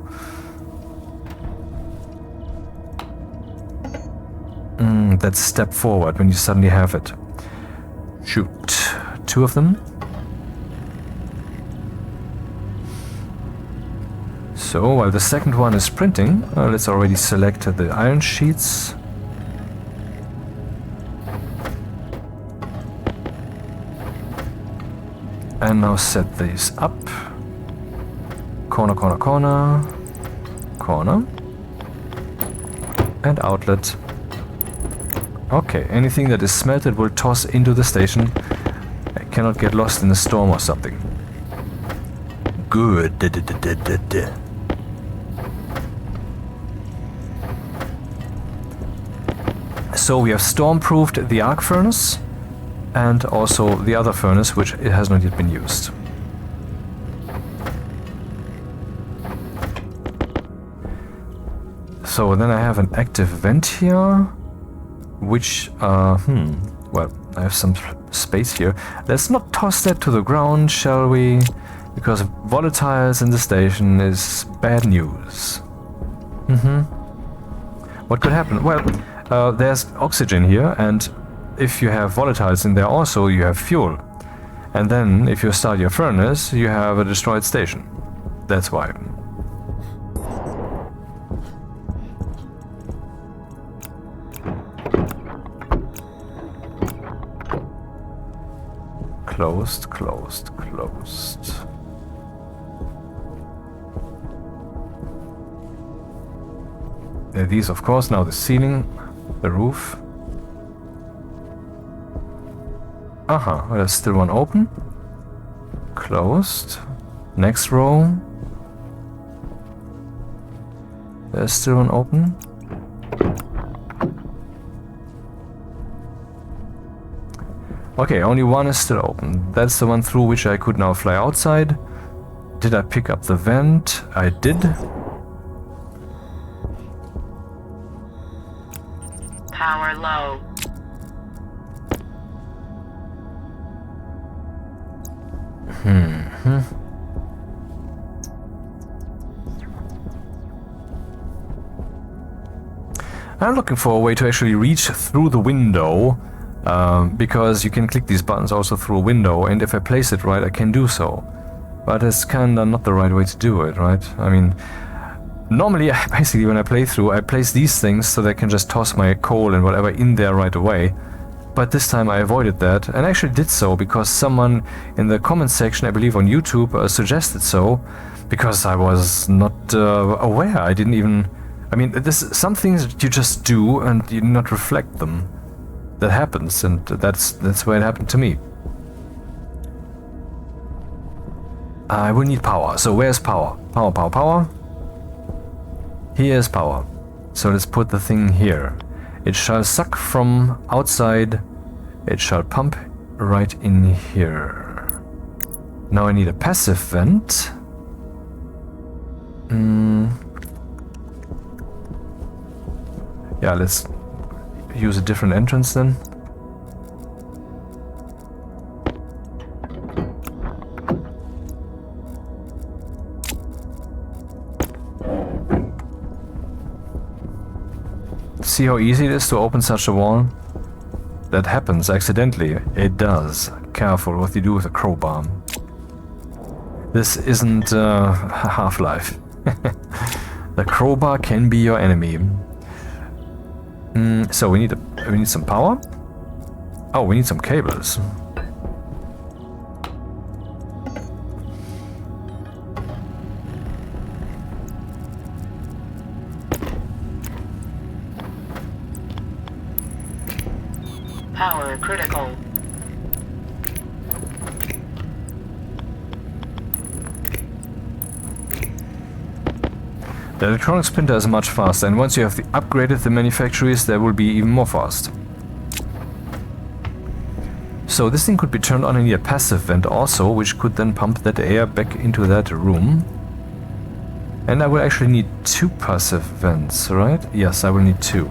That step forward when you suddenly have it. Shoot. 2 of them. So, while the second one is printing, let's already select the iron sheets. And now set these up. Corner, corner, corner. Corner. And outlet. Okay, anything that is smelted will toss into the station. I cannot get lost in a storm or something. Good. So we have storm-proofed the arc furnace and also the other furnace, which it has not yet been used. So then I have an active vent here, which, well, I have some space here. Let's not toss that to the ground, shall we? Because volatiles in the station is bad news. What could happen? Well, there's oxygen here, and if you have volatiles in there also, you have fuel. And then, if you start your furnace, you have a destroyed station. That's why. Closed, closed, closed. These, of course, now the ceiling, the roof. Aha, there's still one open. Closed. Next row. There's still one open. Okay, only one is still open. That's the one through which I could now fly outside. Did I pick up the vent? I did. Power low. I'm looking for a way to actually reach through the window, because you can click these buttons also through a window, and if I place it right, I can do so. But it's kinda not the right way to do it, right? I mean, normally, basically, when I play through, I place these things so that I can just toss my coal and whatever in there right away. But this time I avoided that, and actually did so because someone in the comments section, I believe on YouTube, suggested so, because I was not aware. I didn't even... I mean, there's some things that you just do and you not reflect them. That happens, and that's where it happened to me. I will need power. So where's power? Power, power, power. Here's power. So let's put the thing here. It shall suck from outside. It shall pump right in here. Now I need a passive vent. Yeah, let's use a different entrance then. See how easy it is to open such a wall? That happens accidentally. It does. Careful what you do with a crowbar. This isn't Half-Life. The crowbar can be your enemy. So we need some power. Oh, we need some cables. Power critical. The electronics printer is much faster, and once you have upgraded the manufacturers, they will be even more fast. So this thing could be turned on and need a passive vent also, which could then pump that air back into that room. And I will actually need 2 passive vents, right? Yes, I will need 2.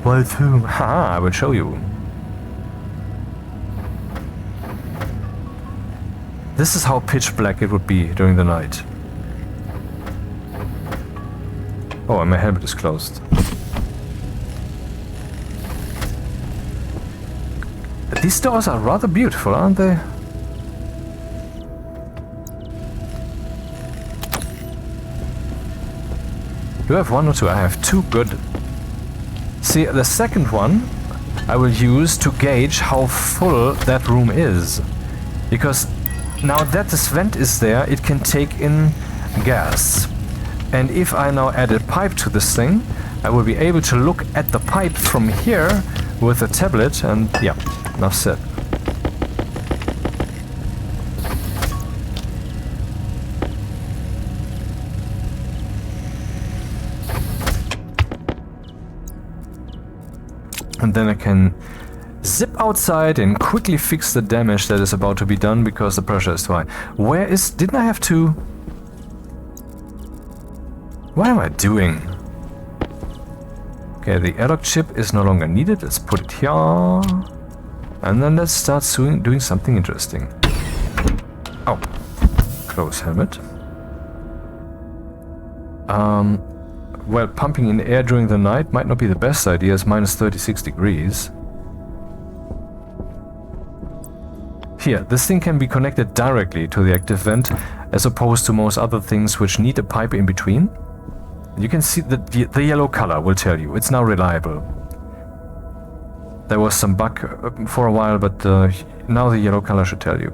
Why 2? Haha, I will show you. This is how pitch black it would be during the night. Oh, and my helmet is closed. These doors are rather beautiful, aren't they? Do I have 1 or 2? I have 2, good. See, the second one I will use to gauge how full that room is. Because now that this vent is there, it can take in gas. And if I now add a pipe to this thing, I will be able to look at the pipe from here with a tablet, and yeah, enough said. And then I can zip outside and quickly fix the damage that is about to be done because the pressure is too high. Where is... didn't I have to... What am I doing? Okay, the airlock chip is no longer needed. Let's put it here. And then let's start doing something interesting. Oh. Close helmet. Well, pumping in air during the night might not be the best idea. It's minus 36 degrees. Here, this thing can be connected directly to the active vent, as opposed to most other things which need a pipe in between. You can see that the yellow color will tell you. It's now reliable. There was some bug for a while, but now the yellow color should tell you.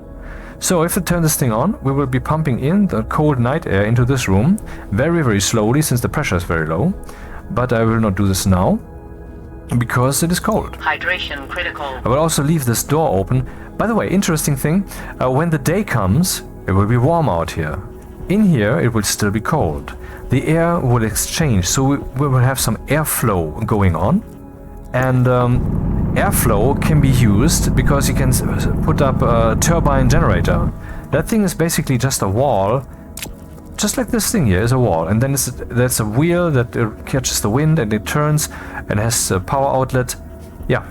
So if we turn this thing on, we will be pumping in the cold night air into this room very, very slowly since the pressure is very low. But I will not do this now because it is cold. Hydration critical. I will also leave this door open. By the way, interesting thing, when the day comes, it will be warm out here. In here, it will still be cold. The air will exchange, so we will have some airflow going on. And airflow can be used because you can put up a turbine generator. That thing is basically just a wall, just like this thing here is a wall. And then there's a wheel that catches the wind and it turns and has a power outlet. Yeah.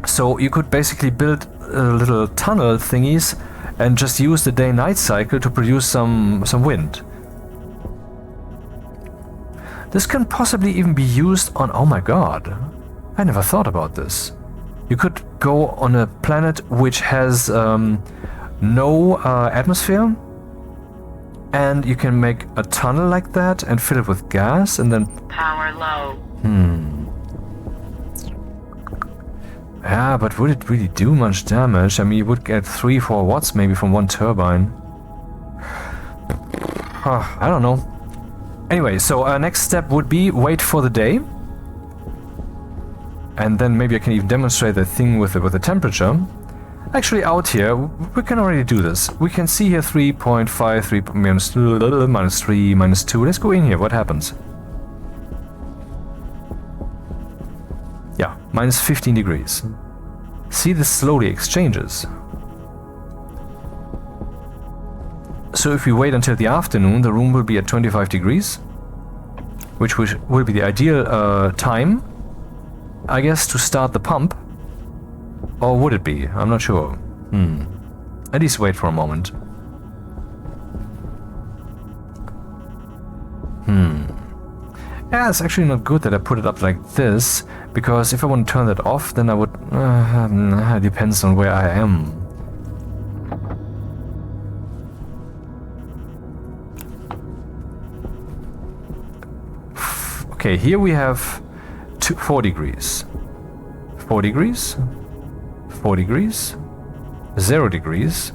So you could basically build little tunnel thingies and just use the day-night cycle to produce some wind. This can possibly even be used on... Oh my god. I never thought about this. You could go on a planet which has no atmosphere, and you can make a tunnel like that and fill it with gas and then... Power low. Yeah, but would it really do much damage? I mean, you would get 3-4 watts maybe from one turbine. I don't know. Anyway, so our next step would be wait for the day. And then maybe I can even demonstrate the thing with the temperature. Actually, out here, we can already do this. We can see here 3.5, 3 minus 2, minus 3, minus 2. Let's go in here. What happens? Yeah, minus 15 degrees. See, this slowly exchanges. So if we wait until the afternoon, the room will be at 25 degrees, which will be the ideal time, I guess, to start the pump. Or would it be? I'm not sure. At least wait for a moment. Yeah, it's actually not good that I put it up like this, because if I want to turn that off, then I would... depends on where I am. Okay, here we have 4 degrees. 4 degrees. 4 degrees. 0 degrees.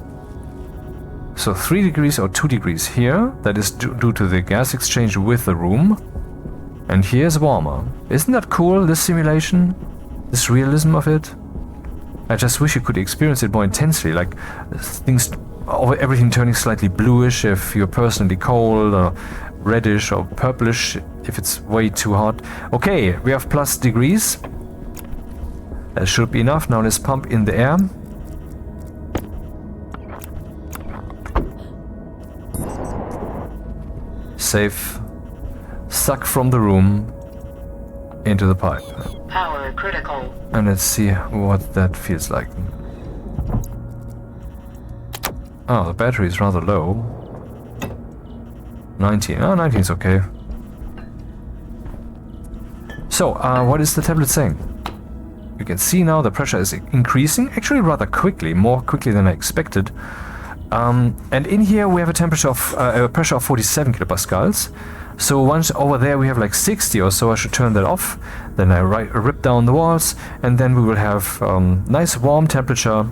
So 3 degrees or 2 degrees here. That is due to the gas exchange with the room. And here's warmer. Isn't that cool, this simulation? This realism of it? I just wish you could experience it more intensely, like things, everything turning slightly bluish if you're personally cold, or reddish or purplish if it's way too hot. Okay, we have plus degrees. That should be enough. Now let's pump in the air. Safe. Suck from the room into the pipe. Power critical. And let's see what that feels like. Oh, the battery is rather low. 19. Oh, 19 is okay. So, what is the tablet saying? You can see now the pressure is increasing, actually rather quickly, more quickly than I expected. And in here we have a temperature of a pressure of 47 kilopascals. So once over there we have like 60 or so, I should turn that off. Then I rip down the walls, and then we will have nice warm temperature.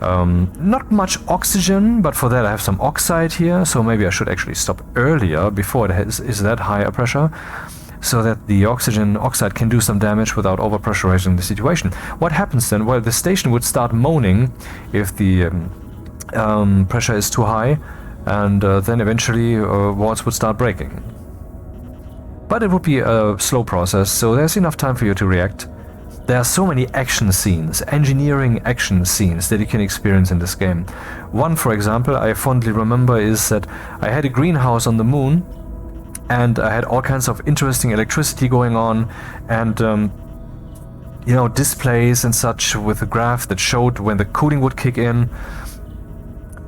Not much oxygen, but for that I have some oxide here, so maybe I should actually stop earlier before it is that high a pressure, so that the oxide can do some damage without overpressurizing the situation. What happens then? Well, the station would start moaning if the pressure is too high, and then eventually walls would start breaking. But it would be a slow process, so there's enough time for you to react. There are so many action scenes, engineering action scenes that you can experience in this game. One, for example, I fondly remember is that I had a greenhouse on the moon, and I had all kinds of interesting electricity going on, and you know, displays and such with a graph that showed when the cooling would kick in.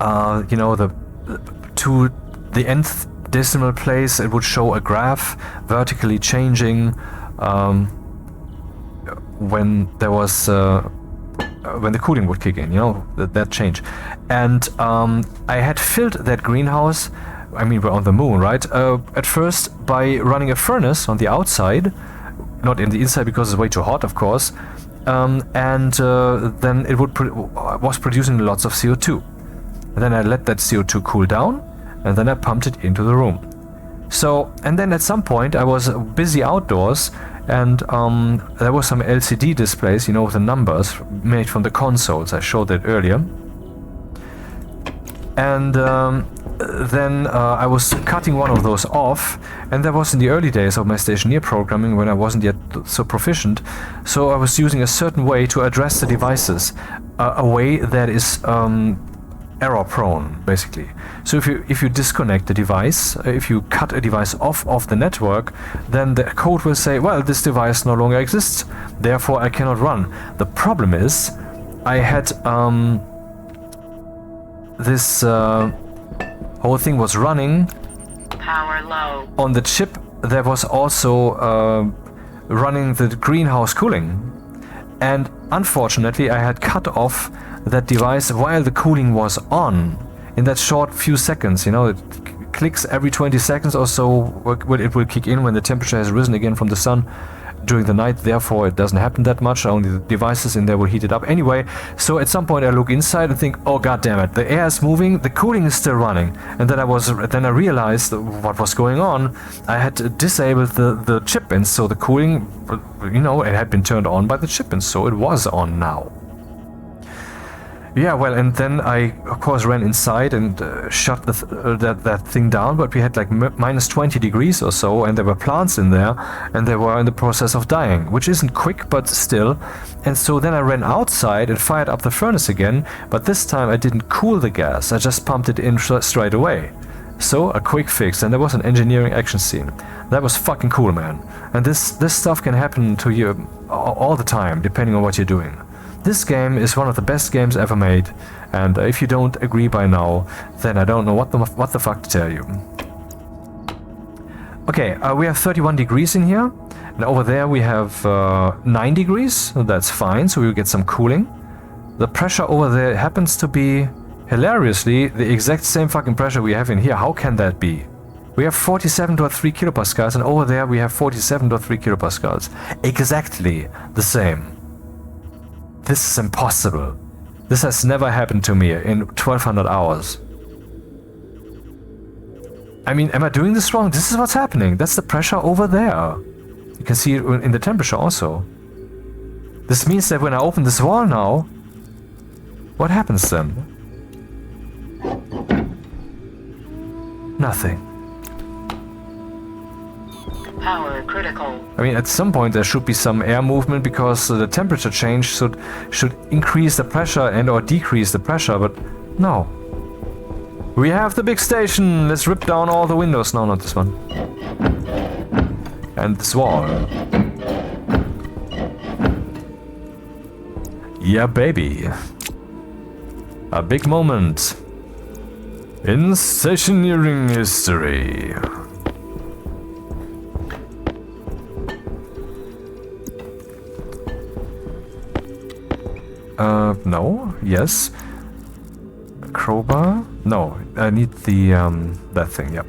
You know, to the nth decimal place, it would show a graph vertically changing when there was when the cooling would kick in, you know, that change. And I had filled that greenhouse, I mean, we're on the moon, right? At first by running a furnace on the outside, not in the inside because it's way too hot, of course. And then it was producing lots of CO2. And then I let that CO2 cool down, and then I pumped it into the room. So, and then at some point I was busy outdoors, and there was some LCD displays, you know, with the numbers made from the consoles. I showed that earlier. And then I was cutting one of those off, and that was in the early days of my Stationeer programming when I wasn't yet so proficient. So I was using a certain way to address the devices, a way that is error prone, basically. So if you disconnect the device, if you cut a device off the network, then the code will say, well, this device no longer exists, therefore I cannot run. The problem is I had this whole thing was running Power low. on the chip that was also running the greenhouse cooling. And unfortunately I had cut off that device while the cooling was on. In that short few seconds, you know, it clicks every 20 seconds or so, it will kick in when the temperature has risen again from the sun during the night. Therefore it doesn't happen that much, only the devices in there will heat it up anyway. So at some point I look inside and think, oh god damn it, the air is moving, the cooling is still running. And then I realized what was going on. I had disabled the chip, and so the cooling, you know, it had been turned on by the chip, and so it was on now. Yeah, well, and then I, of course, ran inside and shut that thing down, but we had like minus 20 degrees or so, and there were plants in there, and they were in the process of dying, which isn't quick, but still. And so then I ran outside and fired up the furnace again, but this time I didn't cool the gas, I just pumped it in straight away. So, a quick fix, and there was an engineering action scene. That was fucking cool, man. And this stuff can happen to you all the time, depending on what you're doing. This game is one of the best games ever made, and if you don't agree by now, then I don't know what the fuck to tell you. Okay, we have 31 degrees in here, and over there we have 9 degrees, so that's fine, so we'll get some cooling. The pressure over there happens to be, hilariously, the exact same fucking pressure we have in here. How can that be? We have 47.3 kilopascals, and over there we have 47.3 kilopascals. Exactly the same. This is impossible. This has never happened to me in 1200 hours. I mean, am I doing this wrong? This is what's happening. That's the pressure over there. You can see it in the temperature also. This means that when I open this wall now, what happens then? Nothing. Power critical. I mean, at some point there should be some air movement, because the temperature change should increase the pressure and or decrease the pressure, but no. We have the big station. Let's rip down all the windows. No, not this one. And this wall. Yeah, baby. A big moment in stationeering history. No, yes. Crowbar? No, I need the, that thing, yep.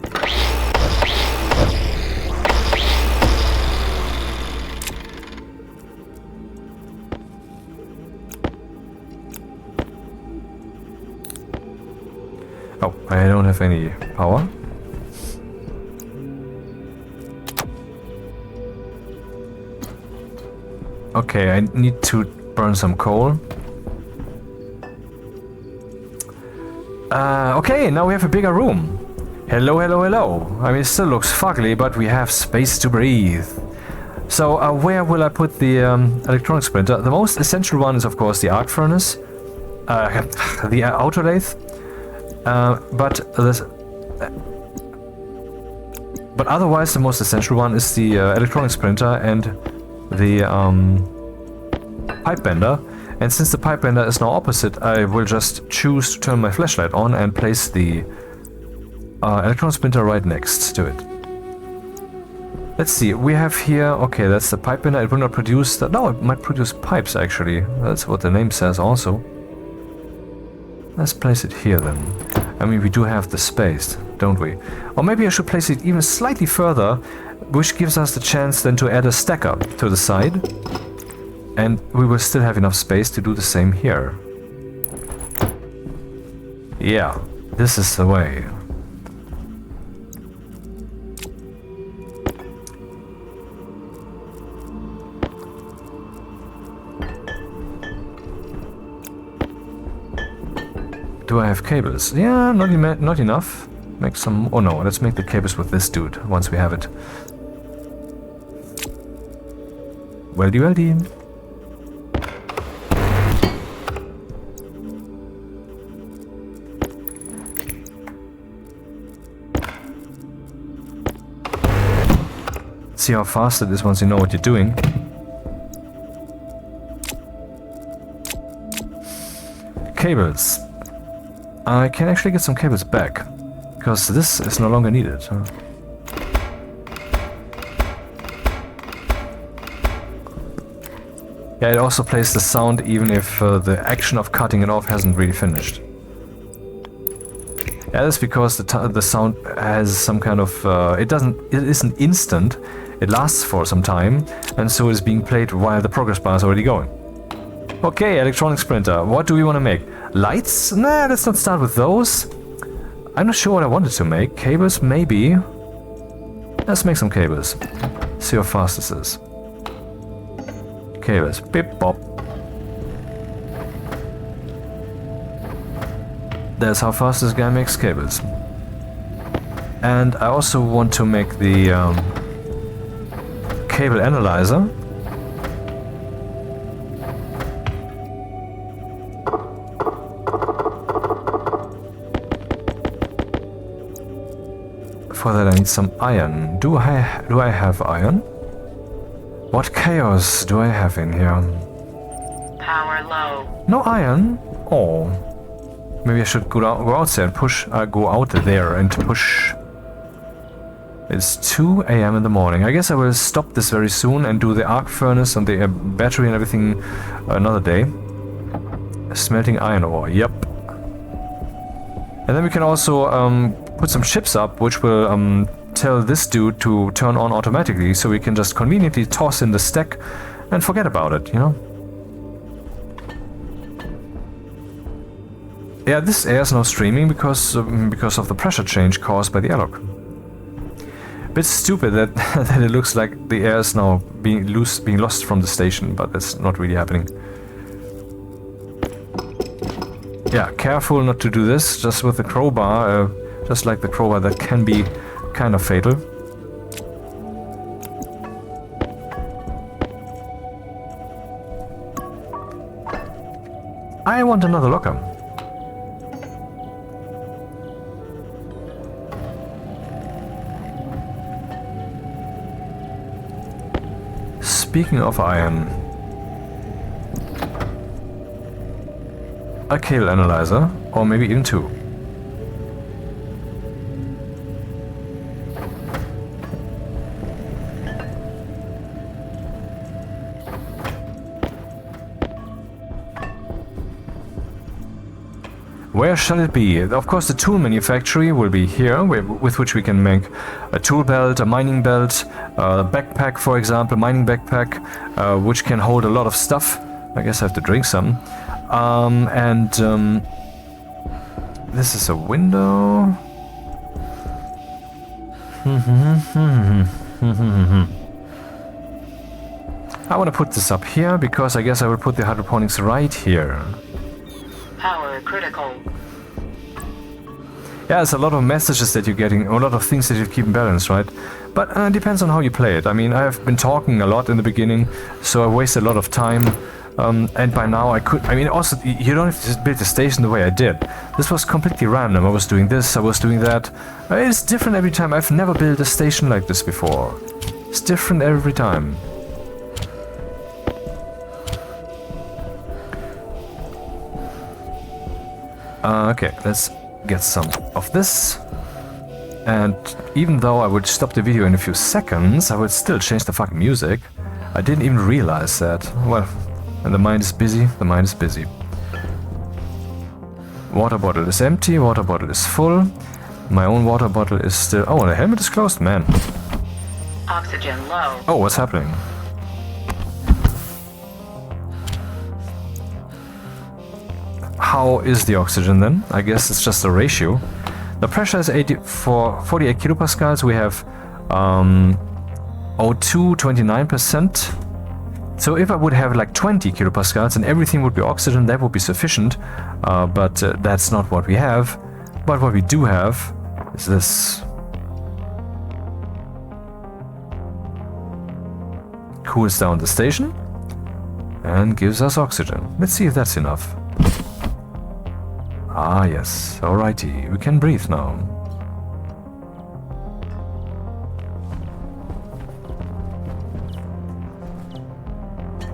Oh, I don't have any power. Okay, I need to burn some coal. Okay, now we have a bigger room. Hello, hello, hello. I mean, it still looks fugly, but we have space to breathe. So, where will I put the electronics printer? The most essential one is, of course, the arc furnace, the auto lathe. But otherwise, the most essential one is the electronics printer and the pipe bender. And since the pipe bender is now opposite, I will just choose to turn my flashlight on and place the electronics printer right next to it. Let's see, we have here, okay, that's the pipe bender. It will not produce, no, it might produce pipes actually. That's what the name says also. Let's place it here then. I mean, we do have the space, don't we? Or maybe I should place it even slightly further, which gives us the chance then to add a stacker to the side. And we will still have enough space to do the same here. Yeah, this is the way. Do I have cables? Yeah, not enough. Make some... Oh no, let's make the cables with this dude once we have it. Weldy weldy. See how fast it is once you know what you're doing. Cables. I can actually get some cables back, because this is no longer needed. Huh? Yeah, it also plays the sound even if the action of cutting it off hasn't really finished. Yeah, that's because the sound has some kind of... it isn't instant, it lasts for some time, and so it's being played while the progress bar is already going. Okay, electronics printer, what do we want to make? Lights? Nah, let's not start with those. I'm not sure what I wanted to make. Cables, maybe. Let's make some cables. See how fast this is. Cables. Bip bop. That's how fast this guy makes cables. And I also want to make the cable analyzer. For that I need some iron. Do I have iron? What chaos do I have in here? Power low. No iron? Oh. Maybe I should go out there and push. Go out there and push. It's 2 AM in the morning. I guess I will stop this very soon and do the arc furnace and the battery and everything another day. Smelting iron ore. Yep. And then we can also put some chips up, which will tell this dude to turn on automatically, so we can just conveniently toss in the stack and forget about it, you know? Yeah, this air is now streaming because of the pressure change caused by the airlock. Bit stupid that that it looks like the air is now being lost from the station, but that's not really happening. Yeah, careful not to do this, just with the crowbar, just like the crowbar that can be kind of fatal. I want another locker. Speaking of iron, a cable analyzer, or maybe even two. Where shall it be? Of course, the tool manufactory will be here, with which we can make a tool belt, a mining belt, a backpack, for example, mining backpack, which can hold a lot of stuff. I guess I have to drink some. This is a window. I want to put this up here, because I guess I will put the hydroponics right here. Power critical. Yeah, it's a lot of messages that you're getting, or a lot of things that you keep in balance, right? But it depends on how you play it. I mean, I have been talking a lot in the beginning, so I wasted a lot of time. And by now I mean, also, you don't have to build the station the way I did. This was completely random. I was doing this, I was doing that. It's different every time. I've never built a station like this before. It's different every time. Okay, let's get some of this. And even though I would stop the video in a few seconds, I would still change the fucking music. I didn't even realize that. Well, and the mind is busy, the mind is busy. Water bottle is empty, water bottle is full. My own water bottle is still... Oh, the helmet is closed, man. Oxygen low. Oh, what's happening? how is the oxygen then? I guess it's just a ratio. The pressure is 48 kilopascals. We have O2 29%. So if I would have like 20 kilopascals and everything would be oxygen, that would be sufficient. But that's not what we have. But what we do have is this. Cools down the station and gives us oxygen. Let's see if that's enough. Ah yes, alrighty, we can breathe now.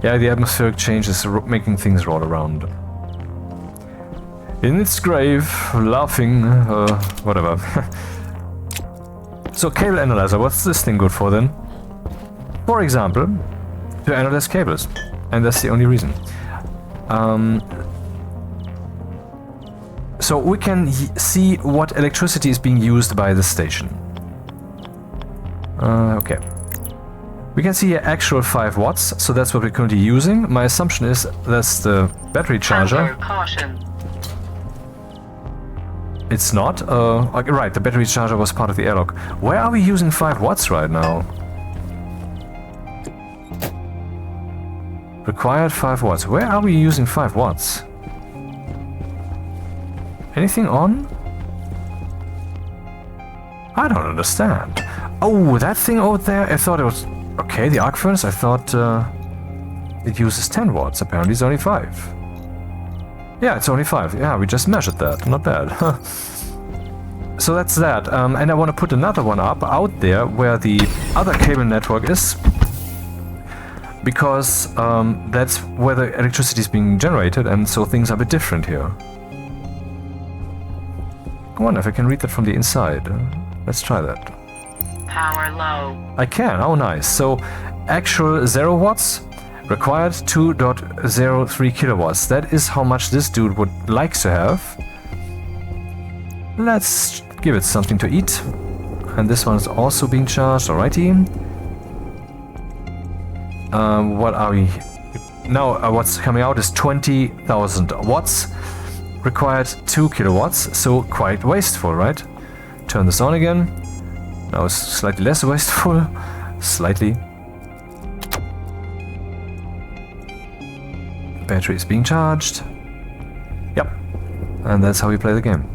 Yeah, the atmospheric change is making things roll around. In its grave, laughing, whatever. So cable analyzer, what's this thing good for then? For example, to analyze cables, and that's the only reason. So we can see what electricity is being used by the station. Okay. We can see here actual 5 watts, so that's what we're currently using. My assumption is that's the battery charger. Caution. It's not. Okay, right, the battery charger was part of the airlock. Where are we using 5 watts right now? Required 5 watts. Where are we using 5 watts? Anything on? I don't understand. Oh, that thing over there, I thought it was... Okay, the arc furnace, I thought it uses 10 watts. Apparently it's only 5. Yeah, it's only 5. Yeah, we just measured that. Not bad. So that's that. And I want to put another one up out there where the other cable network is. Because that's where the electricity is being generated, and so things are a bit different here. I wonder if I can read that from the inside. Let's try that. Power low. I can, oh nice. So actual 0 watts, required 2.03 kilowatts. That is how much this dude would like to have. Let's give it something to eat. And this one is also being charged, alrighty. What are we... Now what's coming out is 20,000 watts. Required 2 kilowatts, so quite wasteful, right? Turn this on again. Now it's slightly less wasteful. Slightly. Battery is being charged. Yep. And that's how you play the game.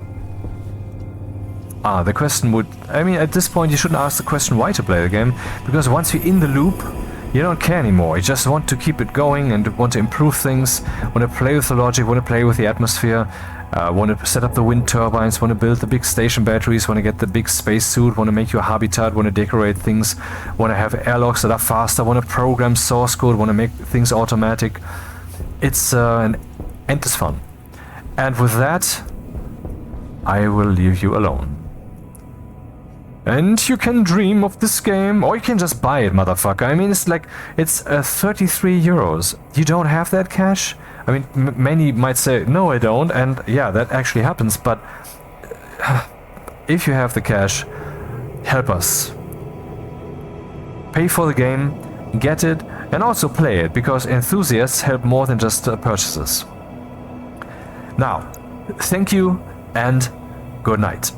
Ah, the question would... I mean, at this point you shouldn't ask the question why to play the game, because once you're in the loop, you don't care anymore. You just want to keep it going and want to improve things, want to play with the logic, want to play with the atmosphere, want to set up the wind turbines, want to build the big station batteries, want to get the big spacesuit, want to make your habitat, want to decorate things, want to have airlocks that are faster, want to program source code, want to make things automatic. It's an endless fun. And with that, I will leave you alone. And you can dream of this game, or you can just buy it, motherfucker. I mean, it's like, it's 33 euros. You don't have that cash? I mean, many might say, no, I don't, and yeah, that actually happens, but if you have the cash, help us. Pay for the game, get it, and also play it, because enthusiasts help more than just purchases. Now, thank you, and good night.